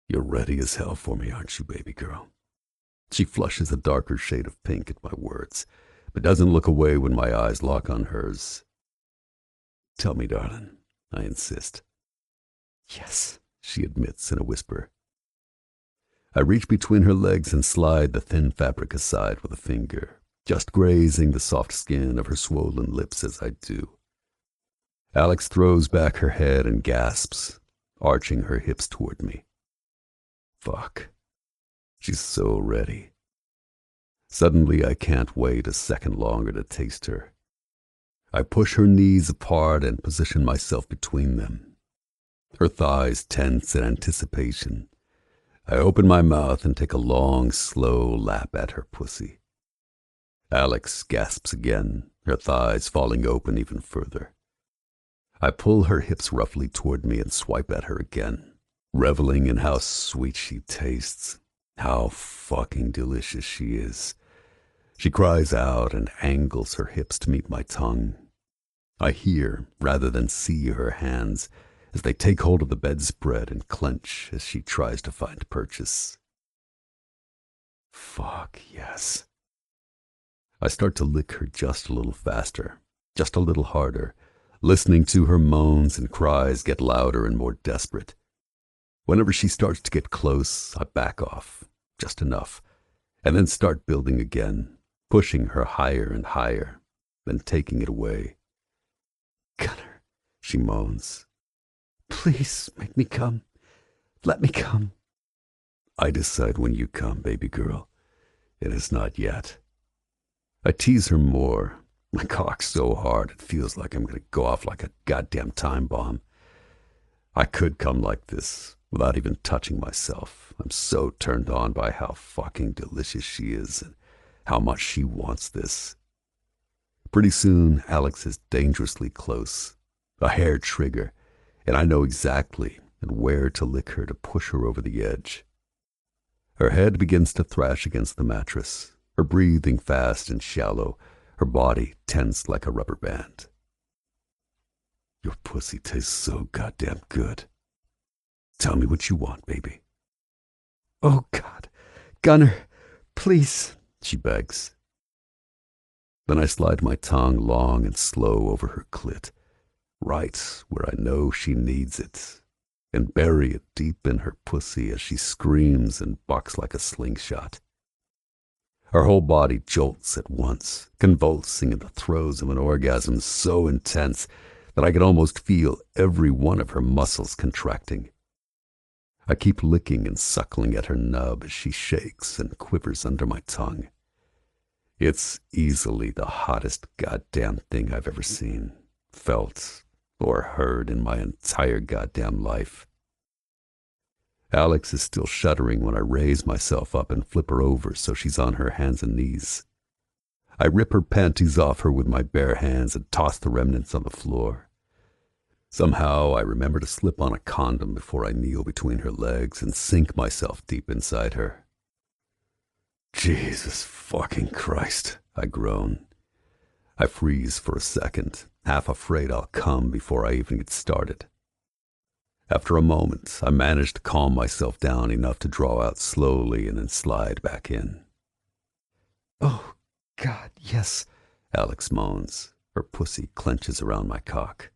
You're ready as hell for me, aren't you, baby girl? She flushes a darker shade of pink at my words, but doesn't look away when my eyes lock on hers. Tell me, darling, I insist. Yes, she admits in a whisper. I reach between her legs and slide the thin fabric aside with a finger, just grazing the soft skin of her swollen lips as I do. Alex throws back her head and gasps, arching her hips toward me. Fuck. She's so ready. Suddenly, I can't wait a second longer to taste her. I push her knees apart and position myself between them. Her thighs tense in anticipation. I open my mouth and take a long, slow lap at her pussy. Alex gasps again, her thighs falling open even further. I pull her hips roughly toward me and swipe at her again, reveling in how sweet she tastes, how fucking delicious she is. She cries out and angles her hips to meet my tongue. I hear, rather than see, her hands as they take hold of the bedspread and clench as she tries to find purchase. Fuck, yes. I start to lick her just a little faster, just a little harder, listening to her moans and cries get louder and more desperate. Whenever she starts to get close, I back off, just enough, and then start building again, pushing her higher and higher, then taking it away. Gunner, she moans. Please make me come. Let me come. I decide when you come, baby girl. It is not yet. I tease her more. My cock's so hard it feels like I'm going to go off like a goddamn time bomb. I could come like this without even touching myself. I'm so turned on by how fucking delicious she is and how much she wants this. Pretty soon, Alex is dangerously close, a hair trigger, and I know exactly and where to lick her to push her over the edge. Her head begins to thrash against the mattress, her breathing fast and shallow, her body tense like a rubber band. Your pussy tastes so goddamn good. Tell me what you want, baby. Oh, God. Gunner, please, she begs. Then I slide my tongue long and slow over her clit, right where I know she needs it, and bury it deep in her pussy as she screams and bucks like a slingshot. Her whole body jolts at once, convulsing in the throes of an orgasm so intense that I can almost feel every one of her muscles contracting. I keep licking and suckling at her nub as she shakes and quivers under my tongue. It's easily the hottest goddamn thing I've ever seen, felt, or heard in my entire goddamn life. Alex is still shuddering when I raise myself up and flip her over so she's on her hands and knees. I rip her panties off her with my bare hands and toss the remnants on the floor. Somehow I remember to slip on a condom before I kneel between her legs and sink myself deep inside her. Jesus fucking Christ, I groan. I freeze for a second, half afraid I'll come before I even get started. After a moment, I manage to calm myself down enough to draw out slowly and then slide back in. Oh, God, yes, Alex moans. Her pussy clenches around my cock.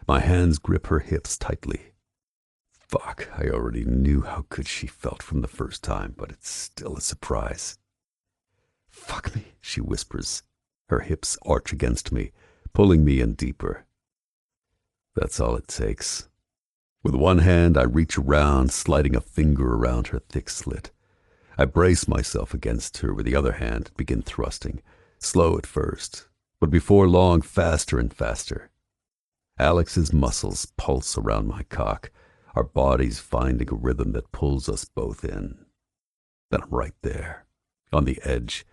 My hands grip her hips tightly. Fuck, I already knew how good she felt from the first time, but it's still a surprise. Fuck me, she whispers. Her hips arch against me, pulling me in deeper. That's all it takes. With one hand, I reach around, sliding a finger around her thick slit. I brace myself against her with the other hand and begin thrusting, slow at first, but before long, faster and faster. Alex's muscles pulse around my cock, our bodies finding a rhythm that pulls us both in. Then I'm right there, on the edge,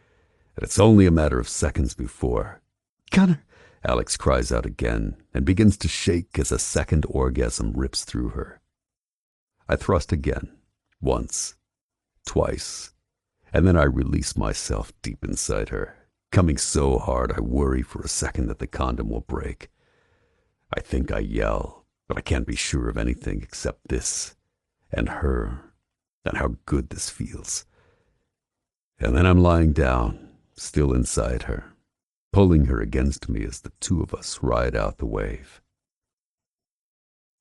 and it's only a matter of seconds before. Gunner! Alex cries out again and begins to shake as a second orgasm rips through her. I thrust again, once, twice, and then I release myself deep inside her, coming so hard I worry for a second that the condom will break. I think I yell, but I can't be sure of anything except this, and her, and how good this feels. And then I'm lying down, still inside her, pulling her against me as the two of us ride out the wave.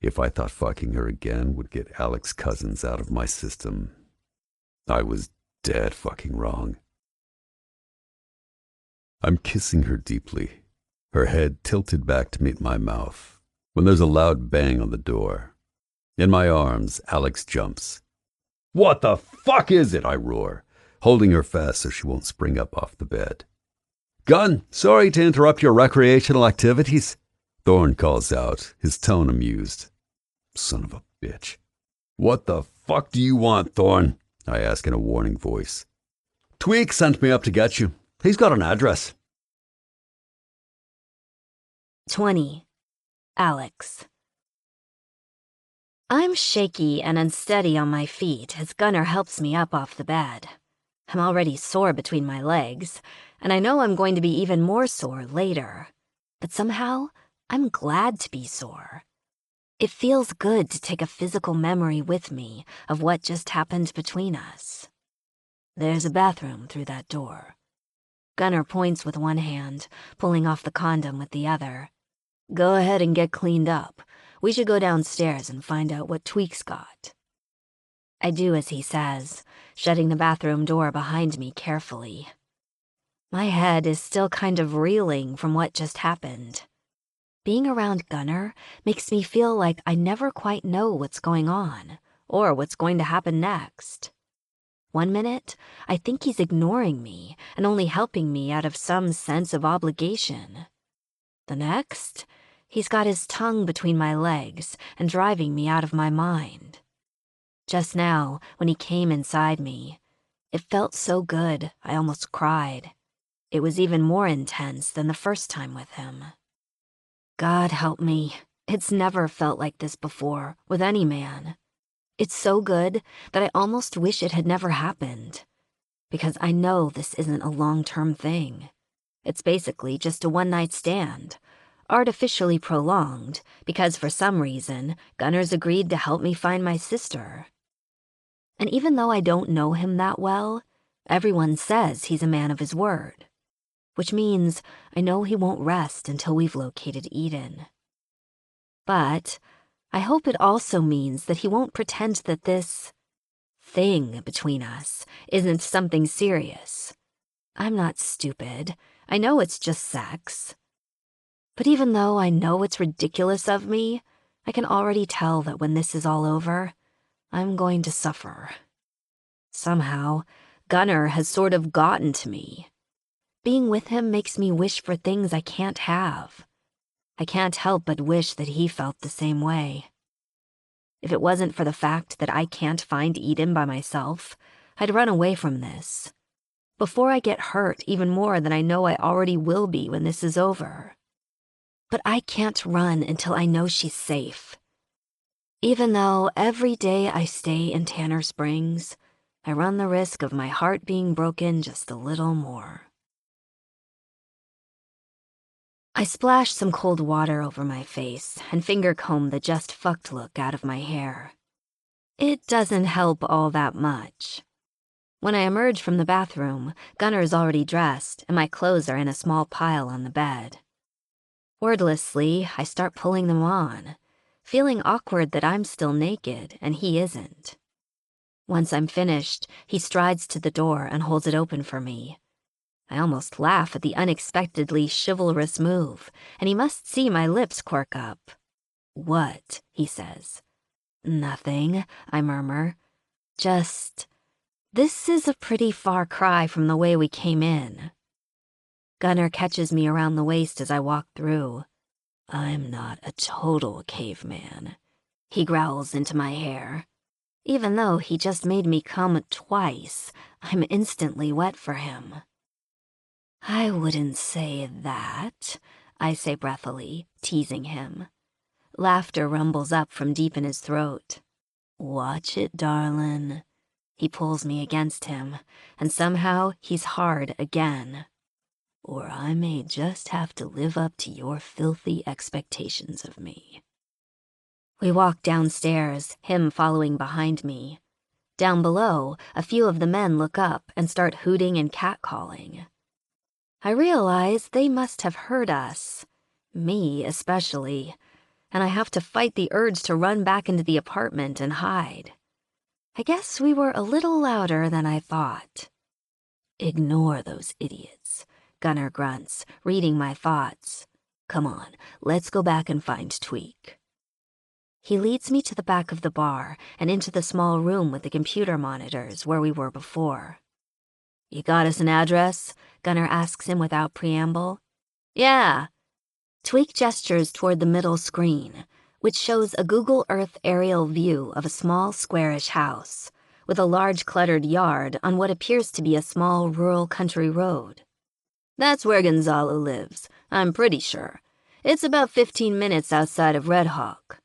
If I thought fucking her again would get Alex Cousins out of my system, I was dead fucking wrong. I'm kissing her deeply, her head tilted back to meet my mouth, when there's a loud bang on the door. In my arms, Alex jumps. What the fuck is it? I roar, holding her fast so she won't spring up off the bed. Gun, sorry to interrupt your recreational activities, Thorne calls out, his tone amused. Son of a bitch. What the fuck do you want, Thorne? I ask in a warning voice. Tweak sent me up to get you. He's got an address. 20. Alex. I'm shaky and unsteady on my feet as Gunnar helps me up off the bed. I'm already sore between my legs, and I know I'm going to be even more sore later. But somehow, I'm glad to be sore. It feels good to take a physical memory with me of what just happened between us. There's a bathroom through that door. Gunnar points with one hand, pulling off the condom with the other. Go ahead and get cleaned up. We should go downstairs and find out what Tweak's got. I do as he says, shutting the bathroom door behind me carefully. My head is still kind of reeling from what just happened. Being around Gunnar makes me feel like I never quite know what's going on or what's going to happen next. One minute, I think he's ignoring me and only helping me out of some sense of obligation. The next, he's got his tongue between my legs and driving me out of my mind. Just now, when he came inside me, it felt so good I almost cried. It was even more intense than the first time with him. God help me, it's never felt like this before, with any man. It's so good that I almost wish it had never happened. Because I know this isn't a long-term thing. It's basically just a one-night stand, artificially prolonged, because for some reason, Gunnar's agreed to help me find my sister. And even though I don't know him that well, everyone says he's a man of his word. Which means I know he won't rest until we've located Eden. But I hope it also means that he won't pretend that this thing between us isn't something serious. I'm not stupid. I know it's just sex. But even though I know it's ridiculous of me, I can already tell that when this is all over, I'm going to suffer. Somehow, Gunnar has sort of gotten to me. Being with him makes me wish for things I can't have. I can't help but wish that he felt the same way. If it wasn't for the fact that I can't find Eden by myself, I'd run away from this. Before I get hurt even more than I know I already will be when this is over. But I can't run until I know she's safe. Even though every day I stay in Tanner Springs, I run the risk of my heart being broken just a little more. I splash some cold water over my face and finger comb the just fucked look out of my hair. It doesn't help all that much. When I emerge from the bathroom, Gunnar's already dressed and my clothes are in a small pile on the bed. Wordlessly, I start pulling them on, feeling awkward that I'm still naked and he isn't. Once I'm finished, he strides to the door and holds it open for me. I almost laugh at the unexpectedly chivalrous move, and he must see my lips quirk up. "What?" he says. "Nothing," I murmur. "Just, this is a pretty far cry from the way we came in." Gunnar catches me around the waist as I walk through. "I'm not a total caveman," he growls into my hair. Even though he just made me come twice, I'm instantly wet for him. "I wouldn't say that," I say breathily, teasing him. Laughter rumbles up from deep in his throat. "Watch it, darlin'." He pulls me against him, and somehow he's hard again. "Or I may just have to live up to your filthy expectations of me." We walk downstairs, him following behind me. Down below, a few of the men look up and start hooting and catcalling. I realize they must have heard us, me especially, and I have to fight the urge to run back into the apartment and hide. I guess we were a little louder than I thought. "Ignore those idiots," Gunnar grunts, reading my thoughts. "Come on, let's go back and find Tweak." He leads me to the back of the bar and into the small room with the computer monitors where we were before. "You got us an address?" Gunnar asks him without preamble. "Yeah." Tweak gestures toward the middle screen, which shows a Google Earth aerial view of a small squarish house, with a large cluttered yard on what appears to be a small rural country road. "That's where Gonzalo lives, I'm pretty sure. It's about 15 minutes outside of Red Hawk."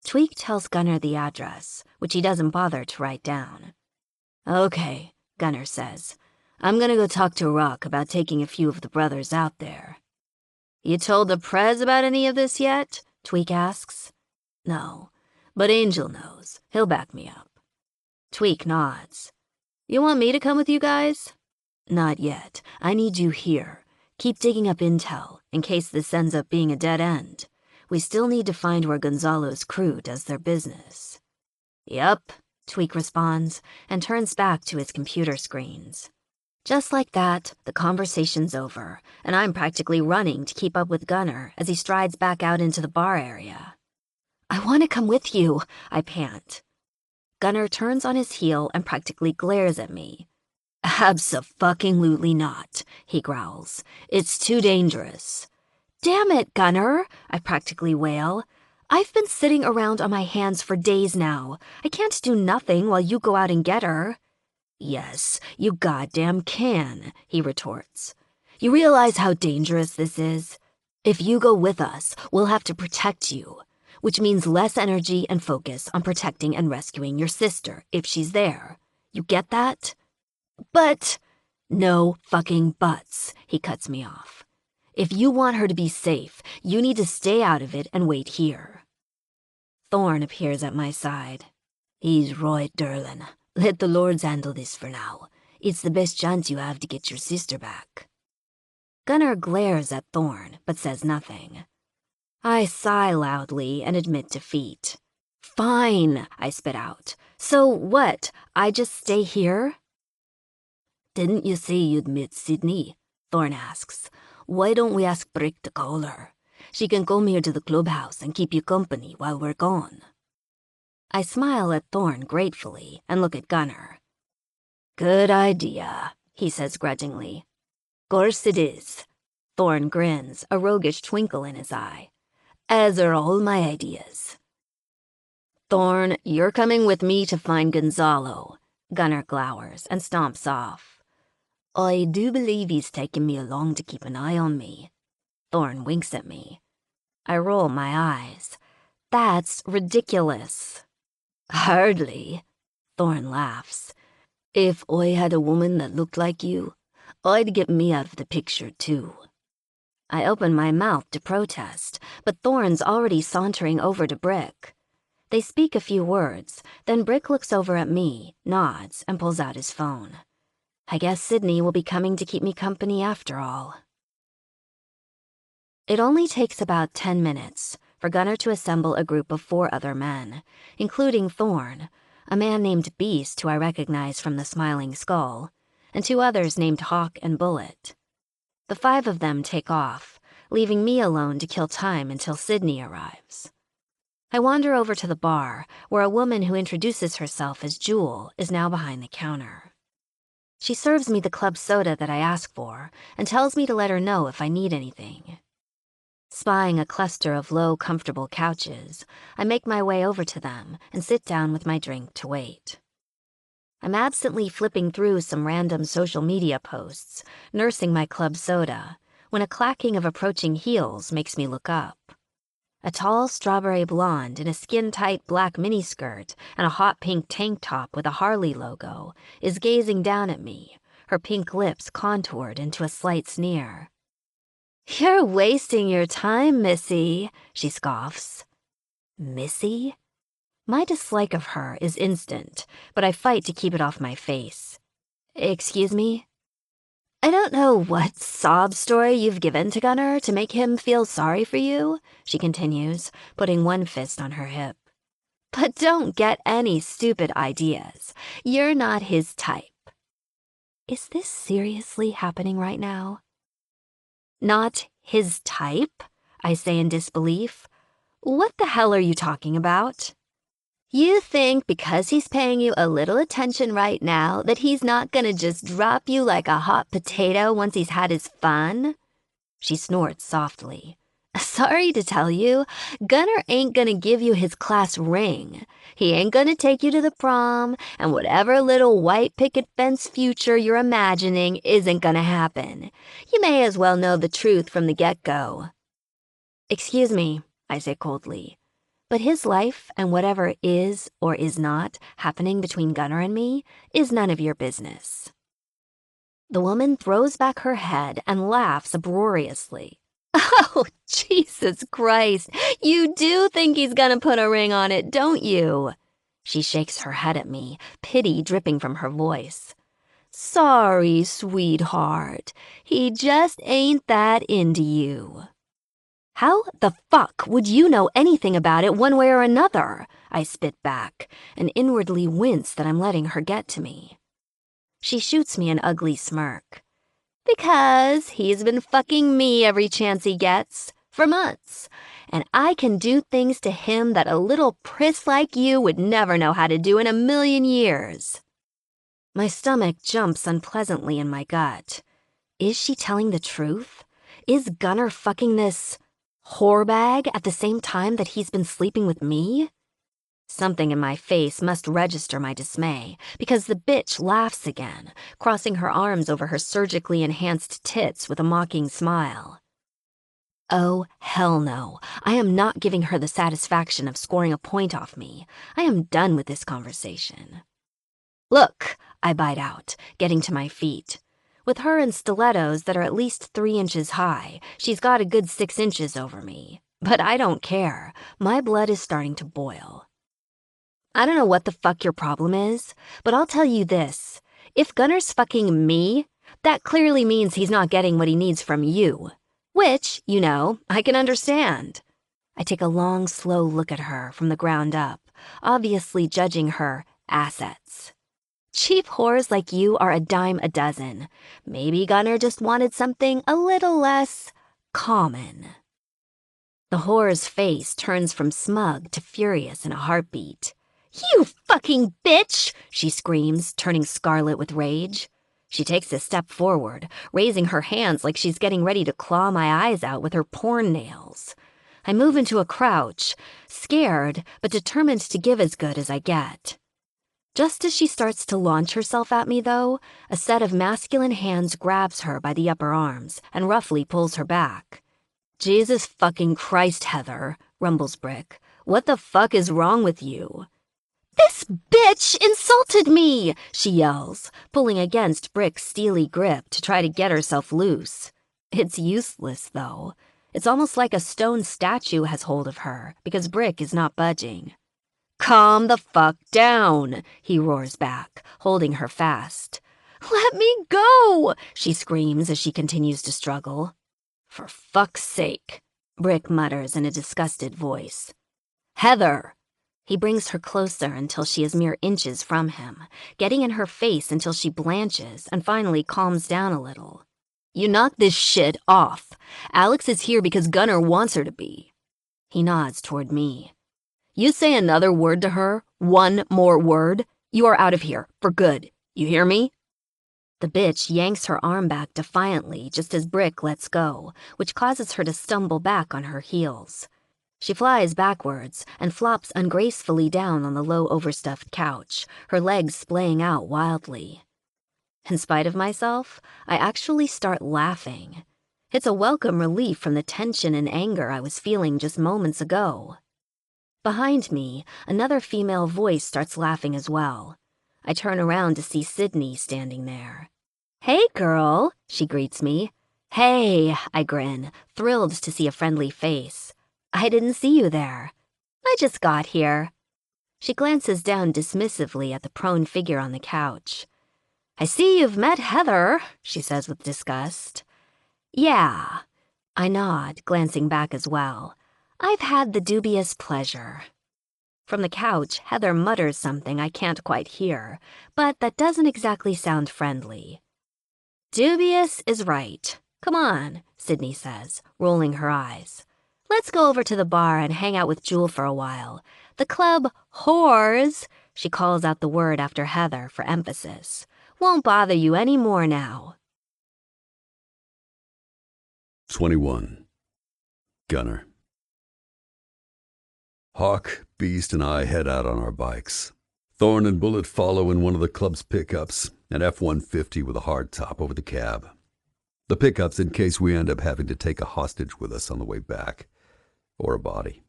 Tweak tells Gunnar the address, which he doesn't bother to write down. "Okay," Gunnar says. "I'm gonna go talk to Rock about taking a few of the brothers out there." "You told the Prez about any of this yet?" Tweak asks. "No, but Angel knows. He'll back me up." Tweak nods. "You want me to come with you guys?" "Not yet. I need you here. Keep digging up intel, in case this ends up being a dead end. We still need to find where Gonzalo's crew does their business." "Yup," Tweak responds, and turns back to his computer screens. Just like that, the conversation's over, and I'm practically running to keep up with Gunnar as he strides back out into the bar area. "I want to come with you," I pant. Gunnar turns on his heel and practically glares at me. "Abso-fucking-lutely not," he growls. "It's too dangerous." "Damn it, Gunnar," I practically wail. "I've been sitting around on my hands for days now. I can't do nothing while you go out and get her." "Yes, you goddamn can," he retorts. "You realize how dangerous this is? If you go with us, we'll have to protect you, which means less energy and focus on protecting and rescuing your sister, if she's there. You get that?" "But—" "No fucking buts," he cuts me off. "If you want her to be safe, you need to stay out of it and wait here." Thorn appears at my side. "He's right, Derlin. Let the Lords handle this for now. It's the best chance you have to get your sister back." Gunnar glares at Thorn, but says nothing. I sigh loudly and admit defeat. "Fine," I spit out. "So what? I just stay here?" "Didn't you say you'd meet Sydney?" Thorn asks. "Why don't we ask Brick to call her? She can come here to the clubhouse and keep you company while we're gone." I smile at Thorn gratefully and look at Gunnar. "Good idea," he says grudgingly. "Course it is." Thorn grins, a roguish twinkle in his eye. "As are all my ideas." "Thorn, you're coming with me to find Gonzalo." Gunnar glowers and stomps off. "I do believe he's taking me along to keep an eye on me." Thorn winks at me. I roll my eyes. "That's ridiculous." "Hardly." Thorn laughs. "If I had a woman that looked like you, I'd get me out of the picture too." I open my mouth to protest, but Thorn's already sauntering over to Brick. They speak a few words, then Brick looks over at me, nods, and pulls out his phone. I guess Sydney will be coming to keep me company after all. It only takes about 10 minutes for Gunnar to assemble a group of 4 other men, including Thorn, a man named Beast who I recognize from the Smiling Skull, and 2 others named Hawk and Bullet. The 5 of them take off, leaving me alone to kill time until Sydney arrives. I wander over to the bar, where a woman who introduces herself as Jewel is now behind the counter. She serves me the club soda that I ask for and tells me to let her know if I need anything. Spying a cluster of low, comfortable couches, I make my way over to them and sit down with my drink to wait. I'm absently flipping through some random social media posts, nursing my club soda, when a clacking of approaching heels makes me look up. A tall strawberry blonde in a skin-tight black miniskirt and a hot pink tank top with a Harley logo is gazing down at me, her pink lips contoured into a slight sneer. "You're wasting your time, Missy," she scoffs. Missy? My dislike of her is instant, but I fight to keep it off my face. "Excuse me?" "I don't know what sob story you've given to Gunnar to make him feel sorry for you," she continues, putting one fist on her hip. "But don't get any stupid ideas. You're not his type." Is this seriously happening right now? "Not his type?" I say in disbelief. "What the hell are you talking about?" "You think because he's paying you a little attention right now that he's not gonna just drop you like a hot potato once he's had his fun?" She snorts softly. "Sorry to tell you, Gunnar ain't gonna give you his class ring. He ain't gonna take you to the prom, and whatever little white picket fence future you're imagining isn't gonna happen. You may as well know the truth from the get-go." "Excuse me," I say coldly, "but his life and whatever is or is not happening between Gunnar and me is none of your business." The woman throws back her head and laughs uproariously. "Oh, Jesus Christ, you do think he's gonna put a ring on it, don't you?" She shakes her head at me, pity dripping from her voice. "Sorry, sweetheart, he just ain't that into you." "How the fuck would you know anything about it one way or another?" I spit back, and inwardly wince that I'm letting her get to me. She shoots me an ugly smirk. "Because he's been fucking me every chance he gets, for months, and I can do things to him that a little priss like you would never know how to do in a million years." My stomach jumps unpleasantly in my gut. Is she telling the truth? Is Gunnar fucking this whorebag at the same time that he's been sleeping with me? Something in my face must register my dismay, because the bitch laughs again, crossing her arms over her surgically enhanced tits with a mocking smile. Oh, hell no. I am not giving her the satisfaction of scoring a point off me. I am done with this conversation. "Look," I bite out, getting to my feet. With her in stilettos that are at least 3 inches high, she's got a good 6 inches over me. But I don't care. My blood is starting to boil. "I don't know what the fuck your problem is, but I'll tell you this. If Gunnar's fucking me, that clearly means he's not getting what he needs from you. Which, you know, I can understand." I take a long, slow look at her from the ground up, obviously judging her assets. Cheap whores like you are a dime a dozen. Maybe Gunnar just wanted something a little less common. The whore's face turns from smug to furious in a heartbeat. "You fucking bitch!" she screams, turning scarlet with rage. She takes a step forward, raising her hands like she's getting ready to claw my eyes out with her porn nails. I move into a crouch, scared but determined to give as good as I get. Just as she starts to launch herself at me, though, a set of masculine hands grabs her by the upper arms and roughly pulls her back. "Jesus fucking Christ, Heather," rumbles Brick. "What the fuck is wrong with you?" "This bitch insulted me!" she yells, pulling against Brick's steely grip to try to get herself loose. It's useless, though. It's almost like a stone statue has hold of her, because Brick is not budging. "Calm the fuck down," he roars back, holding her fast. "Let me go!" she screams as she continues to struggle. "For fuck's sake," Brick mutters in a disgusted voice. "Heather!" He brings her closer until she is mere inches from him, getting in her face until she blanches and finally calms down a little. You knock this shit off. Alex is here because Gunnar wants her to be. He nods toward me. You say another word to her, one more word, you are out of here, for good. You hear me? The bitch yanks her arm back defiantly just as Brick lets go, which causes her to stumble back on her heels. She flies backwards and flops ungracefully down on the low overstuffed couch, her legs splaying out wildly. In spite of myself, I actually start laughing. It's a welcome relief from the tension and anger I was feeling just moments ago. Behind me, another female voice starts laughing as well. I turn around to see Sydney standing there. Hey, girl, she greets me. Hey, I grin, thrilled to see a friendly face. I didn't see you there. I just got here. She glances down dismissively at the prone figure on the couch. I see you've met Heather, she says with disgust. Yeah. I nod, glancing back as well. I've had the dubious pleasure. From the couch, Heather mutters something I can't quite hear, but that doesn't exactly sound friendly. Dubious is right. Come on, Sydney says, rolling her eyes. Let's go over to the bar and hang out with Jewel for a while. The club whores, she calls out the word after Heather for emphasis, won't bother you any more now. 21. Gunnar. Hawk, Beast, and I head out on our bikes. Thorn and Bullet follow in one of the club's pickups, an F-150 with a hardtop over the cab. The pickup's in case we end up having to take a hostage with us on the way back, or a body.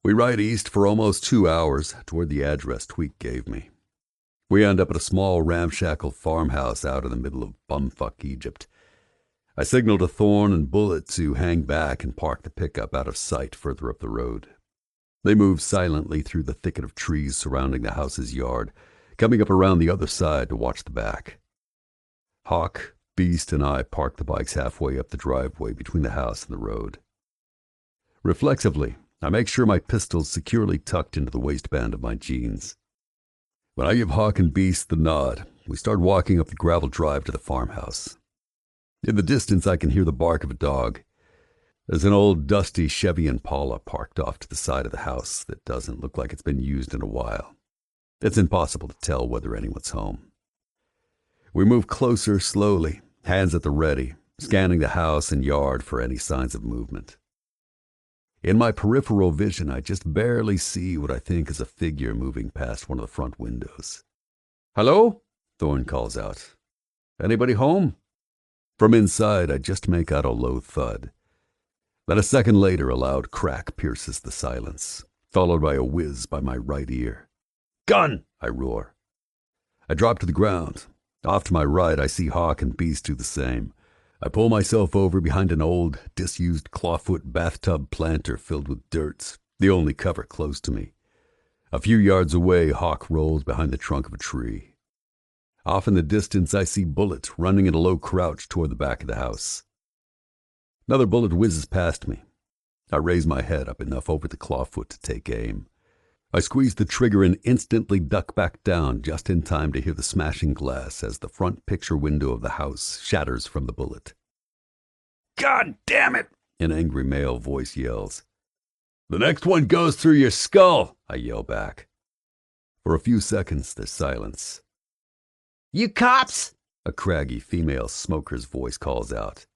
We ride east for almost 2 hours toward the address Tweak gave me. We end up at a small ramshackle farmhouse out in the middle of bumfuck Egypt. I signal to Thorn and Bullet to hang back and park the pickup out of sight further up the road. They move silently through the thicket of trees surrounding the house's yard, coming up around the other side to watch the back. Hawk, Beast, and I park the bikes halfway up the driveway between the house and the road. Reflexively, I make sure my pistol's securely tucked into the waistband of my jeans. When I give Hawk and Beast the nod, we start walking up the gravel drive to the farmhouse. In the distance, I can hear the bark of a dog. There's an old dusty Chevy Impala parked off to the side of the house that doesn't look like it's been used in a while. It's impossible to tell whether anyone's home. We move closer slowly, hands at the ready, scanning the house and yard for any signs of movement. In my peripheral vision, I just barely see what I think is a figure moving past one of the front windows. "Hello?" Thorn calls out. "Anybody home?" From inside, I just make out a low thud. Then a second later, a loud crack pierces the silence, followed by a whiz by my right ear. "Gun!" I roar. I drop to the ground. Off to my right, I see Hawk and Beast do the same. I pull myself over behind an old, disused clawfoot bathtub planter filled with dirt, the only cover close to me. A few yards away, Hawk rolls behind the trunk of a tree. Off in the distance, I see Bullet running in a low crouch toward the back of the house. Another bullet whizzes past me. I raise my head up enough over the clawfoot to take aim. I squeeze the trigger and instantly duck back down just in time to hear the smashing glass as the front picture window of the house shatters from the bullet. "God damn it!" an angry male voice yells. "The next one goes through your skull," I yell back. For a few seconds, there's silence. "You cops!" a craggy female smoker's voice calls out.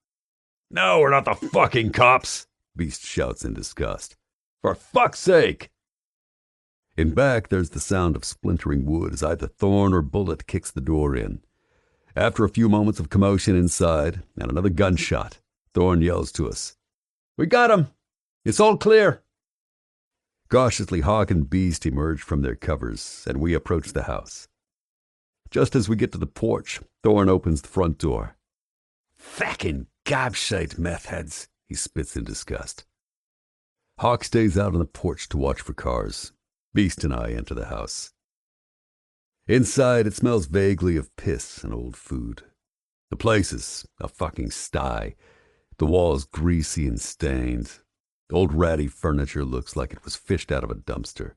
"No, we're not the fucking cops!" Beast shouts in disgust. "For fuck's sake!" In back, there's the sound of splintering wood as either Thorn or Bullet kicks the door in. After a few moments of commotion inside and another gunshot, Thorn yells to us, "We got him! It's all clear!" Cautiously, Hawk and Beast emerge from their covers, and we approach the house. Just as we get to the porch, Thorn opens the front door. "Fucking gobshite meth heads," he spits in disgust. Hawk stays out on the porch to watch for cars. Beast and I enter the house. Inside, it smells vaguely of piss and old food. The place is a fucking sty. The walls greasy and stained. Old ratty furniture looks like it was fished out of a dumpster.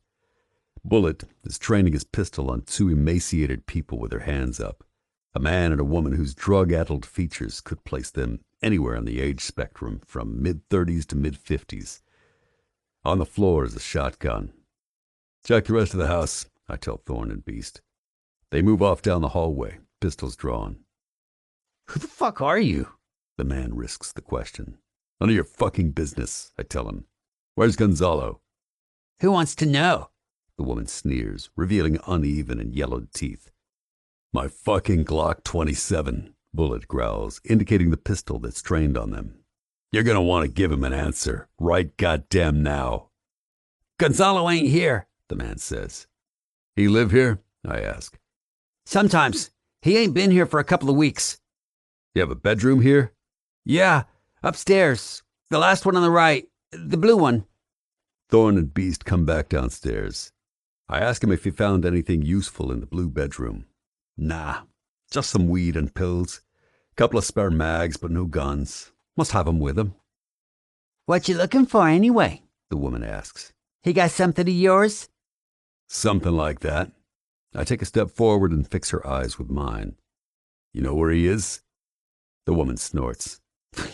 Bullet is training his pistol on two emaciated people with their hands up, a man and a woman whose drug-addled features could place them anywhere on the age spectrum from mid-30s to mid-50s. On the floor is a shotgun. Check the rest of the house, I tell Thorne and Beast. They move off down the hallway, pistols drawn. Who the fuck are you? The man risks the question. None of your fucking business, I tell him. Where's Gonzalo? Who wants to know? The woman sneers, revealing uneven and yellowed teeth. My fucking Glock 27, Bullet growls, indicating the pistol that's trained on them. You're gonna want to give him an answer, right goddamn now. Gonzalo ain't here, the man says. He live here? I ask. Sometimes. He ain't been here for a couple of weeks. You have a bedroom here? Yeah, upstairs. The last one on the right. The blue one. Thorne and Beast come back downstairs. I ask him if he found anything useful in the blue bedroom. Nah, just some weed and pills. Couple of spare mags, but no guns. Must have 'em with him. What you looking for anyway? The woman asks. He got something of yours? Something like that. I take a step forward and fix her eyes with mine. You know where he is? The woman snorts.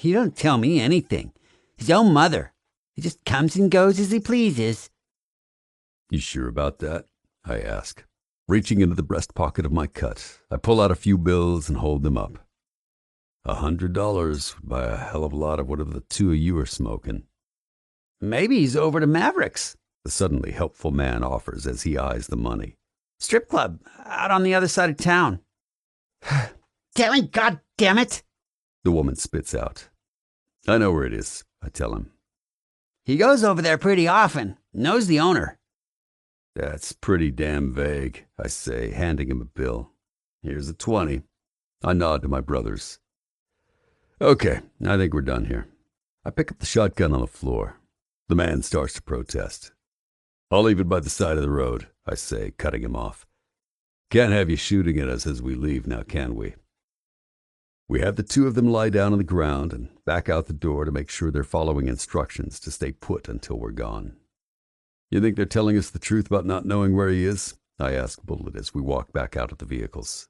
You don't tell me anything. His own mother. He just comes and goes as he pleases. You sure about that? I ask. Reaching into the breast pocket of my cut, I pull out a few bills and hold them up. $100 would buy a hell of a lot of whatever the two of you are smoking. Maybe he's over to Maverick's, the suddenly helpful man offers as he eyes the money. Strip club, out on the other side of town. Damn it, God damn it! The woman spits out. I know where it is, I tell him. He goes over there pretty often, knows the owner. That's pretty damn vague, I say, handing him a bill. Here's a 20. I nod to my brothers. Okay, I think we're done here. I pick up the shotgun on the floor. The man starts to protest. I'll leave it by the side of the road, I say, cutting him off. Can't have you shooting at us as we leave now, can we? We have the two of them lie down on the ground and back out the door to make sure they're following instructions to stay put until we're gone. You think they're telling us the truth about not knowing where he is? I ask Bullet as we walk back out of the vehicles.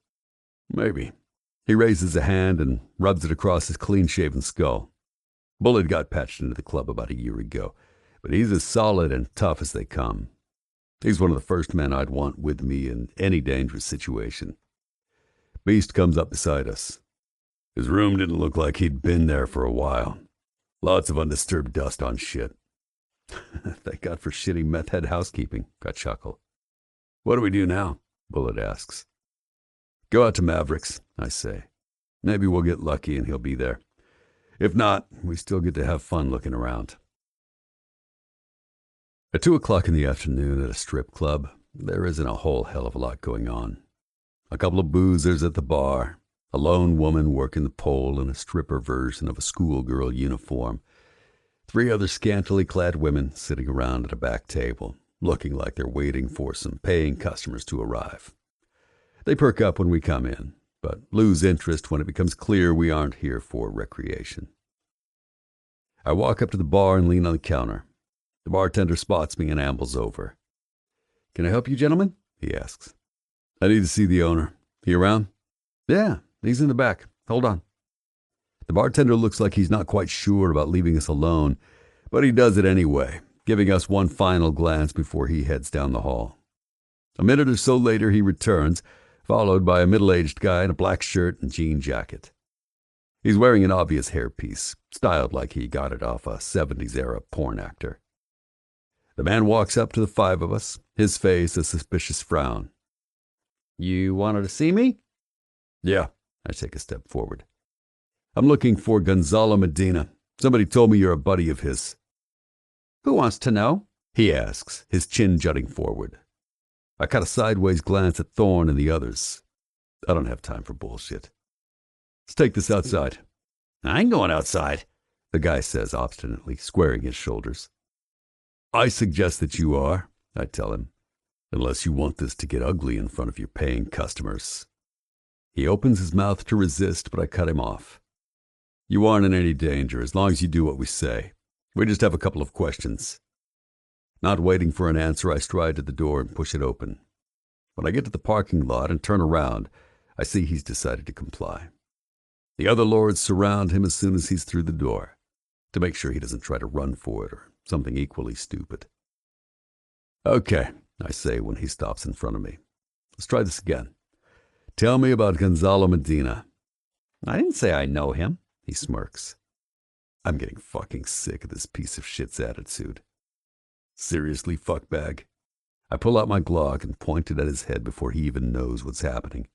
Maybe. He raises a hand and rubs it across his clean-shaven skull. Bullet got patched into the club about a year ago, but he's as solid and tough as they come. He's one of the first men I'd want with me in any dangerous situation. Beast comes up beside us. His room didn't look like he'd been there for a while. Lots of undisturbed dust on shit. Thank God for shitty meth head housekeeping, I chuckle. What do we do now? Bullet asks. Go out to Mavericks, I say. Maybe we'll get lucky and he'll be there. If not, we still get to have fun looking around. At 2 o'clock in the afternoon at a strip club, there isn't a whole hell of a lot going on. A couple of boozers at the bar, a lone woman working the pole in a stripper version of a schoolgirl uniform, 3 other scantily clad women sitting around at a back table, looking like they're waiting for some paying customers to arrive. They perk up when we come in, but lose interest when it becomes clear we aren't here for recreation. I walk up to the bar and lean on the counter. The bartender spots me and ambles over. Can I help you, gentlemen? He asks. I need to see the owner. He around? Yeah, he's in the back. Hold on. The bartender looks like he's not quite sure about leaving us alone, but he does it anyway, giving us one final glance before he heads down the hall. A minute or so later, he returns, followed by a middle-aged guy in a black shirt and jean jacket. He's wearing an obvious hairpiece, styled like he got it off a 70s-era porn actor. The man walks up to the 5 of us, his face a suspicious frown. You wanted to see me? Yeah, I take a step forward. I'm looking for Gonzalo Medina. Somebody told me you're a buddy of his. Who wants to know? He asks, his chin jutting forward. I caught a sideways glance at Thorne and the others. I don't have time for bullshit. Let's take this outside. I ain't going outside, the guy says obstinately, squaring his shoulders. I suggest that you are, I tell him, unless you want this to get ugly in front of your paying customers. He opens his mouth to resist, but I cut him off. You aren't in any danger as long as you do what we say. We just have a couple of questions. Not waiting for an answer, I stride to the door and push it open. When I get to the parking lot and turn around, I see he's decided to comply. The other lords surround him as soon as he's through the door, to make sure he doesn't try to run for it or something equally stupid. Okay, I say when he stops in front of me. Let's try this again. Tell me about Gonzalo Medina. I didn't say I know him, he smirks. I'm getting fucking sick of this piece of shit's attitude. Seriously, fuckbag? I pull out my Glock and point it at his head before he even knows what's happening.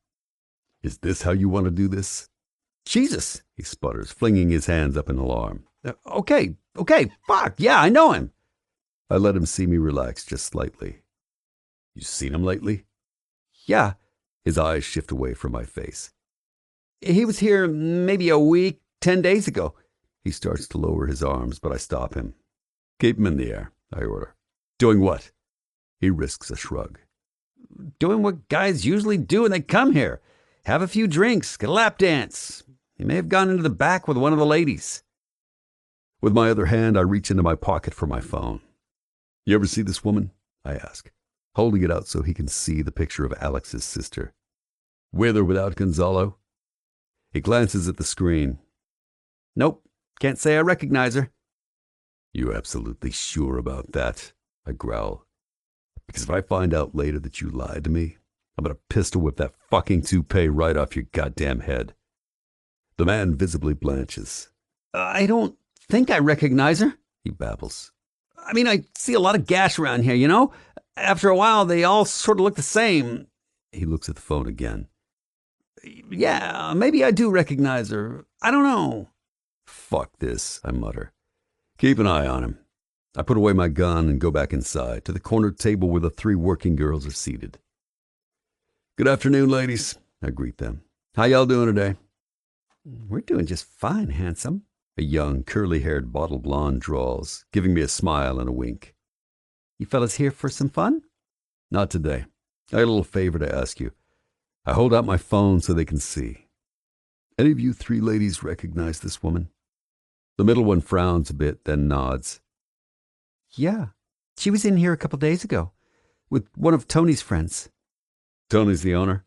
Is this how you want to do this? Jesus, he sputters, flinging his hands up in alarm. Okay, fuck, yeah, I know him. I let him see me relax just slightly. You seen him lately? Yeah. His eyes shift away from my face. He was here maybe a week, 10 days ago. He starts to lower his arms, but I stop him. Keep him in the air, I order. Doing what? He risks a shrug. Doing what guys usually do when they come here. Have a few drinks, get a lap dance. He may have gone into the back with one of the ladies. With my other hand, I reach into my pocket for my phone. You ever see this woman? I ask, holding it out so he can see the picture of Alex's sister. With or without Gonzalo? He glances at the screen. Nope, can't say I recognize her. You absolutely sure about that? I growl. Because if I find out later that you lied to me, I'm going to pistol whip that fucking toupee right off your goddamn head. The man visibly blanches. I don't think I recognize her, he babbles. I mean, I see a lot of gash around here, you know? After a while, they all sort of look the same. He looks at the phone again. Yeah, maybe I do recognize her. I don't know. Fuck this, I mutter. Keep an eye on him. I put away my gun and go back inside, to the corner table where the 3 working girls are seated. Good afternoon, ladies, I greet them. How y'all doing today? We're doing just fine, handsome, a young, curly-haired bottle blonde drawls, giving me a smile and a wink. You fellas here for some fun? Not today. I got a little favor to ask you. I hold out my phone so they can see. Any of you 3 ladies recognize this woman? The middle one frowns a bit, then nods. Yeah, she was in here a couple days ago, with one of Tony's friends. Tony's the owner?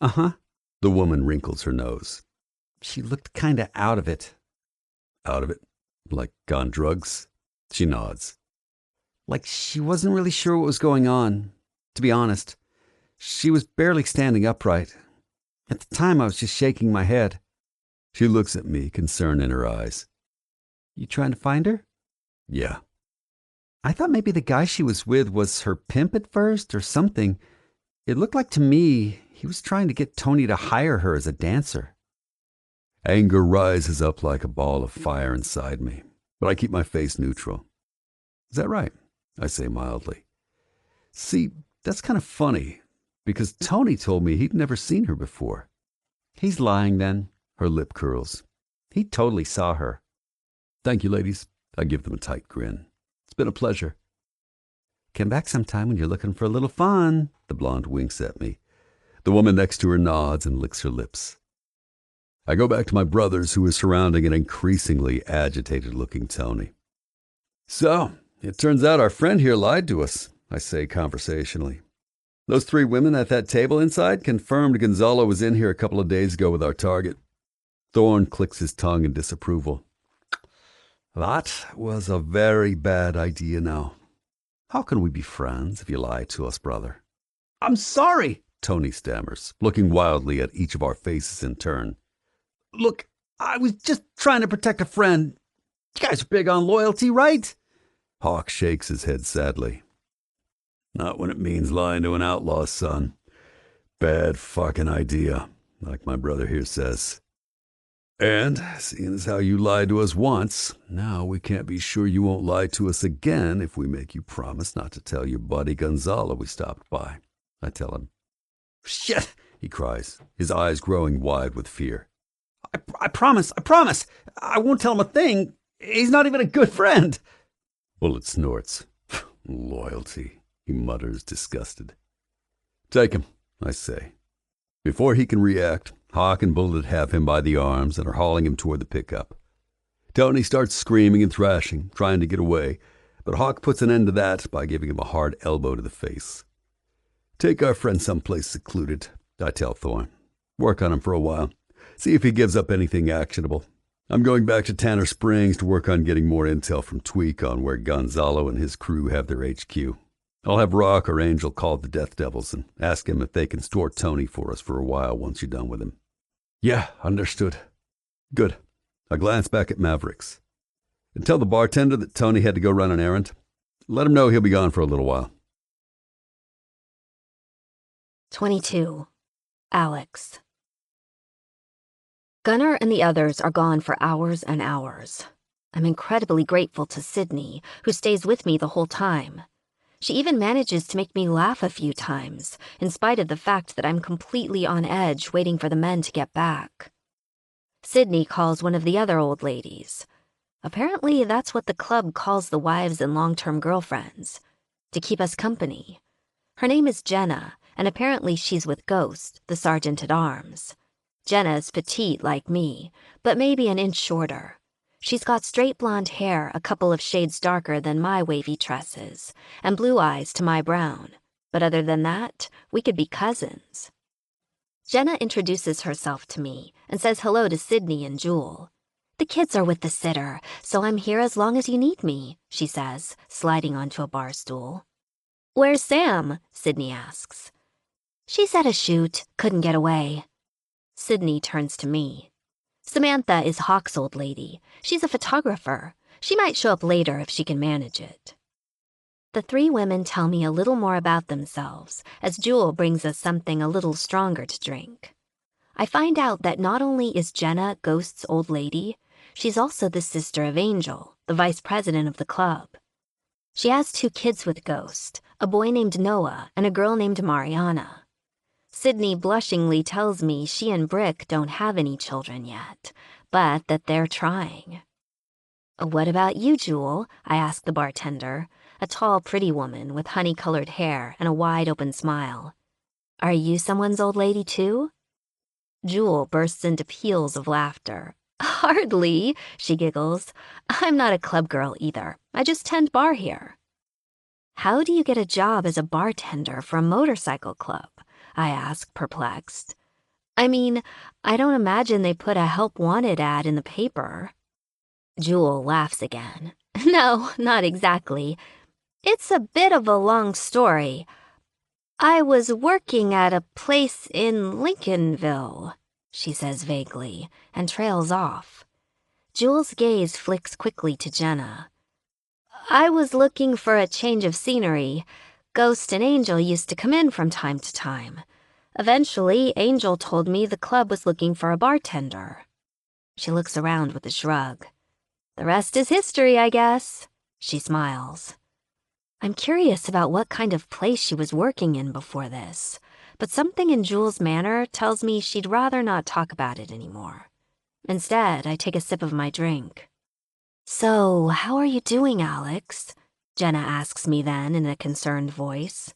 Uh-huh. The woman wrinkles her nose. She looked kind of out of it. Out of it? Like on drugs? She nods. Like she wasn't really sure what was going on, to be honest. She was barely standing upright. At the time, I was just shaking my head. She looks at me, concern in her eyes. You trying to find her? Yeah. I thought maybe the guy she was with was her pimp at first or something. It looked like to me he was trying to get Tony to hire her as a dancer. Anger rises up like a ball of fire inside me, but I keep my face neutral. Is that right? I say mildly. See, that's kind of funny, because Tony told me he'd never seen her before. He's lying then. Her lip curls. He totally saw her. Thank you, ladies. I give them a tight grin. It's been a pleasure. Come back sometime when you're looking for a little fun. The blonde winks at me. The woman next to her nods and licks her lips. I go back to my brothers, who are surrounding an increasingly agitated-looking Tony. So, it turns out our friend here lied to us, I say conversationally. Those 3 women at that table inside confirmed Gonzalo was in here a couple of days ago with our target. Thorne clicks his tongue in disapproval. That was a very bad idea now. How can we be friends if you lie to us, brother? I'm sorry, Tony stammers, looking wildly at each of our faces in turn. Look, I was just trying to protect a friend. You guys are big on loyalty, right? Hawk shakes his head sadly. Not when it means lying to an outlaw, son. Bad fucking idea, like my brother here says. And, seeing as how you lied to us once, now we can't be sure you won't lie to us again if we make you promise not to tell your buddy Gonzalo we stopped by. I tell him. Shit, he cries, his eyes growing wide with fear. I promise. I won't tell him a thing. He's not even a good friend. Bullet snorts. Loyalty, he mutters, disgusted. Take him, I say. Before he can react, Hawk and Bullet have him by the arms and are hauling him toward the pickup. Tony starts screaming and thrashing, trying to get away, But Hawk puts an end to that by giving him a hard elbow to the face. Take our friend someplace secluded, I tell Thorne. Work on him for a while. See if he gives up anything actionable. I'm going back to Tanner Springs to work on getting more intel from Tweak on where Gonzalo and his crew have their HQ. I'll have Rock or Angel call the Death Devils and ask him if they can store Tony for us for a while once you're done with him. Yeah, understood. Good. I glance back at Mavericks. And tell the bartender that Tony had to go run an errand. Let him know he'll be gone for a little while. 22. Alex. Gunnar and the others are gone for hours and hours. I'm incredibly grateful to Sydney, who stays with me the whole time. She even manages to make me laugh a few times, in spite of the fact that I'm completely on edge waiting for the men to get back. Sydney calls one of the other old ladies. Apparently, that's what the club calls the wives and long-term girlfriends, to keep us company. Her name is Jenna, and apparently she's with Ghost, the sergeant-at-arms. Jenna's petite like me, but maybe an inch shorter. She's got straight blonde hair a couple of shades darker than my wavy tresses, and blue eyes to my brown. But other than that, we could be cousins. Jenna introduces herself to me and says hello to Sydney and Jewel. The kids are with the sitter, so I'm here as long as you need me, she says, sliding onto a bar stool. Where's Sam? Sydney asks. She's at a shoot, couldn't get away. Sydney turns to me. Samantha is Hawk's old lady. She's a photographer. She might show up later if she can manage it. The three women tell me a little more about themselves as Jewel brings us something a little stronger to drink. I find out that not only is Jenna Ghost's old lady, she's also the sister of Angel, the vice president of the club. She has 2 kids with Ghost, a boy named Noah and a girl named Mariana. Sydney blushingly tells me she and Brick don't have any children yet, but that they're trying. What about you, Jewel? I ask the bartender, a tall, pretty woman with honey-colored hair and a wide-open smile. Are you someone's old lady, too? Jewel bursts into peals of laughter. Hardly, she giggles. I'm not a club girl either. I just tend bar here. How do you get a job as a bartender for a motorcycle club? I ask, perplexed. I mean, I don't imagine they put a help wanted ad in the paper. Jewel laughs again. No, not exactly. It's a bit of a long story. I was working at a place in Lincolnville, she says vaguely, and trails off. Jewel's gaze flicks quickly to Jenna. I was looking for a change of scenery. Ghost and Angel used to come in from time to time. Eventually, Angel told me the club was looking for a bartender. She looks around with a shrug. The rest is history, I guess. She smiles. I'm curious about what kind of place she was working in before this, but something in Jewel's manner tells me she'd rather not talk about it anymore. Instead, I take a sip of my drink. So, how are you doing, Alex? Jenna asks me then in a concerned voice.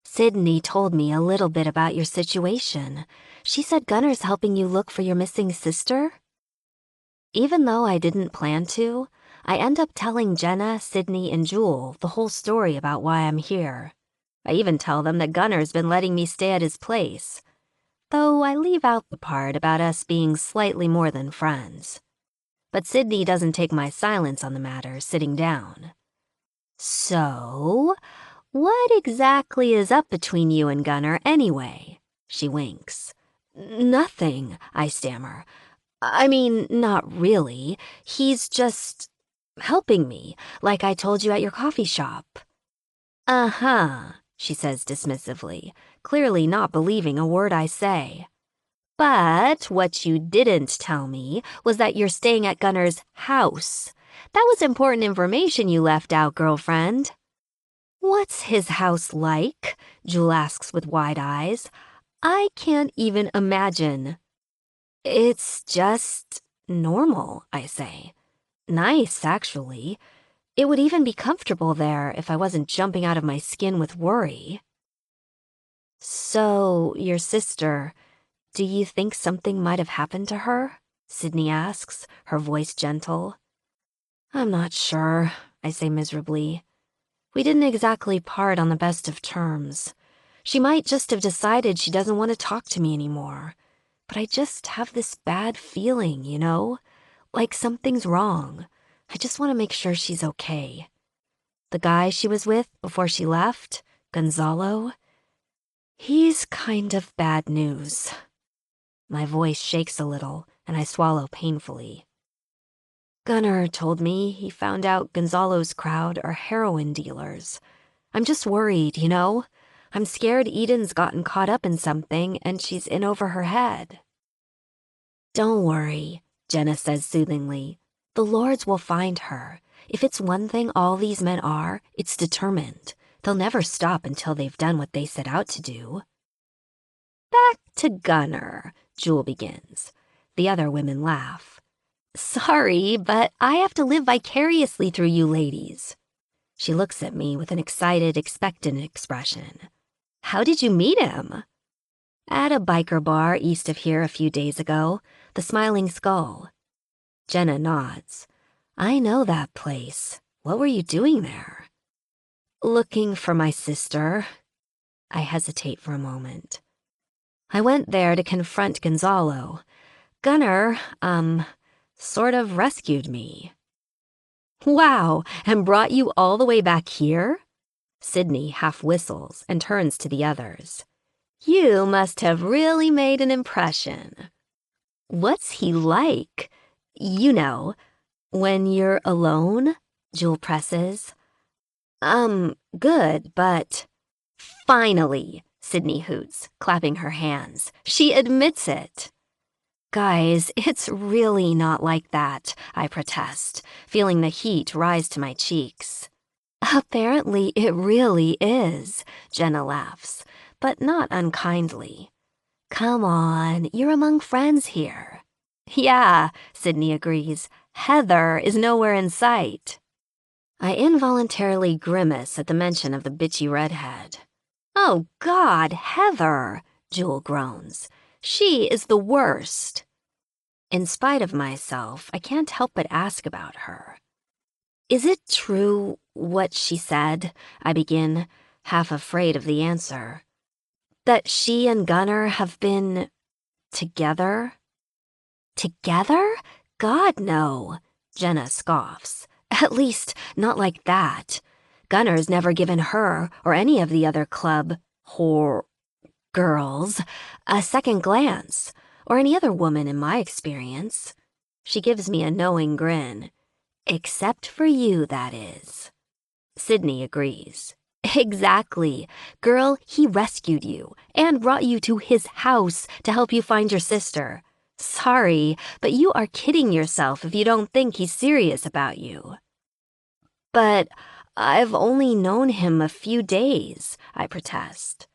Sydney told me a little bit about your situation. She said Gunnar's helping you look for your missing sister? Even though I didn't plan to, I end up telling Jenna, Sydney, and Jewel the whole story about why I'm here. I even tell them that Gunnar's been letting me stay at his place, though I leave out the part about us being slightly more than friends. But Sydney doesn't take my silence on the matter sitting down. So, what exactly is up between you and Gunnar anyway? She winks. Nothing, I stammer. I mean, not really. He's just helping me, like I told you at your coffee shop. Uh-huh, she says dismissively, clearly not believing a word I say. But what you didn't tell me was that you're staying at Gunnar's house. That was important information you left out, girlfriend. What's his house like? Jewel asks with wide eyes. I can't even imagine. It's just normal, I say. Nice, actually. It would even be comfortable there if I wasn't jumping out of my skin with worry. So, your sister, do you think something might have happened to her? Sydney asks, her voice gentle. I'm not sure, I say miserably. We didn't exactly part on the best of terms. She might just have decided she doesn't want to talk to me anymore. But I just have this bad feeling, you know? Like something's wrong. I just want to make sure she's okay. The guy she was with before she left, Gonzalo, he's kind of bad news. My voice shakes a little, and I swallow painfully. Gunnar told me he found out Gonzalo's crowd are heroin dealers. I'm just worried, you know? I'm scared Eden's gotten caught up in something and she's in over her head. Don't worry, Jenna says soothingly. The Lords will find her. If it's one thing all these men are, it's determined. They'll never stop until they've done what they set out to do. Back to Gunnar, Jewel begins. The other women laugh. Sorry, but I have to live vicariously through you ladies. She looks at me with an excited, expectant expression. How did you meet him? At a biker bar east of here a few days ago, the Smiling Skull. Jenna nods. I know that place. What were you doing there? Looking for my sister. I hesitate for a moment. I went there to confront Gonzalo. Gunnar, sort of rescued me. Wow, and brought you all the way back here? Sydney half whistles and turns to the others. You must have really made an impression. What's he like? You know, when you're alone, Jewel presses. Good, but... Finally, Sydney hoots, clapping her hands. She admits it. Guys, it's really not like that, I protest, feeling the heat rise to my cheeks. Apparently it really is, Jenna laughs, but not unkindly. Come on, you're among friends here. Yeah, Sydney agrees. Heather is nowhere in sight. I involuntarily grimace at the mention of the bitchy redhead. Oh God, Heather, Jewel groans. She is the worst. In spite of myself, I can't help but ask about her. Is it true what she said? I begin, half afraid of the answer. That she and Gunnar have been... together? Together? God, no, Jenna scoffs. At least, not like that. Gunnar's never given her, or any of the other club girls, a second glance, or any other woman in my experience. She gives me a knowing grin. Except for you, that is. Sydney agrees. Exactly. Girl, he rescued you and brought you to his house to help you find your sister. Sorry, but you are kidding yourself if you don't think he's serious about you. But I've only known him a few days, I protest.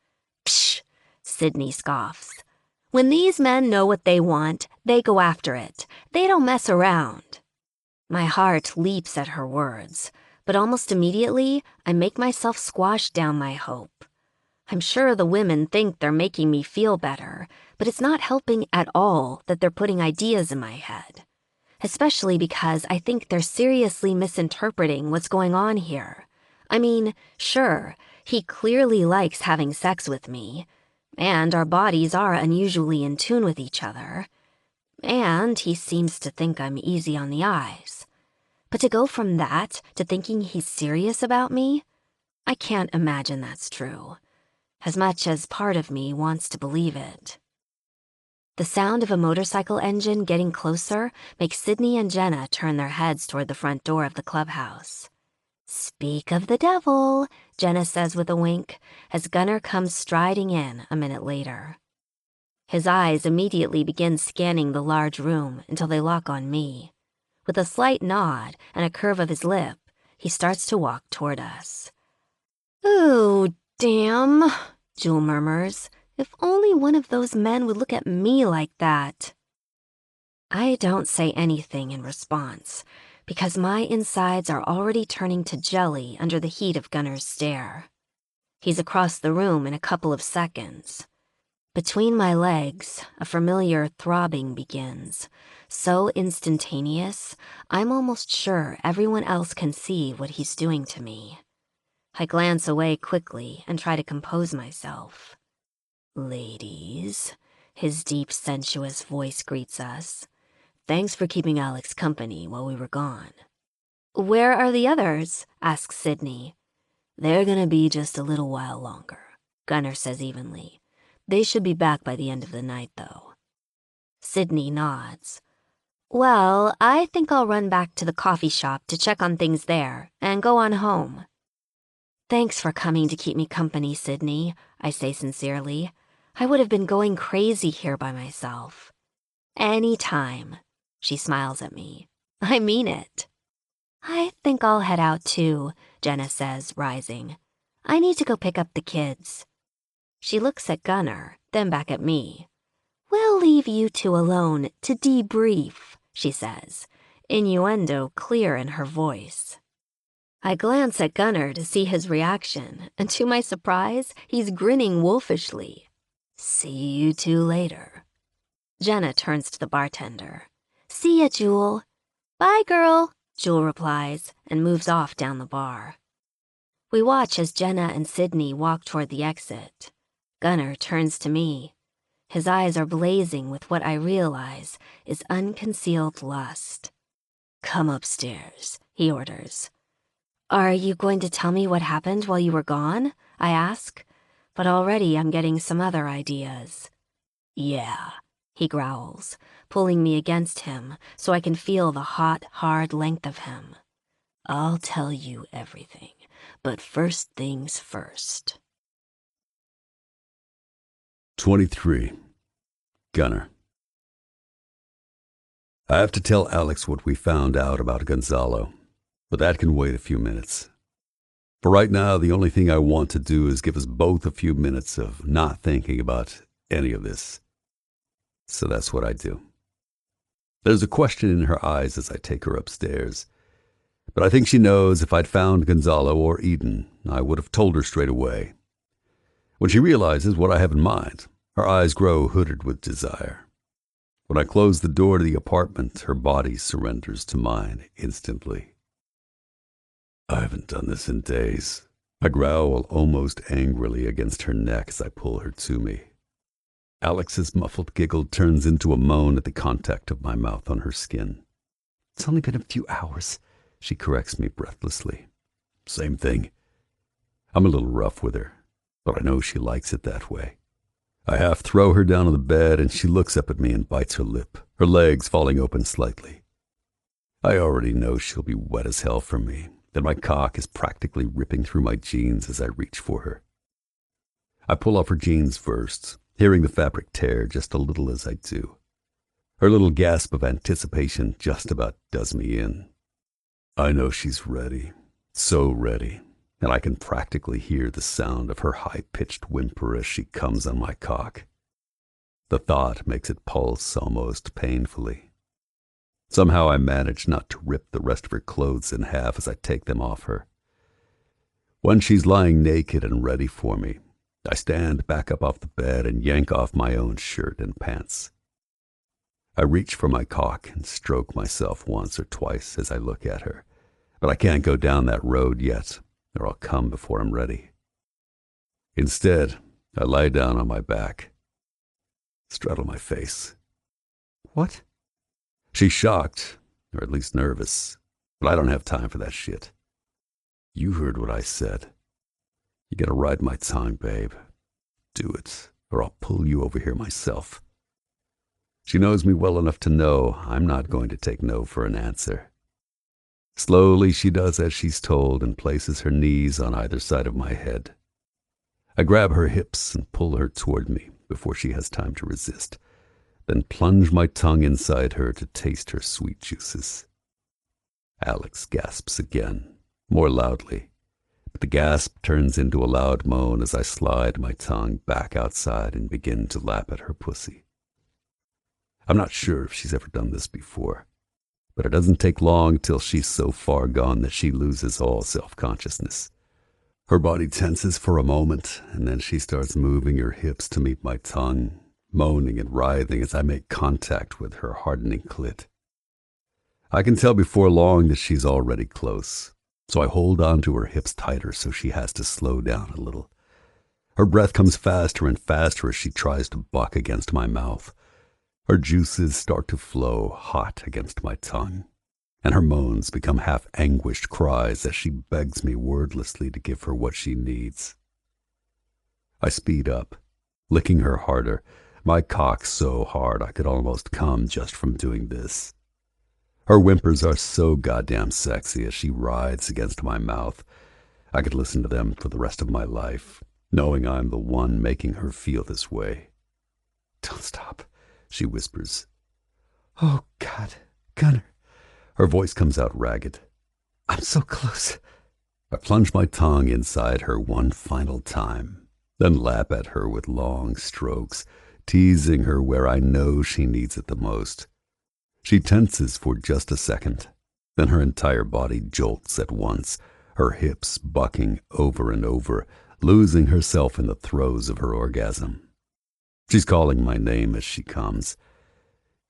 Psh, Sydney scoffs. When these men know what they want, they go after it. They don't mess around. My heart leaps at her words, but almost immediately, I make myself squash down my hope. I'm sure the women think they're making me feel better, but it's not helping at all that they're putting ideas in my head. Especially because I think they're seriously misinterpreting what's going on here. I mean, sure, he clearly likes having sex with me, and our bodies are unusually in tune with each other, and he seems to think I'm easy on the eyes. But to go from that to thinking he's serious about me, I can't imagine that's true, as much as part of me wants to believe it. The sound of a motorcycle engine getting closer makes Sydney and Jenna turn their heads toward the front door of the clubhouse. Speak of the devil, Jenna says with a wink, as Gunnar comes striding in a minute later. His eyes immediately begin scanning the large room until they lock on me. With a slight nod and a curve of his lip, he starts to walk toward us. Ooh, damn, Jewel murmurs. If only one of those men would look at me like that. I don't say anything in response, because my insides are already turning to jelly under the heat of Gunnar's stare. He's across the room in a couple of seconds. Between my legs, a familiar throbbing begins, so instantaneous, I'm almost sure everyone else can see what he's doing to me. I glance away quickly and try to compose myself. "Ladies," his deep, sensuous voice greets us. "Thanks for keeping Alex company while we were gone." "Where are the others?" asks Sydney. "They're gonna be just a little while longer," Gunnar says evenly. "They should be back by the end of the night, though." Sydney nods. "Well, I think I'll run back to the coffee shop to check on things there and go on home." "Thanks for coming to keep me company, Sydney," I say sincerely. "I would have been going crazy here by myself." "Anytime," she smiles at me. "I mean it." "I think I'll head out too," Jenna says, rising. "I need to go pick up the kids." She looks at Gunnar, then back at me. "We'll leave you two alone to debrief," she says, innuendo clear in her voice. I glance at Gunnar to see his reaction, and to my surprise, he's grinning wolfishly. "See you two later." Jenna turns to the bartender. "See ya, Jewel." "Bye, girl," Jewel replies, and moves off down the bar. We watch as Jenna and Sydney walk toward the exit. Gunnar turns to me. His eyes are blazing with what I realize is unconcealed lust. "Come upstairs," he orders. "Are you going to tell me what happened while you were gone?" I ask, but already I'm getting some other ideas. "Yeah," he growls, pulling me against him so I can feel the hot, hard length of him. "I'll tell you everything, but first things first." 23. Gunnar. I have to tell Alex what we found out about Gonzalo, but that can wait a few minutes. For right now, the only thing I want to do is give us both a few minutes of not thinking about any of this. So that's what I do. There's a question in her eyes as I take her upstairs, but I think she knows if I'd found Gonzalo or Eden, I would have told her straight away. When she realizes what I have in mind, her eyes grow hooded with desire. When I close the door to the apartment, her body surrenders to mine instantly. I haven't done this in days. I growl almost angrily against her neck as I pull her to me. Alex's muffled giggle turns into a moan at the contact of my mouth on her skin. "It's only been a few hours," she corrects me breathlessly. Same thing. I'm a little rough with her, but I know she likes it that way. I half throw her down on the bed, and she looks up at me and bites her lip, her legs falling open slightly. I already know she'll be wet as hell for me, that my cock is practically ripping through my jeans as I reach for her. I pull off her jeans first, hearing the fabric tear just a little as I do. Her little gasp of anticipation just about does me in. I know she's ready, so ready, and I can practically hear the sound of her high-pitched whimper as she comes on my cock. The thought makes it pulse almost painfully. Somehow I manage not to rip the rest of her clothes in half as I take them off her. When she's lying naked and ready for me, I stand back up off the bed and yank off my own shirt and pants. I reach for my cock and stroke myself once or twice as I look at her, but I can't go down that road yet, or I'll come before I'm ready. Instead, I lie down on my back, straddle my face. "What?" She's shocked, or at least nervous, but I don't have time for that shit. You heard what I said. You gotta ride my tongue, babe. Do it, or I'll pull you over here myself. She knows me well enough to know I'm not going to take no for an answer. Slowly she does as she's told and places her knees on either side of my head. I grab her hips and pull her toward me before she has time to resist, then plunge my tongue inside her to taste her sweet juices. Alex gasps again, more loudly, but the gasp turns into a loud moan as I slide my tongue back outside and begin to lap at her pussy. I'm not sure if she's ever done this before, but it doesn't take long till she's so far gone that she loses all self-consciousness. Her body tenses for a moment, and then she starts moving her hips to meet my tongue, moaning and writhing as I make contact with her hardening clit. I can tell before long that she's already close, so I hold on to her hips tighter so she has to slow down a little. Her breath comes faster and faster as she tries to buck against my mouth. Her juices start to flow hot against my tongue, and her moans become half-anguished cries as she begs me wordlessly to give her what she needs. I speed up, licking her harder, my cock so hard I could almost come just from doing this. Her whimpers are so goddamn sexy as she writhes against my mouth. I could listen to them for the rest of my life, knowing I'm the one making her feel this way. "Don't stop," she whispers. "Oh, God, Gunner." Her voice comes out ragged. "I'm so close." I plunge my tongue inside her one final time, then lap at her with long strokes, teasing her where I know she needs it the most. She tenses for just a second, then her entire body jolts at once, her hips bucking over and over, losing herself in the throes of her orgasm. She's calling my name as she comes.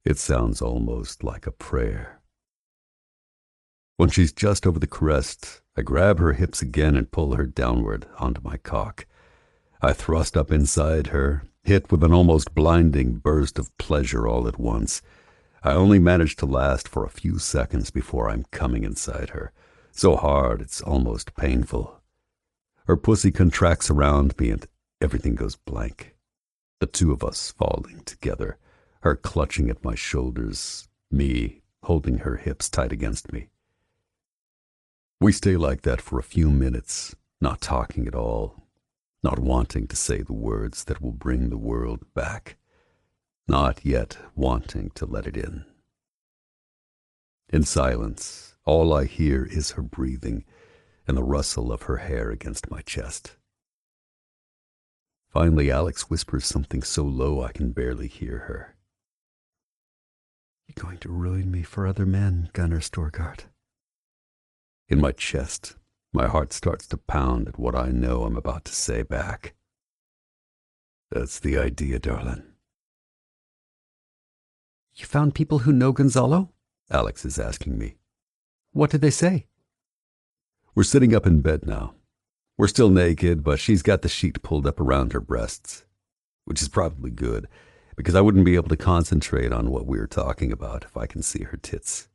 It sounds almost like a prayer. When she's just over the crest, I grab her hips again and pull her downward onto my cock. I thrust up inside her, hit with an almost blinding burst of pleasure all at once. I only manage to last for a few seconds before I'm coming inside her, so hard it's almost painful. Her pussy contracts around me and everything goes blank. The two of us falling together, her clutching at my shoulders, me holding her hips tight against me. We stay like that for a few minutes, not talking at all, not wanting to say the words that will bring the world back, not yet wanting to let it in. In silence, all I hear is her breathing and the rustle of her hair against my chest. Finally, Alex whispers something so low I can barely hear her. "You're going to ruin me for other men, Gunner Storgard." In my chest, my heart starts to pound at what I know I'm about to say back. That's the idea, darling. "You found people who know Gonzalo?" Alex is asking me. "What did they say?" We're sitting up in bed now. We're still naked, but she's got the sheet pulled up around her breasts, which is probably good, because I wouldn't be able to concentrate on what we were talking about if I can see her tits.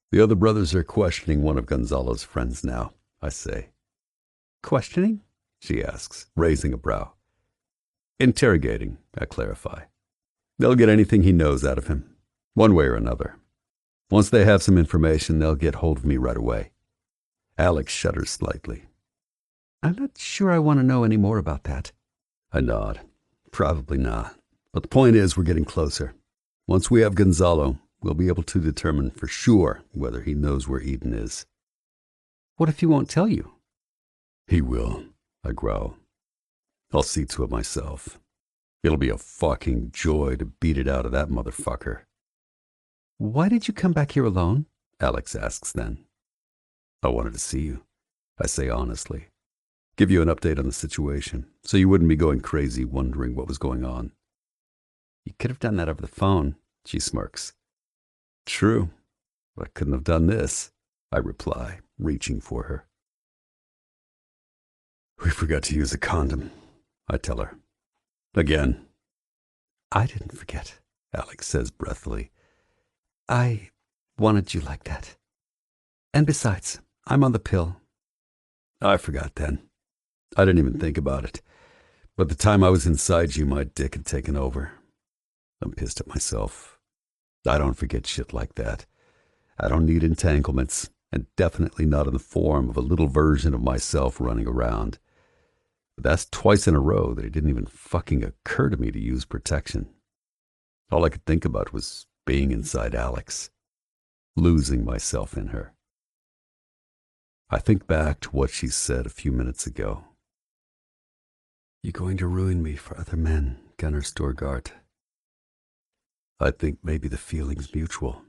The other brothers are questioning one of Gonzalo's friends now, I say. "Questioning?" she asks, raising a brow. Interrogating, I clarify. They'll get anything he knows out of him, one way or another. Once they have some information, they'll get hold of me right away. Alex shudders slightly. "I'm not sure I want to know any more about that." I nod. Probably not. But the point is, we're getting closer. Once we have Gonzalo, we'll be able to determine for sure whether he knows where Eden is. "What if he won't tell you?" He will, I growl. I'll see to it myself. It'll be a fucking joy to beat it out of that motherfucker. "Why did you come back here alone?" Alex asks then. I wanted to see you, I say honestly. Give you an update on the situation, so you wouldn't be going crazy wondering what was going on. "You could have done that over the phone," she smirks. "True, but I couldn't have done this," I reply, reaching for her. "We forgot to use a condom," I tell her. "Again." "I didn't forget," Alex says breathily. "I wanted you like that. And besides, I'm on the pill." "I forgot then. I didn't even think about it. But the time I was inside you, my dick had taken over. I'm pissed at myself. I don't forget shit like that. I don't need entanglements, and definitely not in the form of a little version of myself running around. But that's twice in a row that it didn't even fucking occur to me to use protection. All I could think about was being inside Alex, losing myself in her. I think back to what she said a few minutes ago. "You're going to ruin me for other men, Gunner Storgard." I think maybe the feeling's mutual.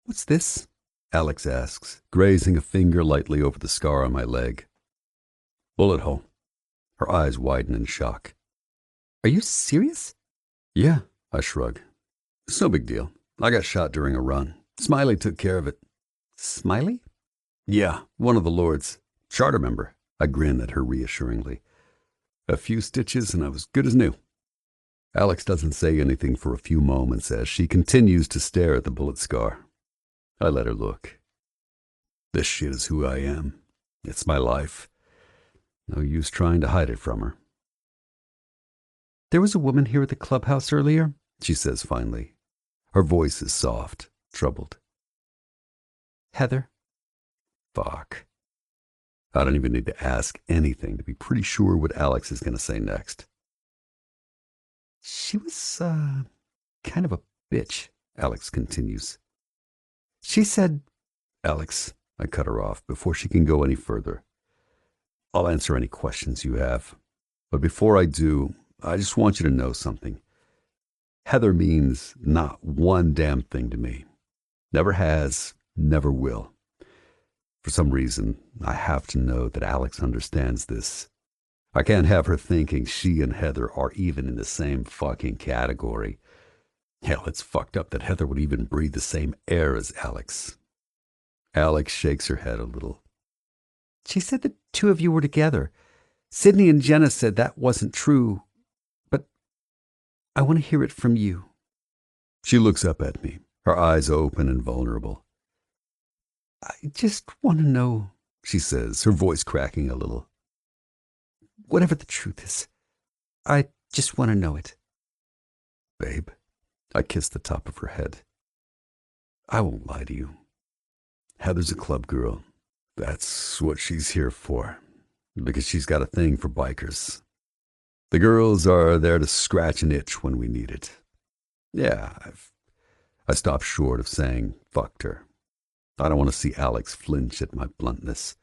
"What's this?" Alex asks, grazing a finger lightly over the scar on my leg. Bullet hole. Her eyes widen in shock. Are you serious? Yeah, I shrug. It's no big deal. I got shot during a run. Smiley took care of it. Smiley? Yeah, one of the lords. Charter member. I grin at her reassuringly. A few stitches and I was good as new. Alex doesn't say anything for a few moments as she continues to stare at the bullet scar. I let her look. This shit is who I am. It's my life. No use trying to hide it from her. There was a woman here at the clubhouse earlier, she says finally. Her voice is soft, troubled. Heather. Fuck. I don't even need to ask anything to be pretty sure what Alex is going to say next. She was, kind of a bitch, Alex continues. She said, Alex, I cut her off before she can go any further. I'll answer any questions you have. But before I do, I just want you to know something. Heather means not one damn thing to me. Never has, never will. For some reason, I have to know that Alex understands this. I can't have her thinking she and Heather are even in the same fucking category. Hell, it's fucked up that Heather would even breathe the same air as Alex. Alex shakes her head a little. She said the two of you were together. Sydney and Jenna said that wasn't true, but I want to hear it from you. She looks up at me, her eyes open and vulnerable. I just want to know, she says, her voice cracking a little. Whatever the truth is, I just want to know it. Babe, I kiss the top of her head. I won't lie to you. Heather's a club girl. That's what she's here for, because she's got a thing for bikers. The girls are there to scratch an itch when we need it. Yeah, I stopped short of saying fucked her. I don't want to see Alex flinch at my bluntness.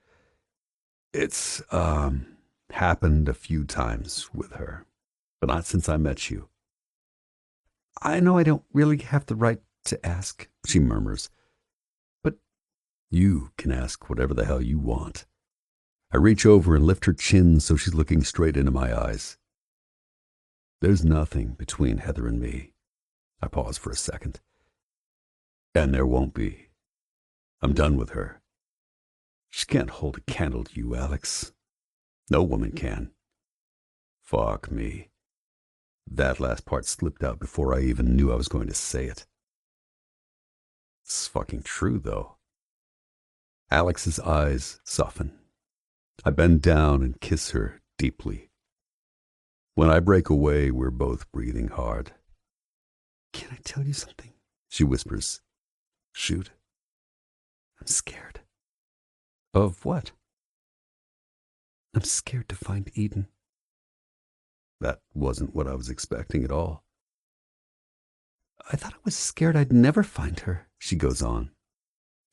It's, happened a few times with her, but not since I met you. I know I don't really have the right to ask, she murmurs. But you can ask whatever the hell you want. I reach over and lift her chin so she's looking straight into my eyes. There's nothing between Heather and me. I pause for a second. And there won't be. I'm done with her. She can't hold a candle to you, Alex. No woman can. Fuck me. That last part slipped out before I even knew I was going to say it. It's fucking true, though. Alex's eyes soften. I bend down and kiss her deeply. When I break away, we're both breathing hard. Can I tell you something? She whispers. Shoot. I'm scared. Of what? I'm scared to find Eden. That wasn't what I was expecting at all. I thought I was scared I'd never find her, she goes on.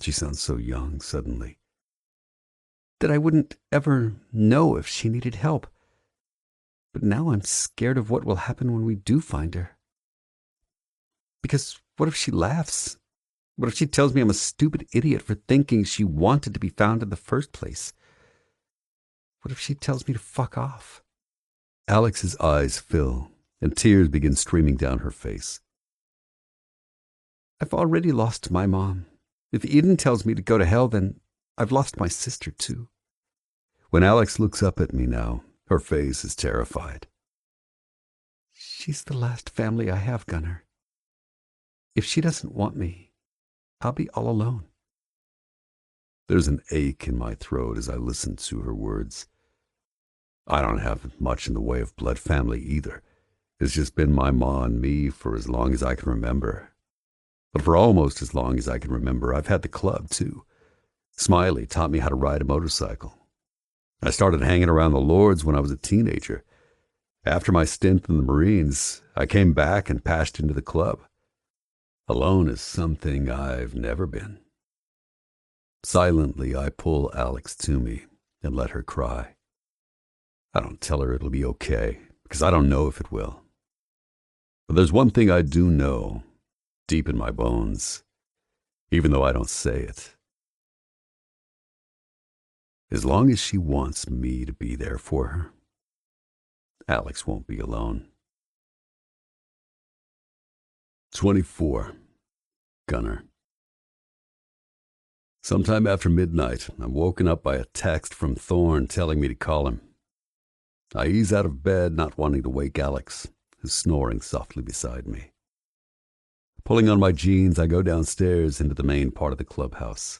She sounds so young suddenly. That I wouldn't ever know if she needed help. But now I'm scared of what will happen when we do find her. Because what if she laughs? What if she tells me I'm a stupid idiot for thinking she wanted to be found in the first place? What if she tells me to fuck off? Alex's eyes fill, and tears begin streaming down her face. I've already lost my mom. If Eden tells me to go to hell, then I've lost my sister too. When Alex looks up at me now, her face is terrified. She's the last family I have, Gunnar. If she doesn't want me, I'll be all alone. There's an ache in my throat as I listen to her words. I don't have much in the way of blood family either. It's just been my ma and me for as long as I can remember. But for almost as long as I can remember, I've had the club too. Smiley taught me how to ride a motorcycle. I started hanging around the Lords when I was a teenager. After my stint in the Marines, I came back and passed into the club. Alone is something I've never been. Silently, I pull Alex to me and let her cry. I don't tell her it'll be okay, because I don't know if it will. But there's one thing I do know, deep in my bones, even though I don't say it. As long as she wants me to be there for her, Alex won't be alone. 24. Gunner. Sometime after midnight, I'm woken up by a text from Thorne telling me to call him. I ease out of bed, not wanting to wake Alex, who's snoring softly beside me. Pulling on my jeans, I go downstairs into the main part of the clubhouse.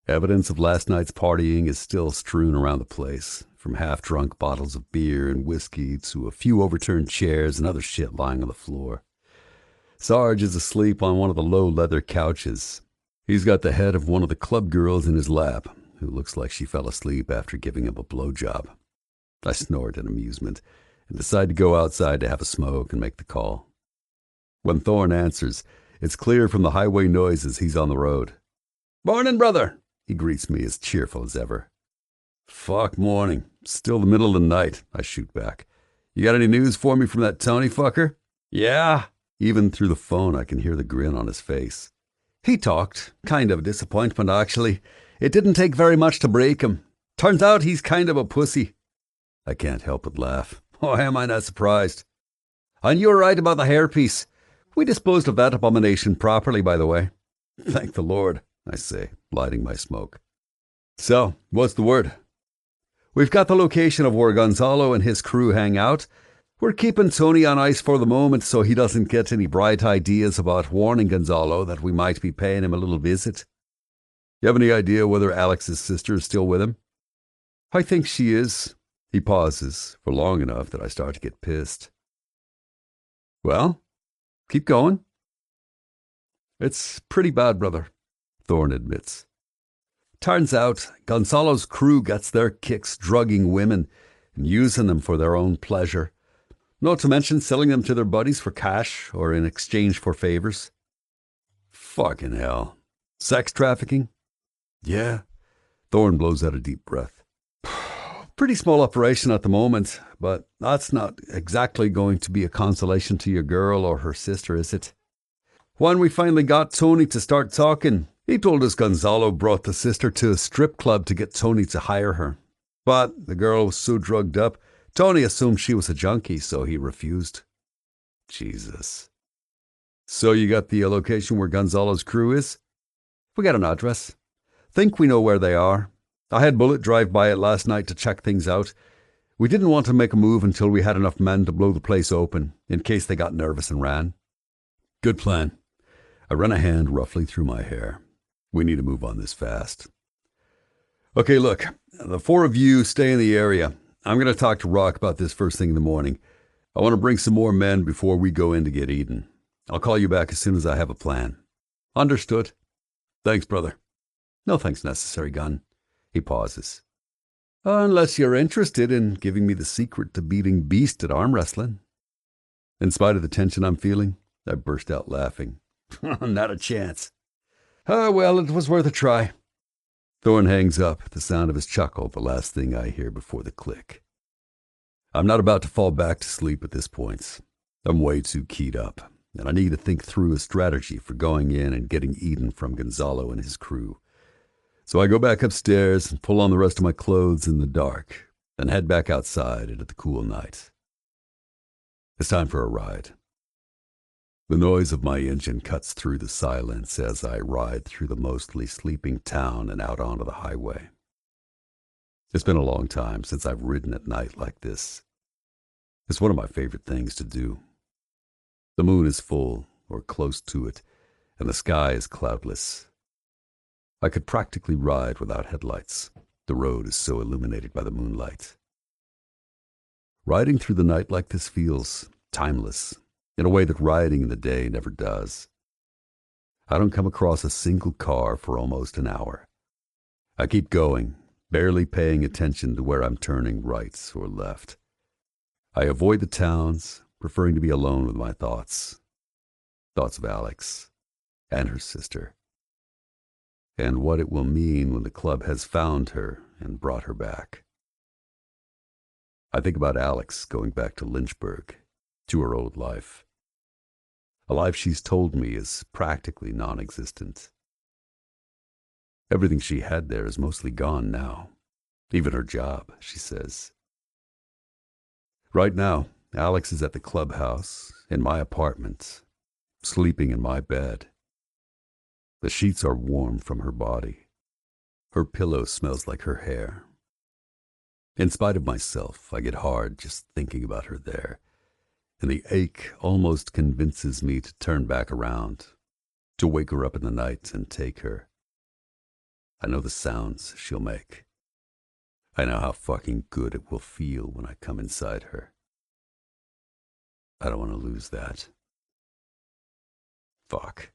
Evidence of last night's partying is still strewn around the place, from half-drunk bottles of beer and whiskey to a few overturned chairs and other shit lying on the floor. Sarge is asleep on one of the low leather couches. He's got the head of one of the club girls in his lap, who looks like she fell asleep after giving him a blowjob. I snort in amusement and decide to go outside to have a smoke and make the call. When Thorne answers, it's clear from the highway noises he's on the road. "Morning, brother," he greets me as cheerful as ever. "Fuck morning. Still the middle of the night," I shoot back. "You got any news for me from that Tony fucker?" "Yeah." Even through the phone, I can hear the grin on his face. "He talked. Kind of a disappointment, actually. It didn't take very much to break him. Turns out he's kind of a pussy." I can't help but laugh. Oh, am I not surprised? "And you were right about the hairpiece. We disposed of that abomination properly, by the way." "Thank the Lord," I say, lighting my smoke. "So, what's the word?" "We've got the location of where Gonzalo and his crew hang out. We're keeping Tony on ice for the moment so he doesn't get any bright ideas about warning Gonzalo that we might be paying him a little visit." "You have any idea whether Alex's sister is still with him?" "I think she is." He pauses for long enough that I start to get pissed. "Well, keep going." "It's pretty bad, brother," Thorne admits. "Turns out Gonzalo's crew gets their kicks drugging women and using them for their own pleasure, not to mention selling them to their buddies for cash or in exchange for favors." "Fucking hell. Sex trafficking?" "Yeah." Thorne blows out a deep breath. "Pretty small operation at the moment, but that's not exactly going to be a consolation to your girl or her sister, is it? When we finally got Tony to start talking, he told us Gonzalo brought the sister to a strip club to get Tony to hire her. But the girl was so drugged up, Tony assumed she was a junkie, so he refused." Jesus. "So you got the location where Gonzalo's crew is?" "We got an address. Think we know where they are. I had Bullet drive by it last night to check things out. We didn't want to make a move until we had enough men to blow the place open, in case they got nervous and ran." "Good plan." I run a hand roughly through my hair. We need to move on this fast. "Okay, look, the four of you stay in the area. I'm going to talk to Rock about this first thing in the morning. I want to bring some more men before we go in to get Eden. I'll call you back as soon as I have a plan." "Understood." "Thanks, brother." "No thanks necessary, Gun." He pauses. "Unless you're interested in giving me the secret to beating Beast at arm wrestling." In spite of the tension I'm feeling, I burst out laughing. "Not a chance." Well, it was worth a try." Thorne hangs up, the sound of his chuckle the last thing I hear before the click. I'm not about to fall back to sleep at this point. I'm way too keyed up, and I need to think through a strategy for going in and getting Eden from Gonzalo and his crew. So I go back upstairs and pull on the rest of my clothes in the dark, then head back outside into the cool night. It's time for a ride. The noise of my engine cuts through the silence as I ride through the mostly sleeping town and out onto the highway. It's been a long time since I've ridden at night like this. It's one of my favorite things to do. The moon is full, or close to it, and the sky is cloudless. I could practically ride without headlights. The road is so illuminated by the moonlight. Riding through the night like this feels timeless, in a way that riding in the day never does. I don't come across a single car for almost an hour. I keep going, barely paying attention to where I'm turning right or left. I avoid the towns, preferring to be alone with my thoughts. Thoughts of Alex and her sister, and what it will mean when the club has found her and brought her back. I think about Alex going back to Lynchburg, to her old life. A life she's told me is practically non-existent. Everything she had there is mostly gone now. Even her job, she says. Right now, Alex is at the clubhouse, in my apartment, sleeping in my bed. The sheets are warm from her body. Her pillow smells like her hair. In spite of myself, I get hard just thinking about her there, and the ache almost convinces me to turn back around, to wake her up in the night and take her. I know the sounds she'll make. I know how fucking good it will feel when I come inside her. I don't want to lose that. Fuck.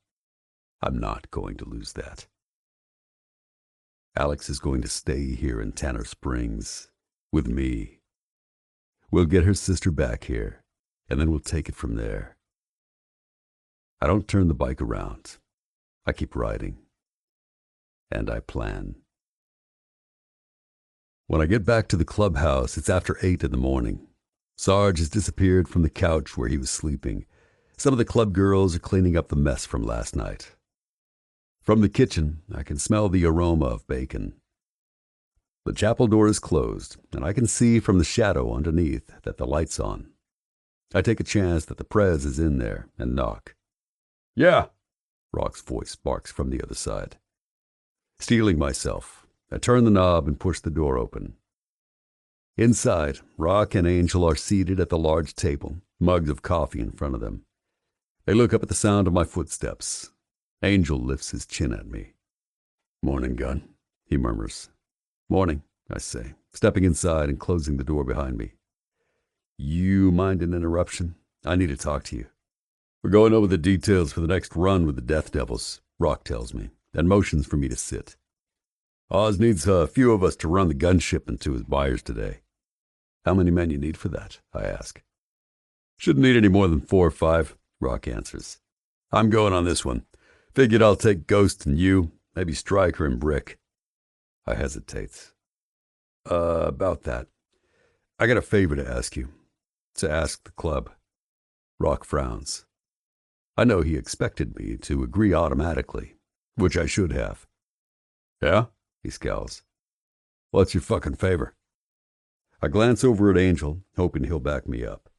I'm not going to lose that. Alex is going to stay here in Tanner Springs with me. We'll get her sister back here, and then we'll take it from there. I don't turn the bike around. I keep riding. And I plan. When I get back to the clubhouse, it's after 8 in the morning. Sarge has disappeared from the couch where he was sleeping. Some of the club girls are cleaning up the mess from last night. From the kitchen, I can smell the aroma of bacon. The chapel door is closed, and I can see from the shadow underneath that the light's on. I take a chance that the prez is in there and knock. "Yeah," Rock's voice barks from the other side. Steeling myself, I turn the knob and push the door open. Inside, Rock and Angel are seated at the large table, mugs of coffee in front of them. They look up at the sound of my footsteps. Angel lifts his chin at me. "Morning, Gun," he murmurs. "Morning," I say, stepping inside and closing the door behind me. "You mind an interruption? I need to talk to you." "We're going over the details for the next run with the Death Devils," Rock tells me, and motions for me to sit. "Oz needs a few of us to run the gun shipment to his buyers today." "How many men you need for that?" I ask. "Shouldn't need any more than 4 or 5, Rock answers. "I'm going on this one. Figured I'll take Ghost and you, maybe Stryker and Brick." I hesitate. About that. I got a favor to ask you. To ask the club." Rock frowns. I know he expected me to agree automatically, which I should have. "Yeah?" he scowls. "What's your fucking favor?" I glance over at Angel, hoping he'll back me up.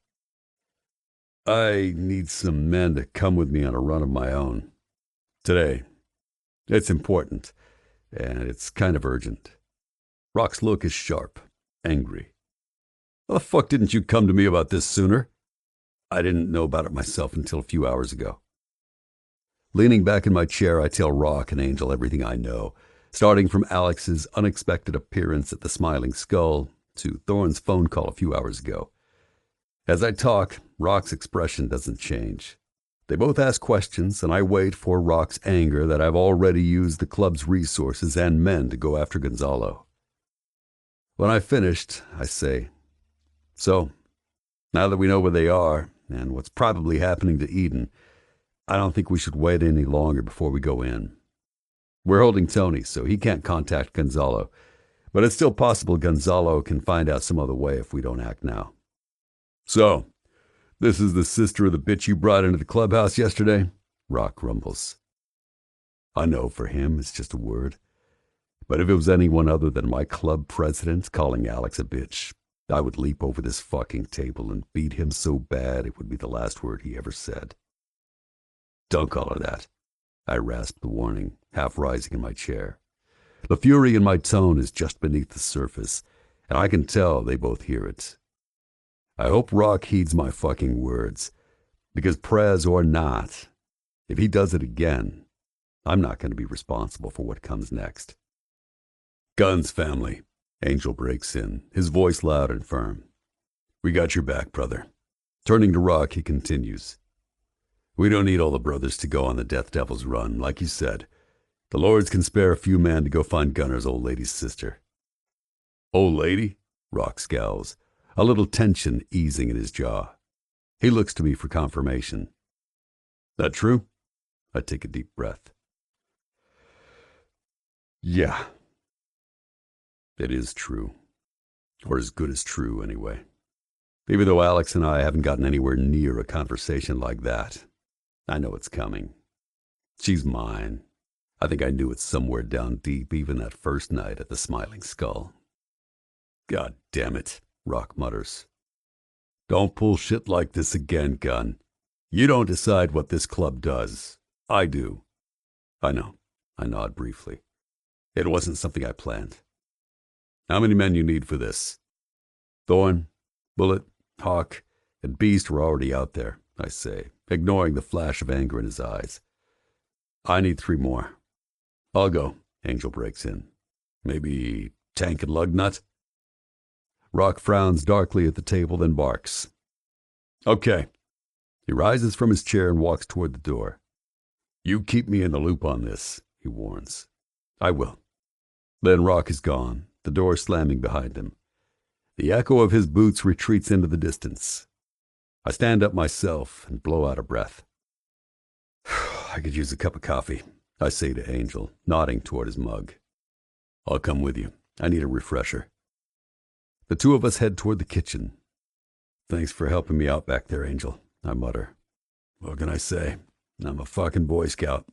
"I need some men to come with me on a run of my own. Today. It's important, and it's kind of urgent." Rock's look is sharp, angry. "How the fuck didn't you come to me about this sooner?" "I didn't know about it myself until a few hours ago." Leaning back in my chair, I tell Rock and Angel everything I know, starting from Alex's unexpected appearance at the Smiling Skull to Thorne's phone call a few hours ago. As I talk, Rock's expression doesn't change. They both ask questions, and I wait for Rock's anger that I've already used the club's resources and men to go after Gonzalo. When I've finished, I say, "So, now that we know where they are and what's probably happening to Eden, I don't think we should wait any longer before we go in. We're holding Tony, so he can't contact Gonzalo, but it's still possible Gonzalo can find out some other way if we don't act now." "So, this is the sister of the bitch you brought into the clubhouse yesterday?" Rock grumbles. I know for him it's just a word, but if it was anyone other than my club president calling Alex a bitch, I would leap over this fucking table and beat him so bad it would be the last word he ever said. "Don't call her that," I rasp the warning, half rising in my chair. The fury in my tone is just beneath the surface, and I can tell they both hear it. I hope Rock heeds my fucking words, because Prez or not, if he does it again, I'm not going to be responsible for what comes next. "Guns, family," Angel breaks in, his voice loud and firm. "We got your back, brother." Turning to Rock, he continues. "We don't need all the brothers to go on the Death Devil's run, like you said. The Lords can spare a few men to go find Gunner's old lady's sister." "Old lady?" Rock scowls, a little tension easing in his jaw. He looks to me for confirmation. "That true?" I take a deep breath. "Yeah. It is true. Or as good as true, anyway. Even though Alex and I haven't gotten anywhere near a conversation like that, I know it's coming. She's mine. I think I knew it somewhere down deep even that first night at the Smiling Skull. God damn it, Rock mutters. Don't pull shit like this again, Gunn. You don't decide what this club does. I do. I know. I nod briefly. It wasn't something I planned. How many men you need for this? Thorn, Bullet, Hawk, and Beast were already out there, I say, ignoring the flash of anger in his eyes. I need 3 more. I'll go, Angel breaks in. Maybe Tank and Lugnut? Rock frowns darkly at the table, then barks. Okay. He rises from his chair and walks toward the door. You keep me in the loop on this, he warns. I will. Then Rock is gone, the door slamming behind him. The echo of his boots retreats into the distance. I stand up myself and blow out a breath. I could use a cup of coffee, I say to Angel, nodding toward his mug. I'll come with you. I need a refresher. The 2 of us head toward the kitchen. Thanks for helping me out back there, Angel, I mutter. What can I say? I'm a fucking Boy Scout.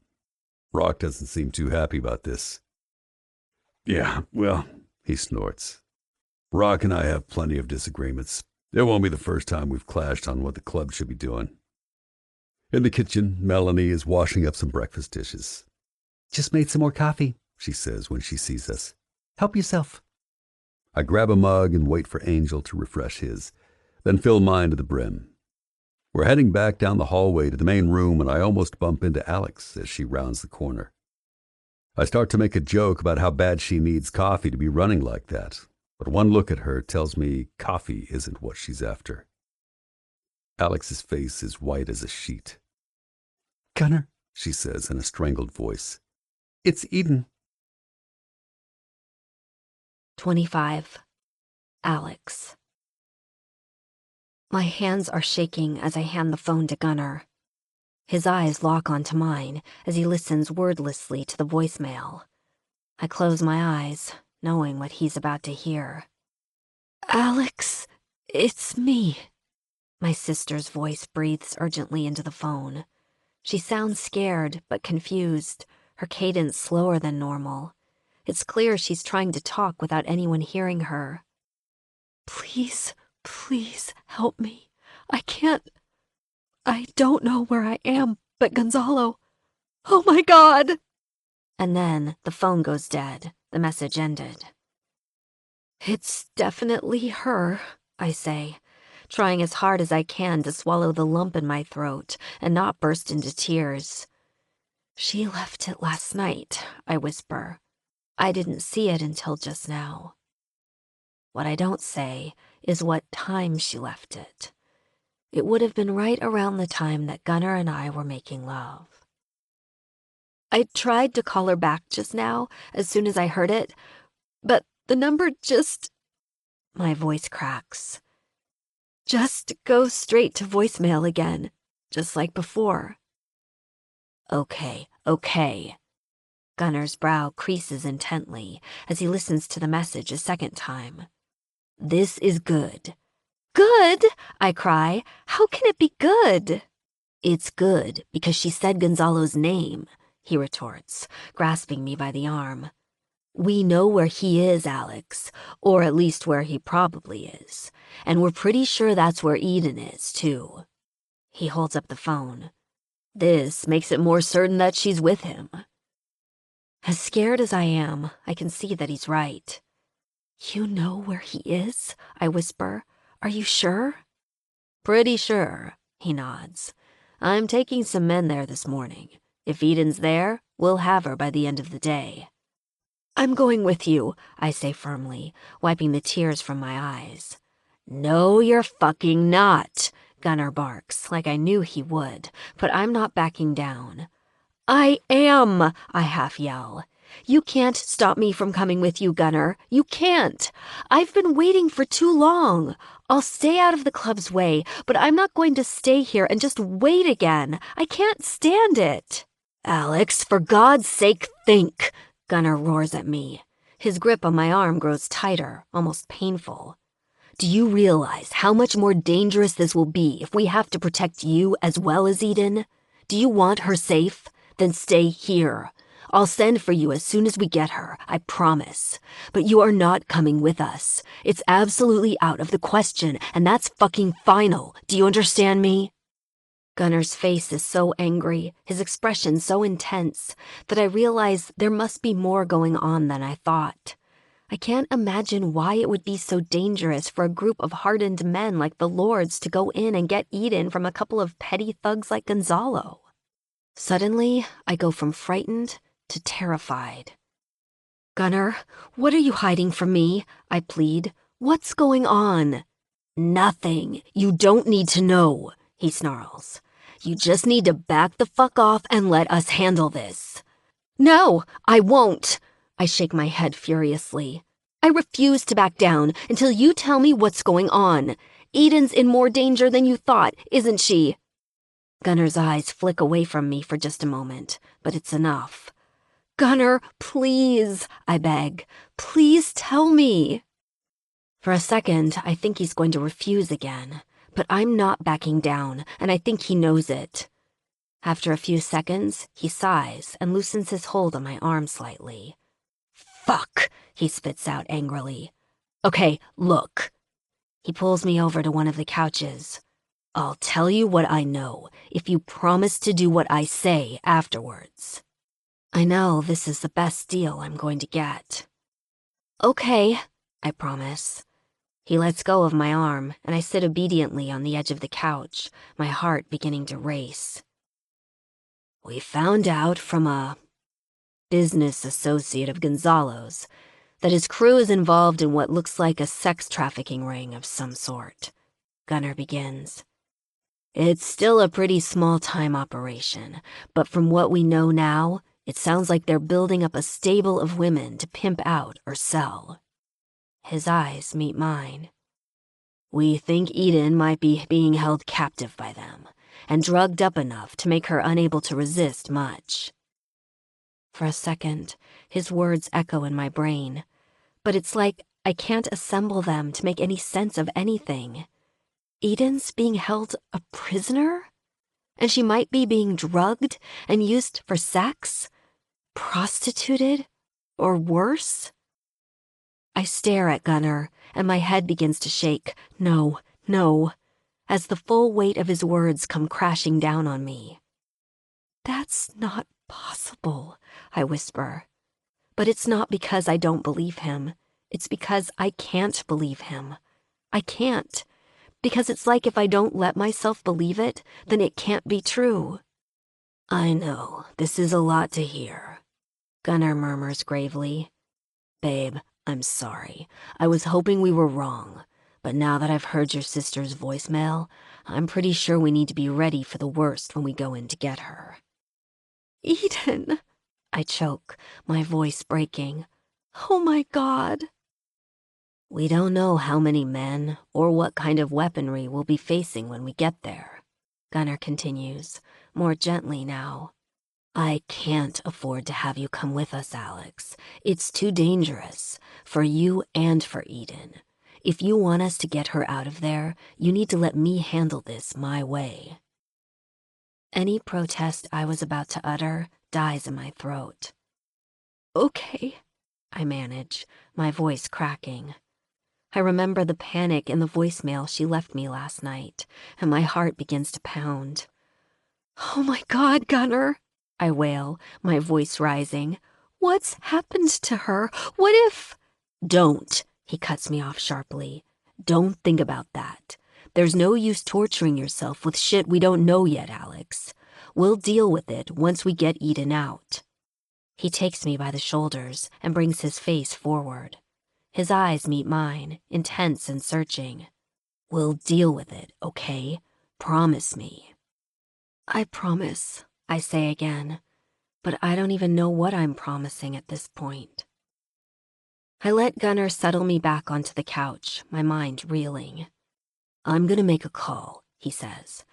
Rock doesn't seem too happy about this. Yeah, well, he snorts. Rock and I have plenty of disagreements. It won't be the first time we've clashed on what the club should be doing. In the kitchen, Melanie is washing up some breakfast dishes. Just made some more coffee, she says when she sees us. Help yourself. I grab a mug and wait for Angel to refresh his, then fill mine to the brim. We're heading back down the hallway to the main room, and I almost bump into Alex as she rounds the corner. I start to make a joke about how bad she needs coffee to be running like that, but one look at her tells me coffee isn't what she's after. Alex's face is white as a sheet. Gunner, she says in a strangled voice. It's Eden. 25. Alex. My hands are shaking as I hand the phone to Gunner. His eyes lock onto mine as he listens wordlessly to the voicemail. I close my eyes, knowing what he's about to hear. Alex, it's me. My sister's voice breathes urgently into the phone. She sounds scared but confused, her cadence slower than normal. It's clear she's trying to talk without anyone hearing her. Please, please help me. I don't know where I am, but Gonzalo. Oh my God! And then the phone goes dead. The message ended. It's definitely her, I say, trying as hard as I can to swallow the lump in my throat and not burst into tears. She left it last night, I whisper. I didn't see it until just now. What I don't say is what time she left it. It would have been right around the time that Gunner and I were making love. I tried to call her back just now, as soon as I heard it, but the number just... My voice cracks. Just goes straight to voicemail again, just like before. Okay. Gunner's brow creases intently as he listens to the message a second time. This is good. Good? I cry. How can it be good? It's good because she said Gonzalo's name, he retorts, grasping me by the arm. We know where he is, Alex, or at least where he probably is, and we're pretty sure that's where Eden is, too. He holds up the phone. This makes it more certain that she's with him. As scared as I am, I can see that he's right. You know where he is? I whisper. Are you sure? Pretty sure, he nods. I'm taking some men there this morning. If Eden's there, we'll have her by the end of the day. I'm going with you, I say firmly, wiping the tears from my eyes. No, you're fucking not, Gunner barks, like I knew he would, but I'm not backing down. I am, I half yell. You can't stop me from coming with you, Gunner. You can't. I've been waiting for too long. I'll stay out of the club's way, but I'm not going to stay here and just wait again. I can't stand it. Alex, for God's sake, think, Gunner roars at me. His grip on my arm grows tighter, almost painful. Do you realize how much more dangerous this will be if we have to protect you as well as Eden? Do you want her safe? Then stay here. I'll send for you as soon as we get her, I promise. But you are not coming with us. It's absolutely out of the question, and that's fucking final. Do you understand me? Gunner's face is so angry, his expression so intense, that I realize there must be more going on than I thought. I can't imagine why it would be so dangerous for a group of hardened men like the Lords to go in and get Eden from a couple of petty thugs like Gonzalo. Suddenly, I go from frightened to terrified. Gunner, what are you hiding from me? I plead. What's going on? Nothing. You don't need to know, he snarls. You just need to back the fuck off and let us handle this. No, I won't. I shake my head furiously. I refuse to back down until you tell me what's going on. Eden's in more danger than you thought, isn't she? Gunner's eyes flick away from me for just a moment, but it's enough. Gunner, please, I beg. Please tell me. For a second, I think he's going to refuse again, but I'm not backing down, and I think he knows it. After a few seconds, he sighs and loosens his hold on my arm slightly. Fuck, he spits out angrily. Okay, look. He pulls me over to one of the couches. I'll tell you what I know if you promise to do what I say afterwards. I know this is the best deal I'm going to get. Okay, I promise. He lets go of my arm, and I sit obediently on the edge of the couch, my heart beginning to race. We found out from a business associate of Gonzalo's that his crew is involved in what looks like a sex trafficking ring of some sort, Gunner begins. It's still a pretty small-time operation, but from what we know now, it sounds like they're building up a stable of women to pimp out or sell. His eyes meet mine. We think Eden might be being held captive by them, and drugged up enough to make her unable to resist much. For a second, his words echo in my brain, but it's like I can't assemble them to make any sense of anything. Eden's being held a prisoner? And she might be being drugged and used for sex? Prostituted? Or worse? I stare at Gunner, and my head begins to shake. No, no, as the full weight of his words come crashing down on me. That's not possible, I whisper. But it's not because I don't believe him. It's because I can't believe him. I can't. Because it's like if I don't let myself believe it, then it can't be true. I know, this is a lot to hear, Gunner murmurs gravely. Babe, I'm sorry. I was hoping we were wrong, but now that I've heard your sister's voicemail, I'm pretty sure we need to be ready for the worst when we go in to get her. Eden, I choke, my voice breaking. Oh my God. We don't know how many men or what kind of weaponry we'll be facing when we get there, Gunner continues, more gently now. I can't afford to have you come with us, Alex. It's too dangerous, for you and for Eden. If you want us to get her out of there, you need to let me handle this my way. Any protest I was about to utter dies in my throat. Okay, I manage, my voice cracking. I remember the panic in the voicemail she left me last night, and my heart begins to pound. Oh my God, Gunner, I wail, my voice rising. What's happened to her? What if... Don't, he cuts me off sharply. Don't think about that. There's no use torturing yourself with shit we don't know yet, Alex. We'll deal with it once we get Eden out. He takes me by the shoulders and brings his face forward. His eyes meet mine, intense and searching. We'll deal with it, okay? Promise me. I promise, I say again, but I don't even know what I'm promising at this point. I let Gunner settle me back onto the couch, my mind reeling. I'm gonna make a call, he says.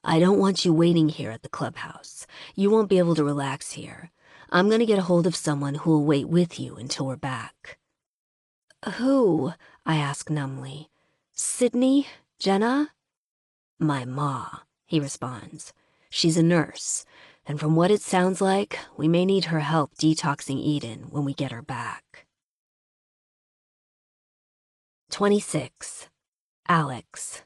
I don't want you waiting here at the clubhouse. You won't be able to relax here. I'm gonna get a hold of someone who will wait with you until we're back. Who? I ask numbly. Sydney? Jenna? My ma, he responds. She's a nurse. And from what it sounds like, we may need her help detoxing Eden when we get her back. 26. Alex.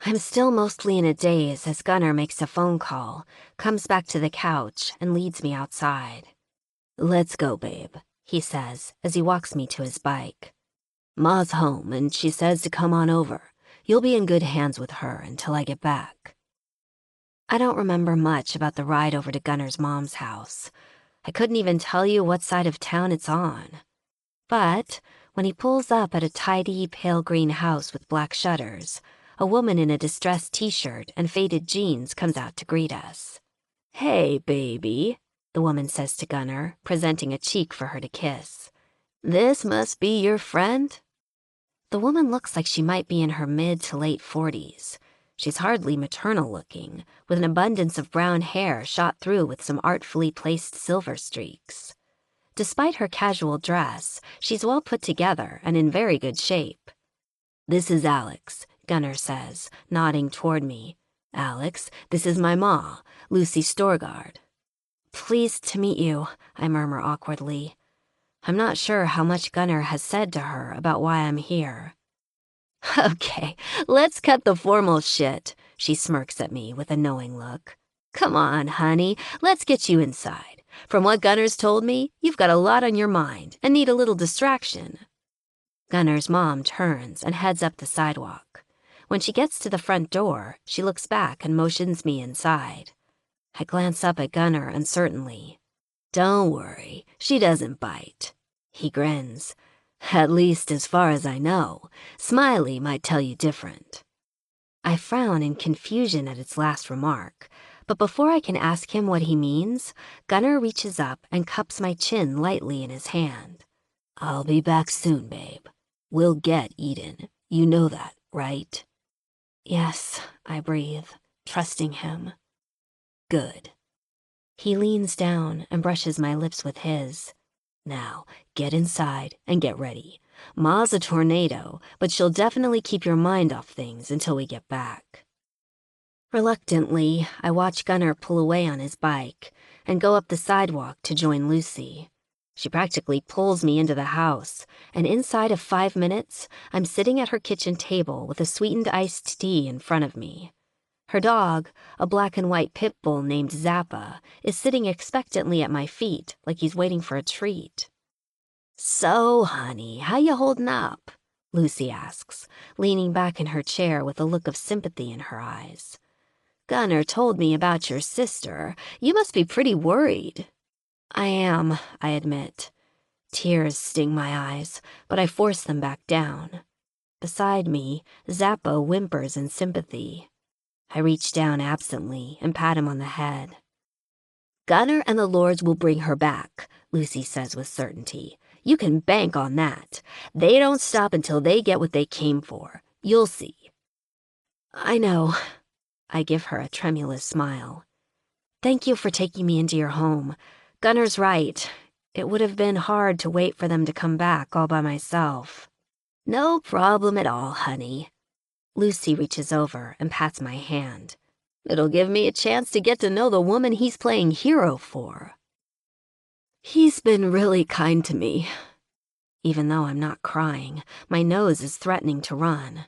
I'm still mostly in a daze as Gunnar makes a phone call, comes back to the couch, and leads me outside. "Let's go, babe," he says as he walks me to his bike. "Ma's home, and she says to come on over. You'll be in good hands with her until I get back." I don't remember much about the ride over to Gunnar's mom's house. I couldn't even tell you what side of town it's on. But when he pulls up at a tidy, pale green house with black shutters, a woman in a distressed t-shirt and faded jeans comes out to greet us. "Hey, baby," the woman says to Gunnar, presenting a cheek for her to kiss. "This must be your friend?" The woman looks like she might be in her mid to late 40s. She's hardly maternal looking, with an abundance of brown hair shot through with some artfully placed silver streaks. Despite her casual dress, she's well put together and in very good shape. "This is Alex," Gunnar says, nodding toward me. "Alex, this is my ma, Lucy Storgard." "Pleased to meet you," I murmur awkwardly. I'm not sure how much Gunnar has said to her about why I'm here. "Okay, let's cut the formal shit," she smirks at me with a knowing look. "Come on, honey, let's get you inside. From what Gunnar's told me, you've got a lot on your mind and need a little distraction." Gunnar's mom turns and heads up the sidewalk. When she gets to the front door, she looks back and motions me inside. I glance up at Gunnar uncertainly. "Don't worry, she doesn't bite." He grins. "At least as far as I know. Smiley might tell you different." I frown in confusion at its last remark, but before I can ask him what he means, Gunnar reaches up and cups my chin lightly in his hand. "I'll be back soon, babe. We'll get Eden. You know that, right?" "Yes," I breathe, trusting him. "Good." He leans down and brushes my lips with his. "Now, get inside and get ready. Ma's a tornado, but she'll definitely keep your mind off things until we get back." Reluctantly, I watch Gunnar pull away on his bike and go up the sidewalk to join Lucy. She practically pulls me into the house, and inside of 5 minutes, I'm sitting at her kitchen table with a sweetened iced tea in front of me. Her dog, a black and white pit bull named Zappa, is sitting expectantly at my feet like he's waiting for a treat. "So, honey, how you holding up?" Lucy asks, leaning back in her chair with a look of sympathy in her eyes. "Gunnar told me about your sister. You must be pretty worried." "I am," I admit. Tears sting my eyes, but I force them back down. Beside me, Zappa whimpers in sympathy. I reach down absently and pat him on the head. "Gunnar and the Lords will bring her back," Lucy says with certainty. "You can bank on that. They don't stop until they get what they came for. You'll see." "I know." I give her a tremulous smile. "Thank you for taking me into your home. Gunnar's right. It would have been hard to wait for them to come back all by myself." "No problem at all, honey." Lucy reaches over and pats my hand. "It'll give me a chance to get to know the woman he's playing hero for." "He's been really kind to me." Even though I'm not crying, my nose is threatening to run.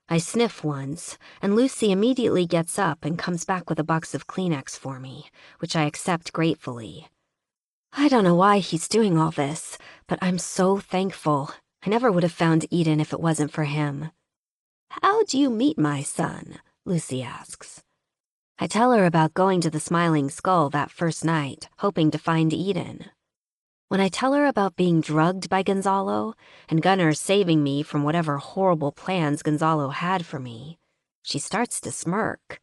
I sniff once, and Lucy immediately gets up and comes back with a box of Kleenex for me, which I accept gratefully. I don't know why he's doing all this, but I'm so thankful. I never would have found Eden if it wasn't for him. "How'd you meet my son?" Lucy asks. I tell her about going to the Smiling Skull that first night, hoping to find Eden. When I tell her about being drugged by Gonzalo and Gunnar saving me from whatever horrible plans Gonzalo had for me, she starts to smirk.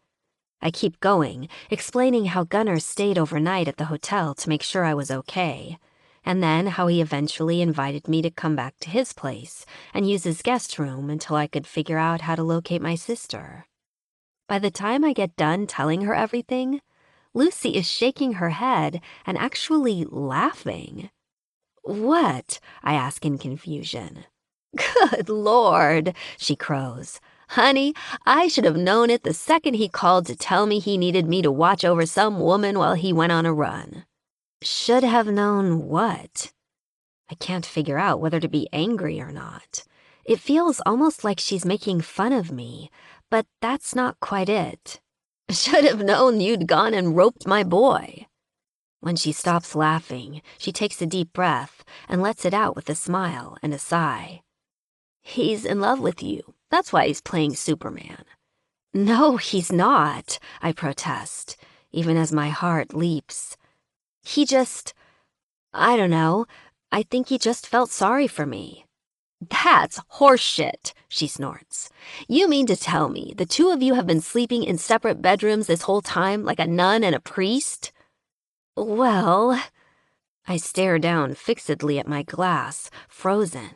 I keep going, explaining how Gunnar stayed overnight at the hotel to make sure I was okay, and then how he eventually invited me to come back to his place and use his guest room until I could figure out how to locate my sister. By the time I get done telling her everything, Lucy is shaking her head and actually laughing. "What?" I ask in confusion. "Good Lord," she crows. Honey, I should have known it the second he called to tell me he needed me to watch over some woman while he went on a run. Should have known what? I can't figure out whether to be angry or not. It feels almost like she's making fun of me, but that's not quite it. Should have known you'd gone and roped my boy. When she stops laughing, she takes a deep breath and lets it out with a smile and a sigh. He's in love with you. That's why he's playing Superman. No, he's not, I protest, even as my heart leaps. I don't know, I think he just felt sorry for me. That's horseshit, she snorts. You mean to tell me the two of you have been sleeping in separate bedrooms this whole time like a nun and a priest? Well, I stare down fixedly at my glass, frozen.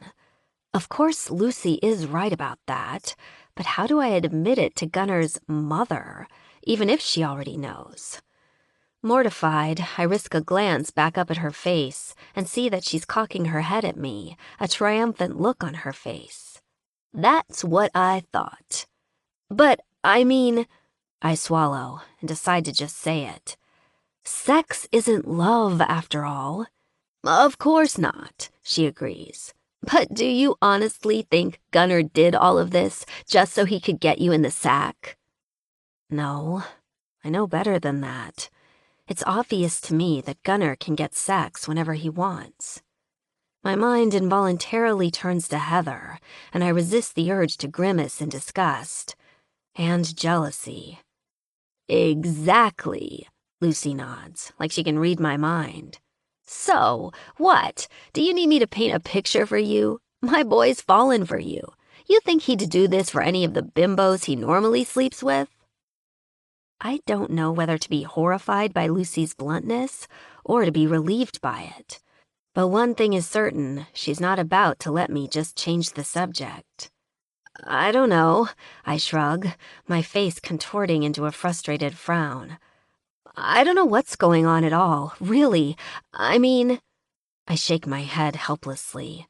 Of course, Lucy is right about that, but how do I admit it to Gunner's mother, even if she already knows? Mortified, I risk a glance back up at her face and see that she's cocking her head at me, a triumphant look on her face. That's what I thought. But, I swallow and decide to just say it. Sex isn't love, after all. Of course not, she agrees. But do you honestly think Gunner did all of this just so he could get you in the sack? No, I know better than that. It's obvious to me that Gunner can get sex whenever he wants. My mind involuntarily turns to Heather, and I resist the urge to grimace in disgust. And jealousy. Exactly, Lucy nods, like she can read my mind. So, what? Do you need me to paint a picture for you? My boy's fallen for you. You think he'd do this for any of the bimbos he normally sleeps with? I don't know whether to be horrified by Lucy's bluntness or to be relieved by it. But one thing is certain, she's not about to let me just change the subject. I don't know, I shrug, my face contorting into a frustrated frown. I don't know what's going on at all, really. I shake my head helplessly.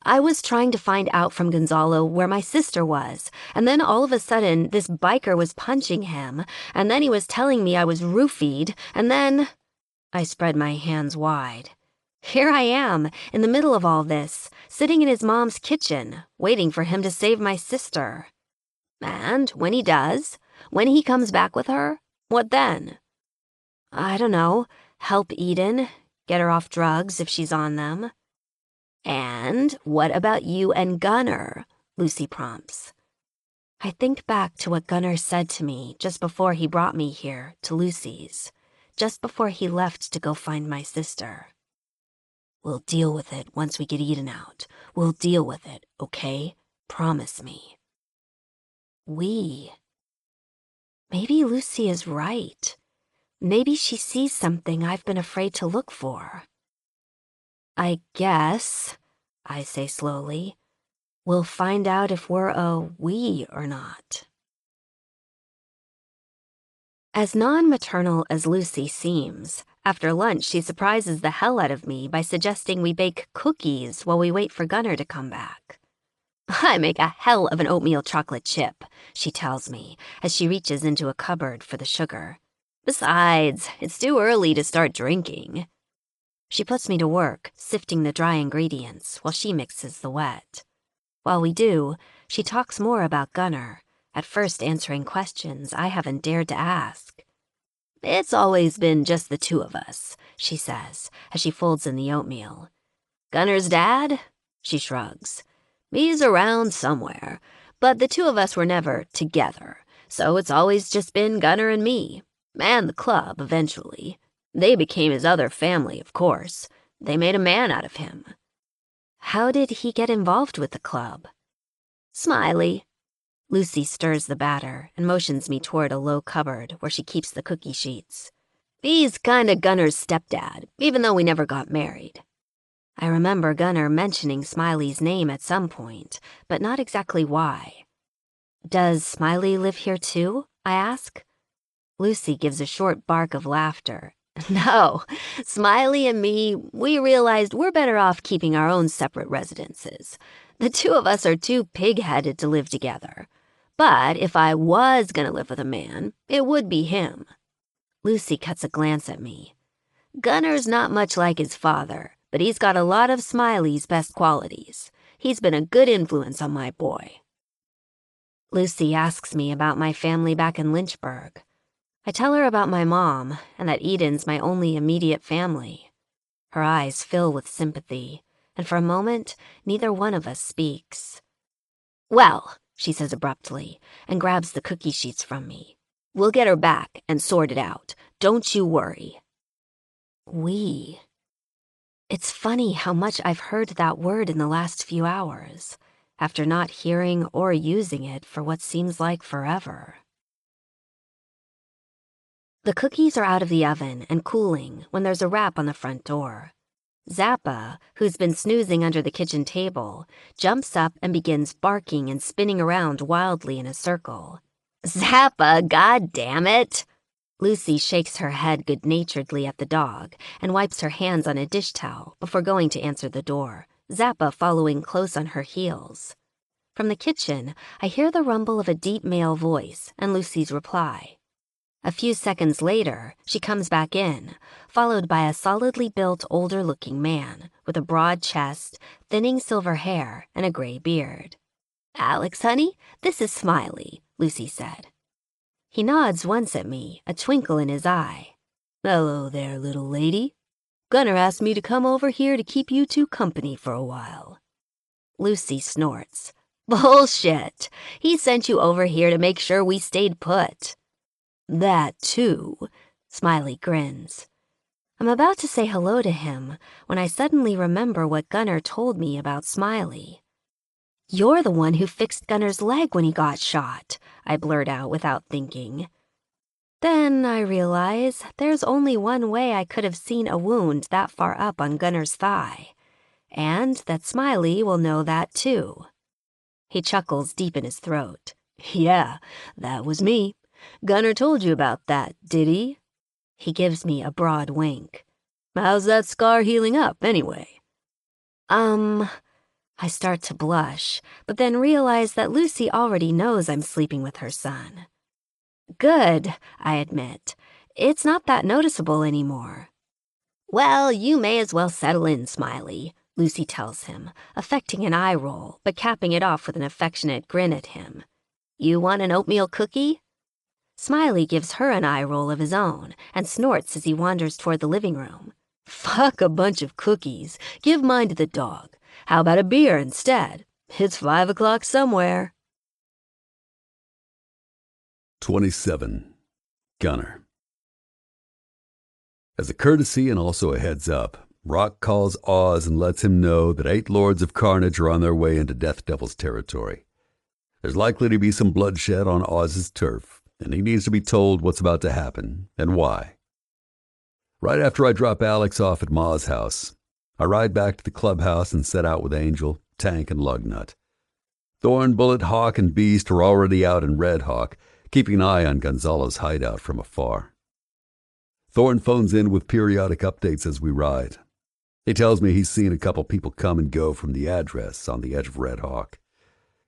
I was trying to find out from Gonzalo where my sister was, and then all of a sudden this biker was punching him, and then he was telling me I was roofied, and then... I spread my hands wide. Here I am, in the middle of all this, sitting in his mom's kitchen, waiting for him to save my sister. And when he does, when he comes back with her, what then? I don't know, help Eden, get her off drugs if she's on them. And what about you and Gunner? Lucy prompts. I think back to what Gunner said to me just before he brought me here to Lucy's, just before he left to go find my sister. We'll deal with it once we get Eden out. We'll deal with it, okay? Promise me. We. Maybe Lucy is right. Maybe she sees something I've been afraid to look for. I guess, I say slowly, we'll find out if we're a we or not. As non-maternal as Lucy seems, after lunch she surprises the hell out of me by suggesting we bake cookies while we wait for Gunner to come back. I make a hell of an oatmeal chocolate chip, she tells me, as she reaches into a cupboard for the sugar. Besides, it's too early to start drinking. She puts me to work, sifting the dry ingredients while she mixes the wet. While we do, she talks more about Gunner, at first answering questions I haven't dared to ask. It's always been just the two of us, she says, as she folds in the oatmeal. Gunner's dad? She shrugs. He's around somewhere, but the two of us were never together, so it's always just been Gunner and me, and the club eventually. They became his other family, of course. They made a man out of him. How did he get involved with the club? Smiley. Lucy stirs the batter and motions me toward a low cupboard where she keeps the cookie sheets. He's kinda Gunner's stepdad, even though we never got married. I remember Gunner mentioning Smiley's name at some point, but not exactly why. Does Smiley live here too? I ask. Lucy gives a short bark of laughter. No, Smiley and me, we realized we're better off keeping our own separate residences. The two of us are too pig-headed to live together. But if I was gonna live with a man, it would be him. Lucy cuts a glance at me. Gunner's not much like his father, but he's got a lot of Smiley's best qualities. He's been a good influence on my boy. Lucy asks me about my family back in Lynchburg. I tell her about my mom and that Eden's my only immediate family. Her eyes fill with sympathy, and for a moment, neither one of us speaks. Well, she says abruptly, and grabs the cookie sheets from me. We'll get her back and sort it out. Don't you worry. We. It's funny how much I've heard that word in the last few hours, after not hearing or using it for what seems like forever. The cookies are out of the oven and cooling when there's a rap on the front door. Zappa, who's been snoozing under the kitchen table, jumps up and begins barking and spinning around wildly in a circle. Zappa, goddammit! Lucy shakes her head good-naturedly at the dog and wipes her hands on a dish towel before going to answer the door, Zappa following close on her heels. From the kitchen, I hear the rumble of a deep male voice and Lucy's reply. A few seconds later, she comes back in, followed by a solidly built, older-looking man with a broad chest, thinning silver hair, and a gray beard. Alex, honey, this is Smiley, Lucy said. He nods once at me, a twinkle in his eye. Hello there, little lady. Gunner asked me to come over here to keep you two company for a while. Lucy snorts. Bullshit! He sent you over here to make sure we stayed put. That, too, Smiley grins. I'm about to say hello to him when I suddenly remember what Gunner told me about Smiley. You're the one who fixed Gunner's leg when he got shot, I blurt out without thinking. Then I realize there's only one way I could have seen a wound that far up on Gunner's thigh, and that Smiley will know that too. He chuckles deep in his throat. Yeah, that was me. Gunner told you about that, did he? He gives me a broad wink. How's that scar healing up, anyway? I start to blush, but then realize that Lucy already knows I'm sleeping with her son. Good, I admit. It's not that noticeable anymore. Well, you may as well settle in, Smiley, Lucy tells him, affecting an eye roll, but capping it off with an affectionate grin at him. You want an oatmeal cookie? Smiley gives her an eye roll of his own and snorts as he wanders toward the living room. Fuck a bunch of cookies. Give mine to the dog. How about a beer instead? It's 5 o'clock somewhere. 27. Gunner. As a courtesy and also a heads up, Rock calls Oz and lets him know that 8 Lords of Carnage are on their way into Death Devil's territory. There's likely to be some bloodshed on Oz's turf, and he needs to be told what's about to happen and why. Right after I drop Alex off at Ma's house, I ride back to the clubhouse and set out with Angel, Tank, and Lugnut. Thorn, Bullet, Hawk, and Beast are already out in Red Hawk, keeping an eye on Gonzalo's hideout from afar. Thorn phones in with periodic updates as we ride. He tells me he's seen a couple people come and go from the address on the edge of Red Hawk.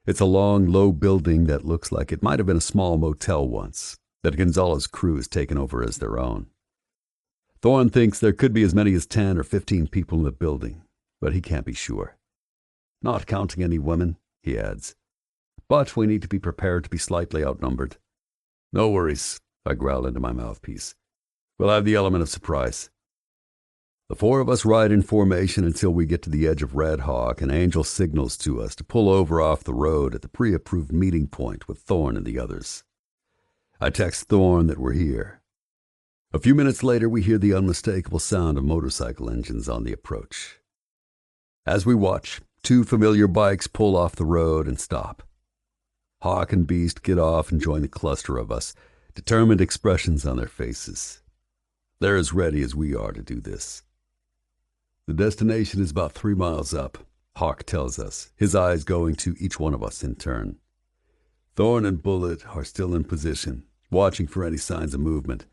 It's a long, low building that looks like it might have been a small motel once, that Gonzalo's crew has taken over as their own. Thorn thinks there could be as many as 10 or 15 people in the building, but he can't be sure. Not counting any women, he adds. But we need to be prepared to be slightly outnumbered. No worries, I growl into my mouthpiece. We'll have the element of surprise. The 4 of us ride in formation until we get to the edge of Red Hawk, and Angel signals to us to pull over off the road at the pre-approved meeting point with Thorn and the others. I text Thorn that we're here. A few minutes later, we hear the unmistakable sound of motorcycle engines on the approach. As we watch, 2 familiar bikes pull off the road and stop. Hawk and Beast get off and join the cluster of us, determined expressions on their faces. They're as ready as we are to do this. The destination is about 3 miles up, Hawk tells us, his eyes going to each one of us in turn. Thorn and Bullet are still in position, watching for any signs of movement.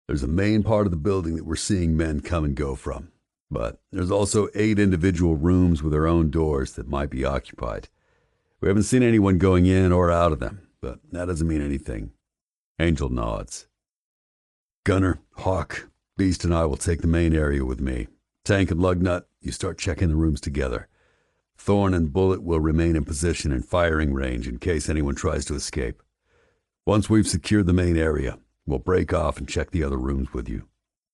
There's a main part of the building that we're seeing men come and go from, but there's also 8 individual rooms with their own doors that might be occupied. We haven't seen anyone going in or out of them, but that doesn't mean anything. Angel nods. Gunner, Hawk, Beast and I will take the main area with me. Tank and Lugnut, you start checking the rooms together. Thorn and Bullet will remain in position in firing range in case anyone tries to escape. Once we've secured the main area, we'll break off and check the other rooms with you.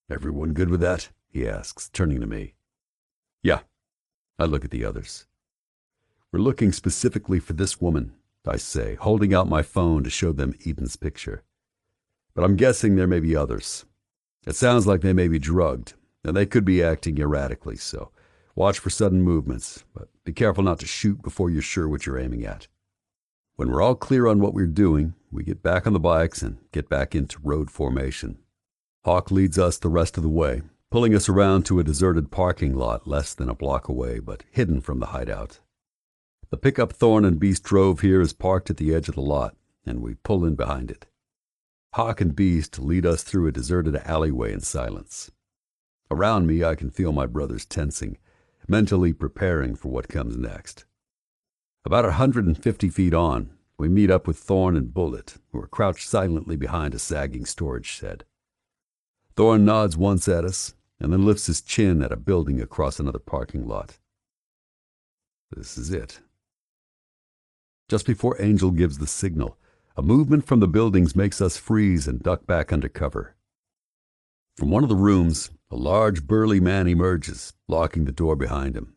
Everyone good with that? He asks, turning to me. Yeah. I look at the others. We're looking specifically for this woman, I say, holding out my phone to show them Eden's picture. But I'm guessing there may be others. It sounds like they may be drugged, and they could be acting erratically, so watch for sudden movements, but be careful not to shoot before you're sure what you're aiming at. When we're all clear on what we're doing, we get back on the bikes and get back into road formation. Hawk leads us the rest of the way, pulling us around to a deserted parking lot less than a block away, but hidden from the hideout. The pickup Thorn and Beast drove here is parked at the edge of the lot, and we pull in behind it. Hawk and Beast lead us through a deserted alleyway in silence. Around me, I can feel my brothers tensing, mentally preparing for what comes next. About 150 feet on, we meet up with Thorn and Bullet, who are crouched silently behind a sagging storage shed. Thorn nods once at us, and then lifts his chin at a building across another parking lot. This is it. Just before Angel gives the signal, a movement from the buildings makes us freeze and duck back under cover. From one of the rooms, a large, burly man emerges, locking the door behind him.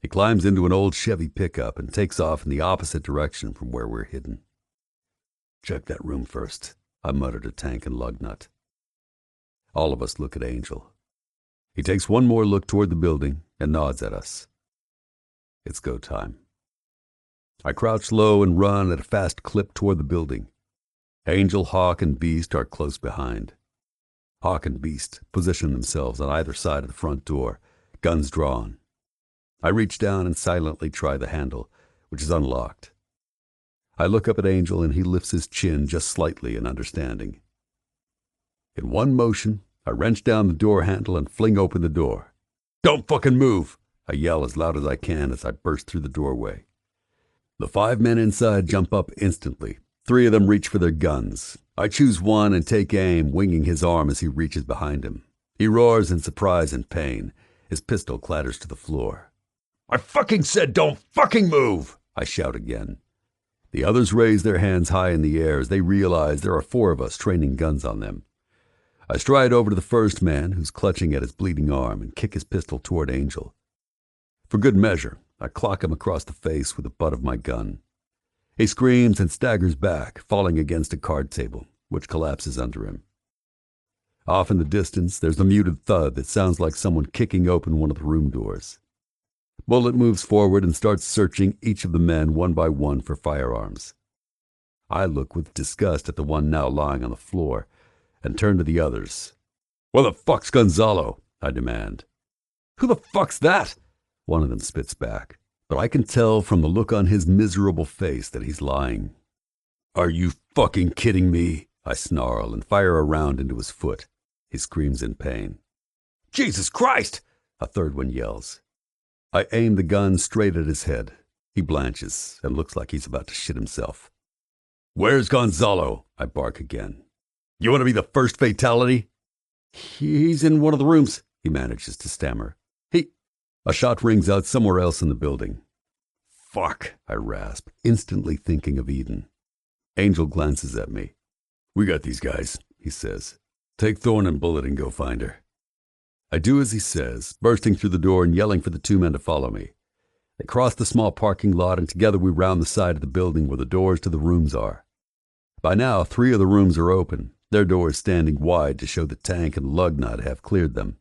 He climbs into an old Chevy pickup and takes off in the opposite direction from where we're hidden. Check that room first, I mutter to Tank and Lugnut. All of us look at Angel. He takes one more look toward the building and nods at us. It's go time. I crouch low and run at a fast clip toward the building. Angel, Hawk, and Beast are close behind. Hawk and Beast position themselves on either side of the front door, guns drawn. I reach down and silently try the handle, which is unlocked. I look up at Angel and he lifts his chin just slightly in understanding. In one motion, I wrench down the door handle and fling open the door. Don't fucking move! I yell as loud as I can as I burst through the doorway. The 5 men inside jump up instantly. 3 of them reach for their guns. I choose one and take aim, winging his arm as he reaches behind him. He roars in surprise and pain. His pistol clatters to the floor. I fucking said don't fucking move! I shout again. The others raise their hands high in the air as they realize there are 4 of us training guns on them. I stride over to the first man, who's clutching at his bleeding arm, and kick his pistol toward Angel. For good measure, I clock him across the face with the butt of my gun. He screams and staggers back, falling against a card table, which collapses under him. Off in the distance, there's a muted thud that sounds like someone kicking open one of the room doors. Bullet moves forward and starts searching each of the men one by one for firearms. I look with disgust at the one now lying on the floor and turn to the others. Where the fuck's Gonzalo? I demand. Who the fuck's that? One of them spits back, but I can tell from the look on his miserable face that he's lying. Are you fucking kidding me? I snarl and fire a round into his foot. He screams in pain. Jesus Christ! A third one yells. I aim the gun straight at his head. He blanches and looks like he's about to shit himself. Where's Gonzalo? I bark again. You want to be the first fatality? He's in one of the rooms, he manages to stammer. A shot rings out somewhere else in the building. Fuck, I rasp, instantly thinking of Eden. Angel glances at me. We got these guys, he says. Take Thorn and Bullet and go find her. I do as he says, bursting through the door and yelling for the 2 men to follow me. They cross the small parking lot and together we round the side of the building where the doors to the rooms are. By now, 3 of the rooms are open, their doors standing wide to show that Tank and Lugnut have cleared them.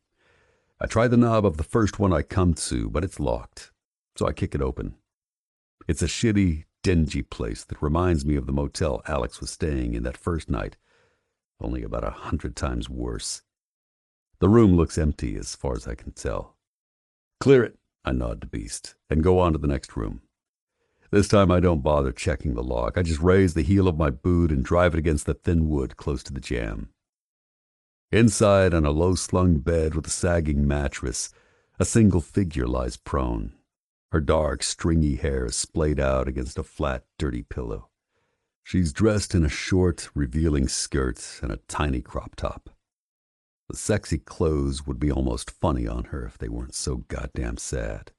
I try the knob of the first one I come to, but it's locked, so I kick it open. It's a shitty, dingy place that reminds me of the motel Alex was staying in that first night, only about 100 times worse. The room looks empty as far as I can tell. Clear it, I nod to Beast, and go on to the next room. This time I don't bother checking the lock. I just raise the heel of my boot and drive it against the thin wood close to the jamb. Inside, on a low-slung bed with a sagging mattress, a single figure lies prone. Her dark, stringy hair is splayed out against a flat, dirty pillow. She's dressed in a short, revealing skirt and a tiny crop top. The sexy clothes would be almost funny on her if they weren't so goddamn sad.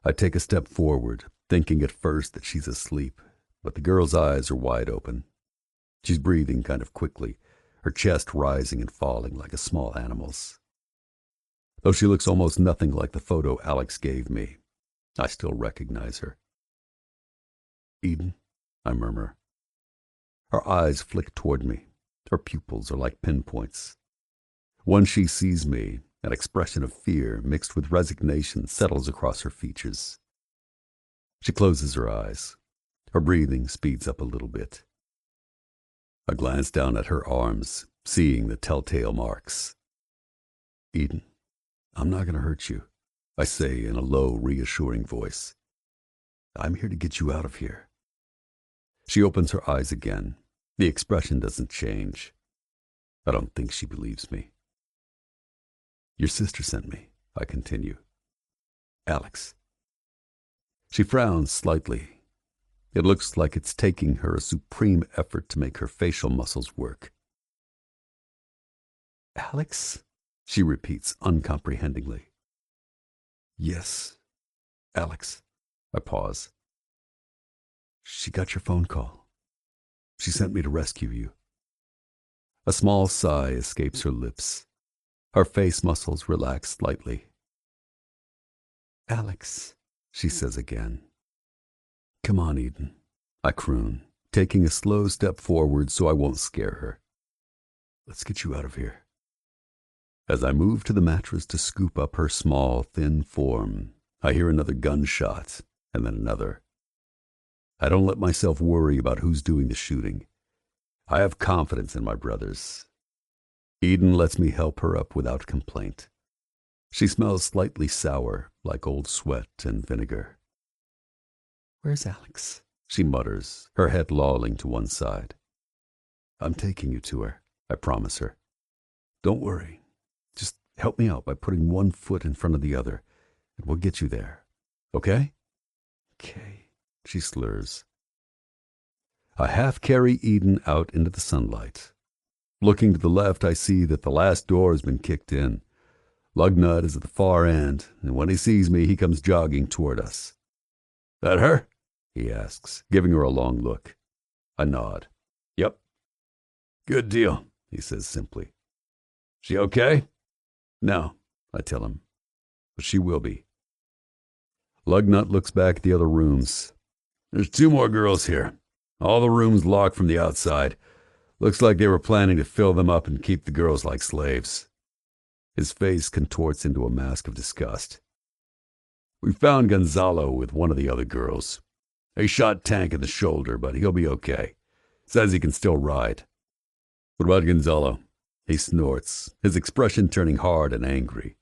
I take a step forward, thinking at first that she's asleep, but the girl's eyes are wide open. She's breathing kind of quickly, her chest rising and falling like a small animal's. Though she looks almost nothing like the photo Alex gave me, I still recognize her. "Eden," I murmur. Her eyes flick toward me. Her pupils are like pinpoints. Once she sees me, an expression of fear mixed with resignation settles across her features. She closes her eyes. Her breathing speeds up a little bit. I glance down at her arms, seeing the telltale marks. "Eden, I'm not going to hurt you," I say in a low, reassuring voice. "I'm here to get you out of here." She opens her eyes again. The expression doesn't change. I don't think she believes me. "Your sister sent me," I continue. "Alex." She frowns slightly. It looks like it's taking her a supreme effort to make her facial muscles work. "Alex?" she repeats uncomprehendingly. "Yes, Alex." I pause. "She got your phone call. She sent me to rescue you." A small sigh escapes her lips. Her face muscles relax slightly. "Alex," she says again. "Come on, Eden," I croon, taking a slow step forward so I won't scare her. "Let's get you out of here." As I move to the mattress to scoop up her small, thin form, I hear another gunshot, and then another. I don't let myself worry about who's doing the shooting. I have confidence in my brothers. Eden lets me help her up without complaint. She smells slightly sour, like old sweat and vinegar. "Where's Alex?" she mutters, her head lolling to one side. "I'm taking you to her," I promise her. "Don't worry. Just help me out by putting one foot in front of the other, and we'll get you there. Okay?" "Okay," she slurs. I half carry Eden out into the sunlight. Looking to the left, I see that the last door has been kicked in. Lugnut is at the far end, and when he sees me, he comes jogging toward us. "That her?" he asks, giving her a long look. I nod. "Yep." "Good deal," he says simply. "She okay?" "No," I tell him, "but she will be." Lugnut looks back at the other rooms. "There's 2 more girls here. All the rooms locked from the outside. Looks like they were planning to fill them up and keep the girls like slaves." His face contorts into a mask of disgust. "We found Gonzalo with one of the other girls. He shot Tank in the shoulder, but he'll be okay. Says he can still ride." "What about Gonzalo?" He snorts, his expression turning hard and angry.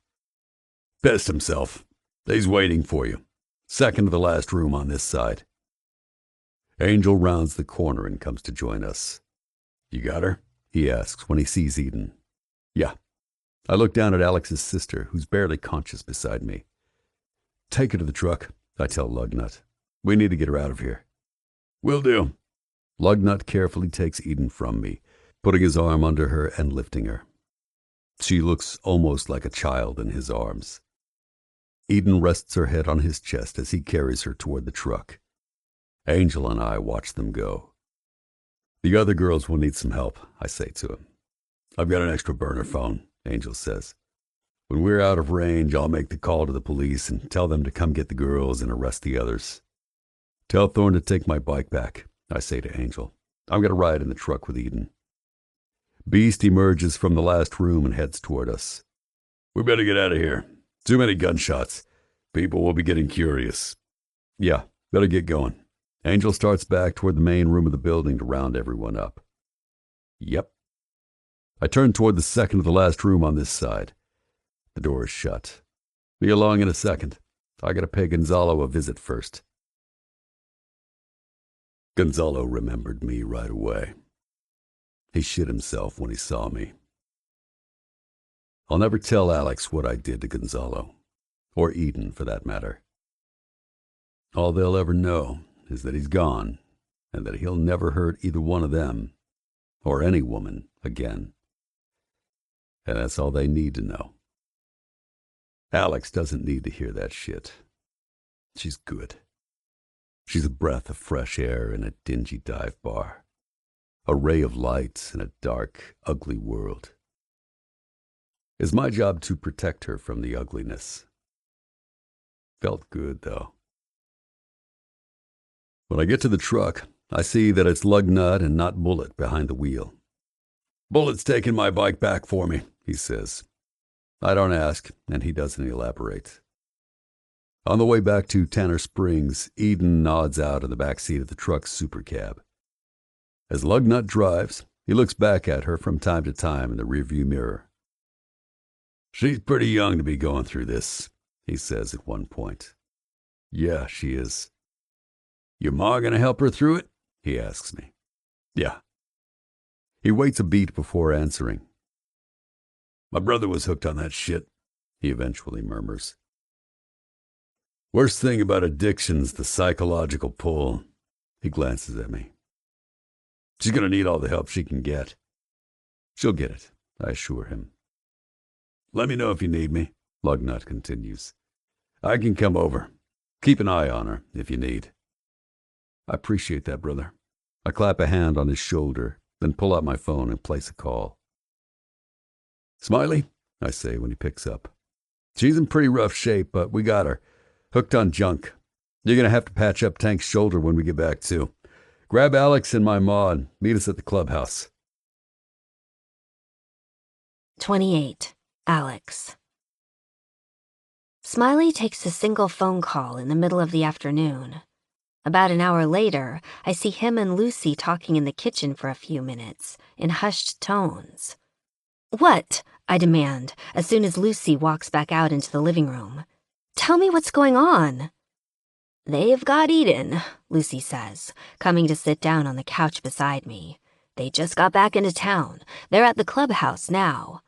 "Pissed himself. He's waiting for you. Second to the last room on this side." Angel rounds the corner and comes to join us. "You got her?" he asks when he sees Eden. "Yeah." I look down at Alex's sister, who's barely conscious beside me. "Take her to the truck," I tell Lugnut. "We need to get her out of here." "Will do." Lugnut carefully takes Eden from me, putting his arm under her and lifting her. She looks almost like a child in his arms. Eden rests her head on his chest as he carries her toward the truck. Angel and I watch them go. "The other girls will need some help," I say to him. "I've got an extra burner phone," Angel says. "When we're out of range, I'll make the call to the police and tell them to come get the girls and arrest the others. Tell Thorne to take my bike back," I say to Angel. "I'm going to ride in the truck with Eden." Beast emerges from the last room and heads toward us. "We better get out of here. Too many gunshots. People will be getting curious." "Yeah, better get going." Angel starts back toward the main room of the building to round everyone up. "Yep." I turn toward the second to the last room on this side. The door is shut. "Be along in a second. I gotta pay Gonzalo a visit first." Gonzalo remembered me right away. He shit himself when he saw me. I'll never tell Alex what I did to Gonzalo, or Eden for that matter. All they'll ever know is that he's gone, and that he'll never hurt either one of them or any woman again. And that's all they need to know. Alex doesn't need to hear that shit. She's good. She's a breath of fresh air in a dingy dive bar, a ray of light in a dark, ugly world. It's my job to protect her from the ugliness. Felt good, though. When I get to the truck, I see that it's Lugnut and not Bullet behind the wheel. "Bullet's taking my bike back for me," he says. I don't ask, and he doesn't elaborate. On the way back to Tanner Springs, Eden nods out in the back seat of the truck's super cab. As Lugnut drives, he looks back at her from time to time in the rearview mirror. "She's pretty young to be going through this," he says at one point. "Yeah, she is." "Your ma gonna help her through it?" he asks me. "Yeah." He waits a beat before answering. "My brother was hooked on that shit," he eventually murmurs. "Worst thing about addiction's the psychological pull." He glances at me. "She's gonna need all the help she can get." "She'll get it," I assure him. "Let me know if you need me," Lugnut continues. "I can come over. Keep an eye on her if you need." I appreciate that, brother. I clap a hand on his shoulder, then pull out my phone and place a call. "Smiley," I say when he picks up. "She's in pretty rough shape, but we got her. Hooked on junk. You're going to have to patch up Tank's shoulder when we get back, too. Grab Alex and my ma and meet us at the clubhouse." 28. Alex. Smiley takes a single phone call in the middle of the afternoon. About an hour later, I see him and Lucy talking in the kitchen for a few minutes, in hushed tones. "What?" I demand, as soon as Lucy walks back out into the living room. "Tell me what's going on." "They've got Eden," Lucy says, coming to sit down on the couch beside me. "They just got back into town. They're at the clubhouse now."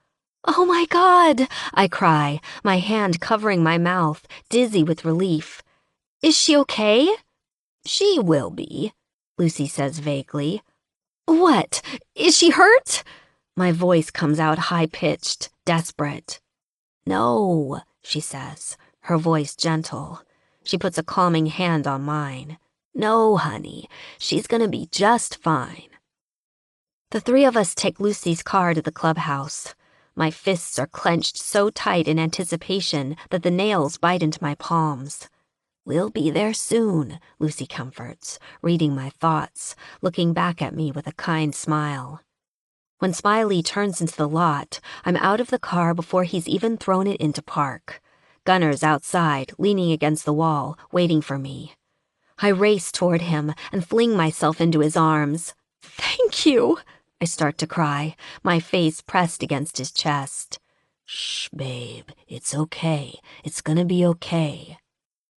"Oh my God!" I cry, my hand covering my mouth, dizzy with relief. "Is she okay?" "She will be," Lucy says vaguely. "What? Is she hurt?" My voice comes out high-pitched, desperate. "No," she says, her voice gentle. She puts a calming hand on mine. "No, honey, she's gonna be just fine." The three of us take Lucy's car to the clubhouse. My fists are clenched so tight in anticipation that the nails bite into my palms. "We'll be there soon," Lucy comforts, reading my thoughts, looking back at me with a kind smile. When Smiley turns into the lot, I'm out of the car before he's even thrown it into park. Gunner's outside, leaning against the wall, waiting for me. I race toward him and fling myself into his arms. "Thank you," I start to cry, my face pressed against his chest. "Shh, babe, it's okay. It's gonna be okay."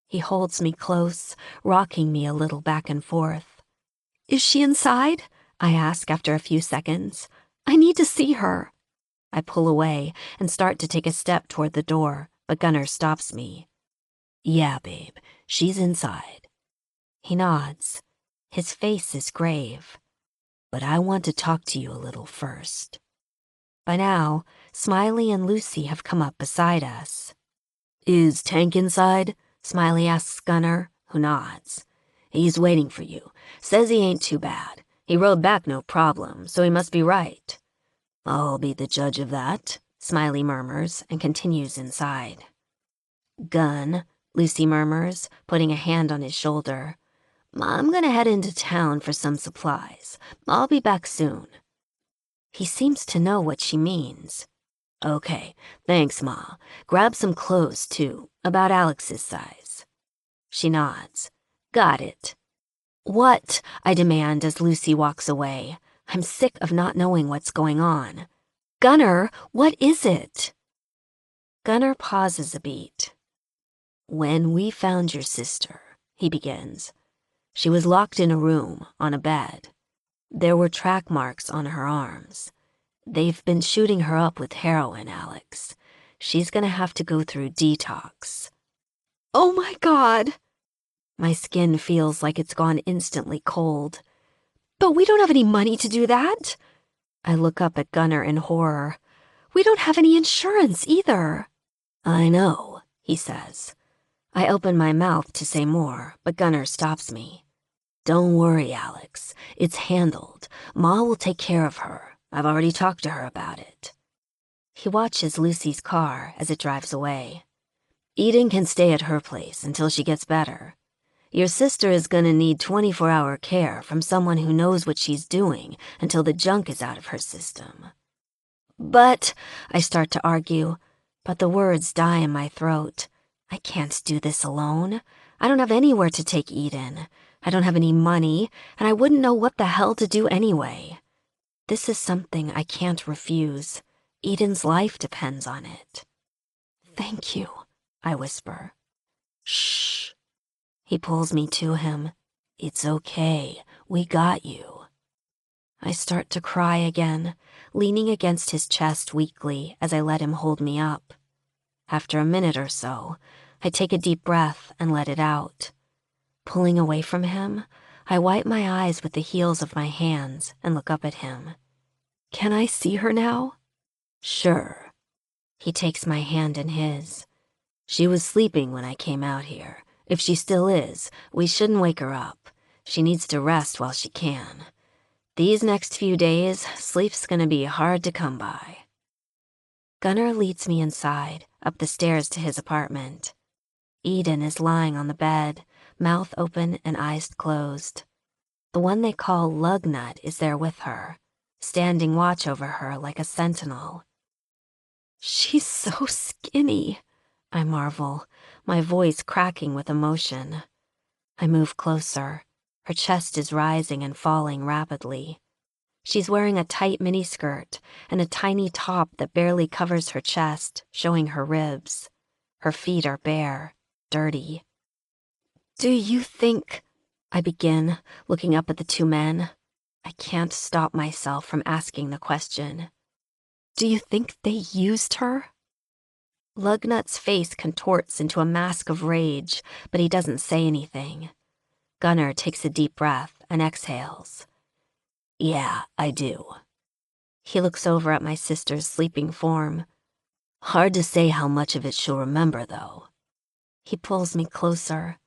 He holds me close, rocking me a little back and forth. "Is she inside?" I ask after a few seconds. "I need to see her." I pull away and start to take a step toward the door, but Gunner stops me. "Yeah, babe, she's inside." He nods. His face is grave. "But I want to talk to you a little first." By now, Smiley and Lucy have come up beside us. "Is Tank inside?" Smiley asks Gunner, who nods. "He's waiting for you. Says he ain't too bad. He rode back no problem, so he must be right." "I'll be the judge of that," Smiley murmurs and continues inside. "Gun," Lucy murmurs, putting a hand on his shoulder. "I'm gonna head into town for some supplies. I'll be back soon." He seems to know what she means. "Okay, thanks, Ma. Grab some clothes, too, about Alex's size." She nods. "Got it." "What?" I demand as Lucy walks away. I'm sick of not knowing what's going on. "Gunner, what is it?" Gunner pauses a beat. "When we found your sister," he begins, "she was locked in a room, on a bed. There were track marks on her arms. They've been shooting her up with heroin, Alex. She's gonna have to go through detox." "Oh my God!" My skin feels like it's gone instantly cold. But we don't have any money to do that. I look up at Gunnar in horror. We don't have any insurance either. I know, he says. I open my mouth to say more, but Gunnar stops me. Don't worry, Alex. It's handled. Ma will take care of her. I've already talked to her about it. He watches Lucy's car as it drives away. Eden can stay at her place until she gets better. Your sister is gonna need 24-hour care from someone who knows what she's doing until the junk is out of her system. But, I start to argue, but the words die in my throat. I can't do this alone. I don't have anywhere to take Eden. I don't have any money, and I wouldn't know what the hell to do anyway. This is something I can't refuse. Eden's life depends on it. Thank you, I whisper. Shh. He pulls me to him. It's okay. We got you. I start to cry again, leaning against his chest weakly as I let him hold me up. After a minute or so, I take a deep breath and let it out. Pulling away from him, I wipe my eyes with the heels of my hands and look up at him. Can I see her now? Sure. He takes my hand in his. She was sleeping when I came out here. If she still is, we shouldn't wake her up. She needs to rest while she can. These next few days, sleep's gonna be hard to come by. Gunnar leads me inside, up the stairs to his apartment. Eden is lying on the bed, mouth open and eyes closed. The one they call Lugnut is there with her, standing watch over her like a sentinel. She's so skinny, I marvel, my voice cracking with emotion. I move closer. Her chest is rising and falling rapidly. She's wearing a tight miniskirt and a tiny top that barely covers her chest, showing her ribs. Her feet are bare, dirty. Do you think... I begin, looking up at the two men. I can't stop myself from asking the question. Do you think they used her? Lugnut's face contorts into a mask of rage, but he doesn't say anything. Gunnar takes a deep breath and exhales. Yeah, I do. He looks over at my sister's sleeping form. Hard to say how much of it she'll remember, though. He pulls me closer.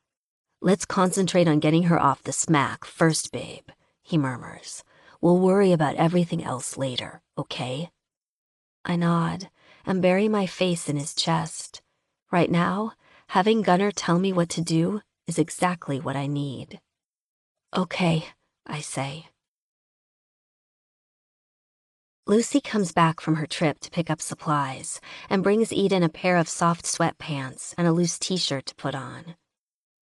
Let's concentrate on getting her off the smack first, babe, he murmurs. We'll worry about everything else later, okay? I nod and bury my face in his chest. Right now, having Gunnar tell me what to do is exactly what I need. Okay, I say. Lucy comes back from her trip to pick up supplies and brings Eden a pair of soft sweatpants and a loose t-shirt to put on.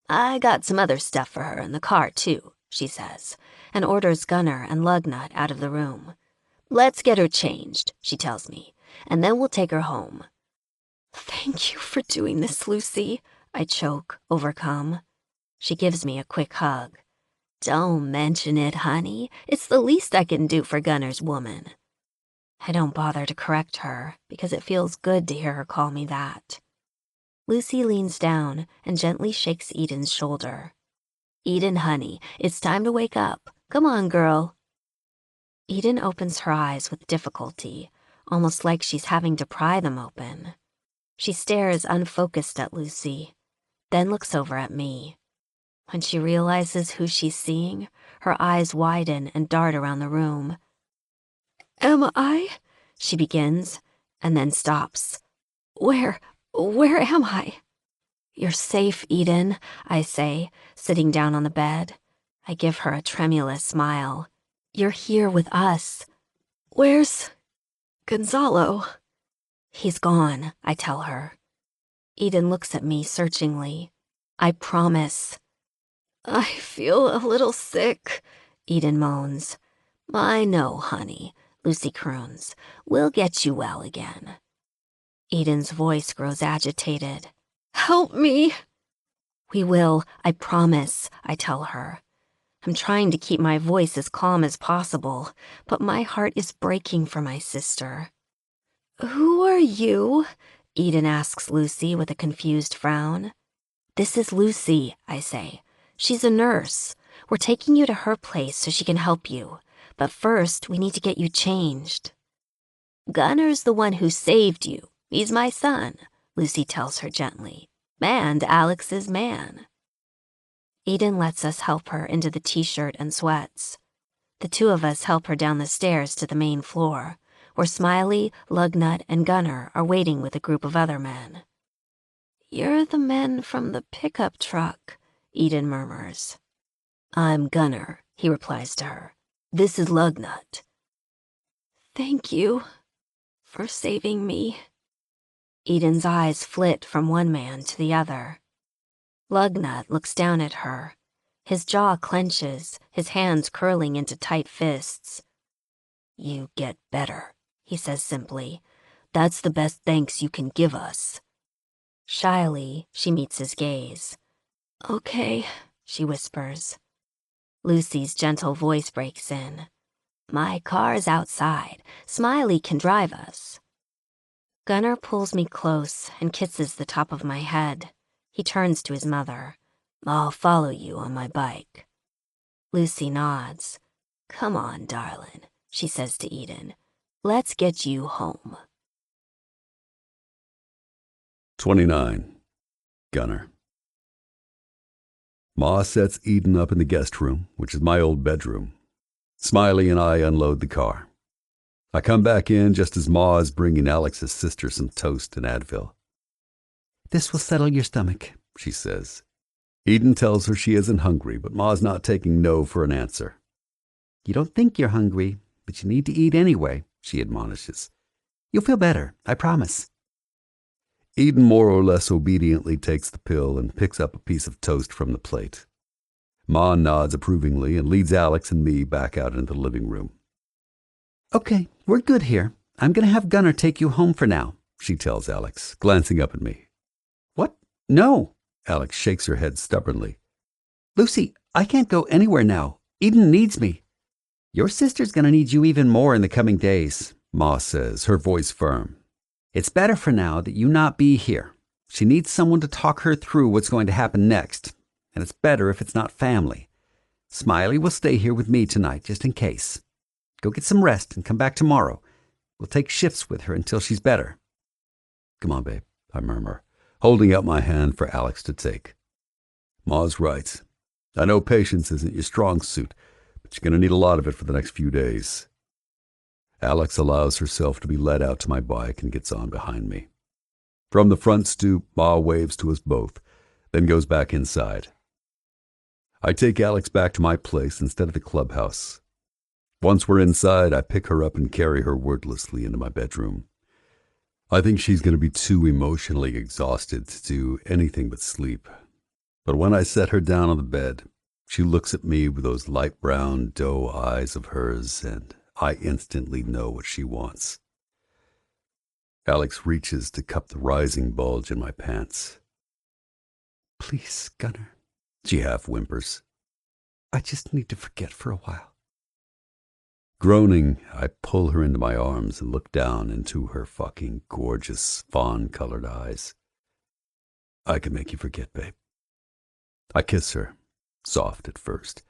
I got some other stuff for her in the car, too, she says, and orders Gunnar and Lugnut out of the room. Let's get her changed, she tells me, and then we'll take her home. Thank you for doing this, Lucy, I choke, overcome. She gives me a quick hug. Don't mention it, honey. It's the least I can do for Gunnar's woman. I don't bother to correct her because it feels good to hear her call me that. Lucy leans down and gently shakes Eden's shoulder. Eden, honey, it's time to wake up. Come on, girl. Eden opens her eyes with difficulty, almost like she's having to pry them open. She stares unfocused at Lucy, then looks over at me. When she realizes who she's seeing, her eyes widen and dart around the room. Am I? She begins, and then stops. Where am I? You're safe, Eden, I say, sitting down on the bed. I give her a tremulous smile. You're here with us. Where's Gonzalo? He's gone, I tell her. Eden looks at me searchingly. I promise. I feel a little sick, Eden moans. I know, honey, Lucy croons. We'll get you well again. Eden's voice grows agitated. Help me. We will, I promise, I tell her. I'm trying to keep my voice as calm as possible, but my heart is breaking for my sister. Who are you? Eden asks Lucy with a confused frown. This is Lucy, I say. She's a nurse. We're taking you to her place so she can help you. But first, we need to get you changed. Gunner's the one who saved you. He's my son, Lucy tells her gently. And Alex's man. Eden lets us help her into the t-shirt and sweats. The two of us help her down the stairs to the main floor, where Smiley, Lugnut, and Gunner are waiting with a group of other men. You're the men from the pickup truck, Eden murmurs. I'm Gunner, he replies to her. This is Lugnut. Thank you for saving me. Eden's eyes flit from one man to the other. Lugnut looks down at her. His jaw clenches, his hands curling into tight fists. You get better, he says simply. That's the best thanks you can give us. Shyly, she meets his gaze. Okay, she whispers. Lucy's gentle voice breaks in. My car's outside. Smiley can drive us. Gunner pulls me close and kisses the top of my head. He turns to his mother. I'll follow you on my bike. Lucy nods. Come on, darling, she says to Eden. Let's get you home. 29. Gunner. Ma sets Eden up in the guest room, which is my old bedroom. Smiley and I unload the car. I come back in just as Ma is bringing Alex's sister some toast and Advil. This will settle your stomach, she says. Eden tells her she isn't hungry, but Ma's not taking no for an answer. You don't think you're hungry, but you need to eat anyway, she admonishes. You'll feel better, I promise. Eden more or less obediently takes the pill and picks up a piece of toast from the plate. Ma nods approvingly and leads Alex and me back out into the living room. Okay, we're good here. I'm going to have Gunner take you home for now, she tells Alex, glancing up at me. What? No. Alex shakes her head stubbornly. Lucy, I can't go anywhere now. Eden needs me. Your sister's going to need you even more in the coming days, Ma says, her voice firm. It's better for now that you not be here. She needs someone to talk her through what's going to happen next, and it's better if it's not family. Smiley will stay here with me tonight, just in case. Go get some rest and come back tomorrow. We'll take shifts with her until she's better. Come on, babe, I murmur, holding out my hand for Alex to take. Ma's right. I know patience isn't your strong suit, but you're going to need a lot of it for the next few days. Alex allows herself to be led out to my bike and gets on behind me. From the front stoop, Ma waves to us both, then goes back inside. I take Alex back to my place instead of the clubhouse. Once we're inside, I pick her up and carry her wordlessly into my bedroom. I think she's going to be too emotionally exhausted to do anything but sleep. But when I set her down on the bed, she looks at me with those light brown doe eyes of hers, and I instantly know what she wants. Alex reaches to cup the rising bulge in my pants. Please, Gunner, she half whimpers. I just need to forget for a while. Groaning, I pull her into my arms and look down into her fucking gorgeous, fawn-colored eyes. I can make you forget, babe. I kiss her, soft at first,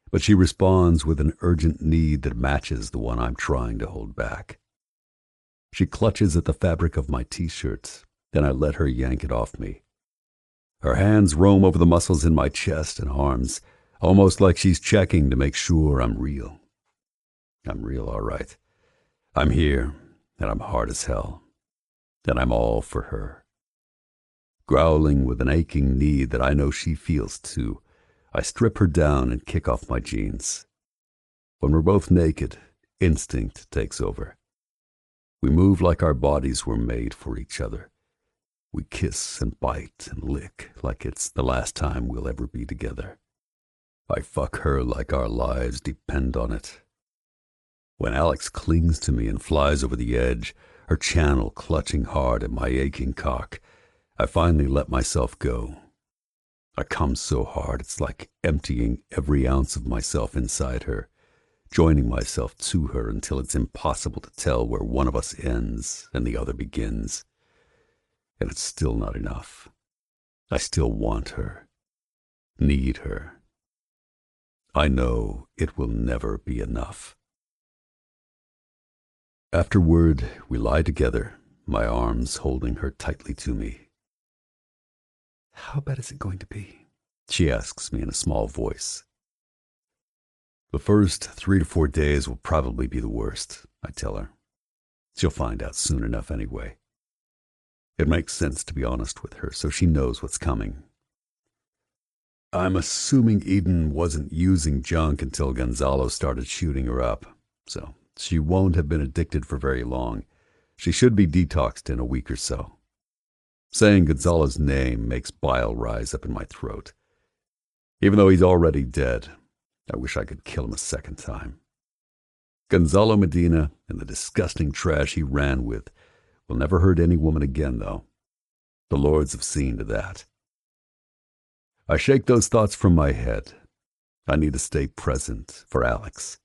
but she responds with an urgent need that matches the one I'm trying to hold back. She clutches at the fabric of my t-shirt, then I let her yank it off me. Her hands roam over the muscles in my chest and arms, almost like she's checking to make sure I'm real. I'm real, all right. I'm here, and I'm hard as hell. And I'm all for her. Growling with an aching need that I know she feels too, I strip her down and kick off my jeans. When we're both naked, instinct takes over. We move like our bodies were made for each other. We kiss and bite and lick like it's the last time we'll ever be together. I fuck her like our lives depend on it. When Alex clings to me and flies over the edge, her channel clutching hard at my aching cock, I finally let myself go. I come so hard it's like emptying every ounce of myself inside her, joining myself to her until it's impossible to tell where one of us ends and the other begins. And it's still not enough. I still want her, need her. I know it will never be enough. Afterward, we lie together, my arms holding her tightly to me. How bad is it going to be? She asks me in a small voice. The first 3 to 4 days will probably be the worst, I tell her. She'll find out soon enough anyway. It makes sense to be honest with her, so she knows what's coming. I'm assuming Eden wasn't using junk until Gonzalo started shooting her up, so she won't have been addicted for very long. She should be detoxed in a week or so. Saying Gonzalo's name makes bile rise up in my throat. Even though he's already dead, I wish I could kill him a second time. Gonzalo Medina and the disgusting trash he ran with will never hurt any woman again, though. The Lords have seen to that. I shake those thoughts from my head. I need to stay present for Alex.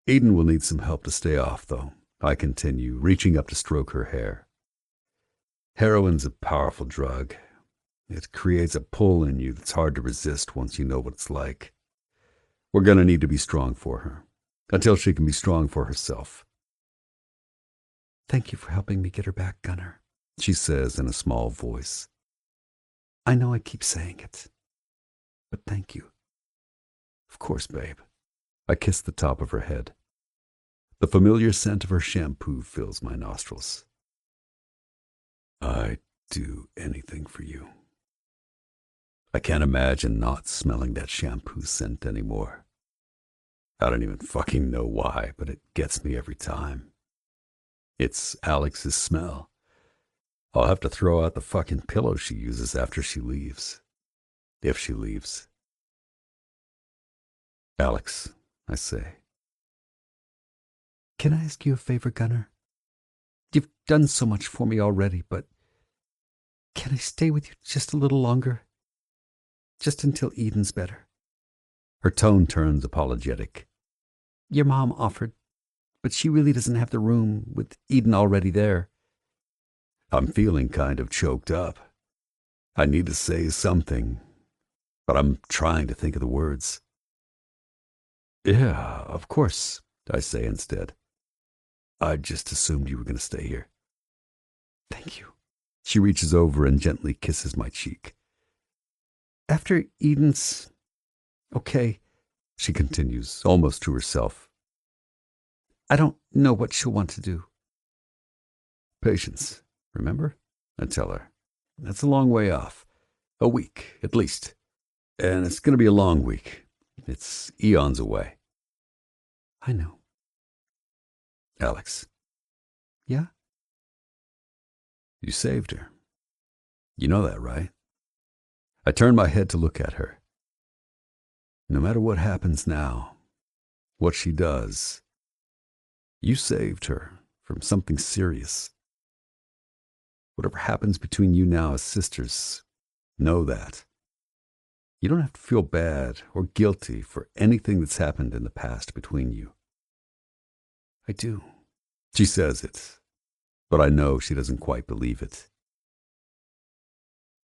Eden will need some help to stay off, though, I continue, reaching up to stroke her hair. Heroin's a powerful drug. It creates a pull in you that's hard to resist once you know what it's like. We're going to need to be strong for her, until she can be strong for herself. Thank you for helping me get her back, Gunner, she says in a small voice. I know I keep saying it, but thank you. Of course, babe. I kiss the top of her head. The familiar scent of her shampoo fills my nostrils. I'd do anything for you. I can't imagine not smelling that shampoo scent anymore. I don't even fucking know why, but it gets me every time. It's Alex's smell. I'll have to throw out the fucking pillow she uses after she leaves. If she leaves. Alex, I say. Can I ask you a favor, Gunner? You've done so much for me already, but can I stay with you just a little longer? Just until Eden's better. Her tone turns apologetic. Your mom offered, but she really doesn't have the room with Eden already there. I'm feeling kind of choked up. I need to say something, but I'm trying to think of the words. Yeah, of course, I say instead. I just assumed you were going to stay here. Thank you. She reaches over and gently kisses my cheek. After Eden's okay, she continues, almost to herself. I don't know what she'll want to do. Patience, remember? I tell her. That's a long way off. A week, at least. And it's going to be a long week. It's eons away. I know. Alex. Yeah? You saved her. You know that, right? I turn my head to look at her. No matter what happens now, what she does, you saved her from something serious. Whatever happens between you now as sisters, know that. You don't have to feel bad or guilty for anything that's happened in the past between you. I do. She says it, but I know she doesn't quite believe it.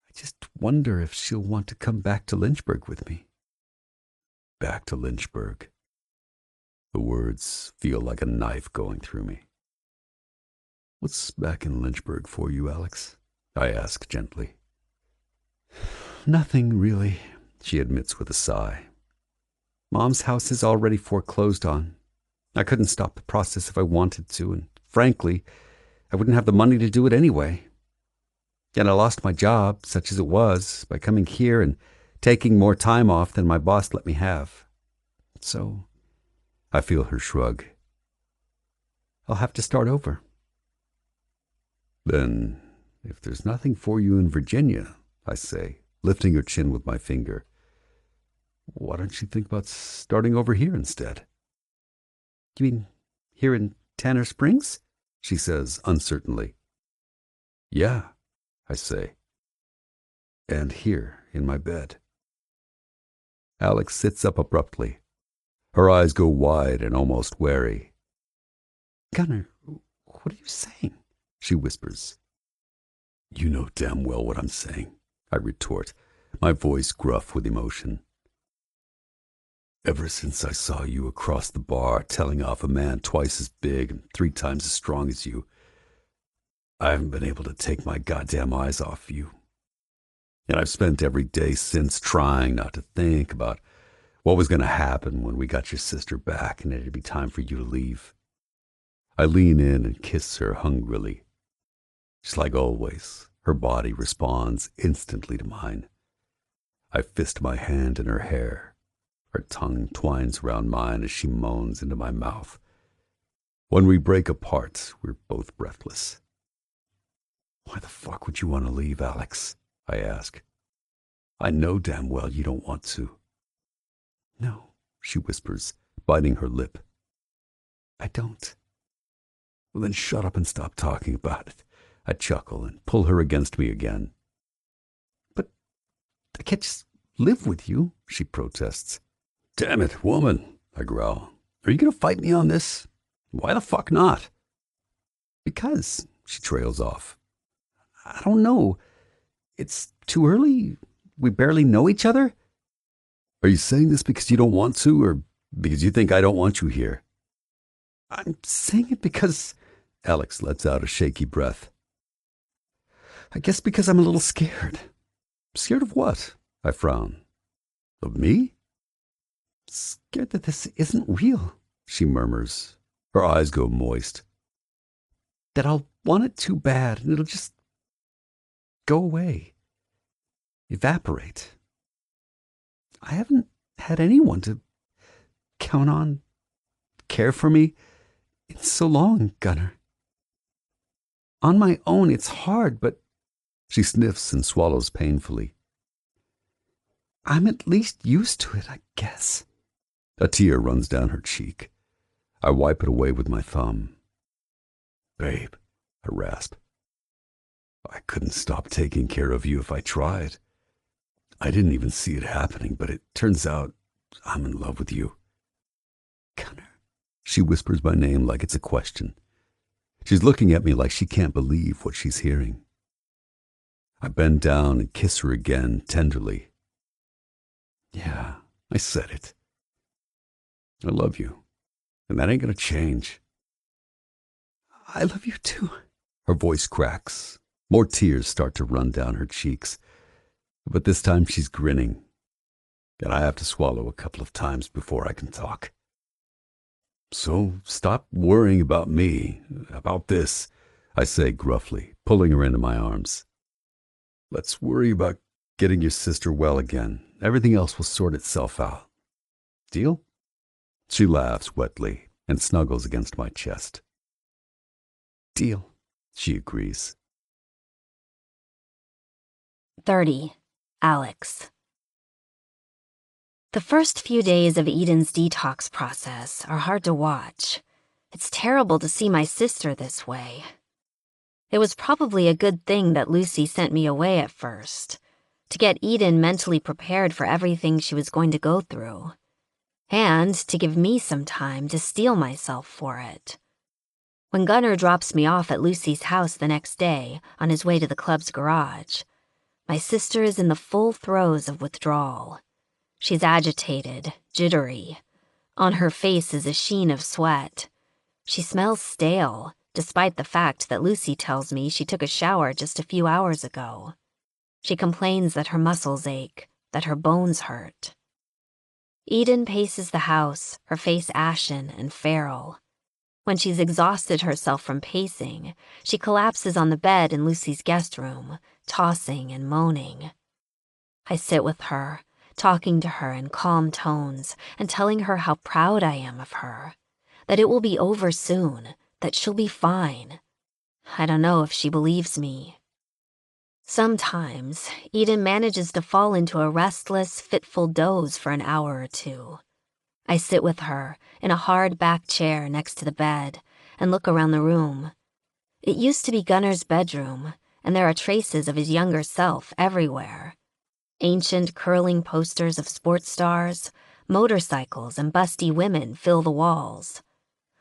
I just wonder if she'll want to come back to Lynchburg with me. Back to Lynchburg. The words feel like a knife going through me. What's back in Lynchburg for you, Alex? I ask gently. Nothing, really, she admits with a sigh. Mom's house is already foreclosed on. I couldn't stop the process if I wanted to, and frankly, I wouldn't have the money to do it anyway. And I lost my job, such as it was, by coming here and taking more time off than my boss let me have. So, I feel her shrug. I'll have to start over. Then, if there's nothing for you in Virginia, I say, lifting her chin with my finger, why don't you think about starting over here instead? You mean here in Tanner Springs? She says uncertainly. Yeah, I say. And here in my bed. Alex sits up abruptly. Her eyes go wide and almost wary. Gunner, what are you saying? She whispers. You know damn well what I'm saying, I retort, my voice gruff with emotion. Ever since I saw you across the bar telling off a man twice as big and 3 times as strong as you, I haven't been able to take my goddamn eyes off you. And I've spent every day since trying not to think about what was going to happen when we got your sister back and it'd be time for you to leave. I lean in and kiss her hungrily. Just like always, her body responds instantly to mine. I fist my hand in her hair. Her tongue twines around mine as she moans into my mouth. When we break apart, we're both breathless. Why the fuck would you want to leave, Alex? I ask. I know damn well you don't want to. No, she whispers, biting her lip. I don't. Well, then shut up and stop talking about it. I chuckle and pull her against me again. But I can't just live with you, she protests. Damn it, woman, I growl. Are you going to fight me on this? Why the fuck not? Because, she trails off. I don't know. It's too early. We barely know each other. Are you saying this because you don't want to, or because you think I don't want you here? I'm saying it because... Alex lets out a shaky breath. I guess because I'm a little scared. Scared of what? I frown. Of me? Scared that this isn't real, she murmurs. Her eyes go moist. That I'll want it too bad and it'll just go away. Evaporate. I haven't had anyone to count on, care for me in so long, Gunnar. On my own, it's hard, but... She sniffs and swallows painfully. I'm at least used to it, I guess. A tear runs down her cheek. I wipe it away with my thumb. Babe, I rasp. I couldn't stop taking care of you if I tried. I didn't even see it happening, but it turns out I'm in love with you. Gunnar. She whispers my name like it's a question. She's looking at me like she can't believe what she's hearing. I bend down and kiss her again tenderly. Yeah, I said it. I love you, and that ain't gonna change. I love you too. Her voice cracks. More tears start to run down her cheeks, but this time she's grinning, and I have to swallow a couple of times before I can talk. So stop worrying about me, about this, I say gruffly, pulling her into my arms. Let's worry about getting your sister well again. Everything else will sort itself out. Deal? She laughs wetly and snuggles against my chest. Deal, she agrees. 30. Alex. The first few days of Eden's detox process are hard to watch. It's terrible to see my sister this way. It was probably a good thing that Lucy sent me away at first, to get Eden mentally prepared for everything she was going to go through, and to give me some time to steel myself for it. When Gunnar drops me off at Lucy's house the next day on his way to the club's garage, my sister is in the full throes of withdrawal. She's agitated, jittery. On her face is a sheen of sweat. She smells stale, despite the fact that Lucy tells me she took a shower just a few hours ago. She complains that her muscles ache, that her bones hurt. Eden paces the house, her face ashen and feral. When she's exhausted herself from pacing, she collapses on the bed in Lucy's guest room, tossing and moaning. I sit with her, talking to her in calm tones and telling her how proud I am of her, that it will be over soon, that she'll be fine. I don't know if she believes me. Sometimes, Eden manages to fall into a restless, fitful doze for an hour or two. I sit with her in a hard back chair next to the bed and look around the room. It used to be Gunnar's bedroom, and there are traces of his younger self everywhere. Ancient curling posters of sports stars, motorcycles, and busty women fill the walls.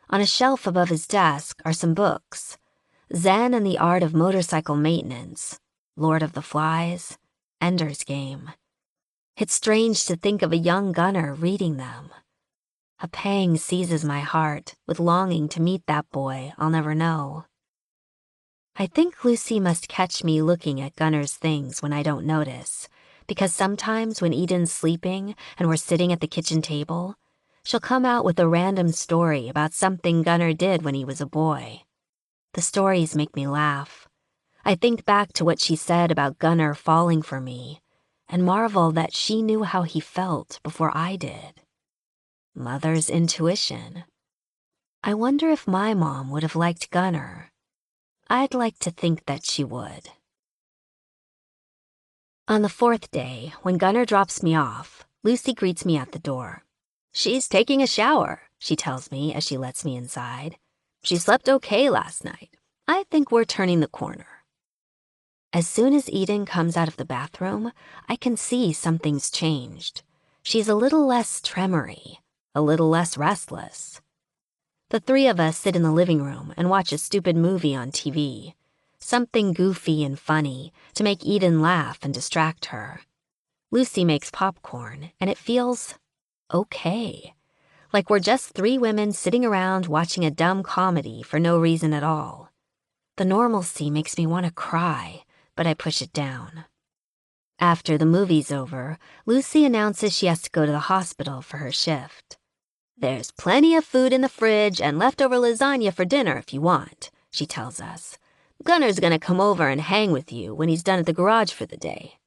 On a shelf above his desk are some books: Zen and the Art of Motorcycle Maintenance, Lord of the Flies, Ender's Game. It's strange to think of a young gunner reading them. A pang seizes my heart with longing to meet that boy I'll never know. I think Lucy must catch me looking at Gunner's things when I don't notice, because sometimes when Eden's sleeping and we're sitting at the kitchen table, she'll come out with a random story about something Gunner did when he was a boy. The stories make me laugh. I think back to what she said about Gunner falling for me and marvel that she knew how he felt before I did. Mother's intuition. I wonder if my mom would have liked Gunner. I'd like to think that she would. On the fourth day, when Gunner drops me off, Lucy greets me at the door. She's taking a shower, she tells me as she lets me inside. She slept okay last night. I think we're turning the corner. As soon as Eden comes out of the bathroom, I can see something's changed. She's a little less tremory, a little less restless. The three of us sit in the living room and watch a stupid movie on TV. Something goofy and funny to make Eden laugh and distract her. Lucy makes popcorn, and it feels okay. Like we're just three women sitting around watching a dumb comedy for no reason at all. The normalcy makes me want to cry, but I push it down. After the movie's over, Lucy announces she has to go to the hospital for her shift. There's plenty of food in the fridge and leftover lasagna for dinner if you want, she tells us. Gunner's gonna come over and hang with you when he's done at the garage for the day.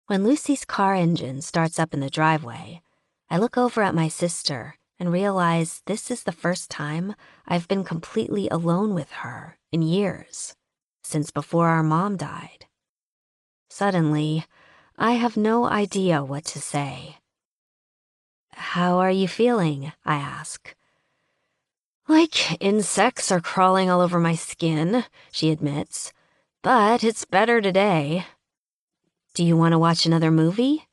When Lucy's car engine starts up in the driveway, I look over at my sister and realize this is the first time I've been completely alone with her in years, since before our mom died. Suddenly, I have no idea what to say. How are you feeling? I ask. Like insects are crawling all over my skin, she admits, but it's better today. Do you want to watch another movie?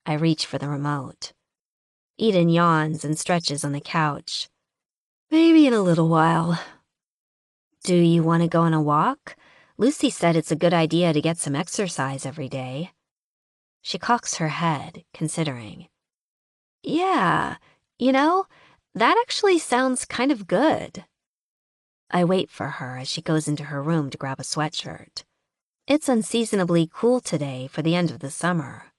I reach for the remote. Eden yawns and stretches on the couch. Maybe in a little while. Do you want to go on a walk? Lucy said it's a good idea to get some exercise every day. She cocks her head, considering. Yeah, that actually sounds kind of good. I wait for her as she goes into her room to grab a sweatshirt. It's unseasonably cool today for the end of the summer.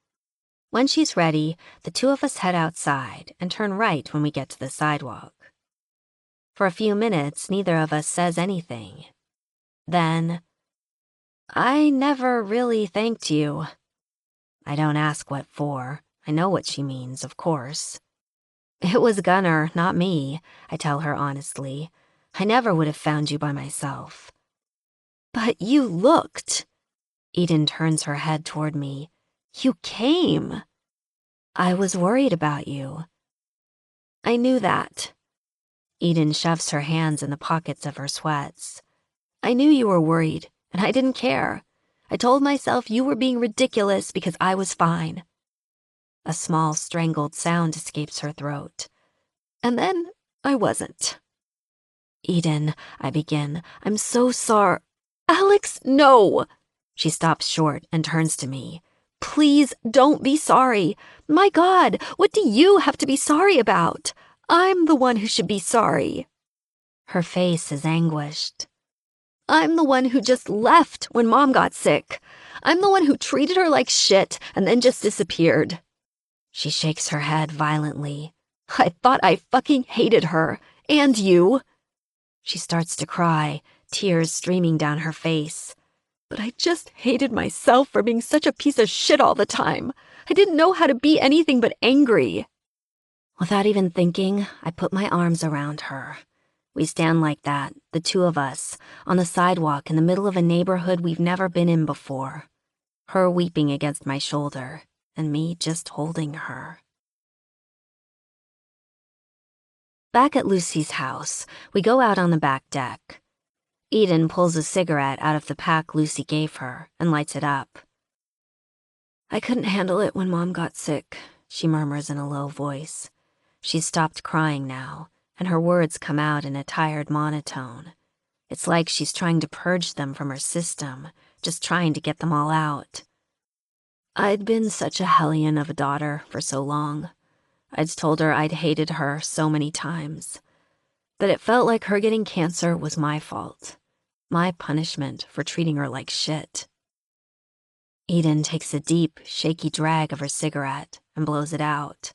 When she's ready, the two of us head outside and turn right when we get to the sidewalk. For a few minutes, neither of us says anything. Then, I never really thanked you. I don't ask what for. I know what she means, of course. It was Gunner, not me, I tell her honestly. I never would have found you by myself. But you looked. Eden turns her head toward me. You came. I was worried about you. I knew that. Eden shoves her hands in the pockets of her sweats. I knew you were worried, and I didn't care. I told myself you were being ridiculous because I was fine. A small strangled sound escapes her throat. And then I wasn't. Eden, I begin. I'm so sorry. Alex, no! She stops short and turns to me. Please don't be sorry. My God, what do you have to be sorry about? I'm the one who should be sorry. Her face is anguished. I'm the one who just left when Mom got sick. I'm the one who treated her like shit and then just disappeared. She shakes her head violently. I thought I fucking hated her. And you. She starts to cry, tears streaming down her face. But I just hated myself for being such a piece of shit all the time. I didn't know how to be anything but angry. Without even thinking, I put my arms around her. We stand like that, the two of us, on the sidewalk in the middle of a neighborhood we've never been in before. Her weeping against my shoulder, and me just holding her. Back at Lucy's house, we go out on the back deck. Eden pulls a cigarette out of the pack Lucy gave her and lights it up. I couldn't handle it when Mom got sick, she murmurs in a low voice. She's stopped crying now, and her words come out in a tired monotone. It's like she's trying to purge them from her system, just trying to get them all out. I'd been such a hellion of a daughter for so long. I'd told her I'd hated her so many times. That it felt like her getting cancer was my fault. My punishment for treating her like shit. Eden takes a deep, shaky drag of her cigarette and blows it out.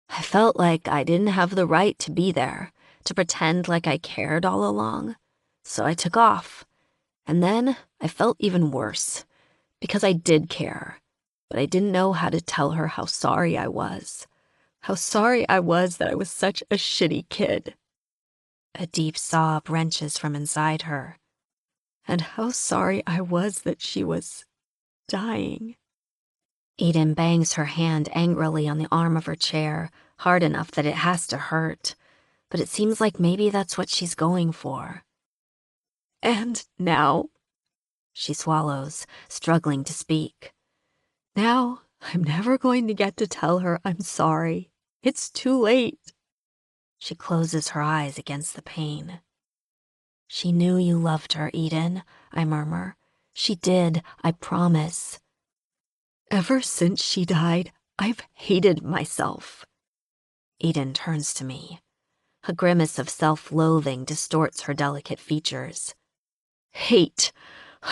I felt like I didn't have the right to be there, to pretend like I cared all along. So I took off. And then I felt even worse, because I did care. But I didn't know how to tell her how sorry I was. How sorry I was that I was such a shitty kid. A deep sob wrenches from inside her. And how sorry I was that she was dying. Eden bangs her hand angrily on the arm of her chair, hard enough that it has to hurt. But it seems like maybe that's what she's going for. And now, she swallows, struggling to speak. Now, I'm never going to get to tell her I'm sorry. It's too late. She closes her eyes against the pain. She knew you loved her, Eden, I murmur. She did, I promise. Ever since she died, I've hated myself. Eden turns to me. A grimace of self-loathing distorts her delicate features. Hate.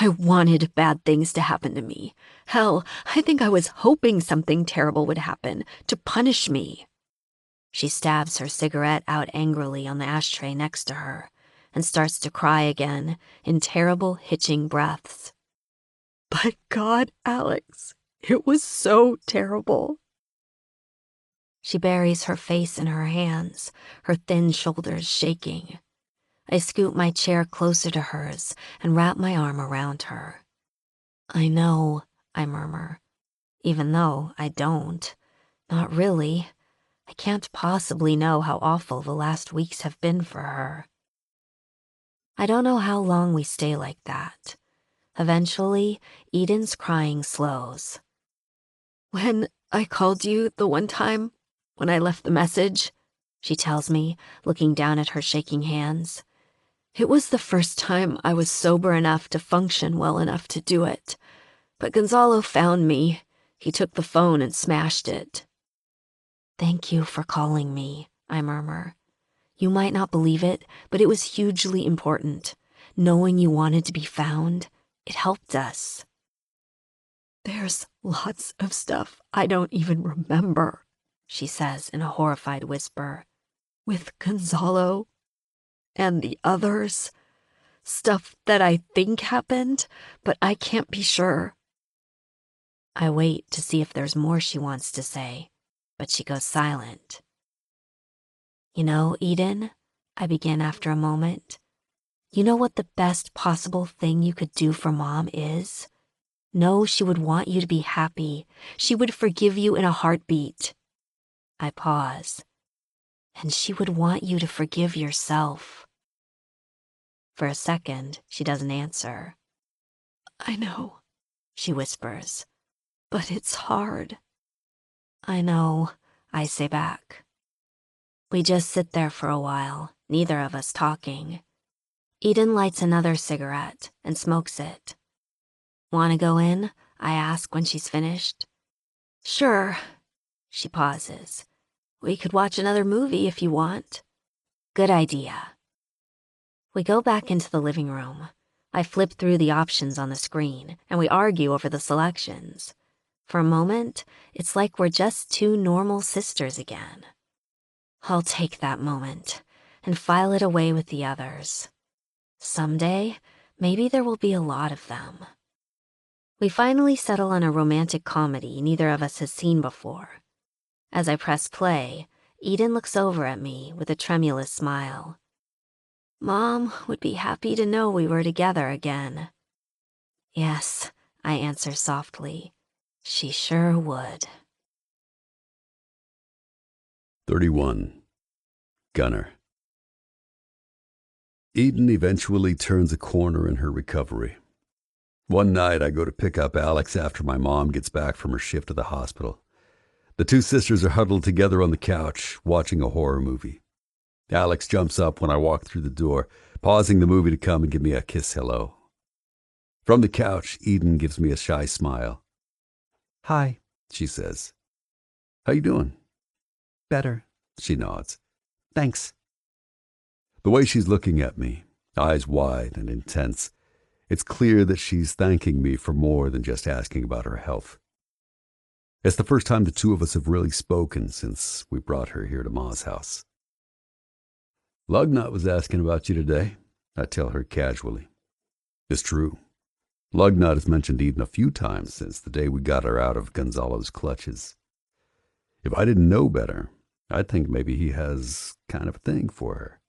I wanted bad things to happen to me. Hell, I think I was hoping something terrible would happen, to punish me. She stabs her cigarette out angrily on the ashtray next to her and starts to cry again in terrible, hitching breaths. But God, Alex, it was so terrible. She buries her face in her hands, her thin shoulders shaking. I scoot my chair closer to hers and wrap my arm around her. I know, I murmur, even though I don't. Not really. I can't possibly know how awful the last weeks have been for her. I don't know how long we stay like that. Eventually, Eden's crying slows. When I called you the one time, when I left the message, she tells me, looking down at her shaking hands. It was the first time I was sober enough to function well enough to do it. But Gonzalo found me. He took the phone and smashed it. Thank you for calling me, I murmur. You might not believe it, but it was hugely important. Knowing you wanted to be found, it helped us. There's lots of stuff I don't even remember, she says in a horrified whisper. With Gonzalo and the others. Stuff that I think happened, but I can't be sure. I wait to see if there's more she wants to say, but she goes silent. You know, Eden, I begin after a moment, you know what the best possible thing you could do for Mom is? Know she would want you to be happy. She would forgive you in a heartbeat. I pause. And she would want you to forgive yourself. For a second, she doesn't answer. I know, she whispers, but it's hard. I know, I say back. We just sit there for a while, neither of us talking. Eden lights another cigarette and smokes it. Want to go in? I ask when she's finished. Sure. She pauses. We could watch another movie if you want. Good idea. We go back into the living room. I flip through the options on the screen, and we argue over the selections. For a moment, it's like we're just two normal sisters again. I'll take that moment and file it away with the others. Someday, maybe there will be a lot of them. We finally settle on a romantic comedy neither of us has seen before. As I press play, Eden looks over at me with a tremulous smile. Mom would be happy to know we were together again. Yes, I answer softly. She sure would. 31. Gunner. Eden eventually turns a corner in her recovery. One night, I go to pick up Alex after my mom gets back from her shift at the hospital. The two sisters are huddled together on the couch, watching a horror movie. Alex jumps up when I walk through the door, pausing the movie to come and give me a kiss hello. From the couch, Eden gives me a shy smile. Hi, she says. How you doing? Better. She nods. Thanks. The way she's looking at me, eyes wide and intense, it's clear that she's thanking me for more than just asking about her health. It's the first time the two of us have really spoken since we brought her here to Ma's house. Lugnut was asking about you today, I tell her casually. It's true. Lugnut has mentioned Eden a few times since the day we got her out of Gonzalo's clutches. If I didn't know better, I'd think maybe he has kind of a thing for her.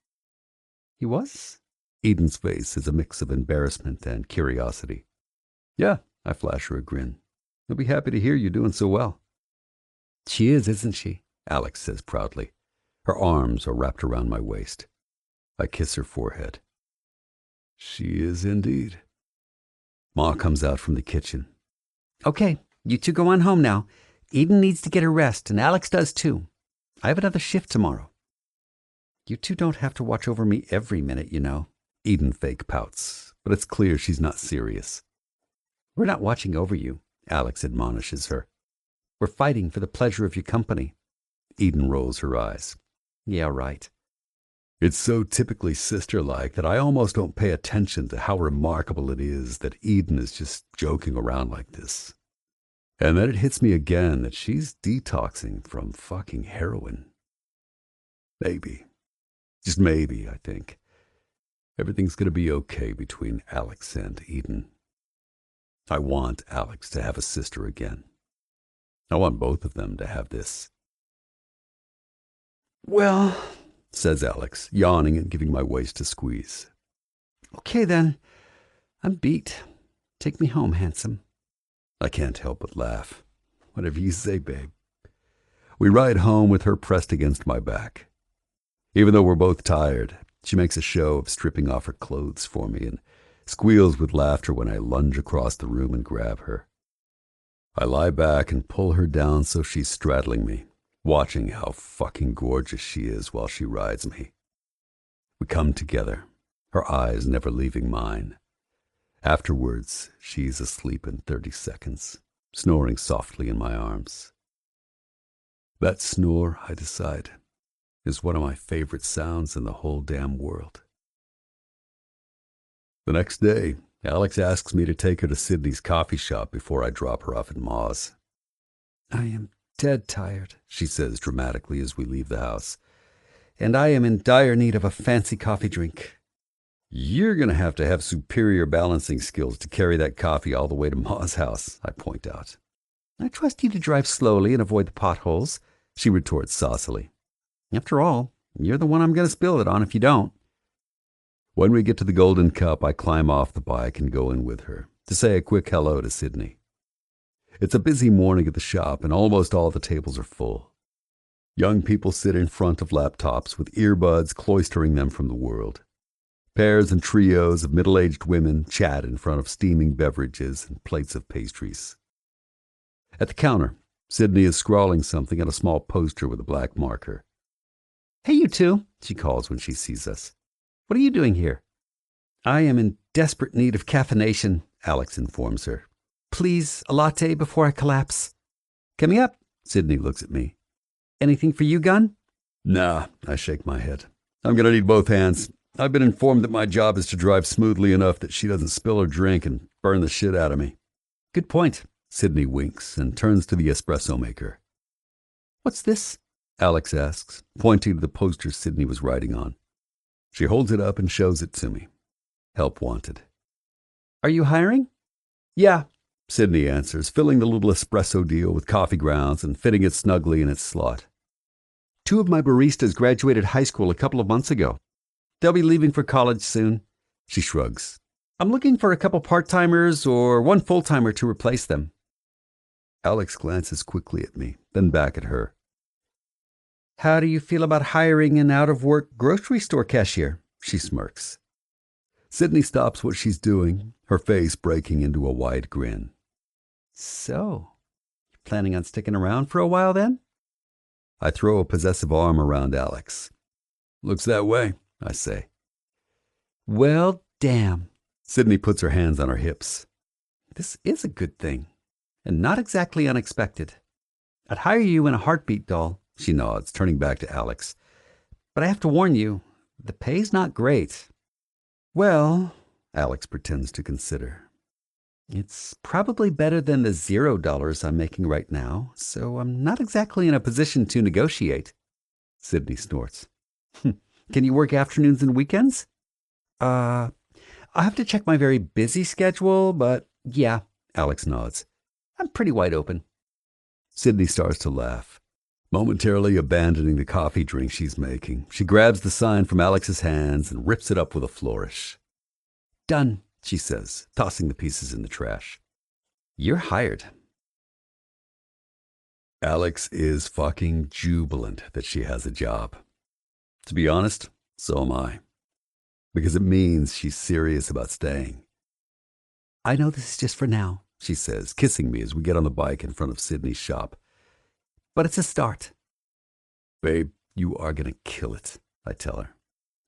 He was? Eden's face is a mix of embarrassment and curiosity. Yeah, I flash her a grin. He'll be happy to hear you doing so well. She is, isn't she? Alex says proudly. Her arms are wrapped around my waist. I kiss her forehead. She is indeed. Ma comes out from the kitchen. Okay, you two go on home now. Eden needs to get her rest, and Alex does too. I have another shift tomorrow. You two don't have to watch over me every minute, you know. Eden fake pouts, but it's clear she's not serious. We're not watching over you, Alex admonishes her. We're fighting for the pleasure of your company. Eden rolls her eyes. Yeah, right. It's so typically sister-like that I almost don't pay attention to how remarkable it is that Eden is just joking around like this. And then it hits me again that she's detoxing from fucking heroin. Maybe, just maybe, I think, everything's going to be okay between Alex and Eden. I want Alex to have a sister again. I want both of them to have this. Well, says Alex, yawning and giving my waist a squeeze. Okay then, I'm beat. Take me home, handsome. I can't help but laugh. Whatever you say, babe. We ride home with her pressed against my back. Even though we're both tired, she makes a show of stripping off her clothes for me and squeals with laughter when I lunge across the room and grab her. I lie back and pull her down so she's straddling me, watching how fucking gorgeous she is while she rides me. We come together, her eyes never leaving mine. Afterwards, she's asleep in 30 seconds, snoring softly in my arms. That snore, I decide, is one of my favorite sounds in the whole damn world. The next day, Alex asks me to take her to Sydney's coffee shop before I drop her off at Ma's. I am dead tired, she says dramatically as we leave the house. And I am in dire need of a fancy coffee drink. You're going to have superior balancing skills to carry that coffee all the way to Ma's house, I point out. I trust you to drive slowly and avoid the potholes, she retorts saucily. After all, you're the one I'm going to spill it on if you don't. When we get to the Golden Cup, I climb off the bike and go in with her to say a quick hello to Sydney. It's a busy morning at the shop, and almost all the tables are full. Young people sit in front of laptops with earbuds cloistering them from the world. Pairs and trios of middle-aged women chat in front of steaming beverages and plates of pastries. At the counter, Sydney is scrawling something on a small poster with a black marker. Hey, you two, she calls when she sees us. What are you doing here? I am in desperate need of caffeination, Alex informs her. Please, a latte before I collapse. Coming up, Sydney looks at me. Anything for you, Gun? Nah, I shake my head. I'm going to need both hands. I've been informed that my job is to drive smoothly enough that she doesn't spill her drink and burn the shit out of me. Good point. Sydney winks and turns to the espresso maker. What's this? Alex asks, pointing to the poster Sydney was writing on. She holds it up and shows it to me. Help wanted. Are you hiring? Yeah, Sydney answers, filling the little espresso deal with coffee grounds and fitting it snugly in its slot. 2 of my baristas graduated high school a couple of months ago. They'll be leaving for college soon. She shrugs. I'm looking for a couple part-timers or one full-timer to replace them. Alex glances quickly at me, then back at her. How do you feel about hiring an out-of-work grocery store cashier? She smirks. Sydney stops what she's doing, her face breaking into a wide grin. So, you planning on sticking around for a while then? I throw a possessive arm around Alex. Looks that way, I say. Well, damn. Sydney puts her hands on her hips. This is a good thing. and not exactly unexpected. I'd hire you in a heartbeat, doll, she nods, turning back to Alex. But I have to warn you, the pay's not great. Well, Alex pretends to consider. It's probably better than the $0 I'm making right now, so I'm not exactly in a position to negotiate. Sydney snorts. Can you work afternoons and weekends? I'll have to check my very busy schedule, but yeah, Alex nods. I'm pretty wide open. Sydney starts to laugh. Momentarily abandoning the coffee drink she's making, she grabs the sign from Alex's hands and rips it up with a flourish. Done, she says, tossing the pieces in the trash. You're hired. Alex is fucking jubilant that she has a job. To be honest, so am I. Because it means she's serious about staying. I know this is just for now, she says, kissing me as we get on the bike in front of Sydney's shop. But it's a start. Babe, you are going to kill it, I tell her.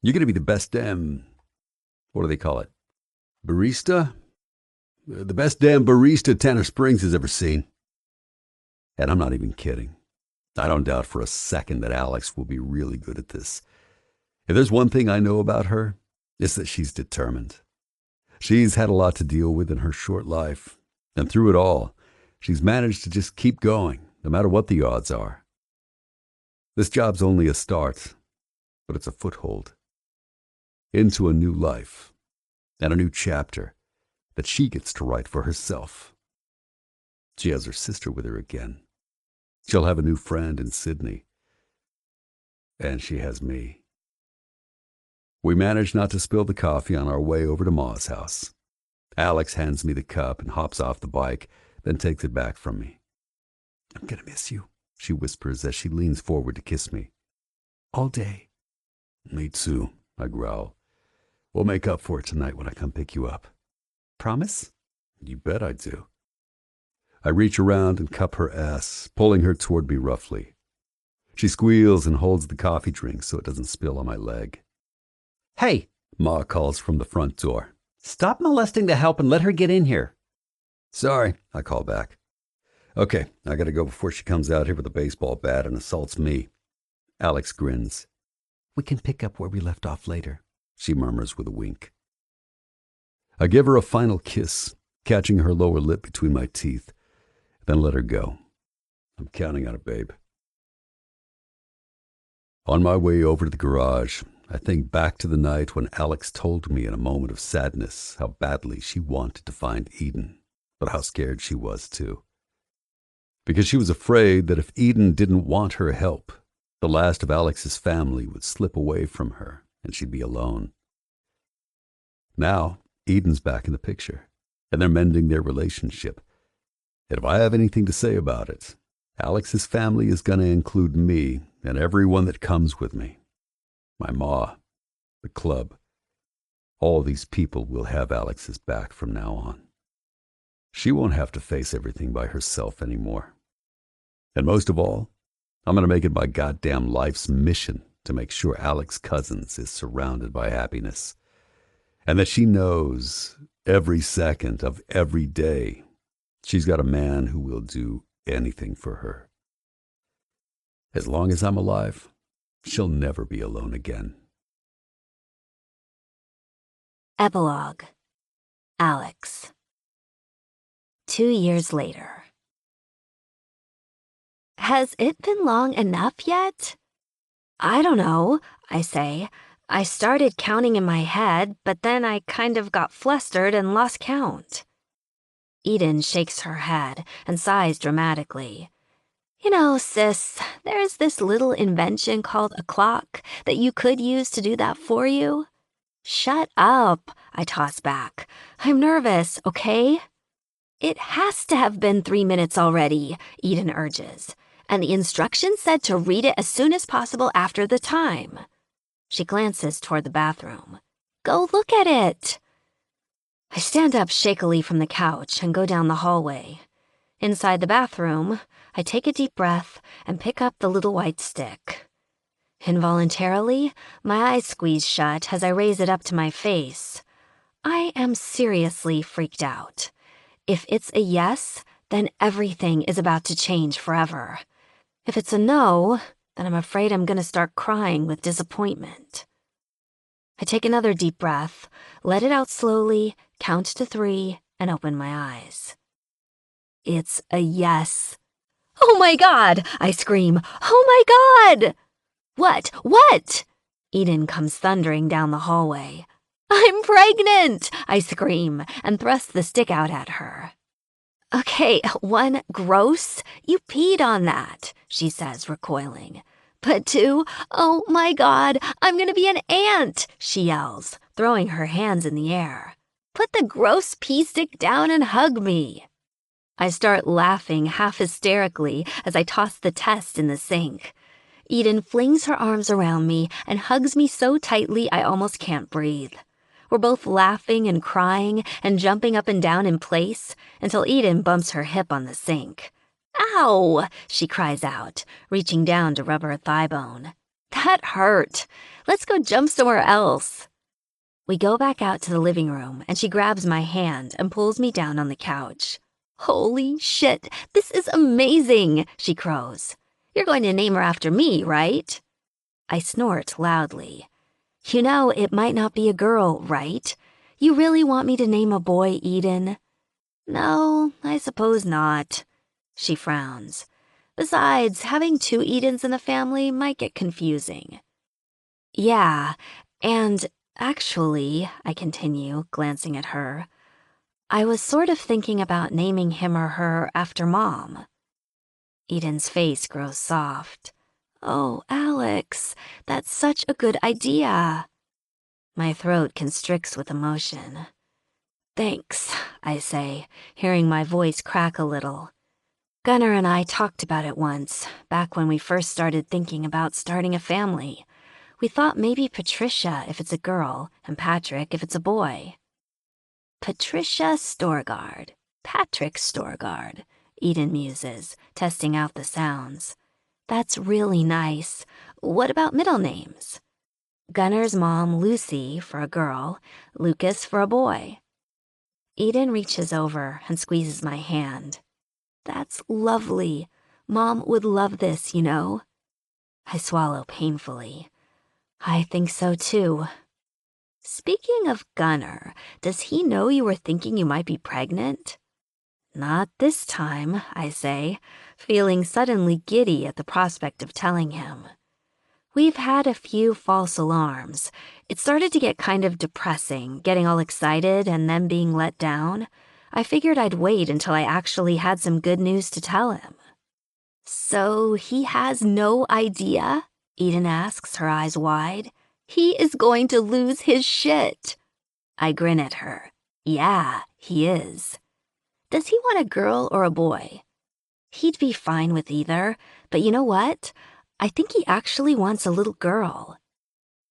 You're going to be the best what do they call it? Barista? The best damn barista Tanner Springs has ever seen. And I'm not even kidding. I don't doubt for a second that Alex will be really good at this. If there's one thing I know about her, it's that she's determined. She's had a lot to deal with in her short life, and through it all, she's managed to just keep going, no matter what the odds are. This job's only a start, but it's a foothold into a new life and a new chapter that she gets to write for herself. She has her sister with her again. She'll have a new friend in Sydney. And she has me. We manage not to spill the coffee on our way over to Ma's house. Alex hands me the cup and hops off the bike, then takes it back from me. I'm going to miss you, she whispers as she leans forward to kiss me. All day. Me too, I growl. We'll make up for it tonight when I come pick you up. Promise? You bet I do. I reach around and cup her ass, pulling her toward me roughly. She squeals and holds the coffee drink so it doesn't spill on my leg. Hey, Ma calls from the front door. Stop molesting the help and let her get in here. Sorry, I call back. Okay, I gotta go before she comes out here with a baseball bat and assaults me. Alex grins. We can pick up where we left off later, she murmurs with a wink. I give her a final kiss, catching her lower lip between my teeth, then let her go. I'm counting on it, babe. On my way over to the garage, I think back to the night when Alex told me in a moment of sadness how badly she wanted to find Eden, but how scared she was too. Because she was afraid that if Eden didn't want her help, the last of Alex's family would slip away from her and she'd be alone. Now, Eden's back in the picture, and they're mending their relationship. And if I have anything to say about it, Alex's family is going to include me and everyone that comes with me. My ma, the club, all these people will have Alex's back from now on. She won't have to face everything by herself anymore. And most of all, I'm going to make it my goddamn life's mission to make sure Alex Cousins is surrounded by happiness, and that she knows every second of every day she's got a man who will do anything for her. As long as I'm alive, she'll never be alone again. Epilogue. Alex. 2 years later. Has it been long enough yet? I don't know, I say. I started counting in my head, but then I kind of got flustered and lost count. Eden shakes her head and sighs dramatically. You know, sis, there's this little invention called a clock that you could use to do that for you. Shut up, I toss back. I'm nervous, okay? It has to have been 3 minutes already, Eden urges, and the instructions said to read it as soon as possible after the time. She glances toward the bathroom. Go look at it. I stand up shakily from the couch and go down the hallway. Inside the bathroom, I take a deep breath and pick up the little white stick. Involuntarily, my eyes squeeze shut as I raise it up to my face. I am seriously freaked out. If it's a yes, then everything is about to change forever. If it's a no, then I'm afraid I'm gonna start crying with disappointment. I take another deep breath, let it out slowly, count to 3, and open my eyes. It's a yes. Oh my God, I scream. Oh my God! What? Eden comes thundering down the hallway. I'm pregnant, I scream and thrust the stick out at her. Okay, 1, gross, you peed on that, she says, recoiling. But 2, oh my God, I'm gonna be an ant, she yells, throwing her hands in the air. Put the gross pee stick down and hug me. I start laughing half hysterically as I toss the test in the sink. Eden flings her arms around me and hugs me so tightly I almost can't breathe. We're both laughing and crying and jumping up and down in place until Eden bumps her hip on the sink. Ow! She cries out, reaching down to rub her thigh bone. That hurt. Let's go jump somewhere else. We go back out to the living room and she grabs my hand and pulls me down on the couch. Holy shit, this is amazing, she crows. You're going to name her after me, right? I snort loudly. You know, it might not be a girl, right? You really want me to name a boy Eden? No, I suppose not. She frowns. Besides, having 2 Edens in the family might get confusing. Yeah, and actually, I continue, glancing at her, I was sort of thinking about naming him or her after Mom. Eden's face grows soft. Oh, Alex, that's such a good idea. My throat constricts with emotion. Thanks, I say, hearing my voice crack a little. Gunnar and I talked about it once, back when we first started thinking about starting a family. We thought maybe Patricia if it's a girl, and Patrick if it's a boy. Patricia Storgard, Patrick Storgard, Eden muses, testing out the sounds. That's really nice. What about middle names? Gunnar's mom, Lucy, for a girl, Lucas for a boy. Eden reaches over and squeezes my hand. That's lovely. Mom would love this, you know. I swallow painfully. I think so too. Speaking of Gunnar, does he know you were thinking you might be pregnant? Not this time, I say, feeling suddenly giddy at the prospect of telling him. We've had a few false alarms. It started to get kind of depressing, getting all excited and then being let down. I figured I'd wait until I actually had some good news to tell him. So he has no idea? Eden asks, her eyes wide. He is going to lose his shit. I grin at her. Yeah, he is. Does he want a girl or a boy? He'd be fine with either, but you know what? I think he actually wants a little girl.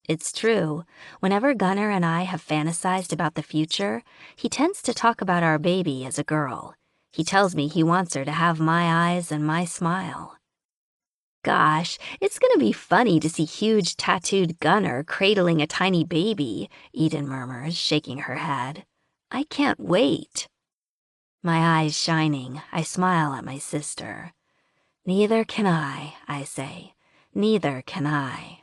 It's true. Whenever Gunnar and I have fantasized about the future, he tends to talk about our baby as a girl. He tells me he wants her to have my eyes and my smile. Gosh, it's gonna be funny to see huge tattooed Gunnar cradling a tiny baby, Eden murmurs, shaking her head. I can't wait. My eyes shining, I smile at my sister. Neither can I say. Neither can I.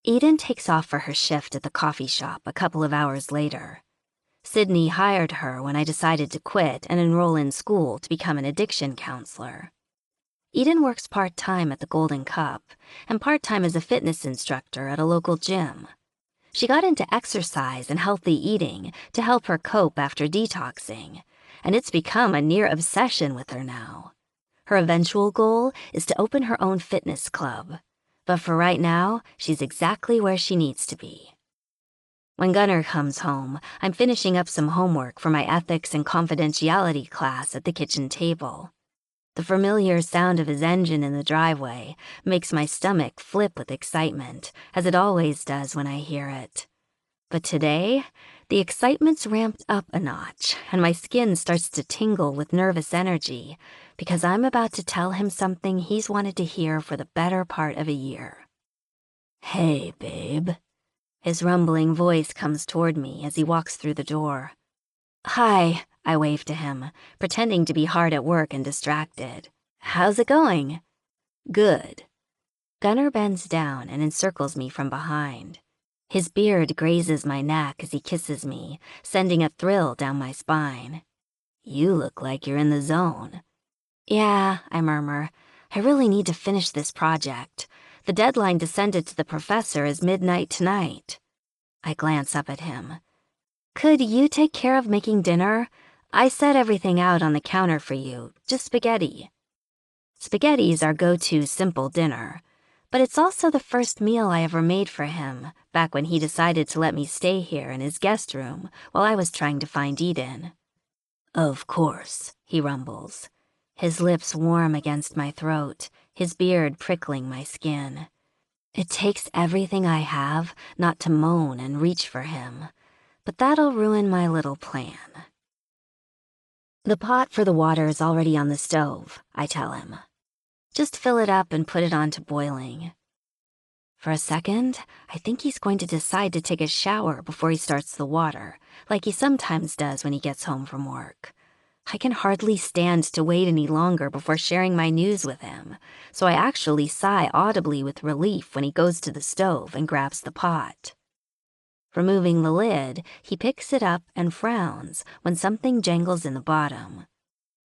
Eden takes off for her shift at the coffee shop a couple of hours later. Sydney hired her when I decided to quit and enroll in school to become an addiction counselor. Eden works part-time at the Golden Cup and part-time as a fitness instructor at a local gym. She got into exercise and healthy eating to help her cope after detoxing, and it's become a near obsession with her now. Her eventual goal is to open her own fitness club, but for right now, she's exactly where she needs to be. When Gunnar comes home, I'm finishing up some homework for my ethics and confidentiality class at the kitchen table. The familiar sound of his engine in the driveway makes my stomach flip with excitement, as it always does when I hear it. But today, the excitement's ramped up a notch, and my skin starts to tingle with nervous energy, because I'm about to tell him something he's wanted to hear for the better part of a year. Hey, babe. His rumbling voice comes toward me as he walks through the door. Hi, I wave to him, pretending to be hard at work and distracted. How's it going? Good. Gunnar bends down and encircles me from behind. His beard grazes my neck as he kisses me, sending a thrill down my spine. You look like you're in the zone. Yeah, I murmur. I really need to finish this project. The deadline to send it to the professor is midnight tonight. I glance up at him. Could you take care of making dinner? I set everything out on the counter for you, just spaghetti. Spaghetti's our go-to simple dinner, but it's also the first meal I ever made for him, back when he decided to let me stay here in his guest room while I was trying to find Eden. Of course, he rumbles, his lips warm against my throat, his beard prickling my skin. It takes everything I have not to moan and reach for him, but that'll ruin my little plan. The pot for the water is already on the stove, I tell him. Just fill it up and put it on to boiling. For a second, I think he's going to decide to take a shower before he starts the water, like he sometimes does when he gets home from work. I can hardly stand to wait any longer before sharing my news with him, so I actually sigh audibly with relief when he goes to the stove and grabs the pot. Removing the lid, he picks it up and frowns when something jangles in the bottom.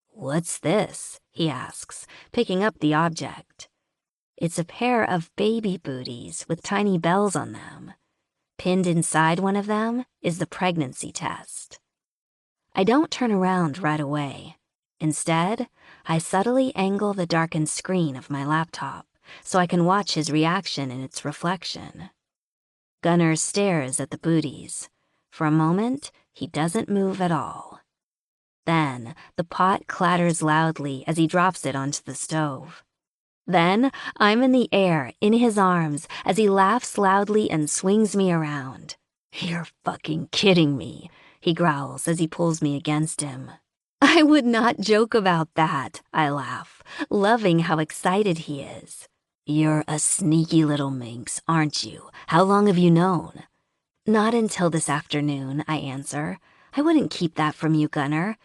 What's this? He asks, picking up the object. It's a pair of baby booties with tiny bells on them. Pinned inside one of them is the pregnancy test. I don't turn around right away. Instead, I subtly angle the darkened screen of my laptop so I can watch his reaction in its reflection. Gunnar stares at the booties. For a moment, he doesn't move at all. Then, the pot clatters loudly as he drops it onto the stove. Then, I'm in the air, in his arms, as he laughs loudly and swings me around. You're fucking kidding me, he growls as he pulls me against him. I would not joke about that, I laugh, loving how excited he is. You're a sneaky little minx, aren't you? How long have you known? Not until this afternoon, I answer. I wouldn't keep that from you, Gunnar.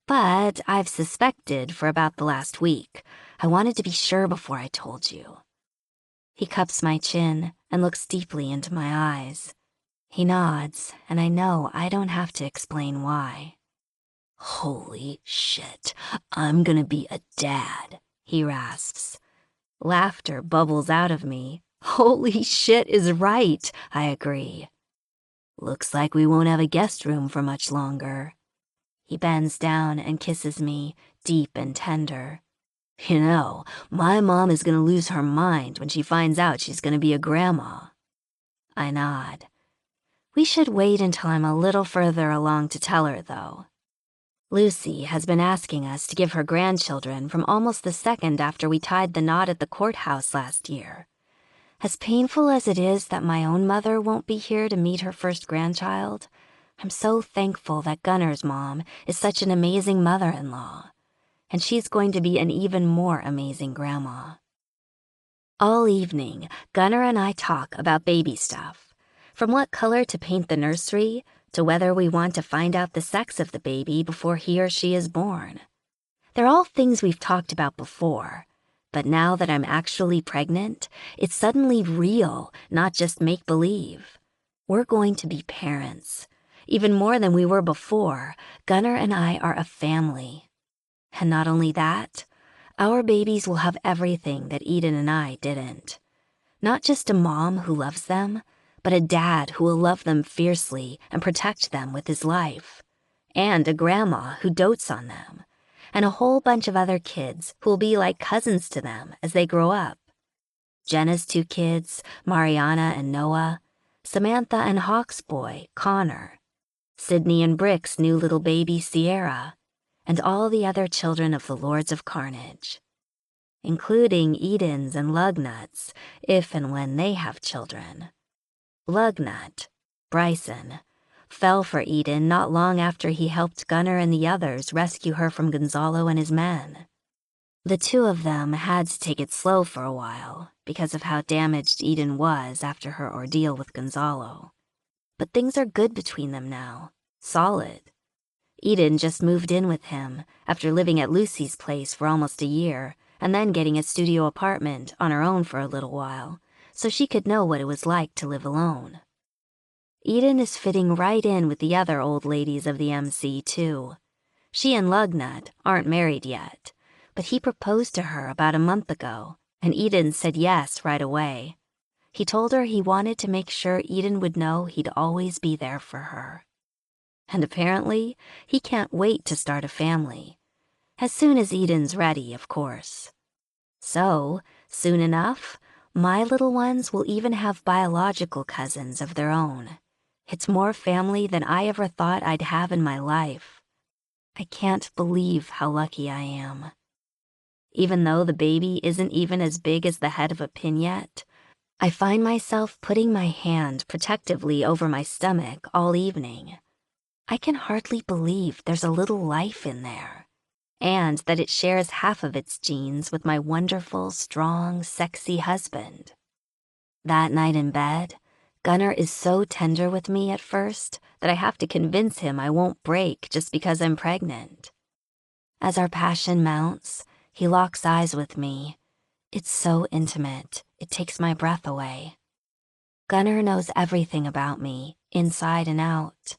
But I've suspected for about the last week. I wanted to be sure before I told you. He cups my chin and looks deeply into my eyes. He nods, and I know I don't have to explain why. Holy shit, I'm gonna be a dad, he rasps. Laughter bubbles out of me. Holy shit is right, I agree. Looks like we won't have a guest room for much longer. He bends down and kisses me, deep and tender. You know, my mom is gonna lose her mind when she finds out she's gonna be a grandma. I nod. We should wait until I'm a little further along to tell her, though. Lucy has been asking us to give her grandchildren from almost the second after we tied the knot at the courthouse last year. As painful as it is that my own mother won't be here to meet her first grandchild, I'm so thankful that Gunnar's mom is such an amazing mother-in-law, and she's going to be an even more amazing grandma. All evening, Gunnar and I talk about baby stuff, from what color to paint the nursery to whether we want to find out the sex of the baby before he or she is born. They're all things we've talked about before, but now that I'm actually pregnant, it's suddenly real, not just make-believe. We're going to be parents. Even more than we were before, Gunnar and I are a family. And not only that, our babies will have everything that Eden and I didn't. Not just a mom who loves them, but a dad who will love them fiercely and protect them with his life. And a grandma who dotes on them. And a whole bunch of other kids who will be like cousins to them as they grow up. Jenna's 2 kids, Mariana and Noah, Samantha and Hawk's boy, Connor, Sydney and Brick's new little baby, Sierra, and all the other children of the Lords of Carnage, including Eden's and Lugnut's, if and when they have children. Lugnut, Bryson, fell for Eden not long after he helped Gunnar and the others rescue her from Gonzalo and his men. The 2 of them had to take it slow for a while because of how damaged Eden was after her ordeal with Gonzalo. But things are good between them now, solid. Eden just moved in with him after living at Lucy's place for almost a year and then getting a studio apartment on her own for a little while, so she could know what it was like to live alone. Eden is fitting right in with the other old ladies of the MC, too. She and Lugnut aren't married yet, but he proposed to her about a month ago, and Eden said yes right away. He told her he wanted to make sure Eden would know he'd always be there for her. And apparently, he can't wait to start a family. As soon as Eden's ready, of course. So, soon enough, my little ones will even have biological cousins of their own. It's more family than I ever thought I'd have in my life. I can't believe how lucky I am. Even though the baby isn't even as big as the head of a pin yet, I find myself putting my hand protectively over my stomach all evening. I can hardly believe there's a little life in there, and that it shares half of its genes with my wonderful, strong, sexy husband. That night in bed, Gunnar is so tender with me at first that I have to convince him I won't break just because I'm pregnant. As our passion mounts, he locks eyes with me. It's so intimate, it takes my breath away. Gunnar knows everything about me, inside and out.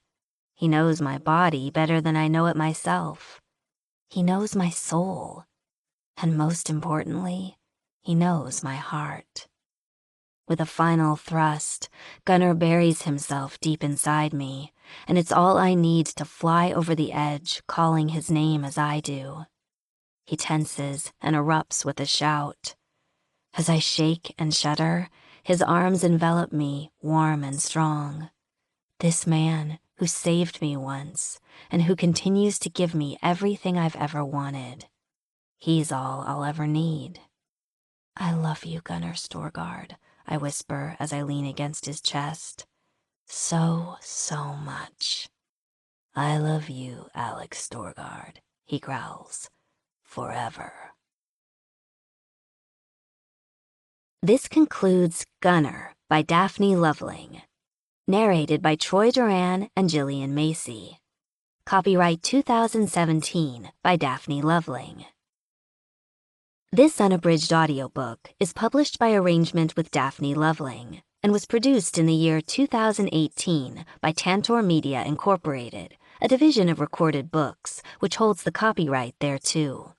He knows my body better than I know it myself. He knows my soul. And most importantly, he knows my heart. With a final thrust, Gunnar buries himself deep inside me, and it's all I need to fly over the edge, calling his name as I do. He tenses and erupts with a shout. As I shake and shudder, his arms envelop me, warm and strong. This man who saved me once and who continues to give me everything I've ever wanted. He's all I'll ever need. I love you, Gunnar Storgard, I whisper as I lean against his chest. So much. I love you, Alex Storgard, he growls. Forever. This concludes Gunnar by Daphne Loveling. Narrated by Troy Duran and Gillian Macy. Copyright 2017 by Daphne Loveling. This unabridged audiobook is published by arrangement with Daphne Loveling and was produced in the year 2018 by Tantor Media Incorporated, a division of Recorded Books, which holds the copyright thereto.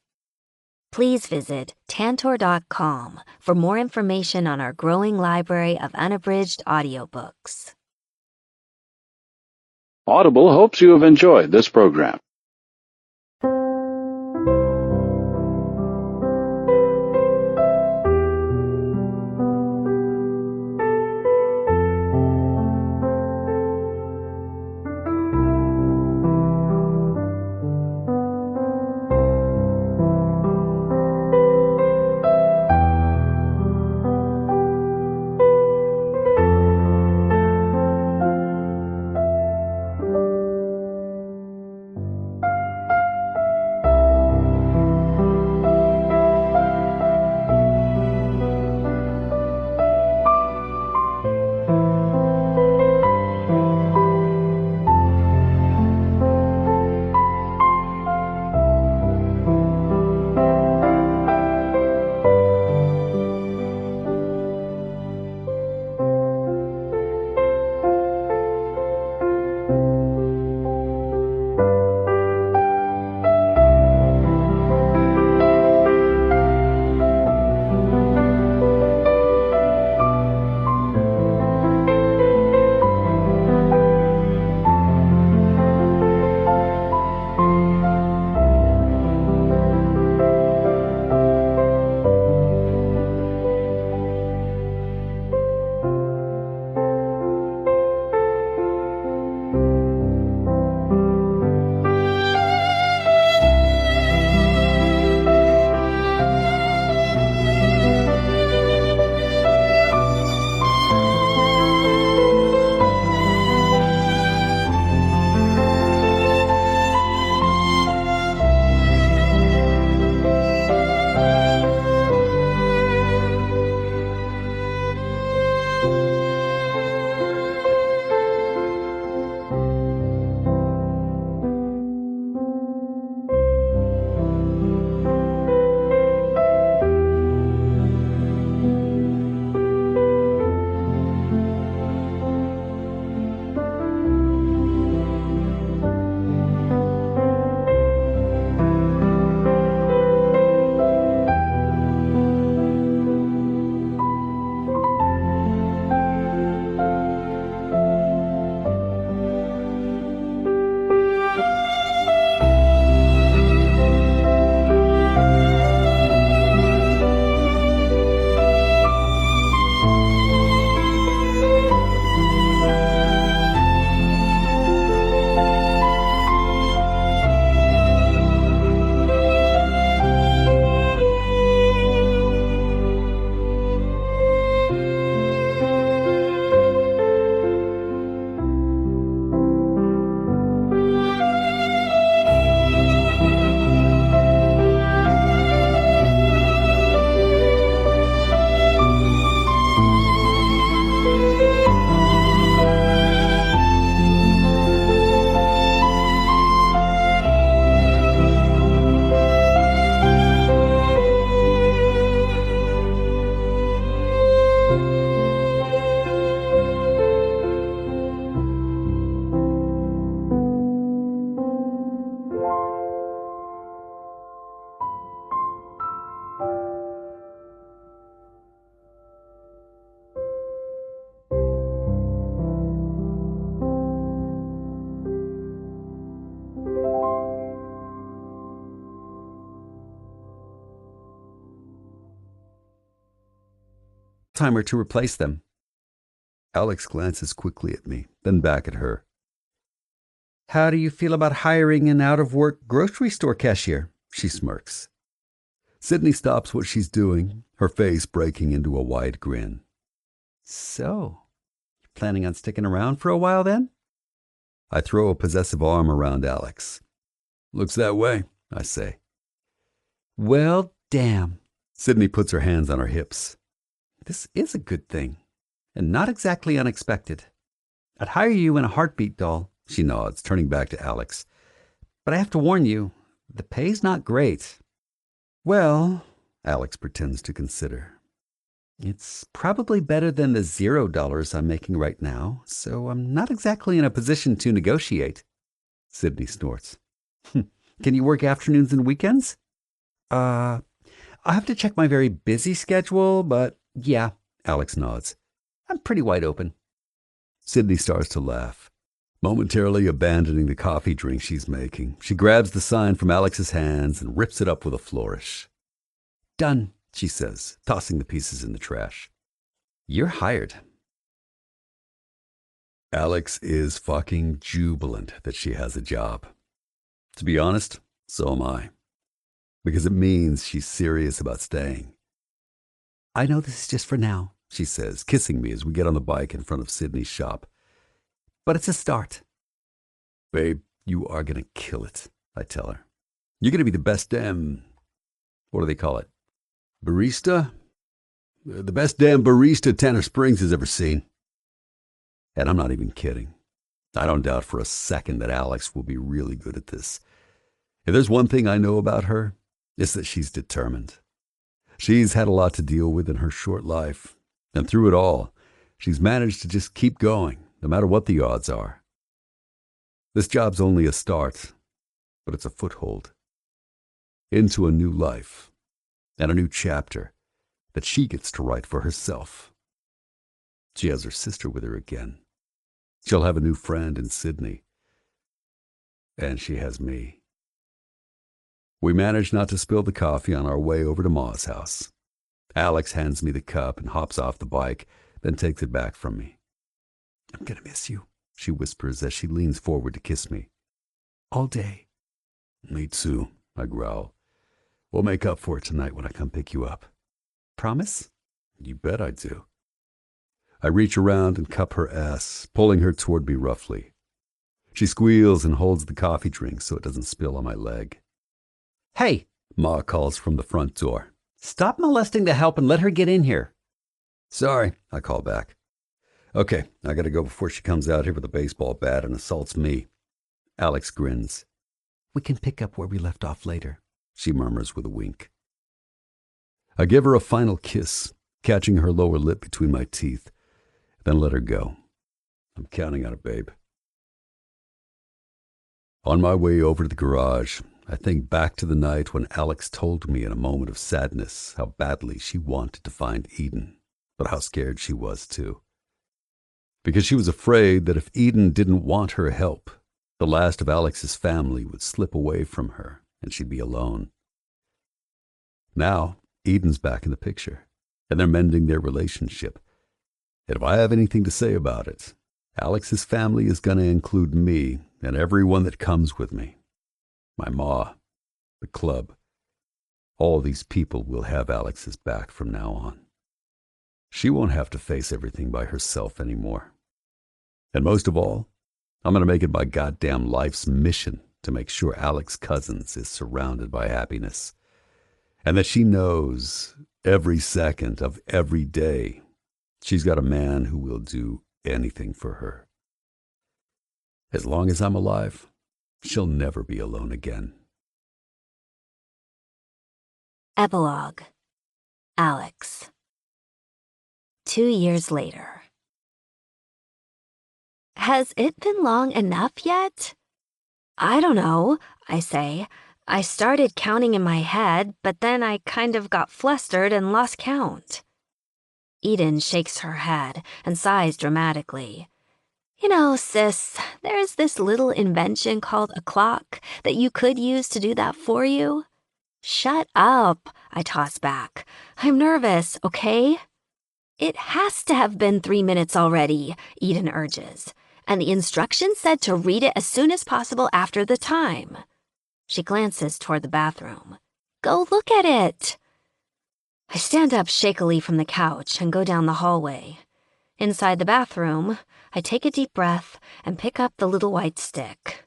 Please visit tantor.com for more information on our growing library of unabridged audiobooks. Audible hopes you have enjoyed this program. part-timer to replace them. Alex glances quickly at me, then back at her. How do you feel about hiring an out-of-work grocery store cashier? She smirks. Sydney stops what she's doing, her face breaking into a wide grin. So, you planning on sticking around for a while then? I throw a possessive arm around Alex. Looks that way, I say. Well, damn. Sydney puts her hands on her hips. This is a good thing, and not exactly unexpected. I'd hire you in a heartbeat, doll, she nods, turning back to Alex. But I have to warn you, the pay's not great. Well, Alex pretends to consider. It's probably better than the $0 I'm making right now, so I'm not exactly in a position to negotiate. Sydney snorts. Can you work afternoons and weekends? I'll have to check my very busy schedule, but yeah, Alex nods. I'm pretty wide open. Sydney starts to laugh. Momentarily abandoning the coffee drink she's making, she grabs the sign from Alex's hands and rips it up with a flourish. Done, she says, tossing the pieces in the trash. You're hired. Alex is fucking jubilant that she has a job. To be honest, so am I. Because it means she's serious about staying. I know this is just for now, she says, kissing me as we get on the bike in front of Sydney's shop. But it's a start. Babe, you are going to kill it, I tell her. You're going to be the best damn, what do they call it? Barista? The best damn barista Tanner Springs has ever seen. And I'm not even kidding. I don't doubt for a second that Alex will be really good at this. If there's one thing I know about her, it's that she's determined. She's had a lot to deal with in her short life, and through it all, she's managed to just keep going, no matter what the odds are. This job's only a start, but it's a foothold into a new life and a new chapter that she gets to write for herself. She has her sister with her again. She'll have a new friend in Sydney. And she has me. We manage not to spill the coffee on our way over to Ma's house. Alex hands me the cup and hops off the bike, then takes it back from me. I'm going to miss you, she whispers as she leans forward to kiss me. All day. Me too, I growl. We'll make up for it tonight when I come pick you up. Promise? You bet I do. I reach around and cup her ass, pulling her toward me roughly. She squeals and holds the coffee drink so it doesn't spill on my leg. Hey, Ma calls from the front door. Stop molesting the help and let her get in here. Sorry, I call back. Okay, I gotta go before she comes out here with a baseball bat and assaults me. Alex grins. We can pick up where we left off later, she murmurs with a wink. I give her a final kiss, catching her lower lip between my teeth, then let her go. I'm counting on it, babe. On my way over to the garage, I think back to the night when Alex told me in a moment of sadness how badly she wanted to find Eden, but how scared she was too. Because she was afraid that if Eden didn't want her help, the last of Alex's family would slip away from her and she'd be alone. Now, Eden's back in the picture, and they're mending their relationship. And if I have anything to say about it, Alex's family is going to include me and everyone that comes with me. My ma, the club, all these people will have Alex's back from now on. She won't have to face everything by herself anymore. And most of all, I'm going to make it my goddamn life's mission to make sure Alex Cousins is surrounded by happiness, and that she knows every second of every day she's got a man who will do anything for her. As long as I'm alive, she'll never be alone again. Epilogue. Alex. 2 years later. Has it been long enough yet? I don't know, I say. I started counting in my head, but then I kind of got flustered and lost count. Eden shakes her head and sighs dramatically. You know, sis, there's this little invention called a clock that you could use to do that for you. Shut up, I toss back. I'm nervous, okay? It has to have been 3 minutes already, Eden urges, and the instructions said to read it as soon as possible after the time. She glances toward the bathroom. Go look at it. I stand up shakily from the couch and go down the hallway. Inside the bathroom, I take a deep breath and pick up the little white stick.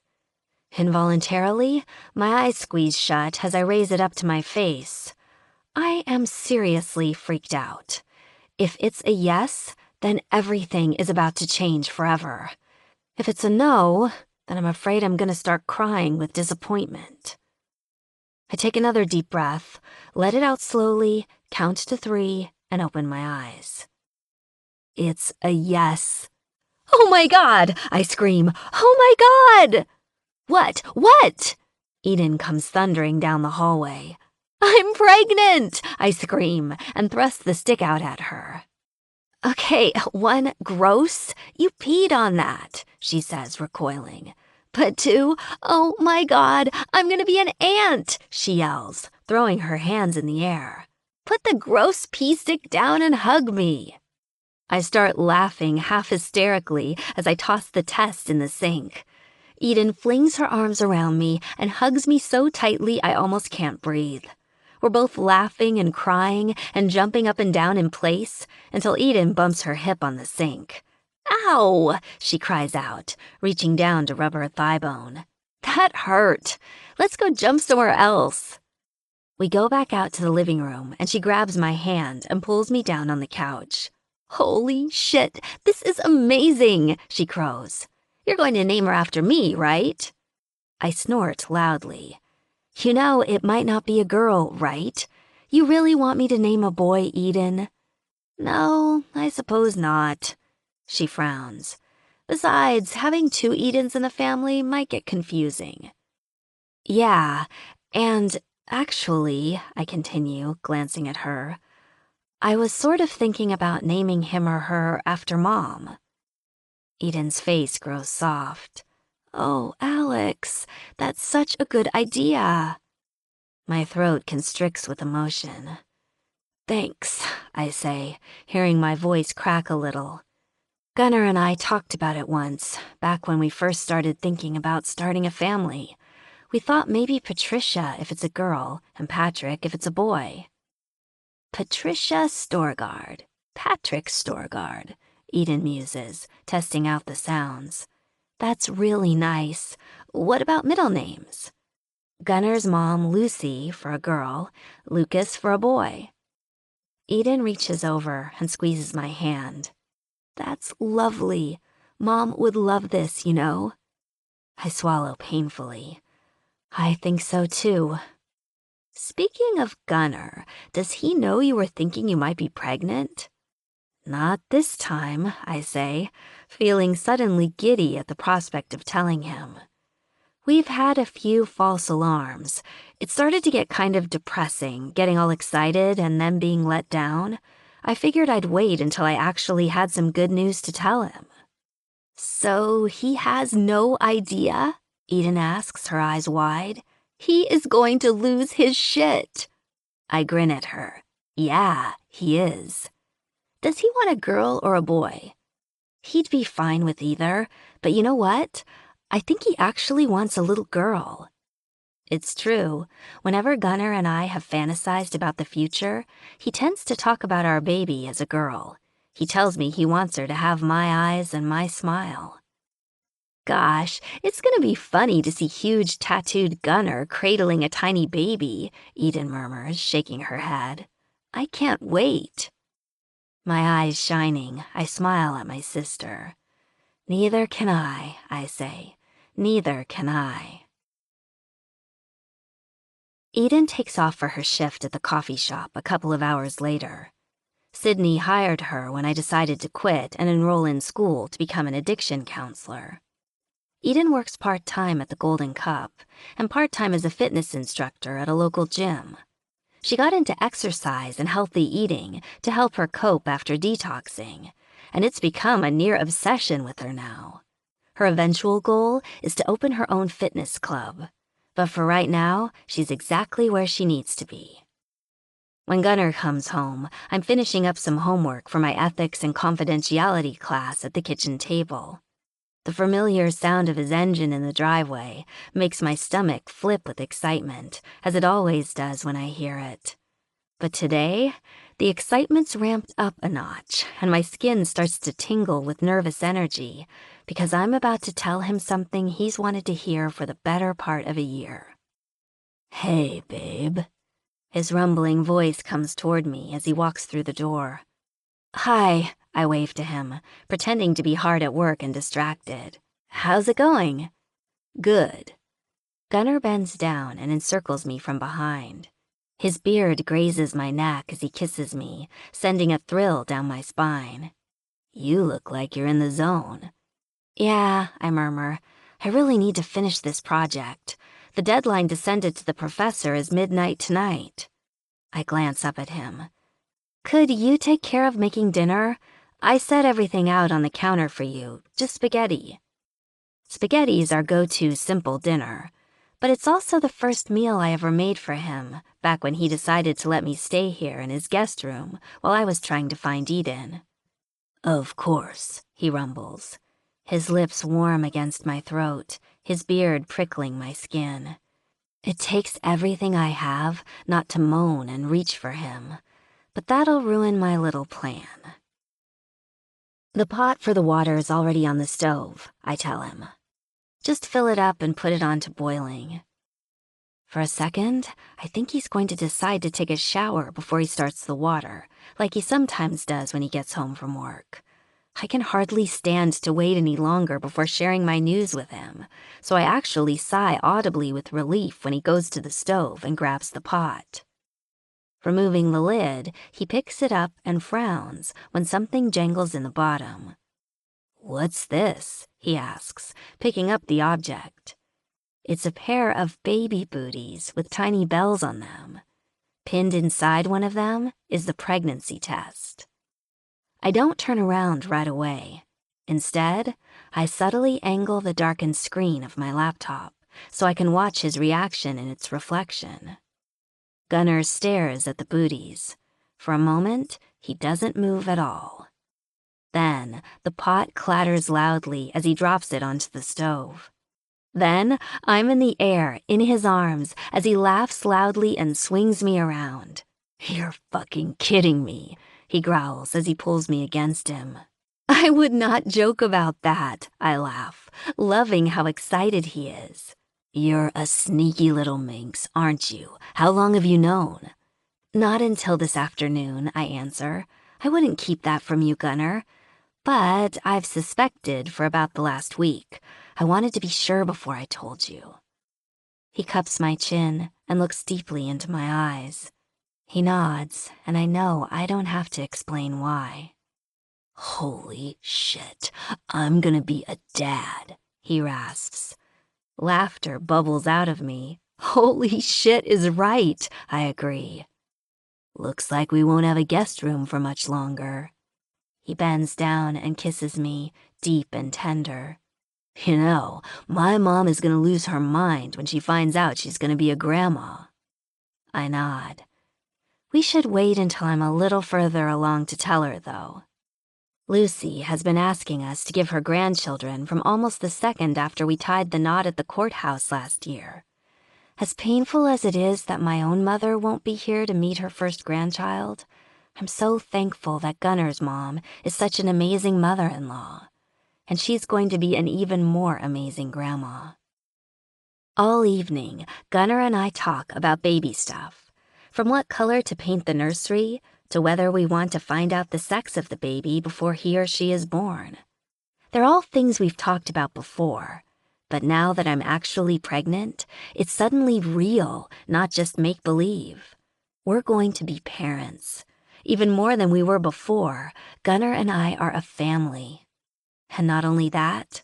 Involuntarily, my eyes squeeze shut as I raise it up to my face. I am seriously freaked out. If it's a yes, then everything is about to change forever. If it's a no, then I'm afraid I'm going to start crying with disappointment. I take another deep breath, let it out slowly, count to 3, and open my eyes. It's a yes. Oh my God, I scream. Oh my God! What? Eden comes thundering down the hallway. I'm pregnant, I scream and thrust the stick out at her. Okay, 1, gross, you peed on that, she says, recoiling. But 2, oh my God, I'm gonna be an ant, she yells, throwing her hands in the air. Put the gross pee stick down and hug me. I start laughing half hysterically as I toss the test in the sink. Eden flings her arms around me and hugs me so tightly I almost can't breathe. We're both laughing and crying and jumping up and down in place until Eden bumps her hip on the sink. Ow! She cries out, reaching down to rub her thigh bone. That hurt. Let's go jump somewhere else. We go back out to the living room and she grabs my hand and pulls me down on the couch. Holy shit, this is amazing, she crows. You're going to name her after me, right? I snort loudly. You know, it might not be a girl, right? You really want me to name a boy Eden? No, I suppose not. She frowns. Besides, having 2 Edens in the family might get confusing. Yeah, and actually, I continue, glancing at her, I was sort of thinking about naming him or her after Mom. Eden's face grows soft. Oh, Alex, that's such a good idea. My throat constricts with emotion. Thanks, I say, hearing my voice crack a little. Gunnar and I talked about it once, back when we first started thinking about starting a family. We thought maybe Patricia if it's a girl, and Patrick if it's a boy. Patricia Storgard, Patrick Storgard, Eden muses, testing out the sounds. That's really nice. What about middle names? Gunnar's mom, Lucy, for a girl, Lucas for a boy. Eden reaches over and squeezes my hand. That's lovely. Mom would love this, you know. I swallow painfully. I think so, too. Speaking of Gunnar, does he know you were thinking you might be pregnant? Not this time, I say, feeling suddenly giddy at the prospect of telling him. We've had a few false alarms. It started to get kind of depressing, getting all excited and then being let down. I figured I'd wait until I actually had some good news to tell him. So he has no idea? Eden asks, her eyes wide. He is going to lose his shit. I grin at her. Yeah, he is. Does he want a girl or a boy? He'd be fine with either, but you know what? I think he actually wants a little girl. It's true. Whenever Gunnar and I have fantasized about the future, he tends to talk about our baby as a girl. He tells me he wants her to have my eyes and my smile. Gosh, it's gonna be funny to see huge tattooed Gunnar cradling a tiny baby, Eden murmurs, shaking her head. I can't wait. My eyes shining, I smile at my sister. Neither can I say. Neither can I. Eden takes off for her shift at the coffee shop a couple of hours later. Sydney hired her when I decided to quit and enroll in school to become an addiction counselor. Eden works part-time at the Golden Cup and part-time as a fitness instructor at a local gym. She got into exercise and healthy eating to help her cope after detoxing, and it's become a near obsession with her now. Her eventual goal is to open her own fitness club, but for right now, she's exactly where she needs to be. When Gunnar comes home, I'm finishing up some homework for my ethics and confidentiality class at the kitchen table. The familiar sound of his engine in the driveway makes my stomach flip with excitement, as it always does when I hear it. But today, the excitement's ramped up a notch, and my skin starts to tingle with nervous energy, because I'm about to tell him something he's wanted to hear for the better part of a year. "Hey, babe." His rumbling voice comes toward me as he walks through the door. "Hi," I wave to him, pretending to be hard at work and distracted. "How's it going?" "Good." Gunnar bends down and encircles me from behind. His beard grazes my neck as he kisses me, sending a thrill down my spine. "You look like you're in the zone." "Yeah," I murmur. "I really need to finish this project. The deadline to send it to the professor is midnight tonight." I glance up at him. "Could you take care of making dinner? I set everything out on the counter for you, just spaghetti." Spaghetti's our go-to simple dinner, but it's also the first meal I ever made for him, back when he decided to let me stay here in his guest room while I was trying to find Eden. "Of course," he rumbles, his lips warm against my throat, his beard prickling my skin. It takes everything I have not to moan and reach for him, but that'll ruin my little plan. "The pot for the water is already on the stove," I tell him. "Just fill it up and put it on to boiling." For a second, I think he's going to decide to take a shower before he starts the water, like he sometimes does when he gets home from work. I can hardly stand to wait any longer before sharing my news with him, so I actually sigh audibly with relief when he goes to the stove and grabs the pot. Removing the lid, he picks it up and frowns when something jangles in the bottom. "What's this?" he asks, picking up the object. It's a pair of baby booties with tiny bells on them. Pinned inside one of them is the pregnancy test. I don't turn around right away. Instead, I subtly angle the darkened screen of my laptop so I can watch his reaction in its reflection. Gunnar stares at the booties. For a moment, he doesn't move at all. Then, the pot clatters loudly as he drops it onto the stove. Then, I'm in the air, in his arms, as he laughs loudly and swings me around. "You're fucking kidding me," he growls as he pulls me against him. "I would not joke about that," I laugh, loving how excited he is. "You're a sneaky little minx, aren't you? How long have you known?" "Not until this afternoon," I answer. "I wouldn't keep that from you, Gunnar. But I've suspected for about the last week. I wanted to be sure before I told you." He cups my chin and looks deeply into my eyes. He nods, and I know I don't have to explain why. "Holy shit, I'm gonna be a dad," he rasps. Laughter bubbles out of me. Holy shit is right, I agree. "Looks like we won't have a guest room for much longer." He bends down and kisses me, deep and tender. "You know, my mom is gonna lose her mind when she finds out she's gonna be a grandma." I nod. We should wait until I'm a little further along to tell her, though. Lucy has been asking us to give her grandchildren from almost the second after we tied the knot at the courthouse last year. As painful as it is that my own mother won't be here to meet her first grandchild, I'm so thankful that Gunnar's mom is such an amazing mother-in-law, and she's going to be an even more amazing grandma. All evening, Gunnar and I talk about baby stuff, from what color to paint the nursery to whether we want to find out the sex of the baby before he or she is born. They're all things we've talked about before, but now that I'm actually pregnant, it's suddenly real, not just make-believe. We're going to be parents. Even more than we were before, Gunnar and I are a family. And not only that,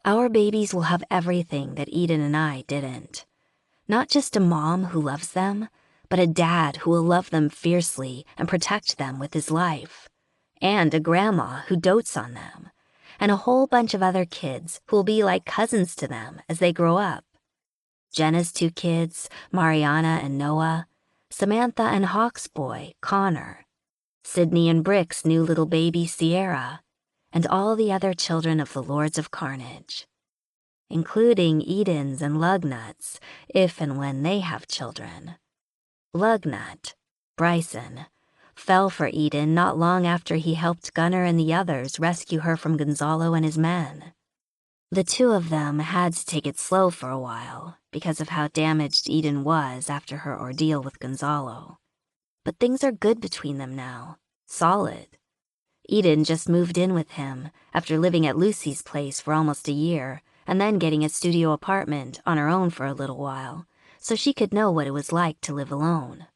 our babies will have everything that Eden and I didn't. Not just a mom who loves them, but a dad who will love them fiercely and protect them with his life. And a grandma who dotes on them. And a whole bunch of other kids who will be like cousins to them as they grow up. Jenna's 2 kids, Mariana and Noah. Samantha and Hawk's boy, Connor, Sydney and Brick's new little baby, Sierra, and all the other children of the Lords of Carnage, including Eden's and Lugnut's, if and when they have children. Lugnut, Bryson, fell for Eden not long after he helped Gunnar and the others rescue her from Gonzalo and his men. The two of them had to take it slow for a while because of how damaged Eden was after her ordeal with Gonzalo. But things are good between them now, solid. Eden just moved in with him after living at Lucy's place for almost a year and then getting a studio apartment on her own for a little while so she could know what it was like to live alone.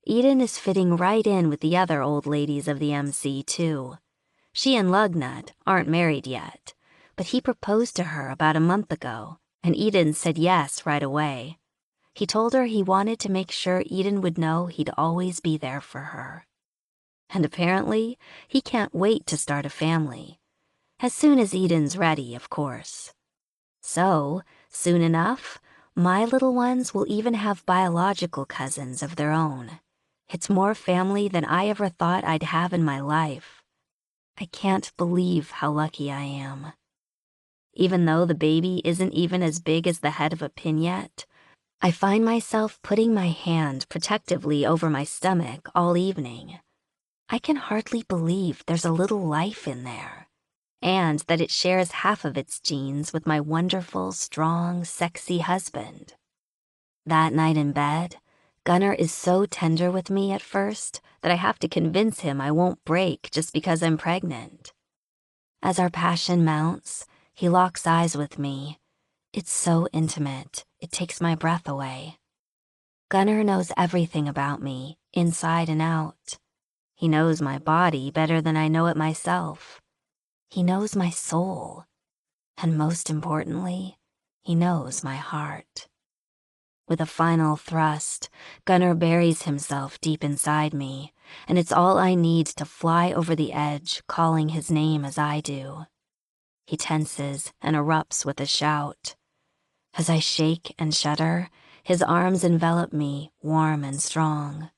Eden is fitting right in with the other old ladies of the MC, too. She and Lugnut aren't married yet, but he proposed to her about a month ago, and Eden said yes right away. He told her he wanted to make sure Eden would know he'd always be there for her. And apparently, he can't wait to start a family. As soon as Eden's ready, of course. So, soon enough, my little ones will even have biological cousins of their own. It's more family than I ever thought I'd have in my life. I can't believe how lucky I am. Even though the baby isn't even as big as the head of a pin yet, I find myself putting my hand protectively over my stomach all evening. I can hardly believe there's a little life in there, and that it shares half of its genes with my wonderful, strong, sexy husband. That night in bed, Gunnar is so tender with me at first that I have to convince him I won't break just because I'm pregnant. As our passion mounts, he locks eyes with me. It's so intimate, it takes my breath away. Gunnar knows everything about me, inside and out. He knows my body better than I know it myself. He knows my soul. And most importantly, he knows my heart. With a final thrust, Gunnar buries himself deep inside me, and it's all I need to fly over the edge, calling his name as I do. He tenses and erupts with a shout. As I shake and shudder, his arms envelop me, warm and strong.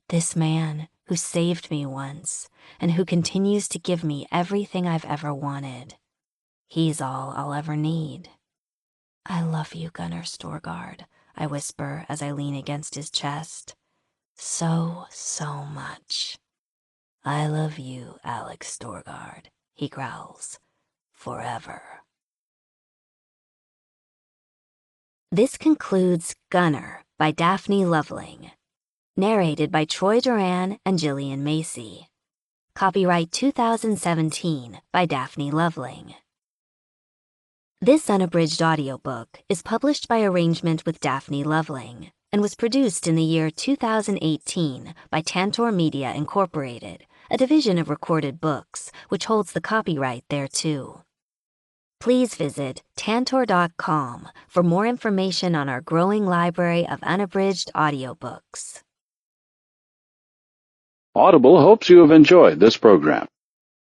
This man who saved me once and who continues to give me everything I've ever wanted. He's all I'll ever need. I love you, Gunnar Storgard, I whisper as I lean against his chest. So much. I love you, Alex Storgard, he growls. Forever. This concludes Gunnar by Daphne Loveling. Narrated by Troy Duran and Gillian Macy. Copyright 2017 by Daphne Loveling. This unabridged audiobook is published by arrangement with Daphne Loveling and was produced in the year 2018 by Tantor Media Incorporated, a division of Recorded Books, which holds the copyright thereto. Please visit tantor.com for more information on our growing library of unabridged audiobooks. Audible hopes you have enjoyed this program.